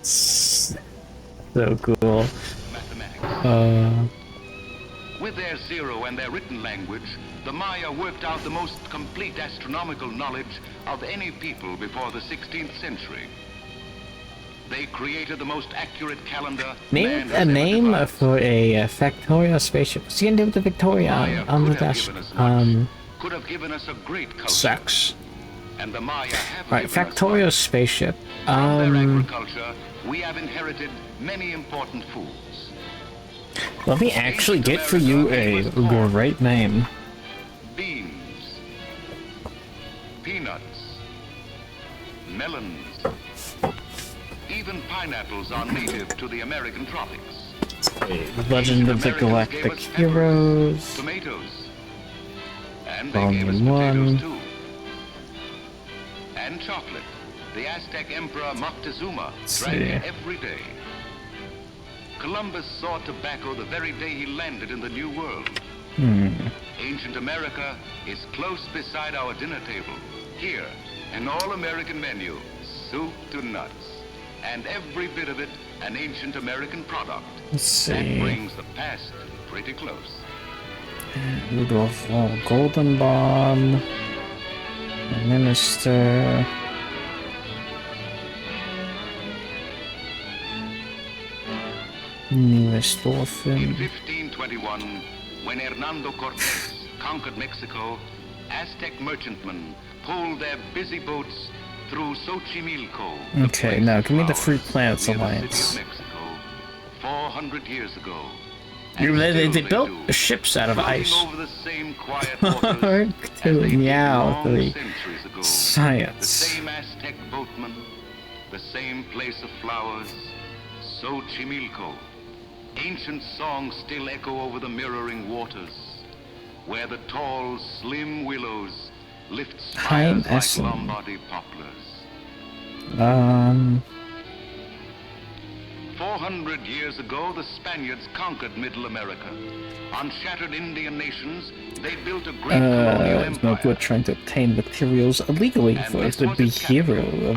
A: So cool.
J: With their zero and their written language, the Maya worked out the most complete astronomical knowledge of any people before the 16th century. They created the most accurate calendar.
A: Name a name for a Factorio spaceship. What's he gonna do with the Victoria on the dash?
J: Could have given us a great culture.
A: Sex.
J: And the Maya have
A: Right, Factorio spaceship.
J: From their agriculture, we have inherited many important foods.
A: Let me actually get for you a great name.
J: Beans, peanuts, melons, even pineapples are native to the American tropics.
A: Legend of the Galactic Heroes.
J: Tomatoes. And they gave us potatoes too. And chocolate. The Aztec Emperor Moctezuma drank it every day. Columbus saw tobacco the very day he landed in the New World. Ancient America is close beside our dinner table. Here, an all-American menu, soup to nuts. And every bit of it an ancient American product.
A: Let's see.
J: That brings the past pretty close.
A: Rudolph Golden Bomb. Minister. Newest
J: In
A: orphan.
J: 1521, when Hernando Cortés conquered Mexico, Aztec merchantmen pulled their busy boats through Xochimilco.
A: Okay, now give me the Free Planets
J: near the
A: Alliance.
J: city of Mexico, 400 years ago.
A: They built ships out of
J: Floating
A: ice.
J: over the same quiet waters
A: Meow,
J: long
A: the
J: centuries ago. The
A: science.
J: same Aztec boatmen, the same place of flowers, Xochimilco. Ancient songs still echo over the mirroring waters, where the tall, slim willows lift
A: Pine
J: spires like
A: Essen.
J: Lombardy poplars. 400 years ago, the Spaniards conquered Middle America. On shattered Indian nations, they built a great colonial
A: It's no good trying to obtain materials illegally for it to be hero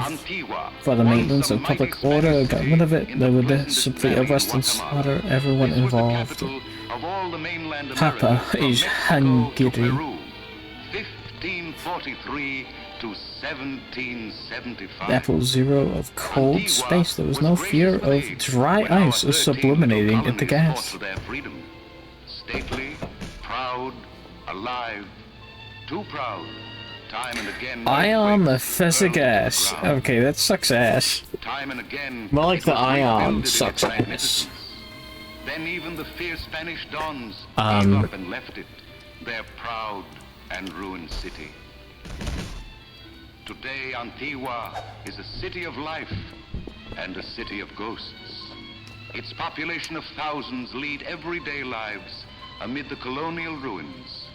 A: for the maintenance of public order. Got rid of it. They would simply arrest and slaughter everyone involved. Papa is hungry.
J: 1543 to 1775.
A: Level 0 of cold space. There was no fear of dry ice sublimating into gas.
J: Stately, proud, alive, too proud. Time and again.
A: Ion the Fezzik ass. Okay, that sucks ass.
J: Time and again.
A: More like the Ion sucks ass.
J: Then even the fierce Spanish dons gave up and left it, their proud and ruined city. Today, Antigua is a city of life and a city of ghosts. Its population of thousands lead everyday lives amid the colonial ruins.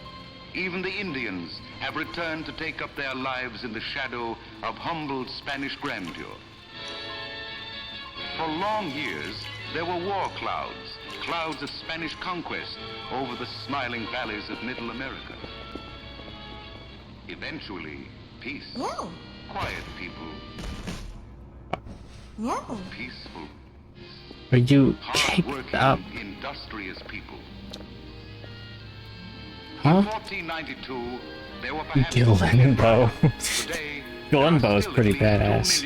J: Even the Indians have returned to take up their lives in the shadow of humbled Spanish grandeur. For long years, there were war clouds, clouds of Spanish conquest over the smiling valleys of Middle America. Eventually, peace.
D: No.
J: Quiet people.
D: No.
J: Peaceful.
A: Are you kicked up?
J: Industrious people.
A: Huh?
J: In 1492, there were perhaps
A: Glenbow. Glenbow is pretty badass.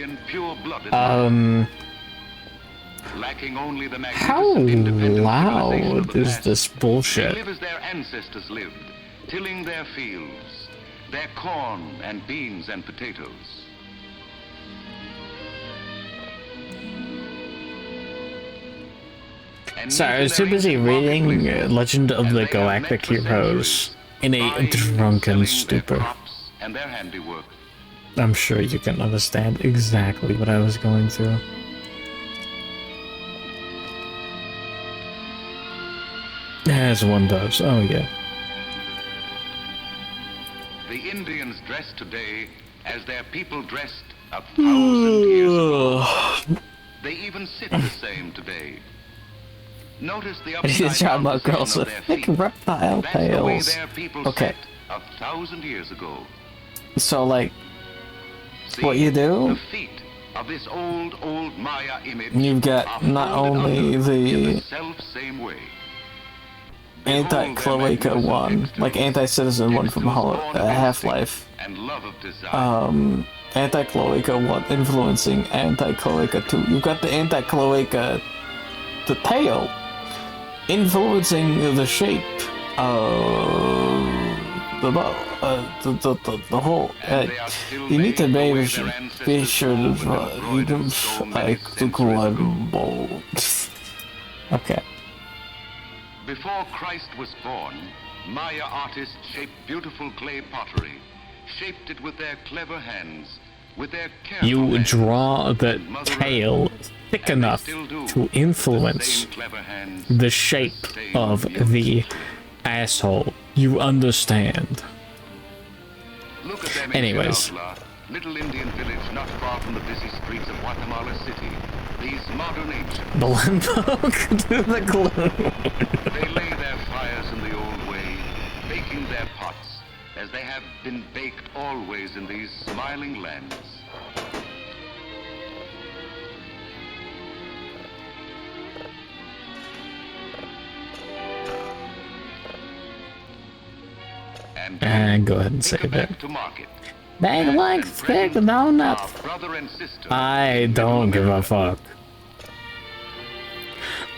J: Lacking only the
A: how loud is this
J: They
A: bullshit?
J: live as their ancestors lived, tilling their fields, their corn and beans and potatoes.
A: Sorry, I was too busy reading Legend of the Galactic Heroes in a drunken stupor.
J: And their handiwork.
A: I'm sure you can understand exactly what I was going through. As one does, oh yeah.
J: The Indians dress today as their people dressed 1,000 years ago. They even sit the same today. Notice the upside down
A: about girls
J: position
A: with
J: of their
A: thick
J: feet.
A: reptile
J: That's the way
A: tails.
J: their people
A: Okay,
J: sat 1,000 years ago.
A: so like,
J: See,
A: what you do?
J: The feet of this old Maya image
A: You've got
J: are
A: not
J: folded
A: only
J: under in
A: the
J: the self-same way.
A: anti-Cloaca one, like anti-Citizen one from Half-Life.
J: And love of design.
A: Anti-Cloaca 1 influencing Anti-Cloaca 2. You've got the Anti-Cloaca, the tail, influencing the shape of the bow, the whole. You need to be sure to like the Glenbow. Okay.
J: Before Christ was born, Maya artists shaped beautiful clay pottery, shaped it with their clever hands, with their careful
A: You
J: hands.
A: draw the tail thick enough to influence the shape of the asshole. You understand.
J: Look at them in
A: Anyways.
J: Chinautla, little Indian village not far from the busy streets of Guatemala City. These modern ancients.
A: The limbo to the glue.
J: They lay their fires in the old way, baking their pots, as they have been baked always in these smiling lands.
A: And go ahead and save it.
J: To market.
A: Bag like thick donut.
J: Brother and sister.
A: I don't give a fuck.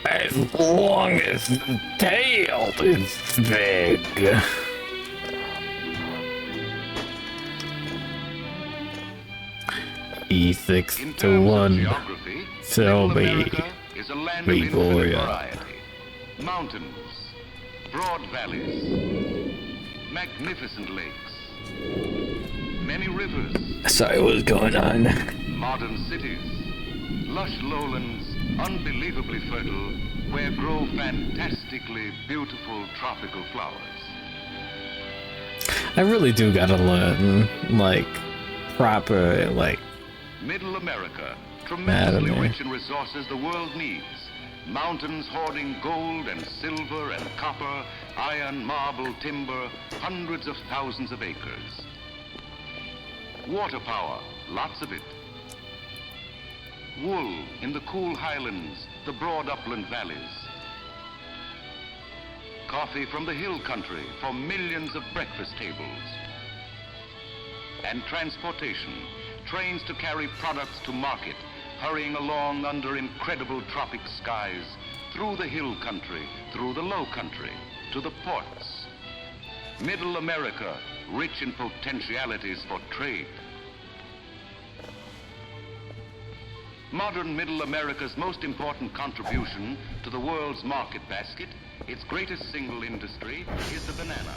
A: As long as the tail is big. E6 to 1. Selby. Gregoria.
J: Mountains, broad valleys, magnificent lakes, many rivers.
A: Sorry, what's going on?
J: Modern cities, lush lowlands, unbelievably fertile, where grow fantastically beautiful tropical flowers.
A: I really do gotta learn, like, proper, like,
J: Middle America, tremendously
A: Madam,
J: rich in resources the world needs. Mountains hoarding gold and silver and copper, iron, marble, timber, hundreds of thousands of acres. Water power, lots of it. Wool in the cool highlands, the broad upland valleys. Coffee from the hill country for millions of breakfast tables. And transportation, trains to carry products to market, hurrying along under incredible tropic skies, through the hill country, through the low country, to the ports. Middle America, rich in potentialities for trade. Modern Middle America's most important contribution to the world's market basket, its greatest single industry, is the banana.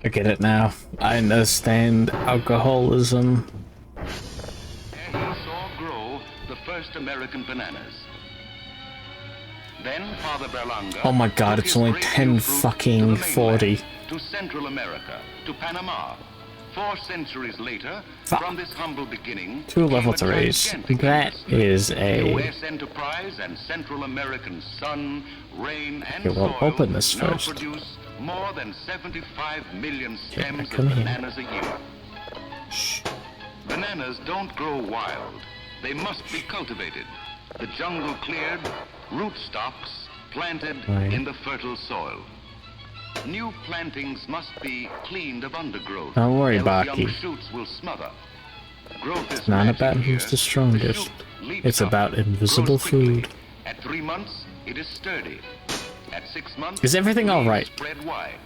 A: I get it now. I understand alcoholism.
J: There he saw grow the first American bananas. Then Father Berlanga
A: Oh my god,
J: took
A: it's
J: his
A: only
J: great
A: 10
J: new fruit
A: fucking
J: to the
A: 40.
J: mainland, to Central America, to Panama. 4 centuries later, from this humble beginning,
A: 2 level
J: came a
A: 3s.
J: gigantic
A: That is a...
J: U.S. enterprise and Central American sun, rain, and
A: Okay, well,
J: soil
A: open this
J: now
A: first.
J: produce more than 75 million stems
A: come
J: of
A: here.
J: bananas a year. Bananas don't grow wild. They must be cultivated. The jungle cleared, rootstocks planted
A: Right.
J: in the fertile soil. New plantings must be cleaned of undergrowth.
A: Don't worry,
J: else
A: Baki.
J: young shoots will smother. Growth is
A: It's not
J: magic
A: about
J: here.
A: who's the strongest.
J: shoot leaps
A: It's
J: up,
A: about invisible
J: grows quickly.
A: food.
J: At 3 months, it is sturdy. At 6 months,
A: Is everything
J: leaves
A: alright?
J: spread wide.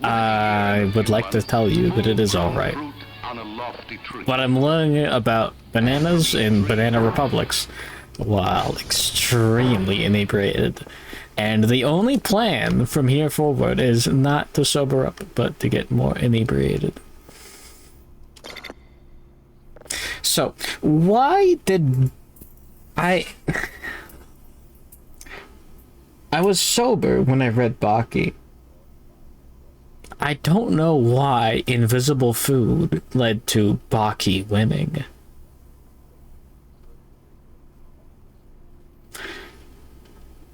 A: I would like to tell you that it is alright.
J: On a lofty tree.
A: But I'm learning about bananas in banana republics while extremely inebriated. And the only plan from here forward is not to sober up, but to get more inebriated. So, why did I was sober when I read Baki. I don't know why invisible food led to Baki winning.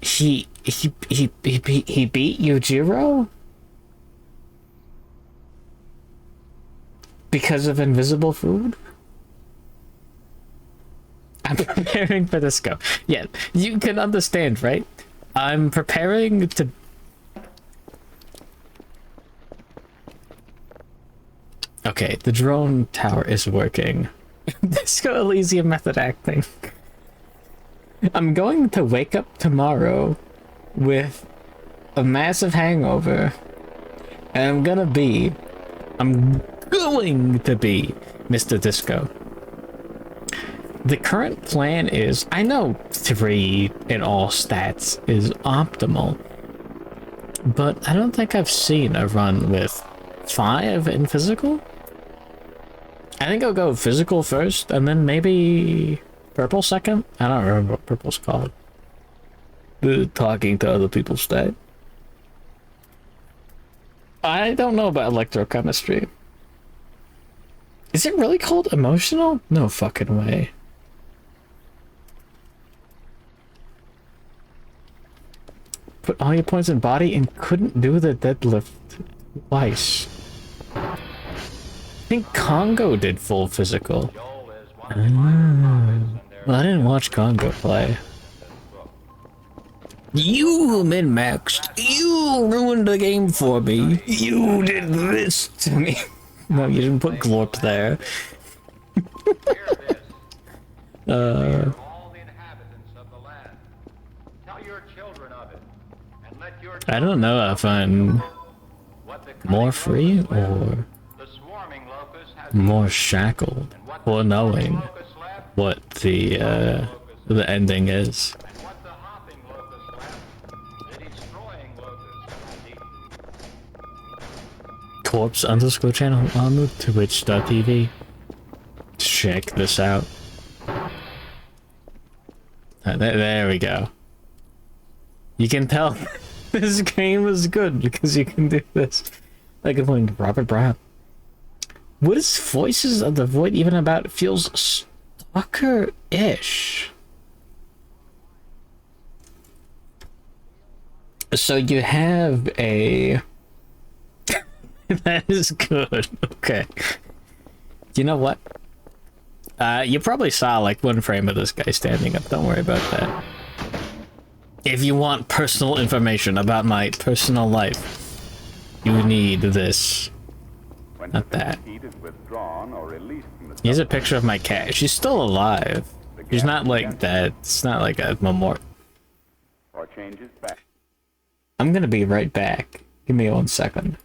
A: He beat Yujiro? Because of invisible food? I'm preparing for this go. Yeah, you can understand, right? I'm preparing to... Okay, the drone tower is working. Disco Elysium method acting. I'm going to wake up tomorrow with a massive hangover, and I'm going to be Mr. Disco. The current plan is, I know 3 in all stats is optimal, but I don't think I've seen a run with 5 in physical. I think I'll go physical first, and then maybe purple second? I don't remember what purple's called. Talking to other people's stat. I don't know about electrochemistry. Is it really called emotional? No fucking way. Put all your points in body and couldn't do the deadlift twice. I think Congo did full physical. Well, I didn't watch Congo play. You min-maxed. You ruined the game for me. You did this to me. No, you didn't put Glorp there. I don't know if I'm more free or more shackled for knowing what the ending is. Corpse _ channel on Twitch.tv. Check this out. There we go. You can tell this game is good because you can do this. Like I'm playing Robert Brown. What is Voices of the Void even about? It feels stalker-ish. So you have a... That is good. Okay. You know what? You probably saw like one frame of this guy standing up. Don't worry about that. If you want personal information about my personal life, you need this. Not that. Here's a picture of my cat. She's still alive. She's not like dead. It's not like a memorial. I'm gonna be right back. Give me 1 second.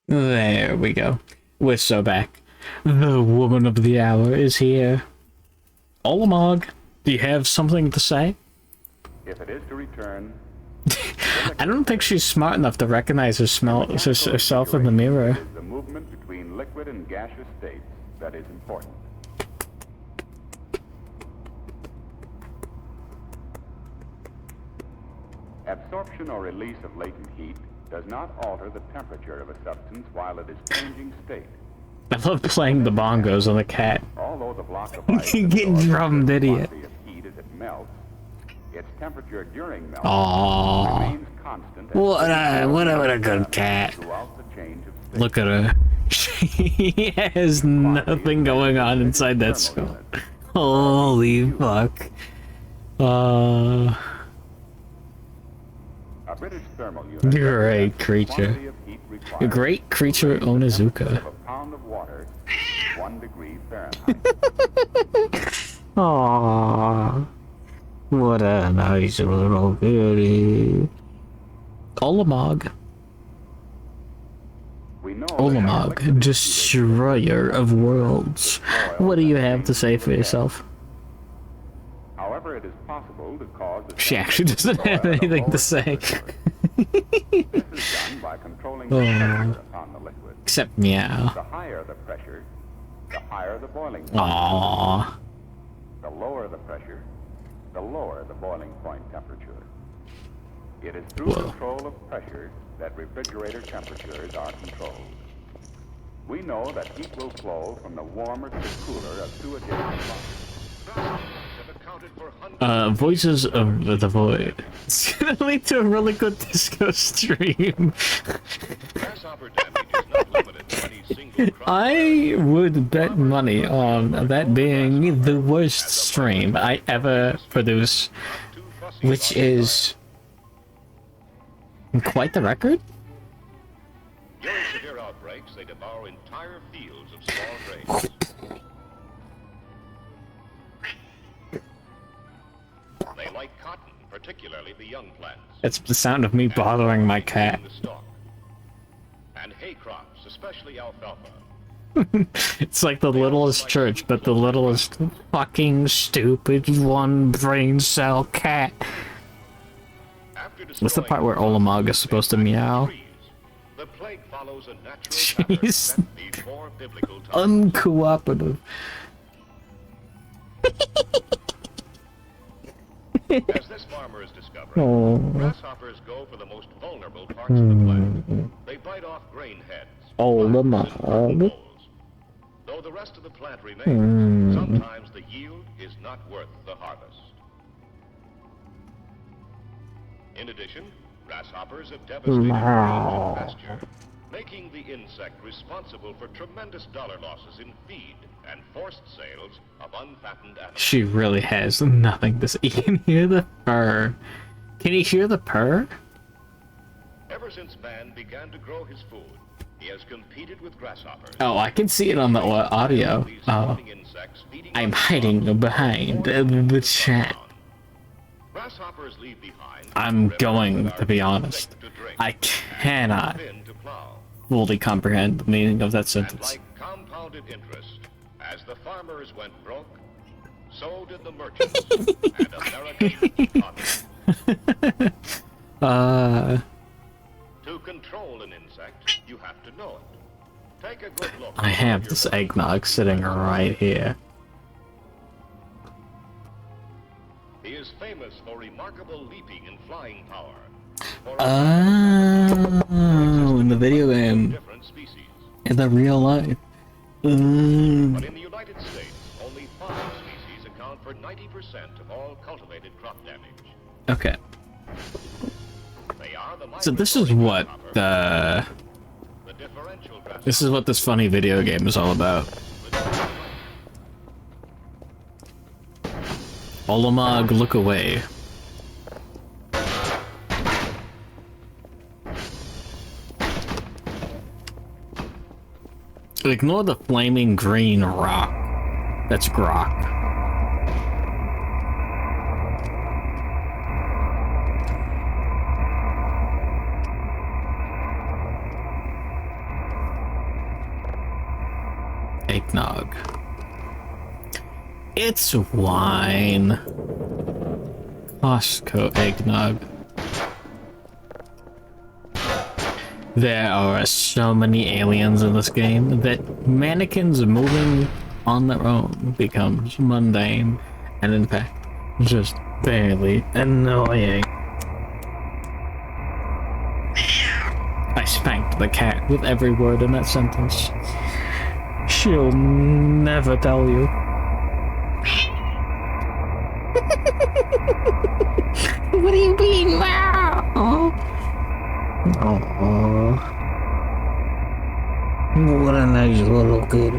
A: There we go. We're so back. The woman of the hour is here. Olamog, do you have something to say?
J: If it is to return,
A: I don't think she's smart enough to recognize herself in the mirror.
J: it is the movement between liquid and gaseous states that is important. Absorption or release of latent heat does not alter the temperature of a substance while it is changing state.
A: I love playing the bongos on the cat.
J: Although the block of ice
A: Get drummed, idiot.
J: quantity of heat as it melts, its temperature during melting
A: Aww.
J: remains constant
A: What a good cat.
J: throughout the change of state.
A: Look at her. She has nothing going on inside that skull. Holy fuck.
J: A British thermal unit
A: Great creature. A great creature, Onizuka.
J: of a pound of water, 1 degree Fahrenheit.
A: Aww. What a nice little beauty. Olamog. Olamog, destroyer of worlds. What do you have to say for yourself?
J: However, it is possible to cause the
A: She actually doesn't have anything to say.
J: this is done by controlling the pressure upon the liquid.
A: Except meow.
J: The higher the pressure, the higher the boiling point.
A: Aww.
J: The lower the pressure, the lower the boiling point temperature. It is through control of pressure that refrigerator temperatures are controlled. We know that heat will flow from the warmer to the cooler of 2 adjacent blocks.
A: Voices of the Void. It's gonna lead to a really good disco stream. I would bet money on that being the worst stream I ever produce, which is quite the record.
G: During severe outbreaks, they devour entire fields of small grains. They like cotton, particularly the young plants.
A: It's the sound of me bothering my cat.
G: And hay crops, especially alfalfa.
A: It's like the littlest church, but the littlest fucking stupid one brain cell cat. What's the part where Olamog is supposed to meow?
G: The plague follows a natural pattern
A: She's
G: set before biblical times.
A: uncooperative.
G: As this farmer is discovering,
A: Oh.
G: grasshoppers go for the most vulnerable parts of the plant. They bite off grain heads,
A: Oh, the mug.
F: Though the rest of the plant remains, sometimes the yield is not worth the harvest. In addition, grasshoppers have devastated field and pasture, making the insect responsible for tremendous dollar losses in feed and forced sales of unfattened animals.
A: She really has nothing to say. You can hear the purr. Can you hear the purr?
F: Ever since man began to grow his food, he has competed with grasshoppers.
A: Oh, I can see it on the audio. Oh, I'm hiding behind the chat.
F: Grasshoppers leave behind.
A: I'm going to be honest. I cannot fully comprehend the meaning of that sentence.
F: Like compounded interest, as the farmers went broke, so did the merchants and American economy. To control an insect, you have to know it. Take a good look.
A: I have this eggnog sitting right here.
F: He is famous for remarkable leaping and flying power.
A: Oh, in the video game. In the real life.
F: But in the United States, only 5 species account for 90% of all cultivated crop damage.
A: Okay. So this is what this is what this funny video game is all about. Olamog, look away. Ignore the flaming green rock. That's grok. Eggnog. It's wine. Costco eggnog. There are so many aliens in this game that mannequins moving on their own becomes mundane and in fact just barely annoying. I spanked the cat with every word in that sentence. She'll never tell you.
I: What do you mean, wow?
A: Oh, what a nice little kitty.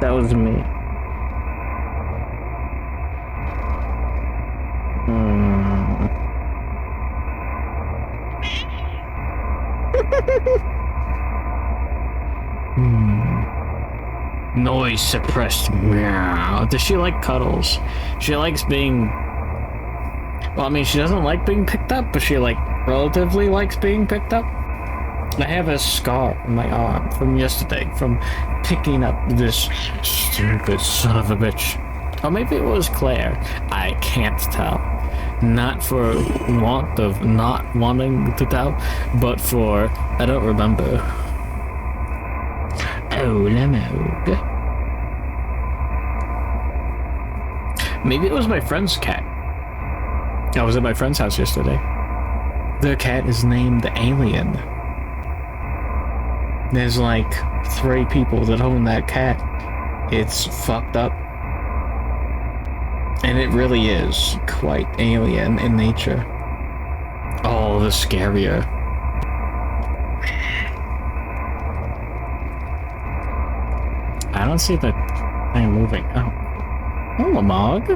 A: That was me. Noise suppressed meow. Does she like cuddles? She likes being... Well, I mean, she doesn't like being picked up, but she, like, relatively likes being picked up. I have a scar on my arm from yesterday from picking up this stupid son of a bitch. Or maybe it was Claire. I can't tell. Not for want of not wanting to tell, but for... I don't remember. Oh, Lemog. Maybe it was my friend's cat. I was at my friend's house yesterday. Their cat is named Alien. There's like 3 people that own that cat. It's fucked up. And it really is quite alien in nature. Oh, the scarier. I don't see the thing moving. Oh. Oh, Lamog.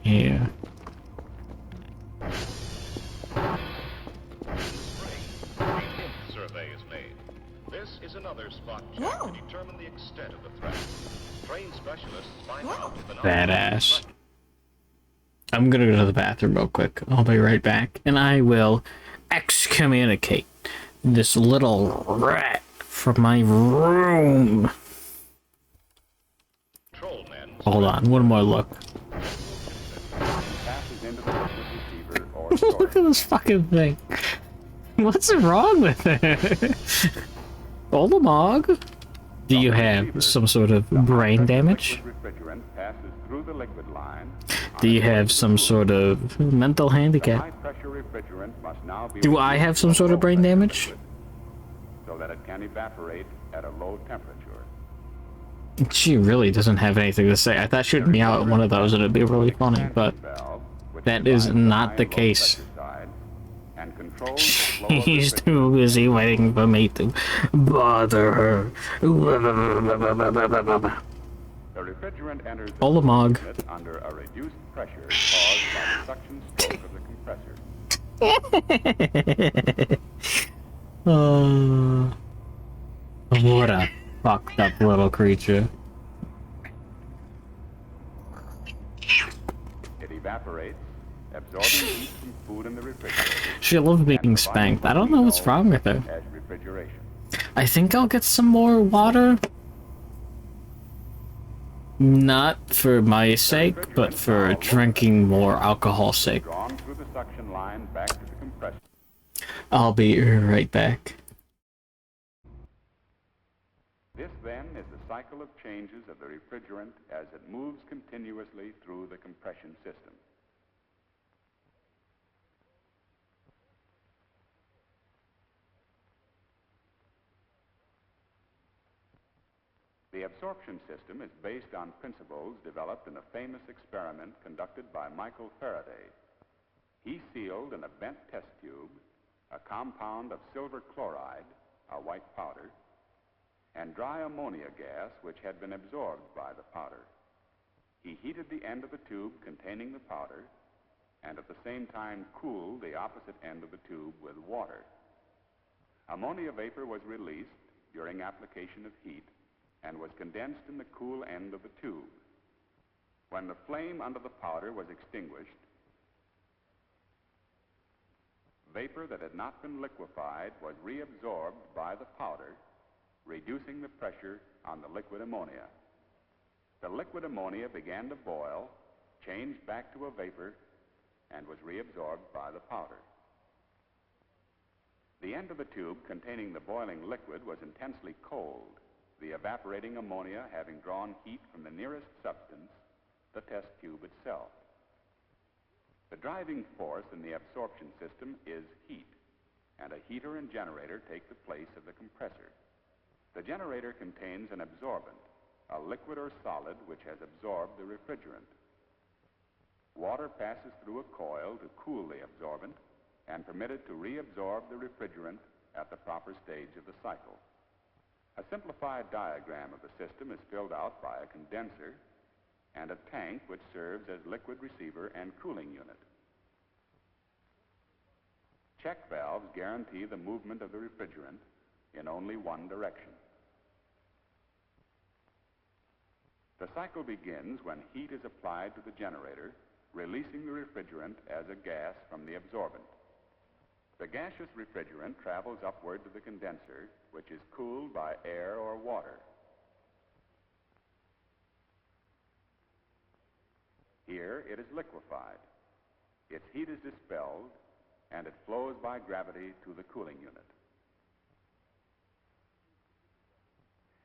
A: Yeah.
F: Survey is made. This is another spot check to determine the extent of the threat. Trained specialists find out if an
A: Badass. I'm gonna go to the bathroom real quick. I'll be right back. And I will excommunicate this little rat from my room. Hold on, one more look.
N: Passes
J: goes into the liquid receiver or
A: Look
J: storage.
A: at this fucking thing. What's wrong with it? Olamog? Do you have some sort of brain damage?
J: Refrigerant passes through the liquid line.
A: Do you have some sort of mental handicap?
J: High-pressure refrigerant must now be
A: Do I have some sort of brain damage?
J: so that it can evaporate at a low temperature.
A: She really doesn't have anything to say. I thought she'd meow at one of those and it'd be really funny, but that is not the case.
J: And controls the flow of
A: She's too busy waiting for me to bother her.
J: The refrigerant enters the
A: Olamog.
J: unit under a reduced pressure caused by the suction stroke of the compressor.
A: What a fucked up little creature.
J: It evaporates, absorbing heat from food in the refrigerator.
A: She loves being spanked. I don't know what's wrong with her.
J: As refrigeration.
A: I think I'll get some more water. Not for my sake, but for drinking more alcohol's sake.
J: Drawn through the suction line back to the compressor.
A: I'll be right back.
J: This then is the cycle of changes of the refrigerant as it moves continuously through the compression system. The absorption system is based on principles developed in a famous experiment conducted by Michael Faraday. He sealed in a bent test tube a compound of silver chloride, a white powder, and dry ammonia gas which had been absorbed by the powder. He heated the end of the tube containing the powder and at the same time cooled the opposite end of the tube with water. Ammonia vapor was released during application of heat and was condensed in the cool end of the tube. When the flame under the powder was extinguished, vapor that had not been liquefied was reabsorbed by the powder, reducing the pressure on the liquid ammonia. The liquid ammonia began to boil, changed back to a vapor, and was reabsorbed by the powder. The end of the tube containing the boiling liquid was intensely cold, the evaporating ammonia having drawn heat from the nearest substance, the test tube itself. The driving force in the absorption system is heat, and a heater and generator take the place of the compressor. The generator contains an absorbent, a liquid or solid which has absorbed the refrigerant. Water passes through a coil to cool the absorbent and permit it to reabsorb the refrigerant at the proper stage of the cycle. A simplified diagram of the system is filled out by a condenser and a tank which serves as liquid receiver and cooling unit. Check valves guarantee the movement of the refrigerant in only one direction. The cycle begins when heat is applied to the generator, releasing the refrigerant as a gas from the absorbent. The gaseous refrigerant travels upward to the condenser, which is cooled by air or water. Here it is liquefied. Its heat is dispelled, and it flows by gravity to the cooling unit.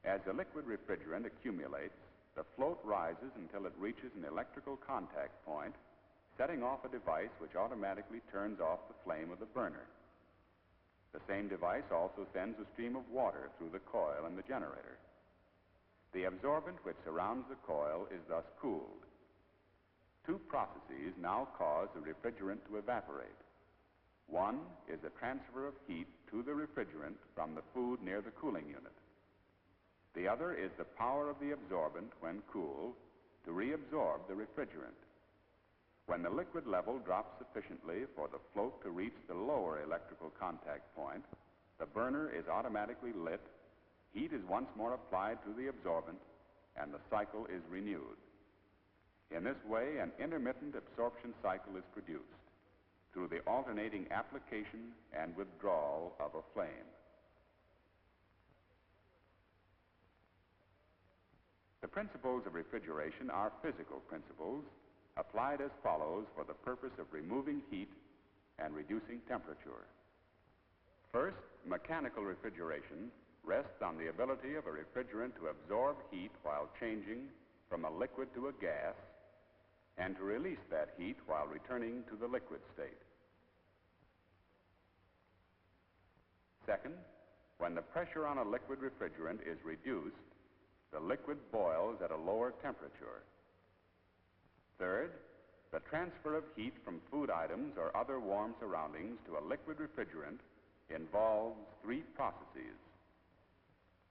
J: As the liquid refrigerant accumulates, the float rises until it reaches an electrical contact point, setting off a device which automatically turns off the flame of the burner. The same device also sends a stream of water through the coil in the generator. The absorbent which surrounds the coil is thus cooled. Two processes now cause the refrigerant to evaporate. One is the transfer of heat to the refrigerant from the food near the cooling unit. The other is the power of the absorbent, when cool, to reabsorb the refrigerant. When the liquid level drops sufficiently for the float to reach the lower electrical contact point, the burner is automatically lit, heat is once more applied to the absorbent, and the cycle is renewed. In this way, an intermittent absorption cycle is produced through the alternating application and withdrawal of a flame. The principles of refrigeration are physical principles applied as follows for the purpose of removing heat and reducing temperature. First, mechanical refrigeration rests on the ability of a refrigerant to absorb heat while changing from a liquid to a gas and to release that heat while returning to the liquid state. Second, when the pressure on a liquid refrigerant is reduced, the liquid boils at a lower temperature. Third, the transfer of heat from food items or other warm surroundings to a liquid refrigerant involves three processes: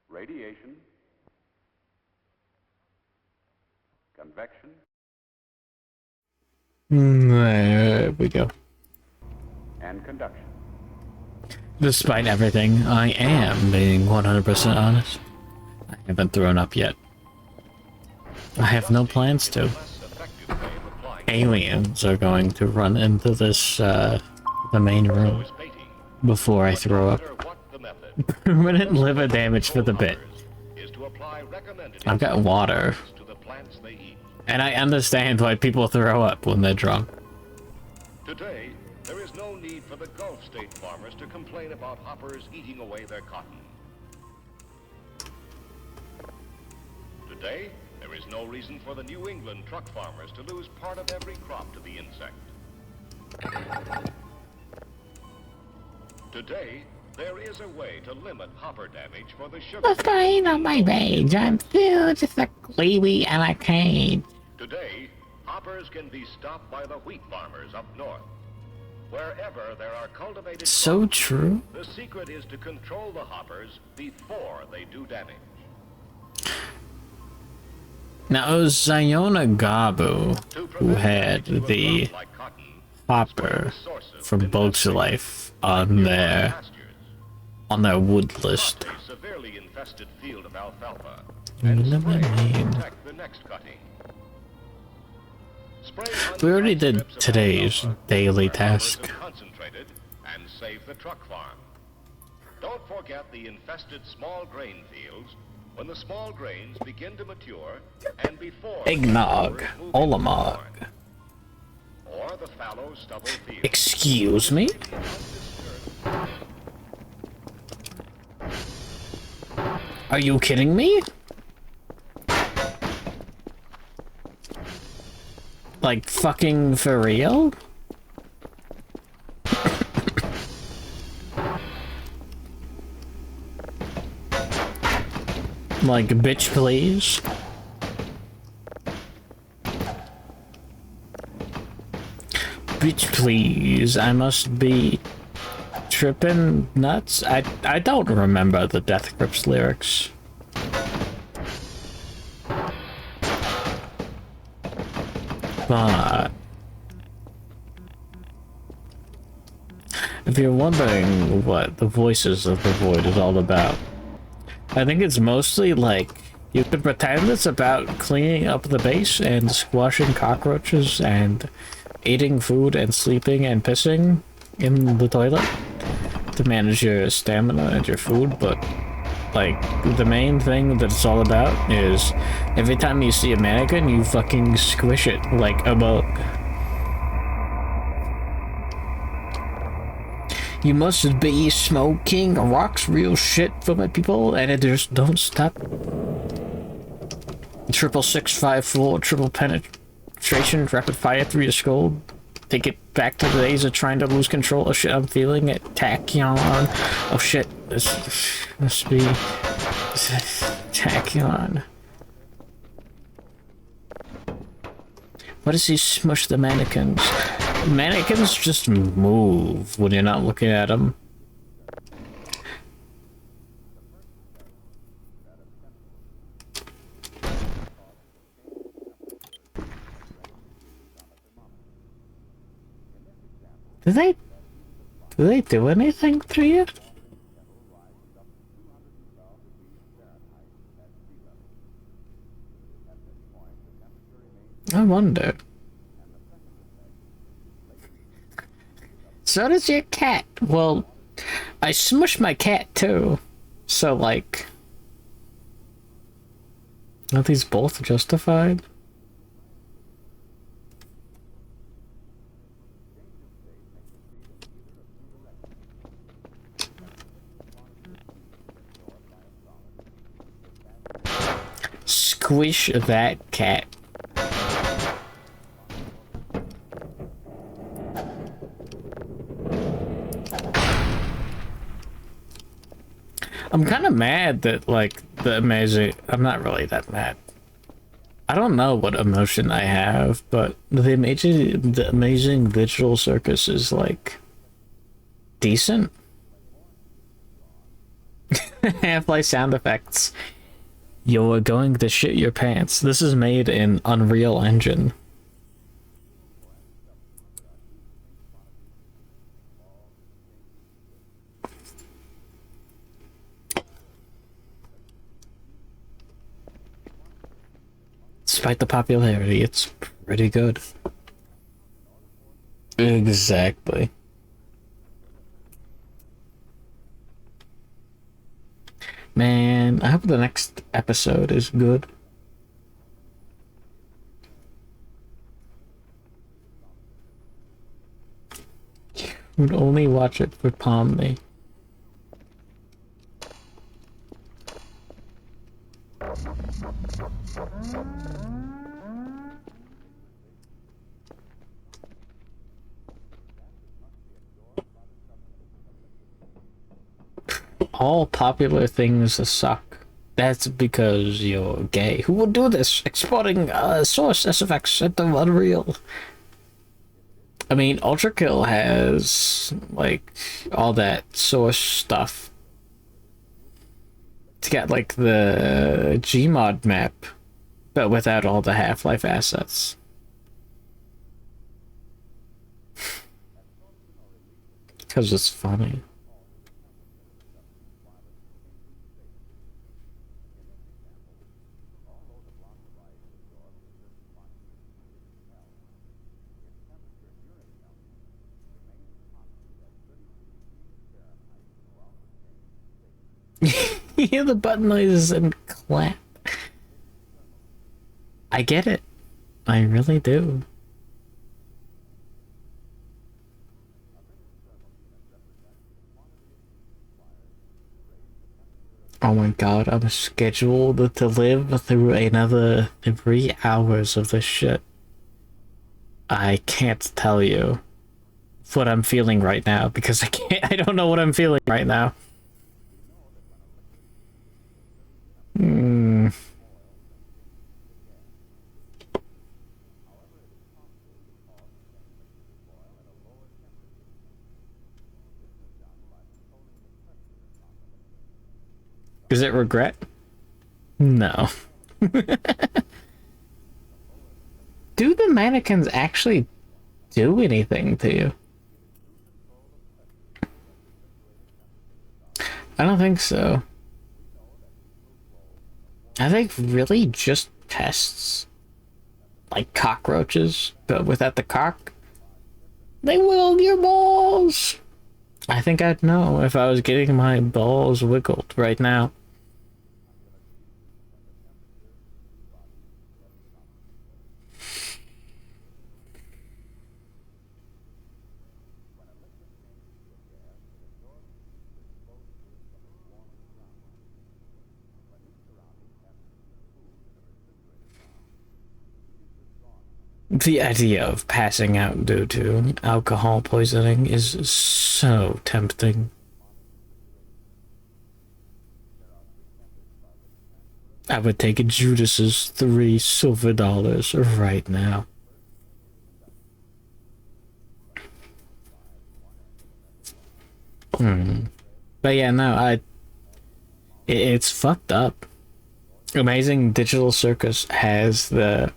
J: radiation, convection,
A: There we go.
J: and conduction.
A: Despite everything, I am being 100% honest. I haven't thrown up yet. I have no plans to. Aliens are going to run into this, the main room before I throw up. Permanent liver damage for the bit. I've got water. And I understand why people throw up when they're drunk.
O: Today, there is no need for the Gulf State farmers to complain about hoppers eating away their cotton. Today, there is no reason for the New England truck farmers to lose part of every crop to the insect. Today, there is a way to limit hopper damage for the sugar.
A: What's going on my page? I'm still just a queeby and I can't.
O: Today, hoppers can be stopped by the wheat farmers up north. Wherever there are cultivated
A: So
O: crops,
A: true.
O: the secret is to control the hoppers before they do damage.
A: Now it was Ziona Gabu who had the hopper from Bugs Life on their wood list.
O: A severely infested field of alfalfa.
A: Protect
O: the next cutting.
A: We already did today's daily task.
O: Concentrated and save the truck farm. Don't forget the infested small grain fields when the small grains begin to mature and before
A: Eggnog. Olamog.
O: or the fallow stubble fields.
A: Excuse me? Are you kidding me? Like fucking for real? Like, bitch, please. Bitch, please. I must be tripping nuts. I don't remember the Death Grips lyrics. But if you're wondering what the Voices of the Void is all about, I think it's mostly like you could pretend it's about cleaning up the base and squashing cockroaches and eating food and sleeping and pissing in the toilet to manage your stamina and your food, but like the main thing that it's all about is every time you see a mannequin, you fucking squish it like a bug. You must be smoking rocks, real shit for my people, and it just don't stop. 66654, triple penetration, rapid fire through your skull. Take it back to the days of trying to lose control. Oh shit, I'm feeling it. Tachyon. Oh shit, this must be Tachyon. Why does he smush the mannequins? Mannequins just move when you're not looking at them. Do they do anything to you? I wonder. So does your cat. Well, I smushed my cat too. So, like, are these both justified? Squish that cat. I'm kind of mad that, like, the amazing... I'm not really that mad. I don't know what emotion I have, but the amazing Digital Circus is, like, decent. Half-Life sound effects. You're going to shit your pants. This is made in Unreal Engine. Despite the popularity, it's pretty good. Exactly. Man, I hope the next episode is good. Would only watch it for Pomni. All popular things suck. That's because you're gay. Who would do this? Exporting source SFX into Unreal. I mean, Ultrakill has, like, all that source stuff. It's got, like, the Gmod map, but without all the Half-Life assets. Because it's funny. You hear the button noises and clap. I get it. I really do. Oh my god, I'm scheduled to live through another 3 hours of this shit. I can't tell you what I'm feeling right now because I don't know what I'm feeling right now. Is it regret? No. Do the mannequins actually do anything to you? I don't think so. I think really just pests. Like cockroaches, but without the cock. They will your balls! I think I'd know if I was getting my balls wiggled right now. The idea of passing out due to alcohol poisoning is so tempting. I would take Judas's 3 silver dollars right now. But yeah, no, it's fucked up. Amazing Digital Circus has the,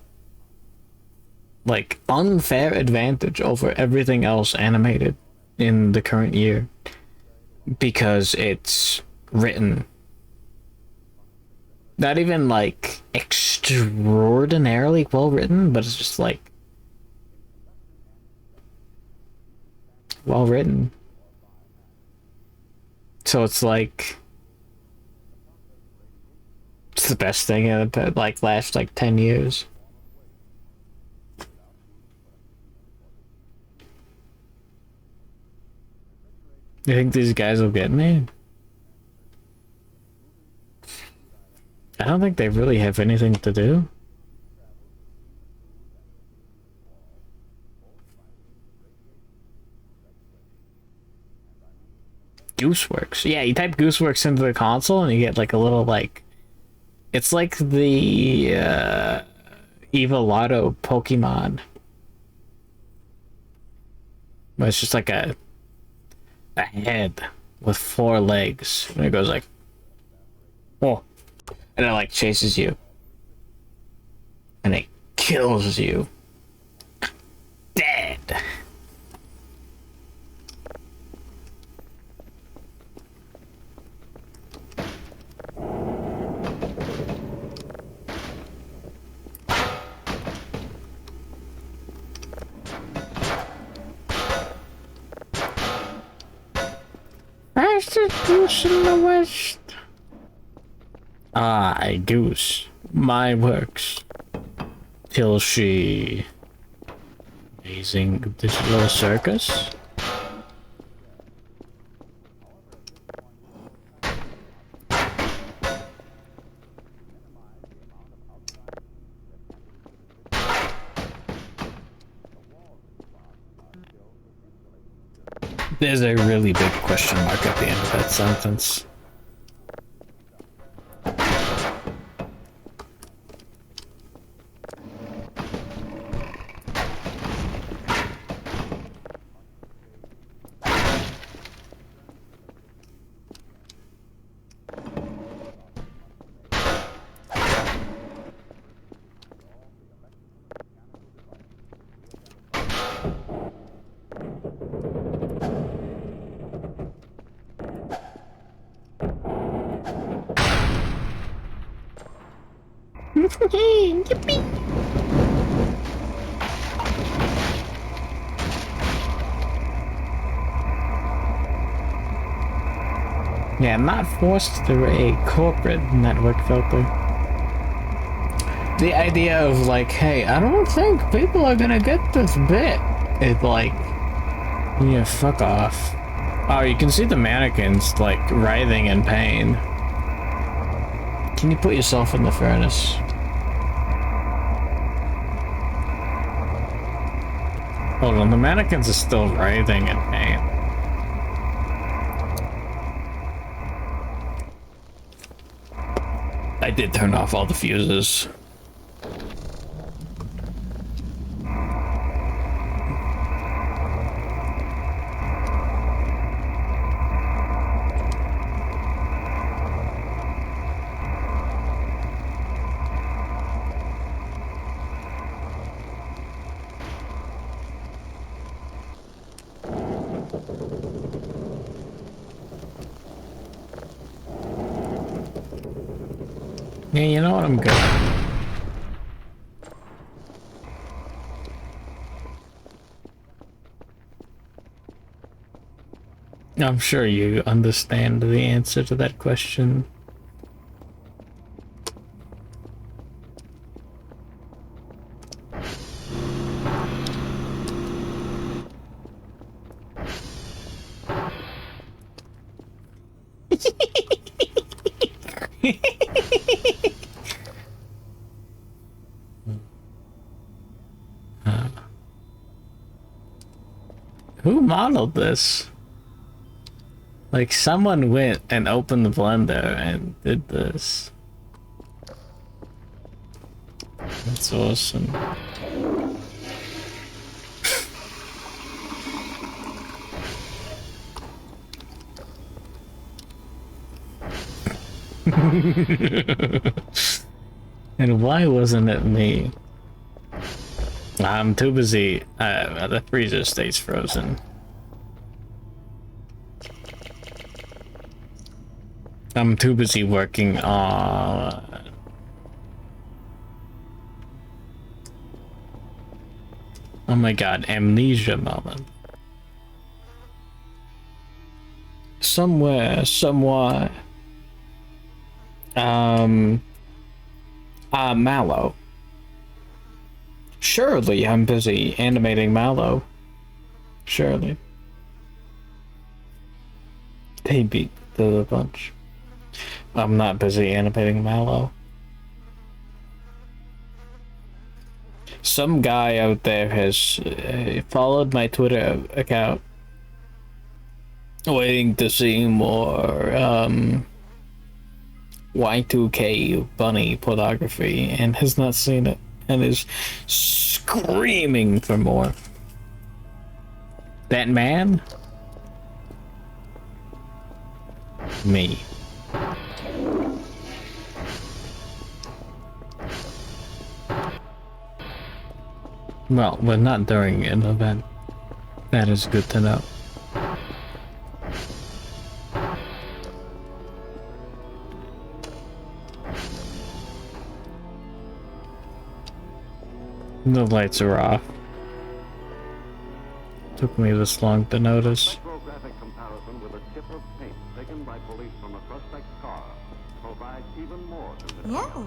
A: like, unfair advantage over everything else animated in the current year because it's written. Not even, like, extraordinarily well written, but it's just, like, well written. So it's like, it's the best thing in the, like, last, like, 10 years. You think these guys will get me? I don't think they really have anything to do. Gooseworks. Yeah, you type Gooseworks into the console and you get like a little like... It's like the Evolado Pokemon. But it's just like a head with 4 legs. And it goes like... Oh. And it like chases you. And it kills you. Dead. Fastest goose in the west. I goose my works till she amazing digital circus. There's a really big question mark at the end of that sentence. Yippee! Yeah, not forced through a corporate network filter. The idea of like, hey, I don't think people are gonna get this bit. It's like, yeah, fuck off. Oh, you can see the mannequins like writhing in pain. Can you put yourself in the furnace? Hold on, the mannequins are still writhing in pain. I did turn off all the fuses. Yeah, you know what? I'm good. I'm sure you understand the answer to that question. Who modeled this? Like, someone went and opened the blender and did this. That's awesome. And why wasn't it me? I'm too busy. The freezer stays frozen. I'm too busy working on... Oh my god, amnesia moment. Somewhere, somewhat. Mallow. Surely I'm busy animating Mallow. Surely. They beat the bunch. I'm not busy animating Mallow. Some guy out there has followed my Twitter account, waiting to see more Y2K bunny pornography, and has not seen it, and is screaming for more. That man? Me. Well, we're not during an event. That is good to know. The lights are off. Took me this long to notice.
O: Spectrographic comparison with a tip of paint taken by police from a suspect's car provides even more to the
D: Yeah.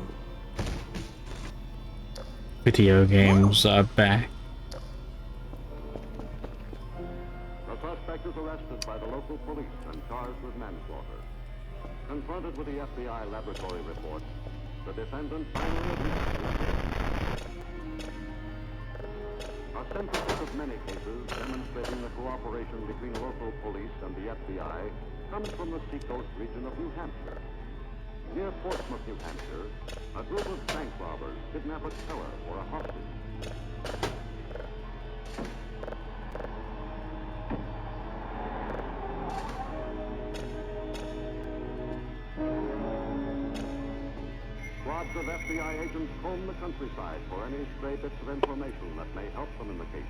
A: Video games are back.
O: The suspect is arrested by the local police and charged with manslaughter. Confronted with the FBI laboratory report, the defendant finally admits his guilt. A synthesis of many cases demonstrating the cooperation between local police and the FBI comes from the seacoast region of New Hampshire. Near Portsmouth, New Hampshire, a group of bank robbers kidnap a teller for a hostage. Squads of FBI agents comb the countryside for any stray bits of information that may help them in the case.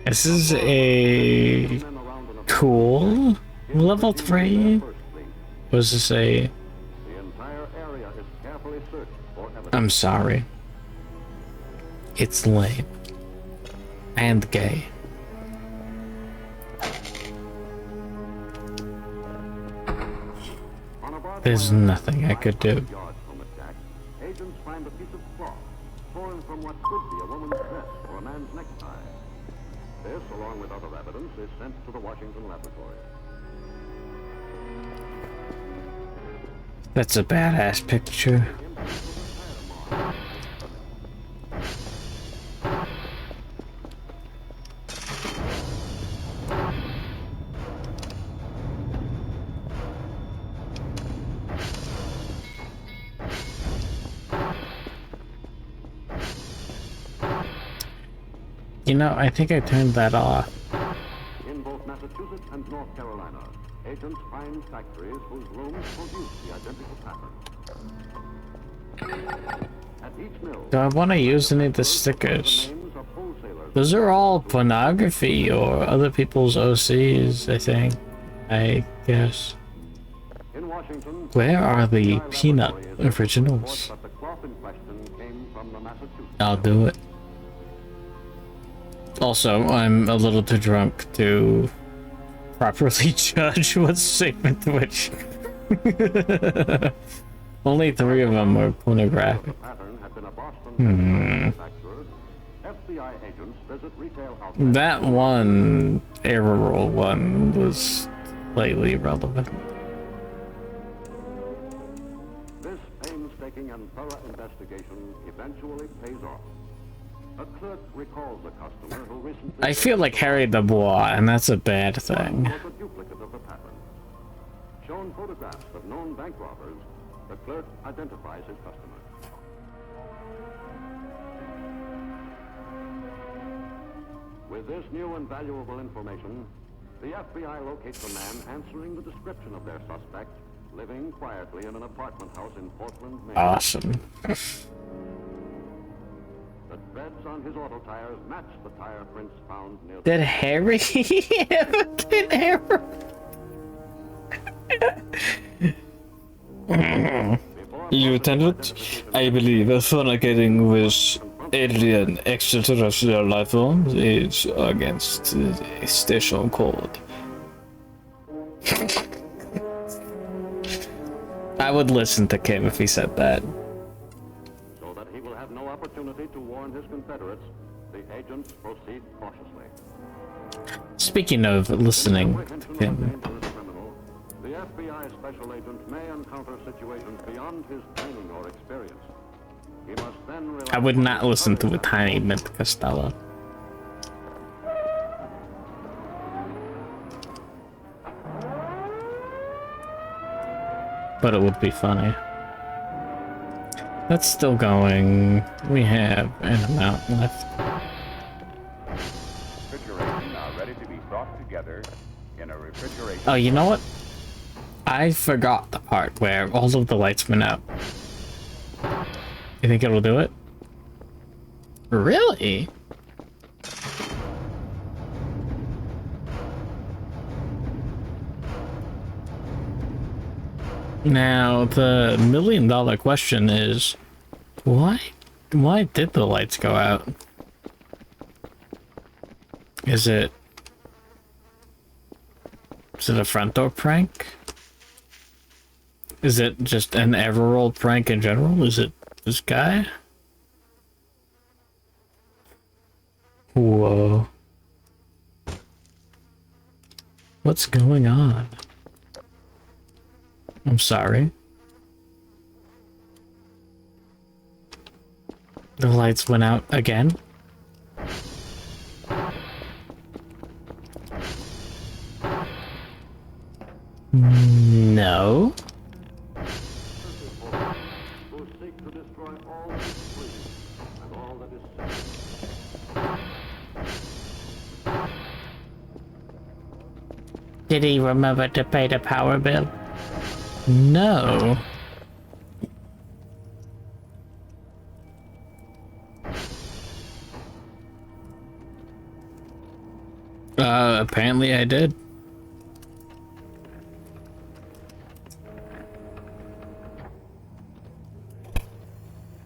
A: This is a cool level 3. Was this a?
O: The entire area is carefully searched for evidence.
A: I'm sorry. It's lame and gay. There's nothing I could do.
O: Agents find a piece of cloth torn from what could be a woman's dress or a man's necktie. This, along with other evidence, is sent to the Washington laboratory.
A: That's a badass picture. You know, I think I turned that off.
O: In both Massachusetts and North Carolina, agents find factories whose looms produce the identical pattern. At each mill,
A: Do I want to use any of the stickers? Those are all pornography or other people's OCs, I think. I guess.
O: in Washington,
A: Where are the peanut originals?
O: that the cloth in question came from the Massachusetts.
A: I'll do it. Also, I'm a little too drunk to properly judge what's safe and which. Only 3 of them were pornographic.
O: FBI agents visit retail outlets.
A: That one error one was slightly irrelevant.
O: This painstaking and thorough investigation eventually pays off. A clerk recalls a customer who recently
A: I feel like Harry the Bois, and that's a bad thing.
O: was a duplicate of the pattern. Shown photographs of known bank robbers, the clerk identifies his customer. With this new and valuable information, the FBI locates a man answering the description of their suspect, living quietly in an apartment house in Portland, Maine.
A: Awesome.
O: The threads on his auto tires match the tire prints found near
A: Did Harry ever get error? Lieutenant, I believe fornicating with alien extraterrestrial life forms is against the station code. I would listen to Kim if he said that.
O: So that he will have no opportunity to warn his Confederates, the agents proceed cautiously.
A: Speaking of listening to Kim,
O: The FBI special agent may encounter situations beyond his training or experience.
N: He must then rely
A: I would not listen to a tiny Mint Costello. But it would be funny. That's still going. We have an amount left.
J: Refrigeration are ready to be brought together in a refrigeration.
A: Oh, you know what? I forgot the part where all of the lights went out. You think it'll do it? Really? Now, the million-dollar question is, why did the lights go out? Is it a front door prank? Is it just an Everold prank in general? Is it this guy? Whoa. What's going on? I'm sorry. The lights went out again? No.
N: who seek to destroy all that is free and all that is safe.
A: Did he remember to pay the power bill? No. Apparently I did.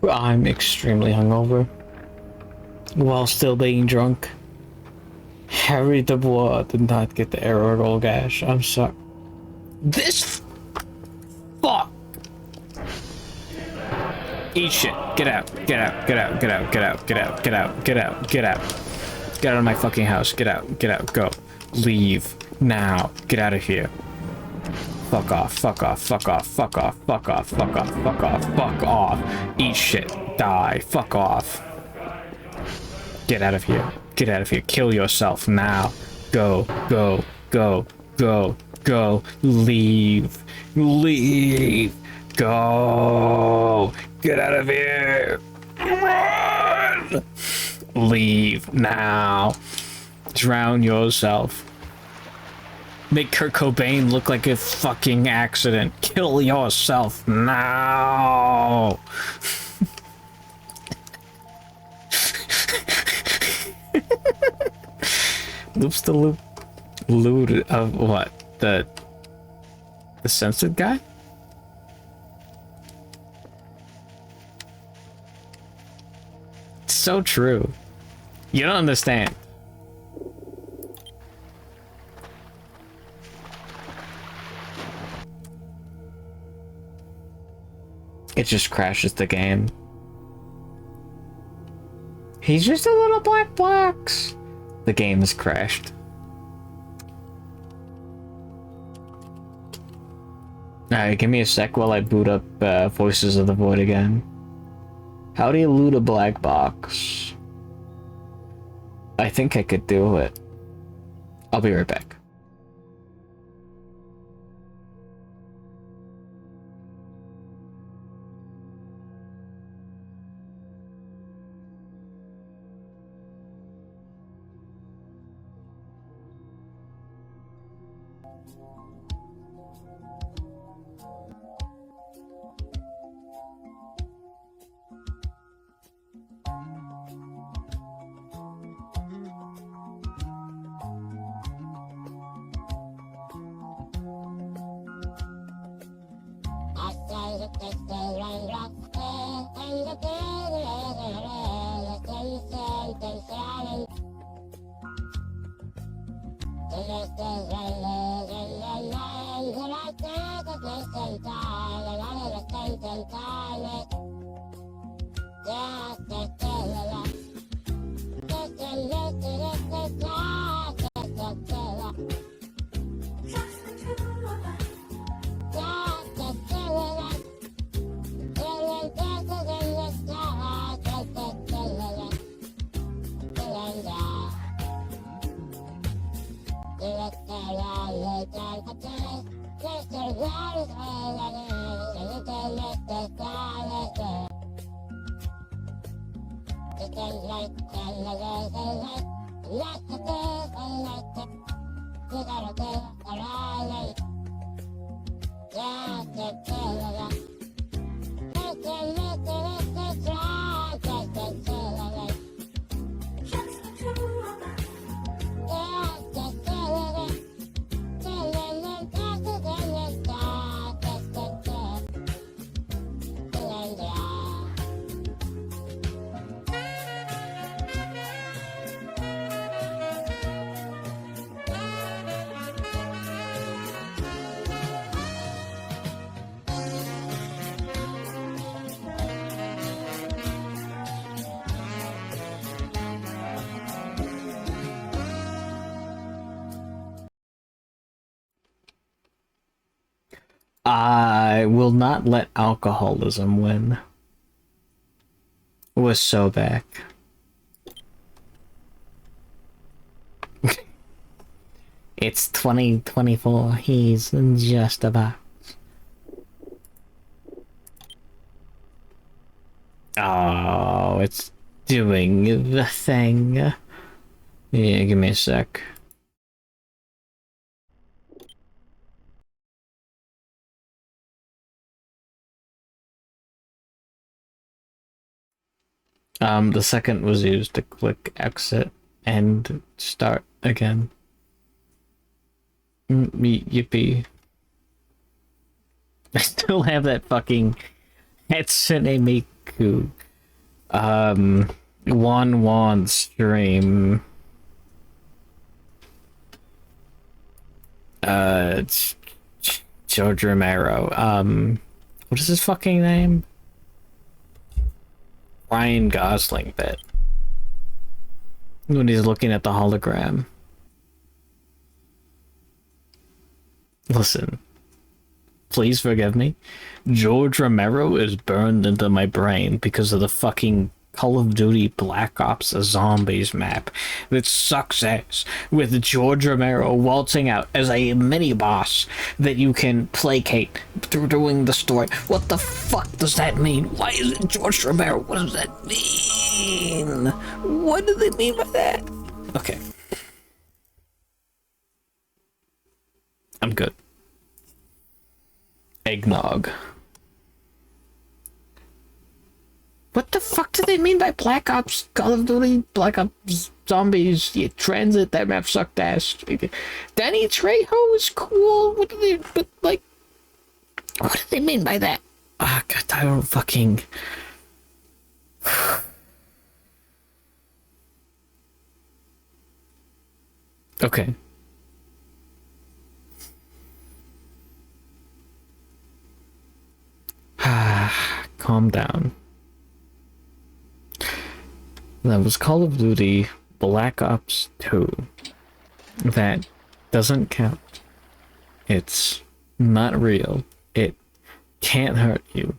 A: I'm extremely hungover while still being drunk. Harry Dubois did not get the arrow roll gash. I'm sorry. This fuck. Eat shit. Get out. Get out. Get out. Get out. Get out. Get out. Get out. Get out. Get out. Get out of my fucking house. Get out. Get out. Go. Leave. Now. Get out of here. Fuck off. Fuck off. Fuck off. Fuck off. Fuck off. Fuck off. Fuck off. Fuck off. Eat shit. Die. Fuck off. Get out of here. Get out of here. Kill yourself now. Go. Go. Go. Go. Go. Leave. Leave. Go. Get out of here. Run. Leave now. Drown yourself. Make Kurt Cobain look like a fucking accident. Kill yourself now. Loops the loop. Loot of what? The censored guy? It's so true. You don't understand. It just crashes the game. He's just a little black box. The game has crashed. Alright, give me a sec while I boot up Voices of the Void again. How do you loot a black box? I think I could do it. I'll be right back. I will not let alcoholism win. We're so back. It's 2024. He's just about. Oh, it's doing the thing. Yeah, give me a sec. The second was used to click exit and start again. Yippee. I still have that fucking Hatsune Miku Wan stream. George Romero. What is his fucking name? Ryan Gosling bit. When he's looking at the hologram. Listen. Please forgive me. George Romero is burned into my brain because of the fucking Call of Duty Black Ops Zombies map that sucks ass, with George Romero waltzing out as a mini-boss that you can placate through doing the story. What the fuck does that mean? Why is it George Romero? What does that mean? What do they mean by that? Okay. I'm good. Eggnog. What the fuck do they mean by Black Ops, Call of Duty, Black Ops Zombies, yeah, Transit? That map sucked ass. Danny Trejo is cool. What do they, but like, what do they mean by that? Oh god, I don't fucking. Okay. Calm down. That was Call of Duty Black Ops 2. That doesn't count. It's not real. It can't hurt you.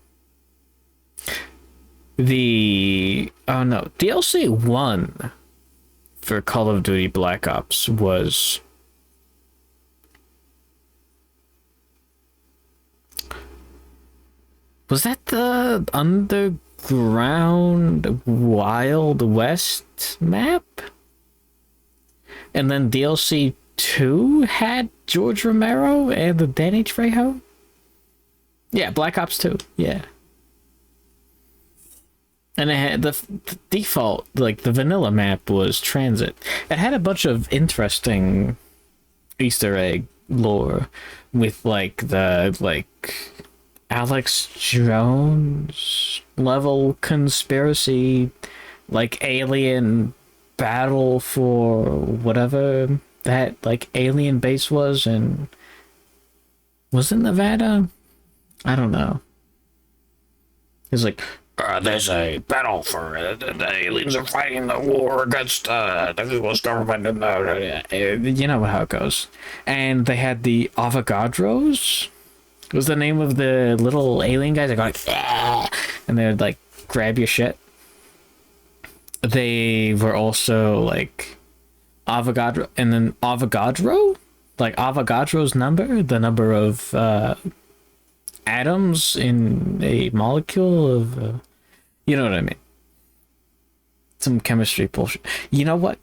A: Oh no, DLC 1 for Call of Duty Black Ops was that the Underground Wild West map? And then DLC 2 had George Romero and the Danny Trejo? Yeah, Black Ops 2, yeah. And it had the default, like the vanilla map was Transit. It had a bunch of interesting Easter egg lore with like Alex Jones level conspiracy, like alien battle for whatever that like alien base was in Nevada? I don't know. It's like there's a battle for the aliens are fighting the war against the U.S. government and you know how it goes. And they had the Avogadros. Was the name of the little alien guys that go like, ah! And they would like grab your shit. They were also like Avogadro, and then Avogadro, like Avogadro's number, the number of atoms in a molecule of, you know what I mean. some chemistry bullshit. You know what?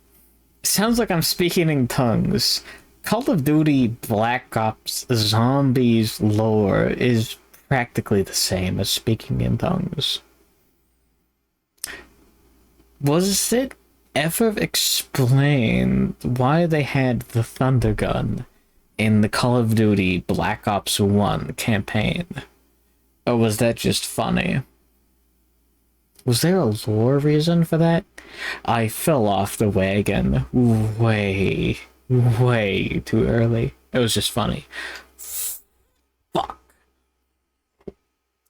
A: Sounds like I'm speaking in tongues. Call of Duty Black Ops Zombies lore is practically the same as speaking in tongues. Was it ever explained why they had the Thunder Gun in the Call of Duty Black Ops 1 campaign? Or was that just funny? Was there a lore reason for that? I fell off the wagon way too early. It was just funny. Fuck.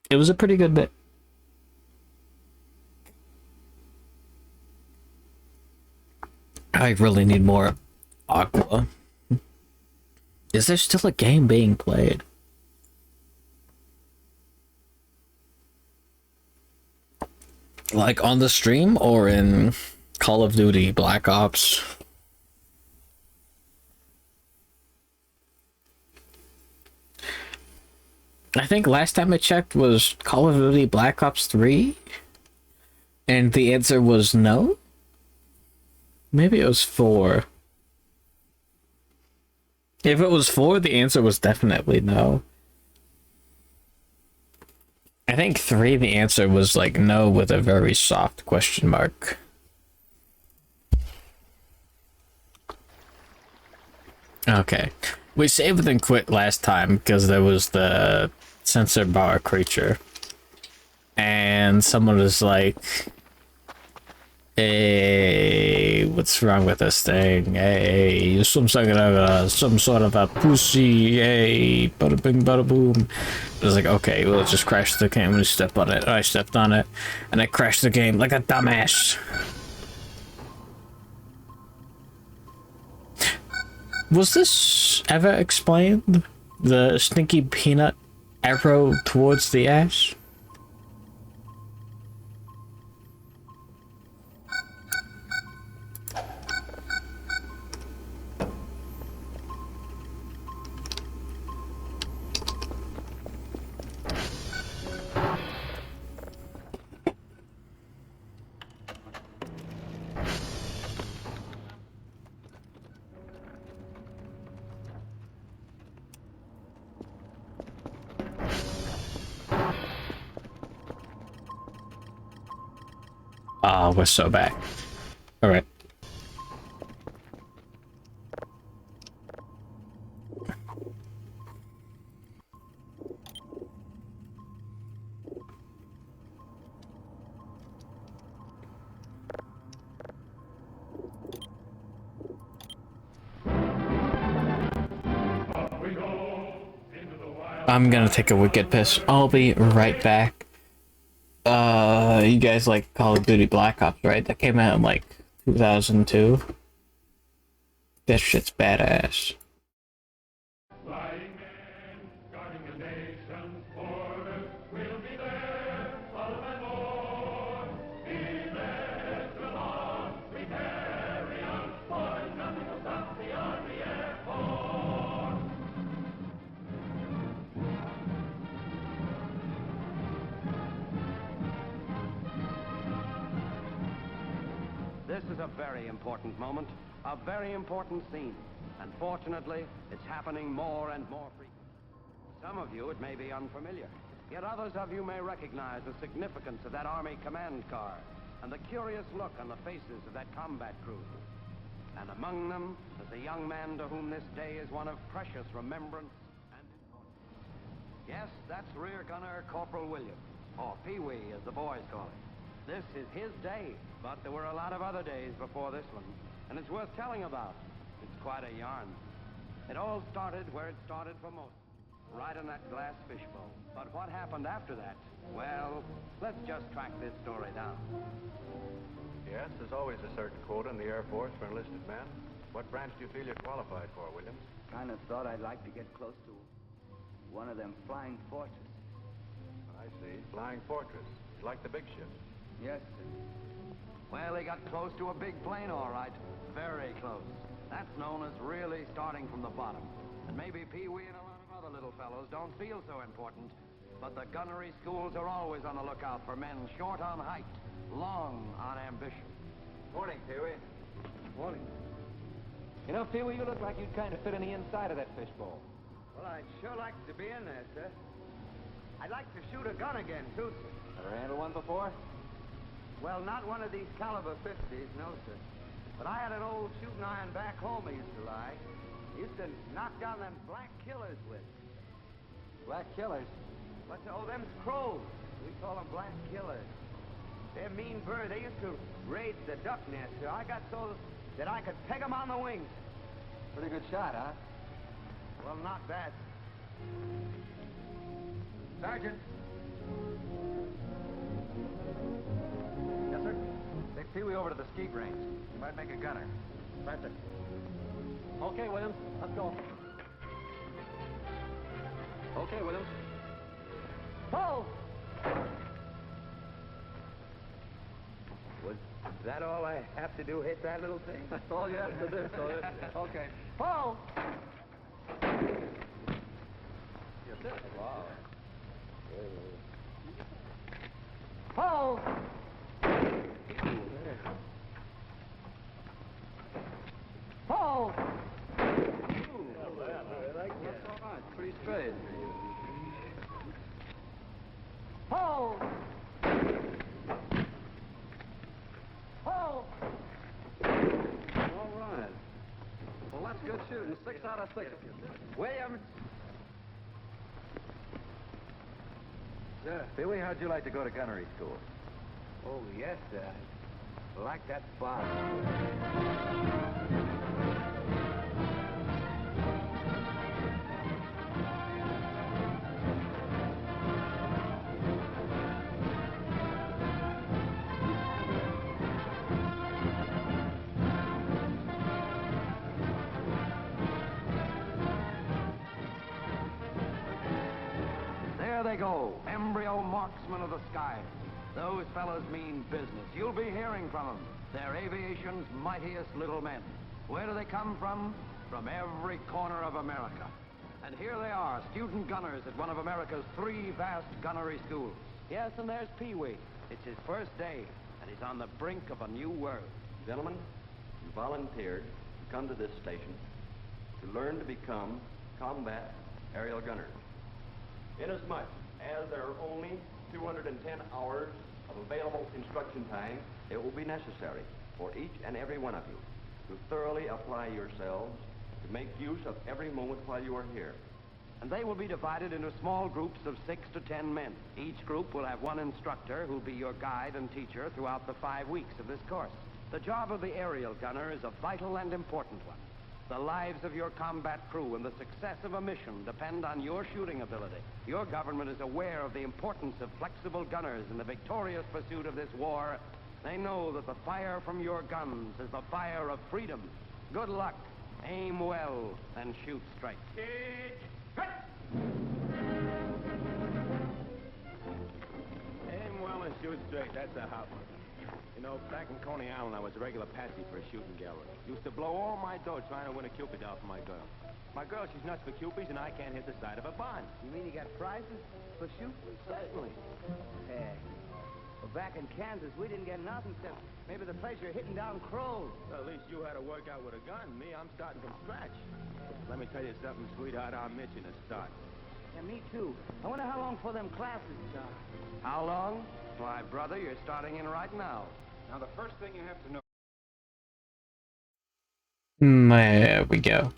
A: It was a pretty good bit. I really need more Aqua. Is there still a game being played? Like on the stream or in Call of Duty Black Ops? I think last time I checked was Call of Duty Black Ops 3, and the answer was no. Maybe it was 4. If it was 4, the answer was definitely no. I think 3, the answer was like no with a very soft question mark. Okay. We saved and quit last time because there was the sensor bar creature. And someone was like, hey, what's wrong with this thing? Hey, you're some sort of a pussy. Hey, bada bing, bada boom. I was like, okay, well, let's just crash the game when you step on it. I stepped on it, and I crashed the game like a dumbass. Was this ever explained? The stinky peanut arrow towards the ass? Oh, we're so back. Alright. I'm gonna take a wicked piss. I'll be right back. You guys like Call of Duty Black Ops, right? That came out in like 2002. That shit's badass.
R: This is a very important moment, a very important scene. And fortunately, it's happening more and more frequently. Some of you, it may be unfamiliar. Yet others of you may recognize the significance of that Army command car and the curious look on the faces of that combat crew. And among them is a young man to whom this day is one of precious remembrance and importance. Yes, that's Rear Gunner Corporal Williams, or Pee-wee as the boys call him. This is his day, but there were a lot of other days before this one, and it's worth telling about. It's quite a yarn. It all started where it started for most, right in that glass fishbowl. But what happened after that? Well, let's just track this story down.
N: Yes, there's always a certain quota in the Air Force for enlisted men. What branch do you feel you're qualified for, Williams?
C: Kind of thought I'd like to get close to one of them flying fortresses.
N: I see. Flying Fortress. Like the big ship.
C: Yes, sir.
R: Well, he got close to a big plane, all right. Very close. That's known as really starting from the bottom. And maybe Pee-wee and a lot of other little fellows don't feel so important, but the gunnery schools are always on the lookout for men short on height, long on ambition. Morning, Pee-wee.
S: Morning. You know, Pee-wee, you look like you'd kind of fit in the inside of that fishbowl.
R: Well, I'd sure like to be in there, sir. I'd like to shoot a gun again, too, sir.
S: Ever handled one before?
R: Well, not one of these caliber 50s, no, sir. But I had an old shooting iron back home I used to like. I used to knock down them black killers with.
S: Black killers?
R: What's oh, them's crows. We call them black killers. They're mean birds. They used to raid the duck nest, sir. I got so that I could peg them on the wings.
S: Pretty good shot, huh?
R: Well, not bad. Sergeant.
S: Yes, sir? Take Pee-wee over to the skeet range. He might make a gunner. Right, sir. Okay, Williams. Let's go. Okay, Williams.
R: Pull! Was that all I have to do, hit that little thing?
S: That's all you have to do, Sawyer. Okay.
R: Pull!
S: Yes, sir. Wow.
R: Pull! Pull!
S: Pretty straight.
R: Pull! Pull!
S: All right. Well, that's good shooting. 6 out of 6.
R: Williams!
S: Sir, Pee-wee, how'd you like to go to gunnery school?
R: Oh, yes, sir. I like that spot. There they go, embryo marksmen of the skies. Those fellows mean business. You'll be hearing from them. They're aviation's mightiest little men. Where do they come from? From every corner of America. And here they are, student gunners at one of America's 3 vast gunnery schools. Yes, and there's Pee-wee. It's his first day, and he's on the brink of a new world.
T: Gentlemen, you volunteered to come to this station to learn to become combat aerial gunners. Inasmuch as there are only 210 hours of available instruction time, it will be necessary for each and every one of you to thoroughly apply yourselves to make use of every moment while you are here.
R: And they will be divided into small groups of 6 to 10 men. Each group will have one instructor who'll be your guide and teacher throughout the 5 weeks of this course. The job of the aerial gunner is a vital and important one. The lives of your combat crew and the success of a mission depend on your shooting ability. Your government is aware of the importance of flexible gunners in the victorious pursuit of this war. They know that the fire from your guns is the fire of freedom. Good luck. Aim well and shoot straight.
U: Aim well and shoot straight. That's a hot one. You know, back in Coney Island, I was a regular patsy for a shooting gallery. Used to blow all my dough trying to win a Cupid doll for my girl. My girl, she's nuts for Cupids, and I can't hit the side of a barn.
R: You mean you got prizes for shooting?
U: Certainly.
R: Yeah. Well, back in Kansas, we didn't get nothing except maybe the pleasure of hitting down crows.
U: Well, at least you had to work out with a gun. Me, I'm starting from scratch. Let me tell you something, sweetheart. I'm itching to start.
R: Yeah, me too. I wonder how long for them classes start. How long? Why, brother, you're starting in right now. Now, the first thing you have to know...
A: There we go.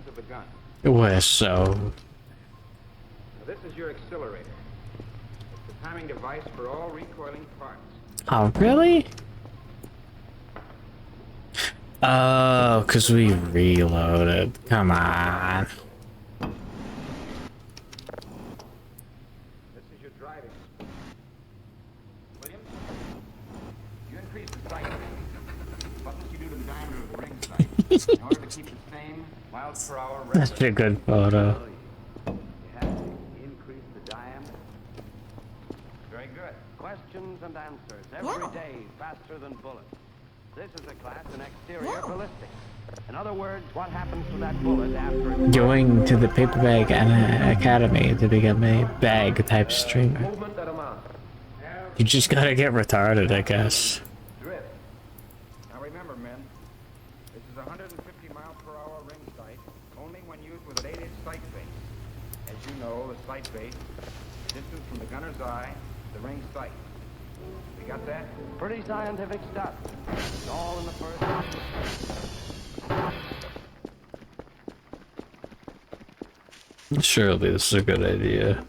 R: ...of the gun.
A: We're so...
R: Now, this is your accelerator. It's the timing device for all recoiling parts.
A: Oh, really? Oh, because we reloaded. Come on.
R: This is your driving. Williams, you increase the sight. What must you do to the diameter of the ring sight? In order to keep the same miles per hour...
A: That's a good photo.
R: You have to increase the diameter. Very good. Questions and answers every day, faster than bullets. This is a class in exterior ballistics. In other words, what happens to that bullet after it's...
A: Going to the Paper Bag Academy to become a bag type streamer. You just gotta get retarded, I guess.
R: Drift.
C: remember, men, this is a 150-mile-per-hour ring sight, only when used with an 8-inch sight base. As you know, the sight base, distance from the gunner's eye to the ring sight. You got that?
R: Pretty scientific stuff. It's all in the first.
A: Surely this is a good idea.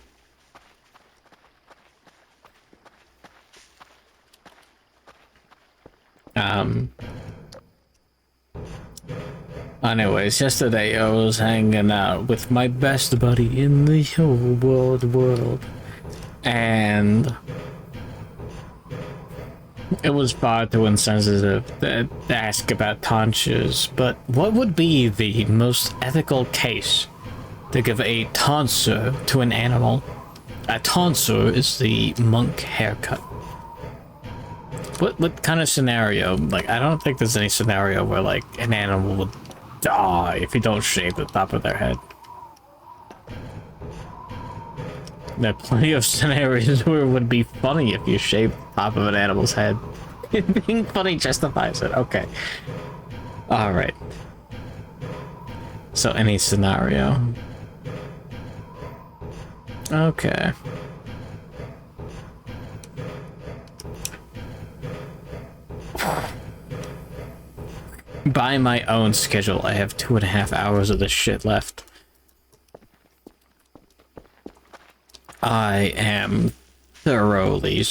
A: Anyways, yesterday I was hanging out with my best buddy in the whole world, and it was far too insensitive to ask about tonsures, but what would be the most ethical case to give a tonsure to an animal? A tonsure is the monk haircut. What kind of scenario? Like, I don't think there's any scenario where, like, an animal would die if you don't shave the top of their head. There are plenty of scenarios where it would be funny if you shaved the top of an animal's head. Being funny justifies it. Okay. Alright. So, any scenario. Okay. By my own schedule, I have 2.5 hours of this shit left. I am thoroughly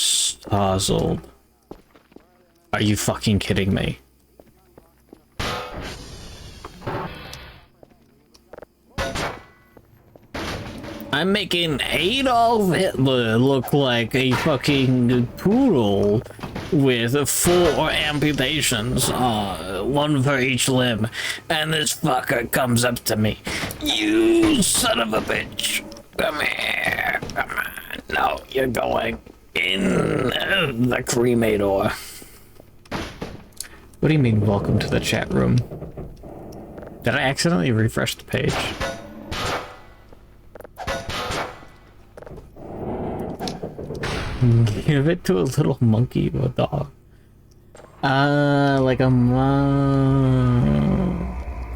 A: puzzled. Are you fucking kidding me? I'm making Adolf Hitler look like a fucking poodle with 4 amputations, one for each limb, and this fucker comes up to me. You son of a bitch! Come here, come on. No, you're going in the cremator. What do you mean, welcome to the chat room? Did I accidentally refresh the page? Give it to a little monkey or a dog. Like a monk.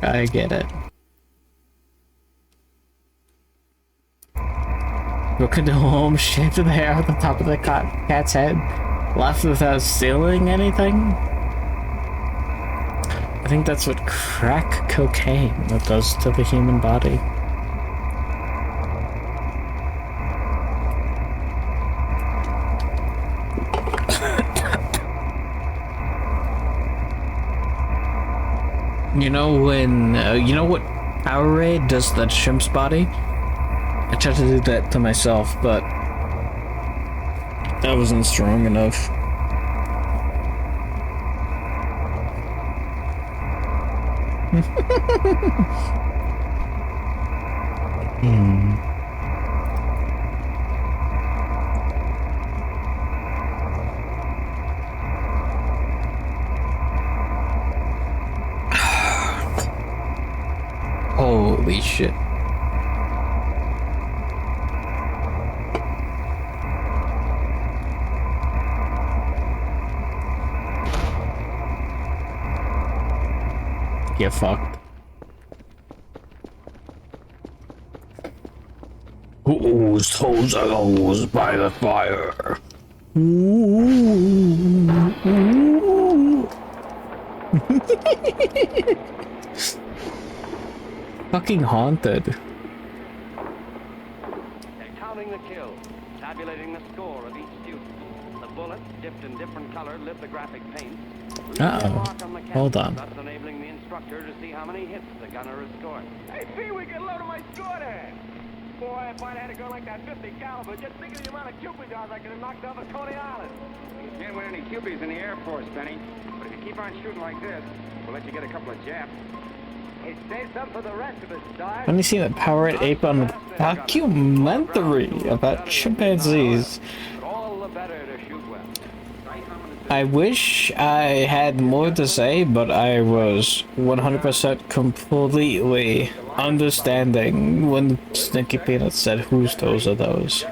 A: I get it. Broken to home, shaved the hair at the top of the cat's head, left without stealing anything? I think that's what crack cocaine does to the human body. You know when, you know what Powerade does to that shrimp's body? I tried to do that to myself, but that wasn't strong enough. Holy shit. Get fucked. Whose toes are those by the fire? Fucking haunted.
R: They're counting the kills, tabulating the score of each student. The bullets, dipped in different color lithographic paint.
A: Hold on.
R: Thus enabling the instructor to see how many hits the gunner has scored.
U: Hey, see, we can load of my score there. Boy, if I'd had a gun like that 50 caliber, just think of the amount of Cupid guns I could have knocked off at Coney Island.
C: You can't win any Cupies in the Air Force, Benny. But if you keep on shooting like this, we'll let you get a couple of japs.
U: Hey, save some for the rest of us, Sarge.
A: Let me see that Powerade ape on a documentary about chimpanzees.
R: All the better to shoot well.
A: I wish I had more to say, but I was 100% completely understanding when Stinky Peanut said, whose toes are those?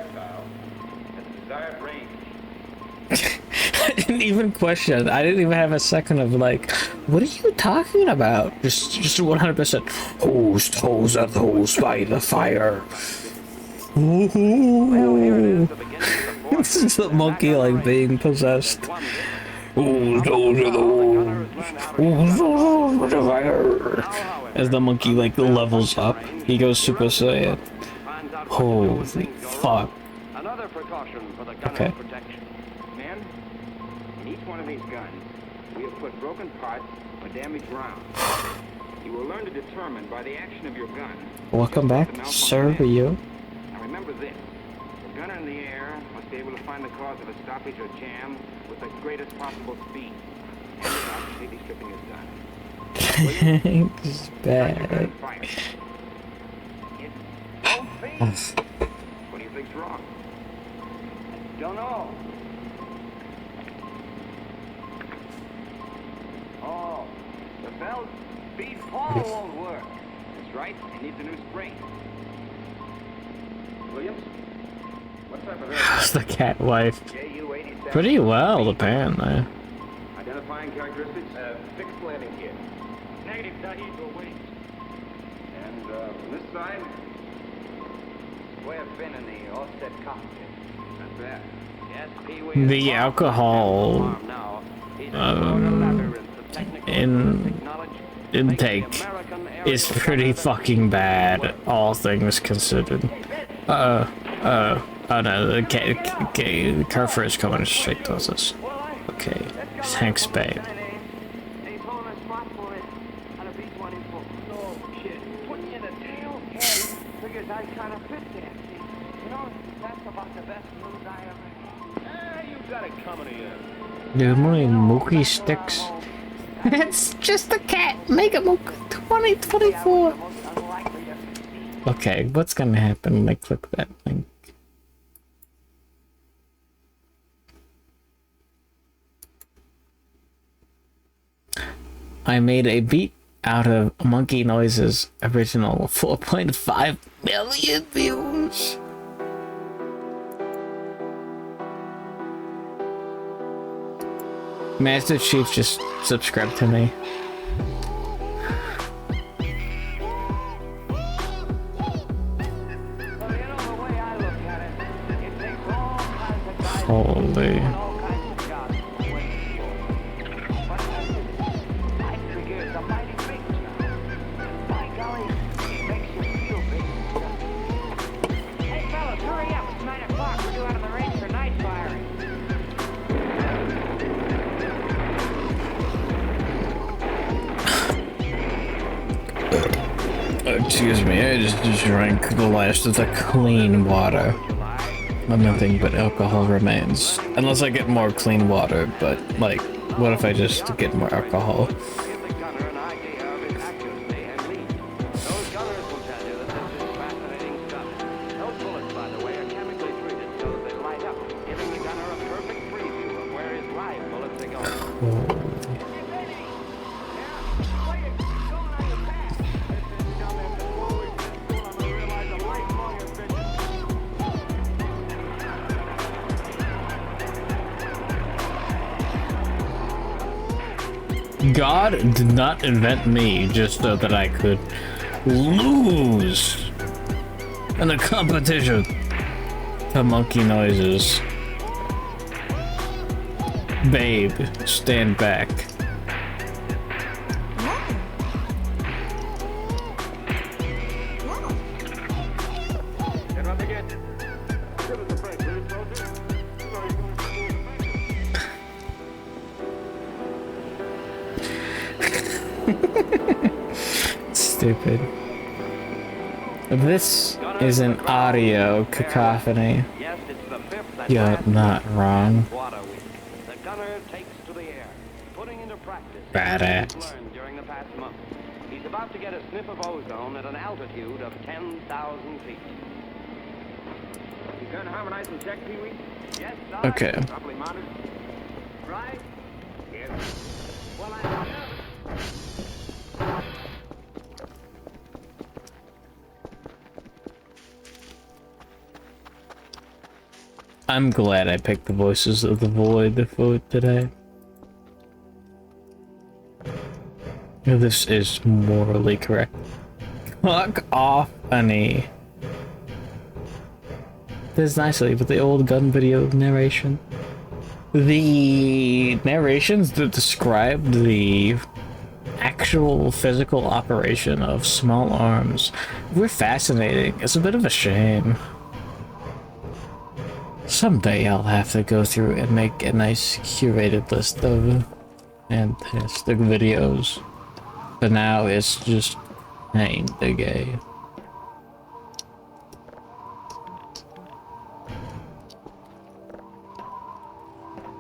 A: I didn't even question. I didn't even have a second of like, what are you talking about? Just 100%. Whose toes are those by the fire? Ooh. This is the monkey like being possessed. Whose toes are those? Whose toes by the fire? As the monkey like levels up, he goes Super Saiyan. Holy fuck.
R: Another precaution for the gunner's
A: Okay.
R: protection. Men, in each one of these guns, we have put broken parts or damaged rounds. You will learn to determine by the action of your gun.
A: Welcome back, sir. Are you?
R: Now remember this. The gunner in the air must be able to find the cause of a stoppage or jam with the greatest possible speed. And without completely stripping his gun.
A: Thanks, bad.
R: What do you think's wrong? Don't know. Oh, the belt beat Paul won't work. That's right. It needs a new spring. Williams? What type of
A: How's the cat wife?
R: JU-87.
A: Pretty well, apparently.
R: Identifying characteristics? Fixed landing gear. Negative, Dahid, we're waiting. And from this side? Way of fin in the offset cockpit. Not bad. Yes, Pee-wee.
A: The alcohol intake is pretty fucking bad, all things considered. Oh no, the Carrefour is coming straight towards us. Okay, thanks, babe. Dude, my Mookie sticks. It's just a cat. Make it Mookie 2024. Okay, what's gonna happen when I click that link? I made a beat out of Monkey Noises original 4.5 million views. Master Chief just subscribed to me. Holy.
I: Hey, fellas, hurry up. It's 9 o'clock. We're due out on the range for night firing.
A: Excuse me, I just drank the last of the clean water. Nothing but alcohol remains. Unless I get more clean water, but like, what if I just get more alcohol? God did not invent me just so that I could lose in a competition to Monkey Noises. Babe, stand back. Stupid. This is an audio cacophony. You're not wrong.
R: The gunner takes to the air, putting into practice
A: Badass.
R: learned during the past month. He's about to get a sniff of ozone at an altitude of 10,000 feet. You gun harmonize and check, Pee-wee? Yes, sir.
A: Okay.
R: Properly mounted. Right? Yes. Well, I'm
A: I'm glad I picked the Voices of the Void for today. This is morally correct. Fuck off, honey. This nicely with the old gun video narration. The narrations that described the actual physical operation of small arms were fascinating. It's a bit of a shame. Someday I'll have to go through and make a nice curated list of fantastic videos. But now it's just kinda gay.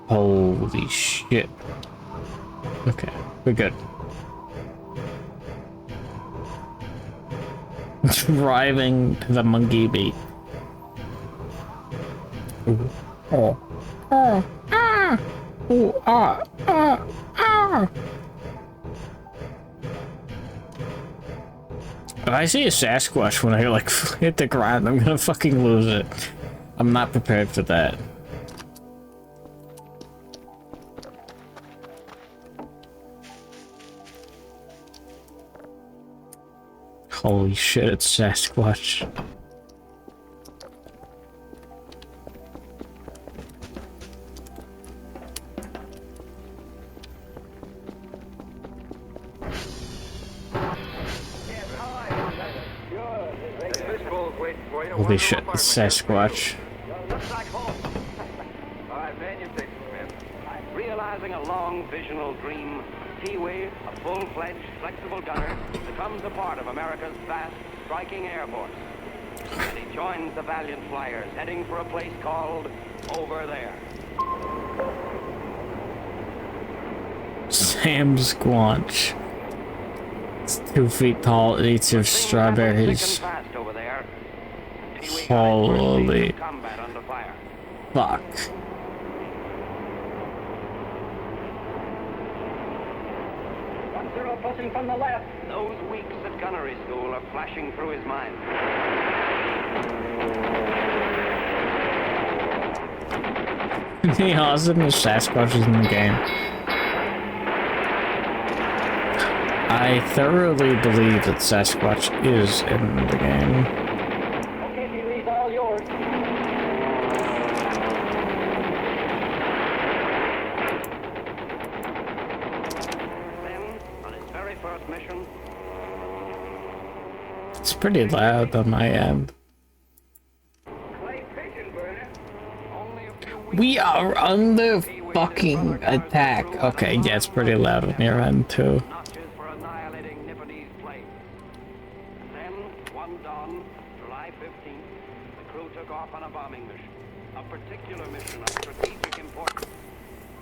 A: Holy shit. Okay, we're good. Driving to the monkey beat. Ooh. Oh. Oh. Ah. Ooh. Ah. Ah. Ah. If I see a Sasquatch when I like hit the ground, I'm gonna fucking lose it. I'm not prepared for that. Holy shit, it's Sasquatch. Holy shit, it's Sasquatch.
R: Realizing a long visional dream, Pee-wee, a full-fledged, flexible gunner, becomes a part of America's vast, striking Air Force. And he joins the valiant flyers, heading for a place called Over There.
A: Sam Squanch. It's 2 feet tall, eats your strawberries. Holy fuck.
R: Pushing from the left. Those weeks at gunnery school are flashing through his mind.
A: The awesome is Sasquatch is in the game. I thoroughly believe that Sasquatch is in the game.
R: Okay, Pee-wee's all yours.
A: It's pretty loud on my end. We are under fucking attack. Okay, yeah, it's pretty loud on your end too.
R: Then, one dawn, July 15th, the crew took off on a bombing mission. A particular mission of strategic importance.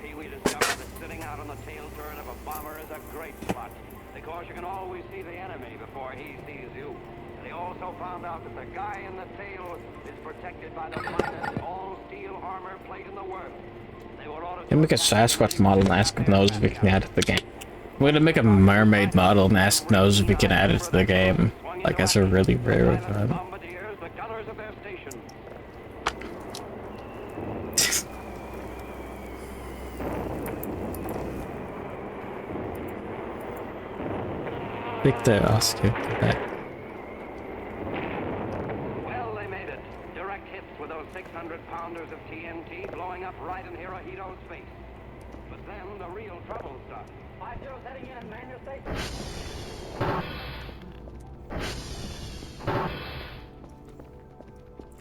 R: Pee-wee discovered that sitting out on the tail turret of a bomber is a great spot, because you can always see the enemy before he sees you. And he also found out that the guy in the tail is protected by the finest all-steel armor plate in the world. They were ordered
A: Can make a Sasquatch model and ask if knows if we can add it to the game. We're gonna make a mermaid model and ask knows if we can add it to the game. Like that's a really rare event.
R: the gunners of their station.
A: Victor Oscar Quebec.
R: Well, they made it. Direct hits with those 600-pounders of TNT blowing up right in Hirohito's face. But then the real trouble started. 5-0 heading in, man your station.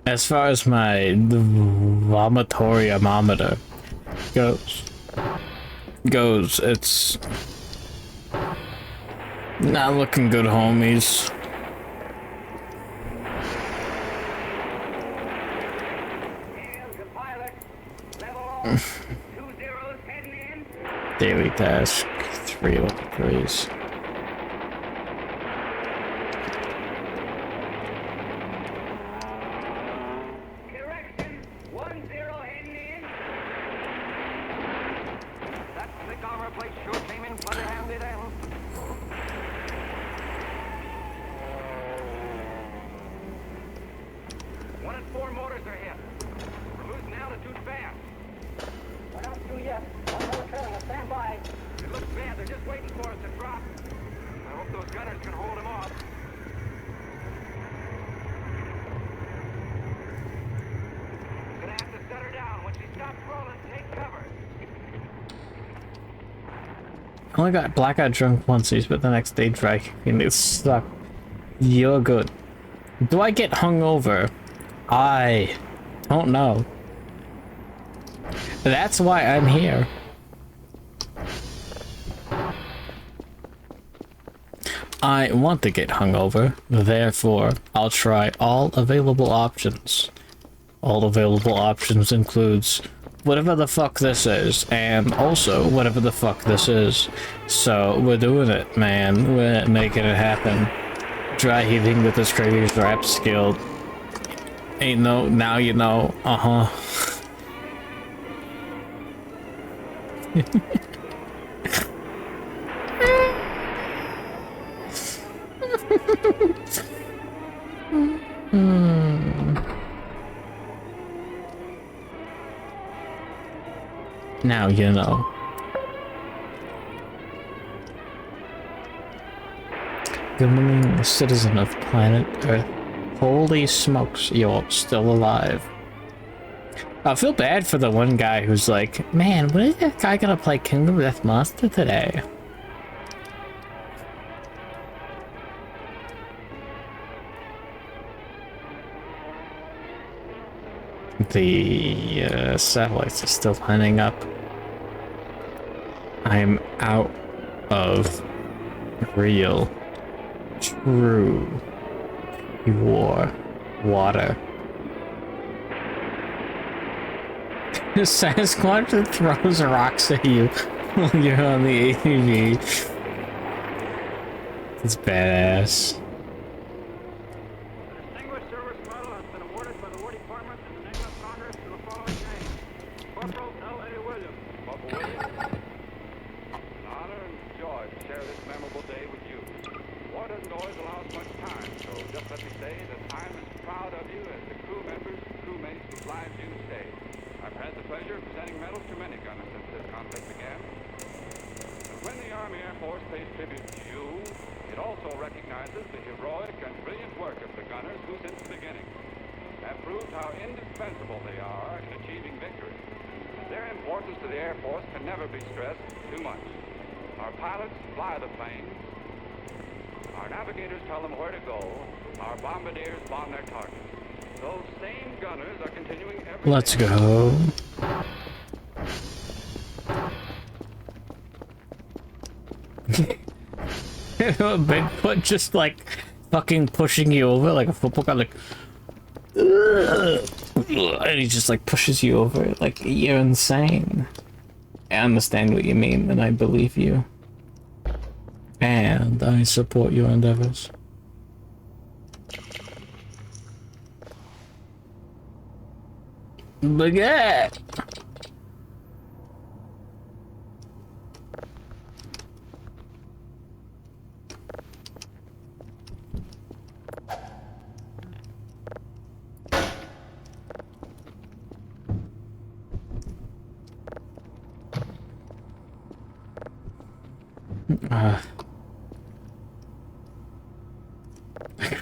A: As far as my vomitoriumometer goes, it's not looking good, homies. Daily task 3 of 3s.
S: just waiting for us to drop. I hope those gunners can hold him off. Gonna have to set her down. When she stops rolling, take cover.
A: I only got blackout drunk once, but the next day dry, and it sucked. You're good. Do I get hungover? I don't know. That's why I'm here. I want to get hungover, therefore I'll try all available options. All available options includes whatever the fuck this is, and also whatever the fuck this is. So we're doing it, man. We're making it happen. Dry heaving with this crazy rap skill. Ain't no, now you know. Uh-huh. Now you know. Good morning, citizen of planet Earth. Holy smokes, you're still alive. I feel bad for the one guy who's like, man, when is that guy gonna play Kingdom Death Monster today? The satellites are still lining up. I'm out of real, true, pure water. Sasquatch throws rocks at you while you're on the ATV. It's badass.
S: Distinguished Service Medal has been awarded by the War Department in the name of Congress to the following names. Corporal L.A. Williams. Corporal Williams. An honor and joy to share this memorable day with you. War doesn't always allow us much time, so just let me say that I'm as proud of you as the crew members and crewmates whose lives you saved. I've had the pleasure of presenting medals to many gunners since this conflict began. And when the Army Air Force pays tribute to you, it also recognizes the heroic and brilliant work of the gunners who, since the beginning, have proved how indispensable they are in achieving victory. Their importance to the Air Force can never be stressed too much. Our pilots fly the planes. Our navigators tell them where to go. Our bombardiers bomb their targets. Those same gunners are continuing every
A: Let's go. Bigfoot just like fucking pushing you over like a football guy, like, and he just like pushes you over like you're insane. I understand what you mean, and I believe you, and I support your endeavors. Baguette.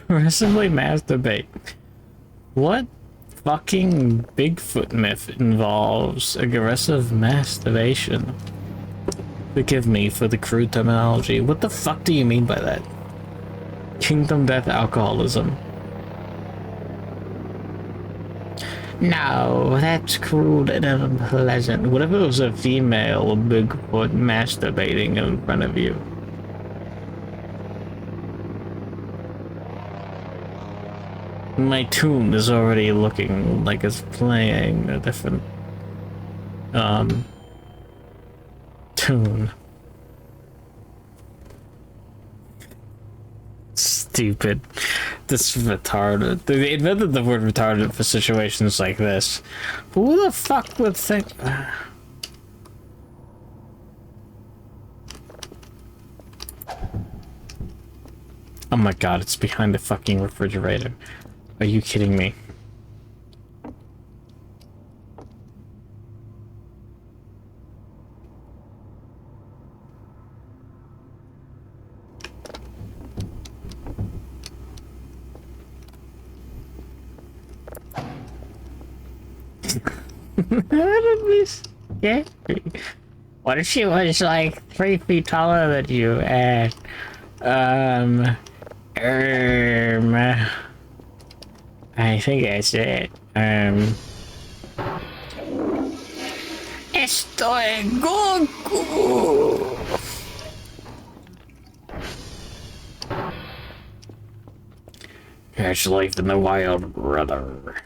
A: Aggressively masturbate. What fucking Bigfoot myth involves aggressive masturbation? Forgive me for the crude terminology. What the fuck do you mean by that? Kingdom Death alcoholism. No, that's crude and unpleasant. What if it was a female Bigfoot masturbating in front of you? My tune is already looking like it's playing a different tune. Stupid. This is retarded. They invented the word retarded for situations like this. Who the fuck would think? Oh my god, it's behind the fucking refrigerator. Are you kidding me? That'd be scary. What if she was like 3 feet taller than you and I think that's it. Estoy Goku. Catch life in the wild, brother.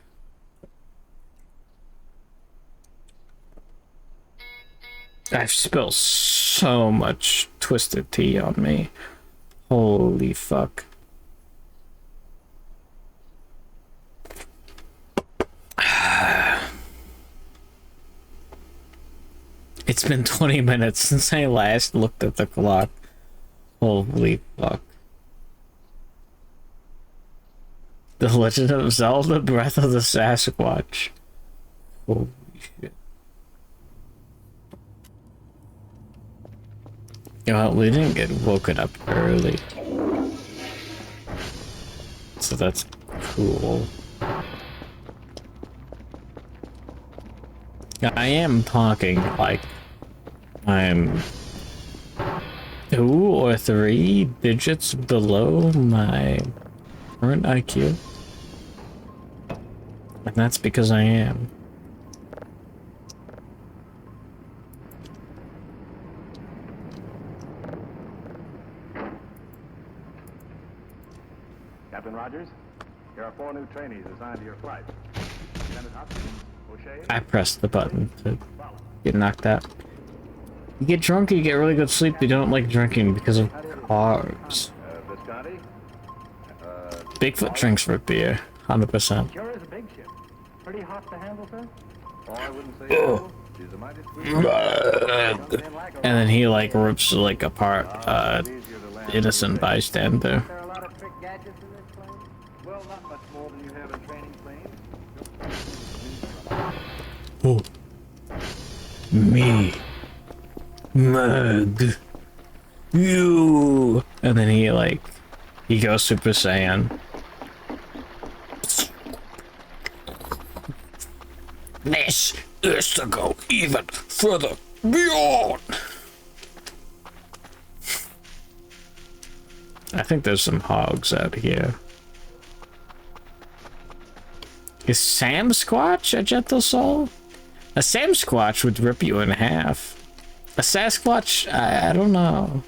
A: I've spilled so much twisted tea on me. Holy fuck. It's been 20 minutes since I last looked at the clock. Holy fuck. The Legend of Zelda Breath of the Sasquatch. Holy shit. Well, we didn't get woken up early. So that's cool. I am talking like I'm 2 or 3 digits below my current IQ. And that's because I am.
S: Captain Rogers, here are 4 new trainees assigned to your flight. Lieutenant Hopkins, O'Shea.
A: I pressed the button to get knocked out. You get drunk, you get really good sleep. You don't like drinking because of carbs.
S: Visconti.
A: Bigfoot drinks root beer, 100%.
S: Sure is a big ship. Pretty hot to handle, sir? Oh, I wouldn't say so. She's a mighty sweet.
A: And then he like rips like apart innocent bystander.
S: There are a lot of trick gadgets in this plane. Well, not much more than you have in training planes.
A: Oh. Me. Mug. You. And then he goes Super Saiyan. This is to go even further beyond. I think there's some hogs out here. Is Sam Squatch a gentle soul? A Sam Squatch would rip you in half. A Sasquatch, I don't know.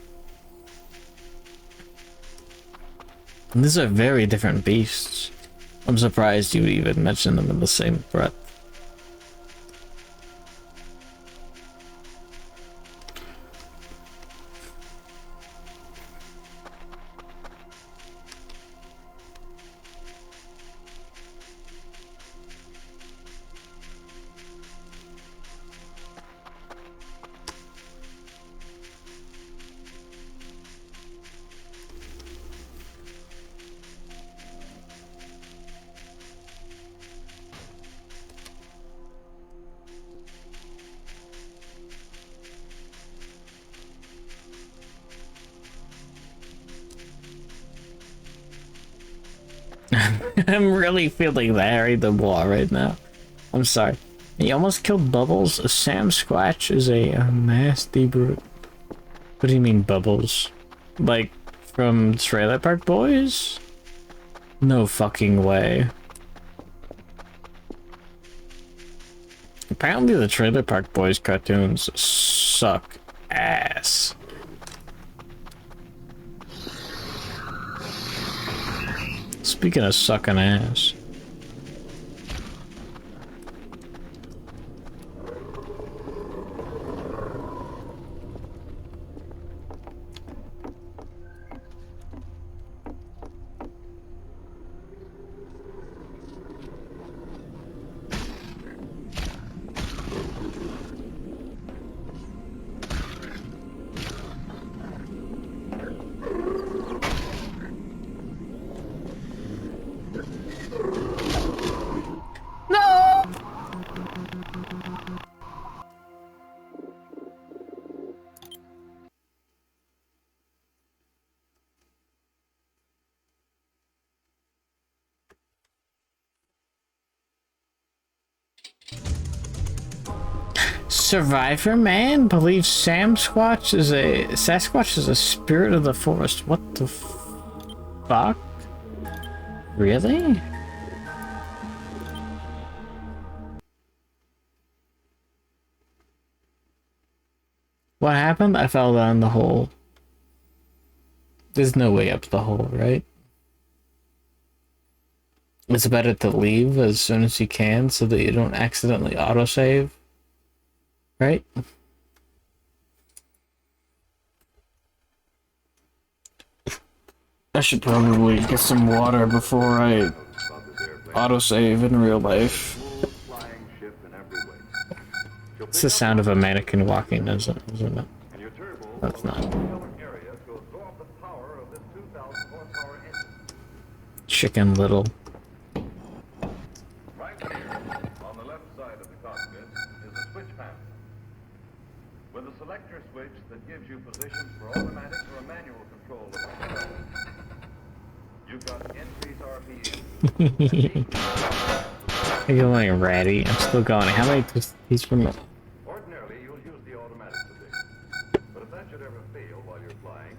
A: And these are very different beasts. I'm surprised you even mentioned them in the same breath. I'm really feeling the Harry the Wall right now. I'm sorry. He almost killed Bubbles. A Sam Squatch is a nasty brute. What do you mean, Bubbles? Like, from Trailer Park Boys? No fucking way. Apparently the Trailer Park Boys cartoons suck ass. Speaking of sucking ass. Survivor Man believes Sasquatch is a spirit of the forest. What the fuck? Really? What happened? I fell down the hole. There's no way up the hole, right? It's better to leave as soon as you can so that you don't accidentally autosave, right? I should probably get some water before I autosave in real life. It's the sound of a mannequin walking, isn't it? That's not. Chicken Little.
J: Right here, on the left side of the cockpit, is a switch panel. With a selector switch that gives you positions for automatic or manual control of the control. You've got increase RPM.
A: You're going ratty. I'm still going. How many he's from?
J: Ordinarily, you'll use the automatic position. But if that should ever fail while you're flying,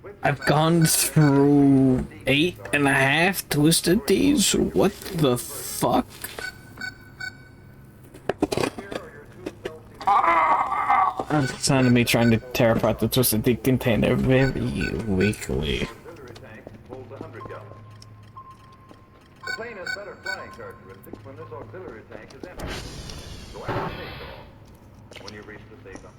J: switch
A: I've gone through 8.5 Twisted Teas. What the fuck? That's the sound of me trying to tear apart the Twisted Tea container very weakly.
J: holds 100 gallons. The plane has better flying characteristics when this auxiliary tank is empty. So after takeoff, when you reach the safe zone.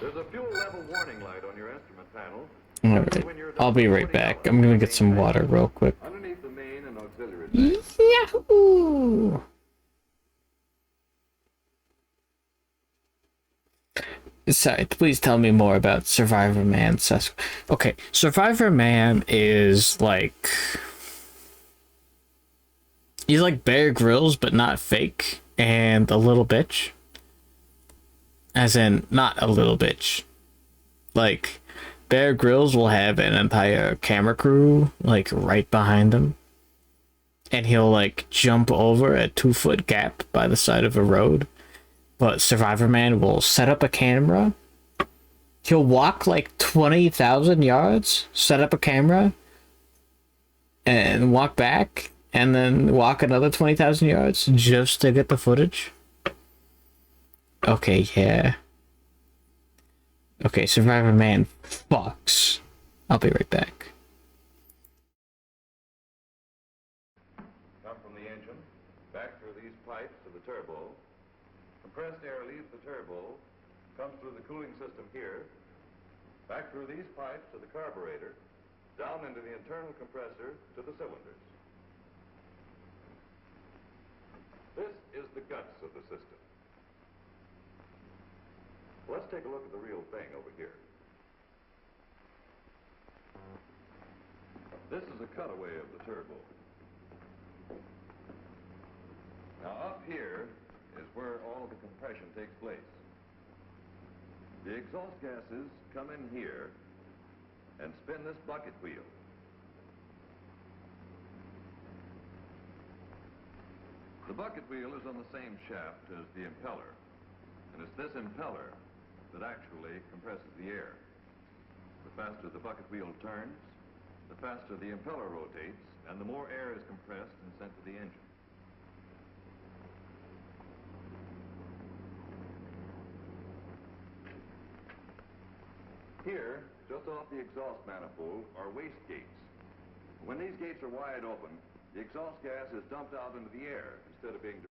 J: There's a fuel level warning light on your instrument panel.
A: Alright, I'll be right back. I'm gonna get some water real quick.
J: Underneath the main and auxiliary tank.
A: Yahoo! Sorry, please tell me more about Survivor Man. Okay, Survivor Man is like... He's like Bear Grylls, but not fake, and a little bitch. As in, not a little bitch. Like, Bear Grylls will have an entire camera crew, like, right behind him. And he'll, like, jump over a 2-foot gap by the side of a road. But Survivor Man will set up a camera. He'll walk, like, 20,000 yards, set up a camera, and walk back, and then walk another 20,000 yards just to get the footage. Okay, yeah. Okay, Survivor Man fucks. I'll be right back.
J: Come from the engine, back through these pipes to the turbo. Compressed air leaves the turbo, comes through the cooling system here, back through these pipes to the carburetor, down into the internal compressor to the cylinders. This is the guts of the system. Let's take a look at the real thing over here. This is a cutaway of the turbo. Now up here is where all the compression takes place. The exhaust gases come in here and spin this bucket wheel. The bucket wheel is on the same shaft as the impeller, and it's this impeller that actually compresses the air. The faster the bucket wheel turns, the faster the impeller rotates, and the more air is compressed and sent to the engine. Here, just off the exhaust manifold, are waste gates. When these gates are wide open, the exhaust gas is dumped out into the air instead of being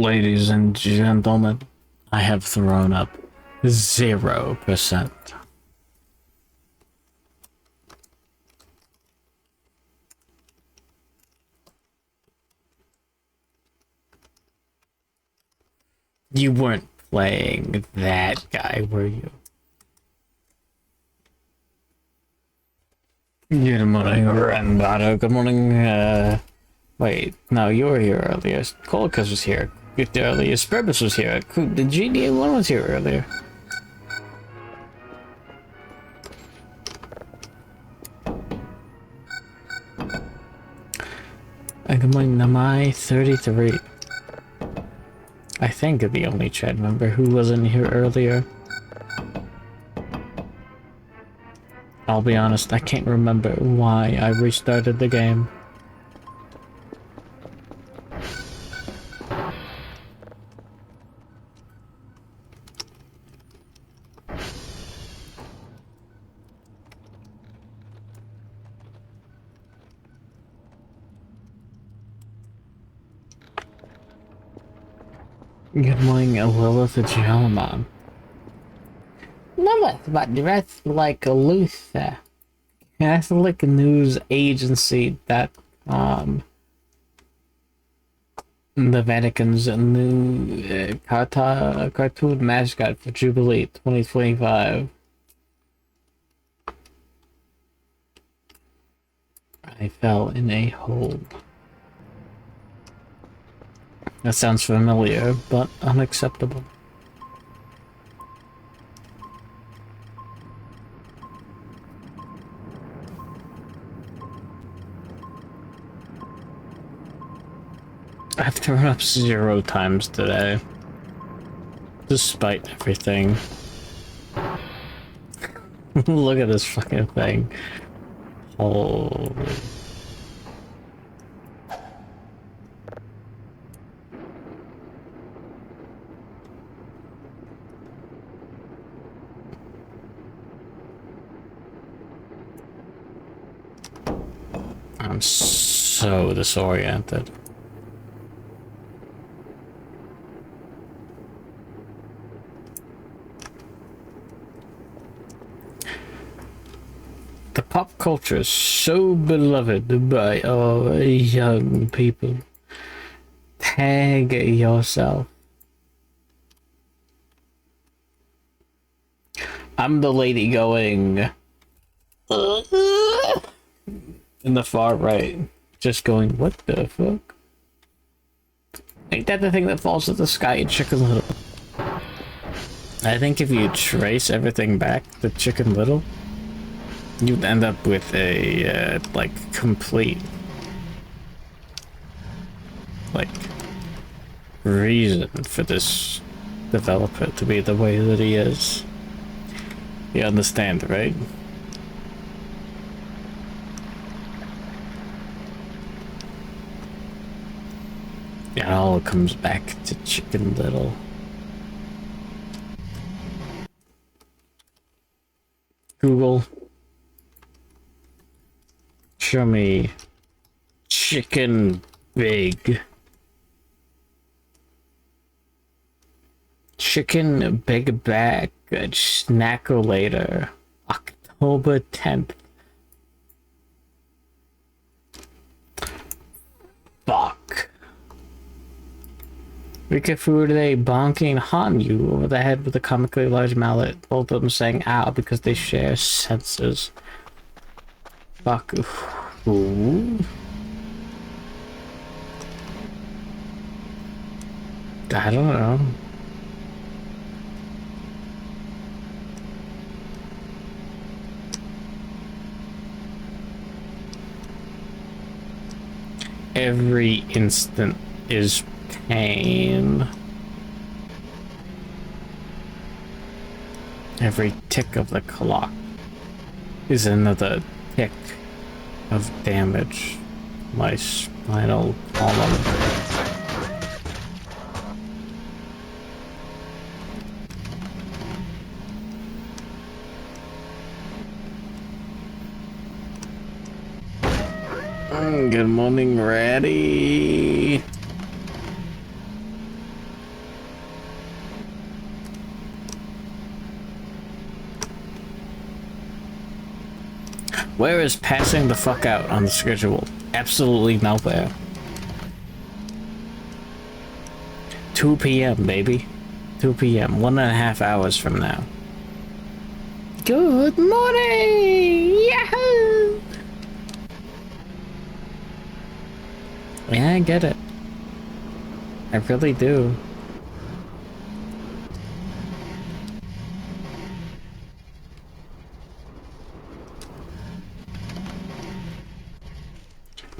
A: Ladies and gentlemen, I have thrown up 0%. You weren't playing that guy, were you? Good morning, Renbato. Good morning, wait, no, you were here earlier. Colicus was here earlier. Spurbus was here. The GDA1 was here earlier. Good morning, Namai 33. I think the only chat member who wasn't here earlier. I'll be honest, I can't remember why I restarted the game. Good morning, Lilith the gentleman. Lilith, but dressed like a Luther. Catholic news agency that, the Vatican's new cartoon mascot for Jubilee 2025. I fell in a hole. That sounds familiar, but unacceptable. I've thrown up 0 times today. Despite everything. Look at this fucking thing. Holy. I'm so disoriented. The pop culture is so beloved by our young people. Tag yourself. I'm the lady going in the far right, just going, what the fuck? Ain't that the thing that falls to the sky in Chicken Little? I think if you trace everything back to Chicken Little, you'd end up with a, like, complete, like, reason for this developer to be the way that he is. You understand, right? It all comes back to Chicken Little. Google, show me Chicken Big. Chicken Big Bag Snackolator, October 10th. Fuck. Rikafude bonking Hanyu over the head with a comically large mallet, both of them saying ow because they share senses. Fuck. Ooh. I don't know. Every instant is pain. Every tick of the clock is another tick of damage. My spinal column. Good morning, Ratty. Where is passing the fuck out on the schedule? Absolutely nowhere. 2 p.m. baby. 2 p.m. 1.5 hours from now. Good morning! Yahoo! Yeah, I get it. I really do.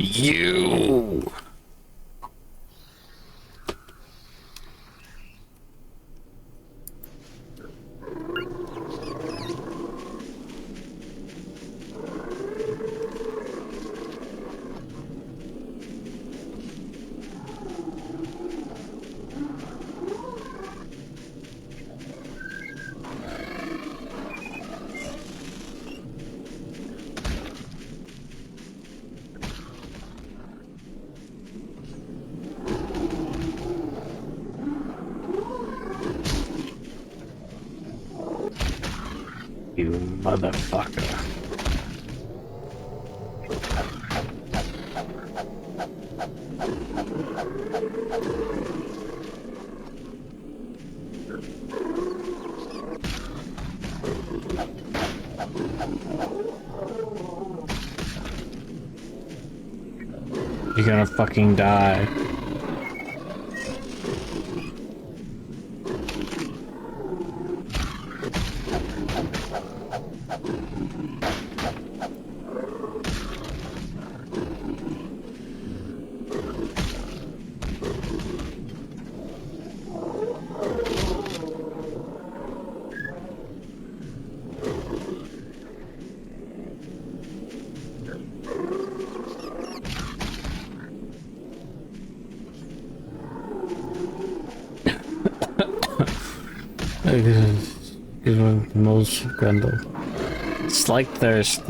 A: You! You motherfucker. You're gonna fucking die. Most Grendel. It's like there's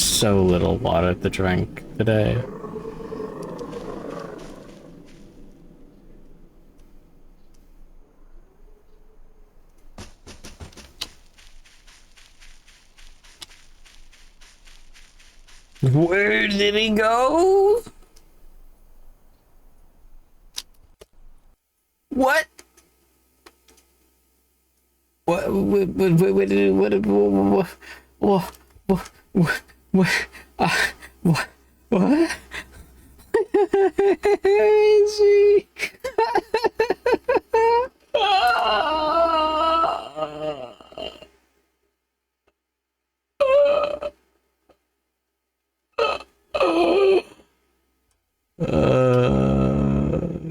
A: so little water to drink today. Where did he go? What? What is he?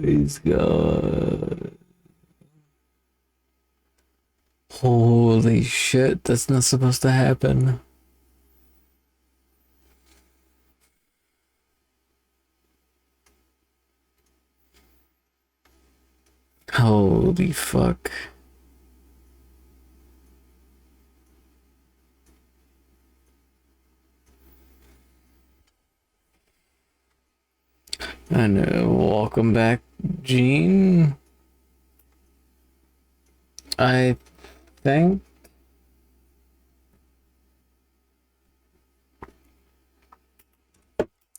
A: He's gone. Holy shit, that's not supposed to happen. Holy fuck. And welcome back, Gene. I think.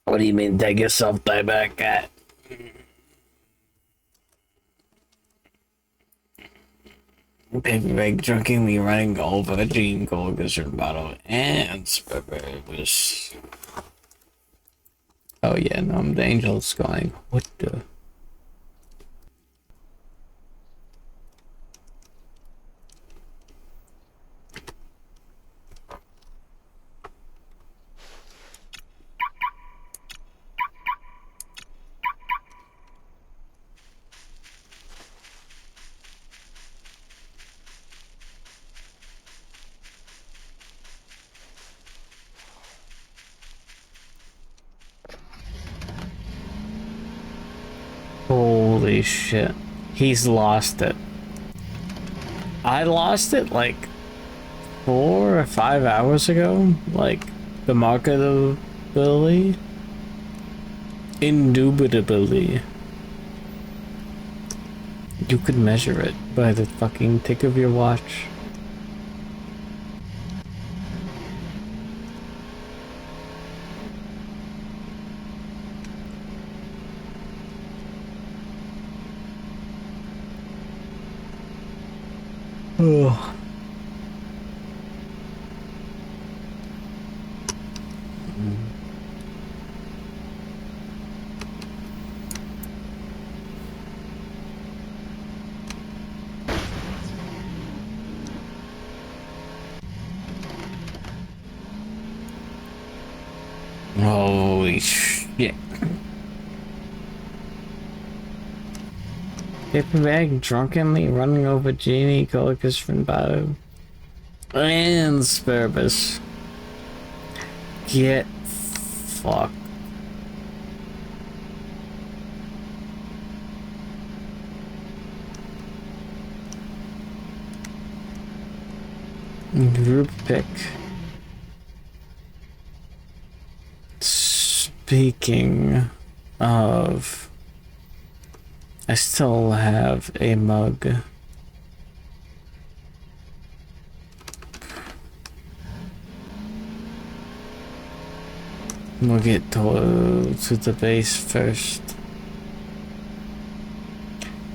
A: What do you mean, take yourself die back at? Baby Bag drinking me running over Gene Gold Gizzard bottle and was. Oh yeah, no, the angel's going. What the? Holy shit. He's lost it. I lost it like 4 or 5 hours ago. Like, the marketability. Indubitably. You could measure it by the fucking tick of your watch. Oh. Holy shit. Paperbag drunkenly running over Genie, Colicus from Bottom, and Speribus. Get fucked. Group pick. Speaking of, I still have a mug. We'll get to the base first.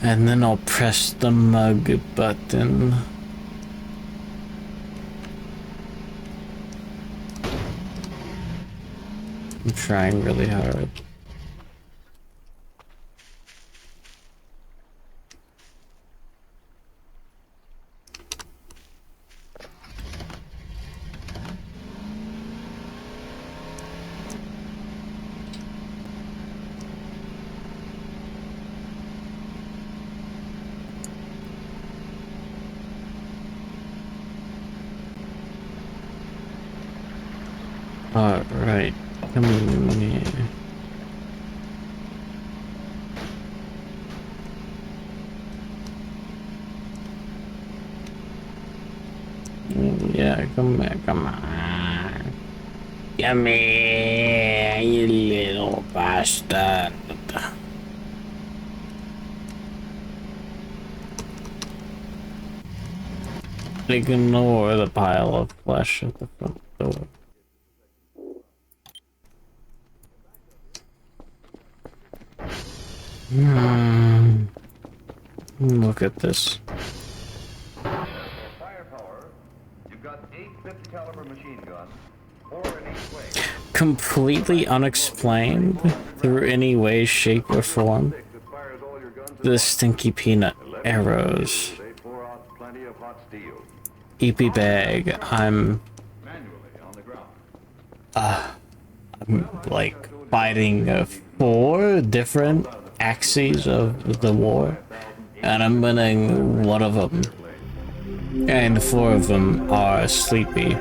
A: And then I'll press the mug button. I'm trying really hard. Alright, come in here. Yeah, come back, come on. Come here, you little bastard. Ignore the pile of flesh at the front door. Look at this.
J: Firepower, you've got 8 50 caliber machine guns, 4 in each way.
A: Completely unexplained through any way, shape, or form. The stinky peanut arrows. EP bag. I'm like fighting 4 different axes of the war, and I'm winning one of them, and 4 of them are sleepy.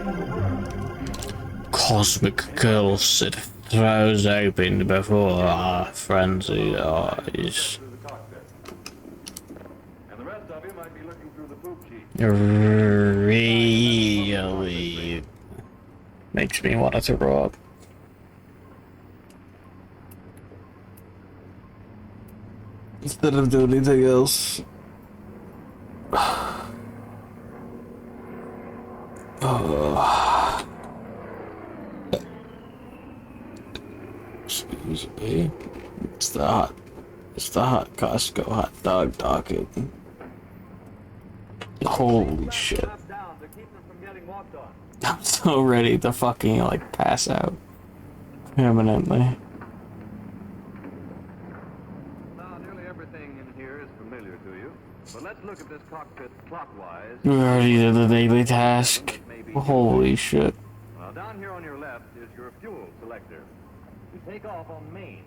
A: Cosmic curse, it throws open before our frenzied eyes. Really makes me want to throw up. Instead of doing anything else. Excuse me. It's the hot Costco hot dog talking. Holy shit. I'm so ready to fucking like pass out permanently.
N: Now, nearly everything in here is familiar to you, but let's look at this cockpit clockwise.
A: We already did the daily task. Holy shit.
N: Now, down here on your left is your fuel selector. You take off on main.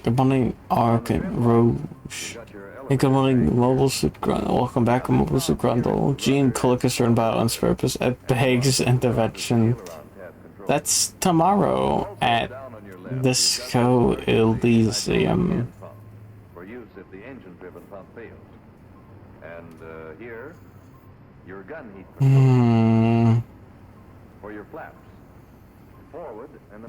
A: Good morning, Ark and Roche. Hey, good morning, Mobile Suit Grundle. Welcome back, Mobile Suit Grundle. Gene Colicus are in battle on purpose at Bag's intervention. That's tomorrow at Disco Elysium.
N: For use if the engine-driven pump fails. And here, your gun heat control. For your flaps. Forward and the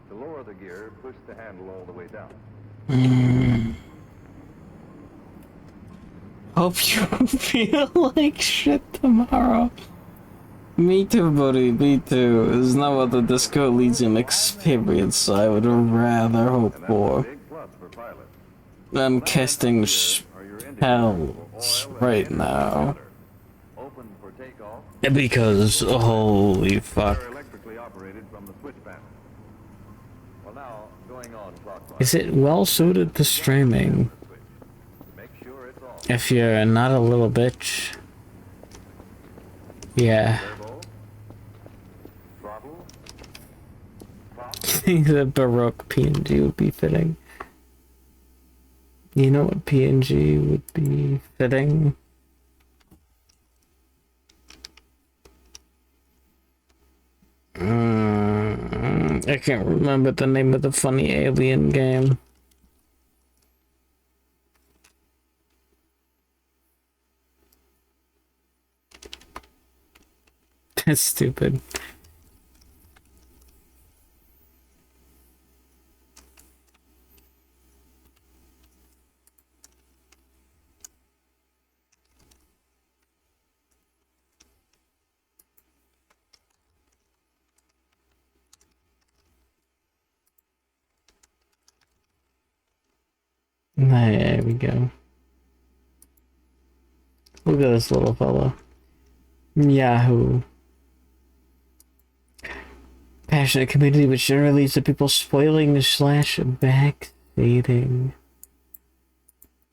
J: To lower the gear, push the handle all the way down.
A: Hope you feel like shit tomorrow. Me too, buddy, me too. There's no other Disco Elysium experience I would rather hope for. I'm casting spells right now. Because, holy fuck. Is it well suited to streaming? If you're not a little bitch. Yeah. I think the Baroque PNG would be fitting. You know what PNG would be fitting? I can't remember the name of the funny alien game. That's stupid. There we go. Look at this little fella. Yahoo. Passionate community, which generally leads to people spoiling / backseating.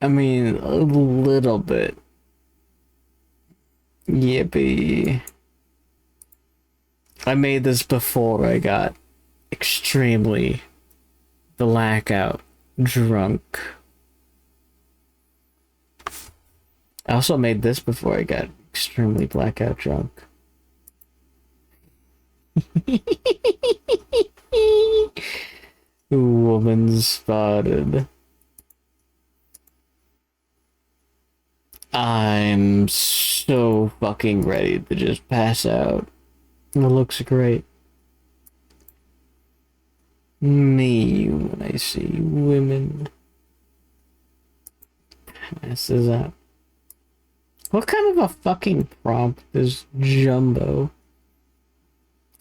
A: I mean, a little bit. Yippee. I made this before I got extremely blackout drunk. I also made this before I got extremely blackout drunk. Woman spotted. I'm so fucking ready to just pass out. It looks great. Me when I see women. Passes out. What kind of a fucking prompt is Jumbo?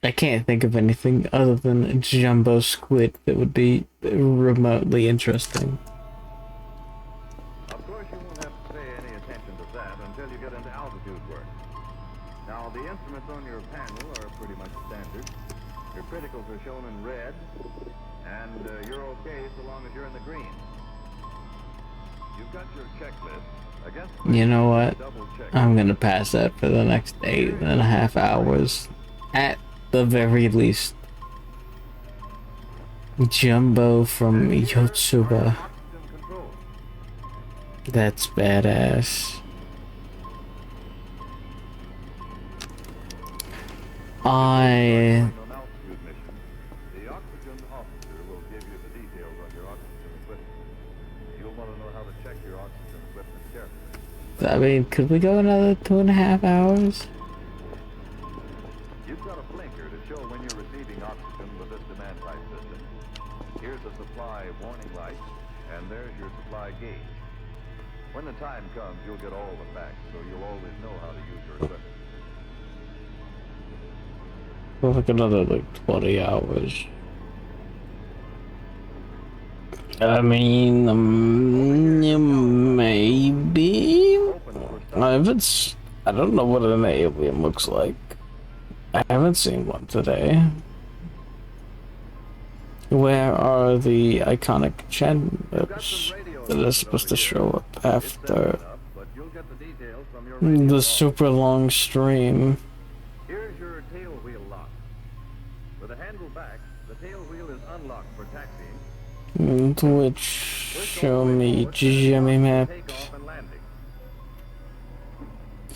A: I can't think of anything other than a Jumbo Squid that would be remotely interesting.
J: Of course, you won't have to pay any attention to that until you get into altitude work. Now, the instruments on your panel are pretty much standard. Your criticals are shown in red, and you're okay so long as you're in the green. You've got your checklist.
A: You know what? I'm gonna pass that for the next 8.5 hours. At the very least. Jumbo from Yotsuba. That's badass. I mean, could we go another 2.5 hours?
J: You've got a blinker to show when you're receiving oxygen with this demand pipe system. Here's a supply warning light, and there's your supply gauge. When the time comes, you'll get all the facts, so you'll always know how to use your equipment.
A: For like another 20 hours. I mean, maybe. I don't know what an alien looks like. I haven't seen one today. Where are the iconic channels that are supposed to show up after the super long stream?
J: Here's your tail wheel lock. With the handle back, the tail wheel is unlocked for taxiing.
A: Which show me Jimmy map.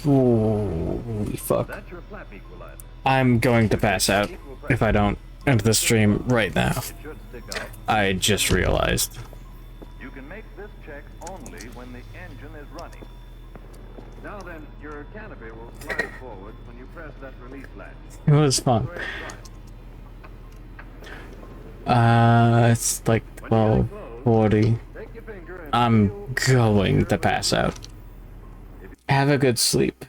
A: Holy fuck. I'm going to pass out if I don't end the stream right now. I just realized.
J: You can make this check only when the engine is running. Now then, your canopy will slide forward when you press that release latch.
A: It was fun. It's like 12:40. I'm going to pass out. Have a good sleep.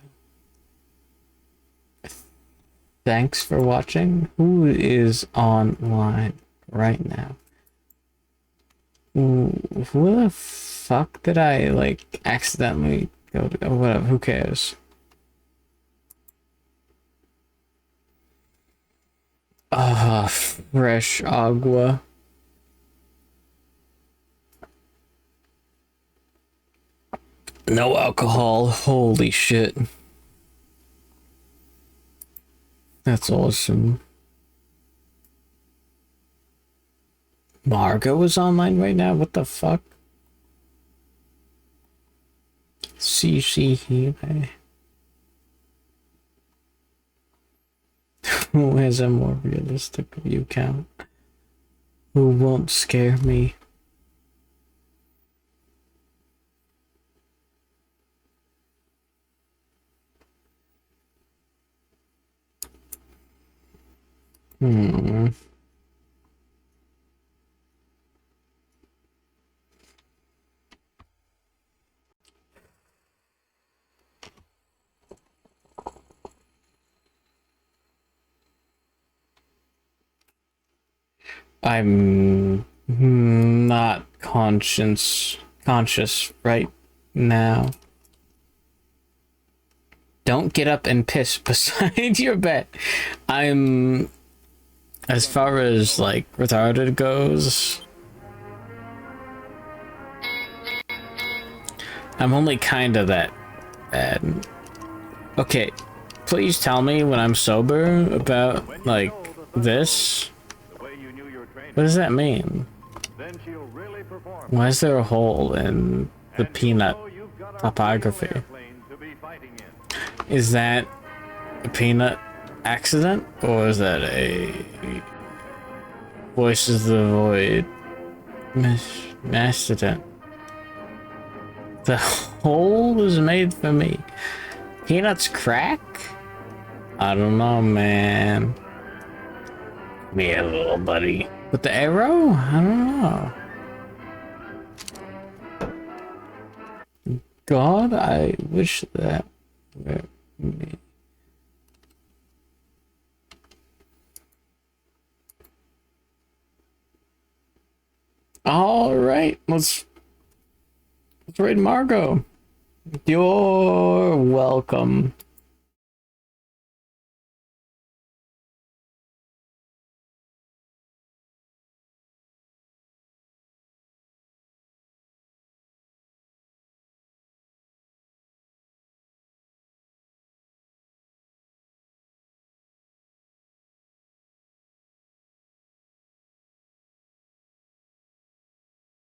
A: Thanks for watching. Who is online right now? Who the fuck did I, like, accidentally go to? Oh, whatever, who cares? Ah, fresh agua. No alcohol. Holy shit. That's awesome. Margot is online right now? What the fuck? CC here. Who has a more realistic view count? Who won't scare me? I'm not conscious right now. Don't get up and piss beside your bed. I'm, as far as like retarded goes, I'm only kind of that bad. Okay, please tell me when I'm sober about like this. What does that mean? Why is there a hole in the peanut topography? Is that a peanut accident, or is that a Voices of the Void accident? The hole was made for me. Peanuts crack? I don't know, man. Come here, little buddy. With the arrow? I don't know. God, I wish that were me. All right, let's raid Margot. You're welcome.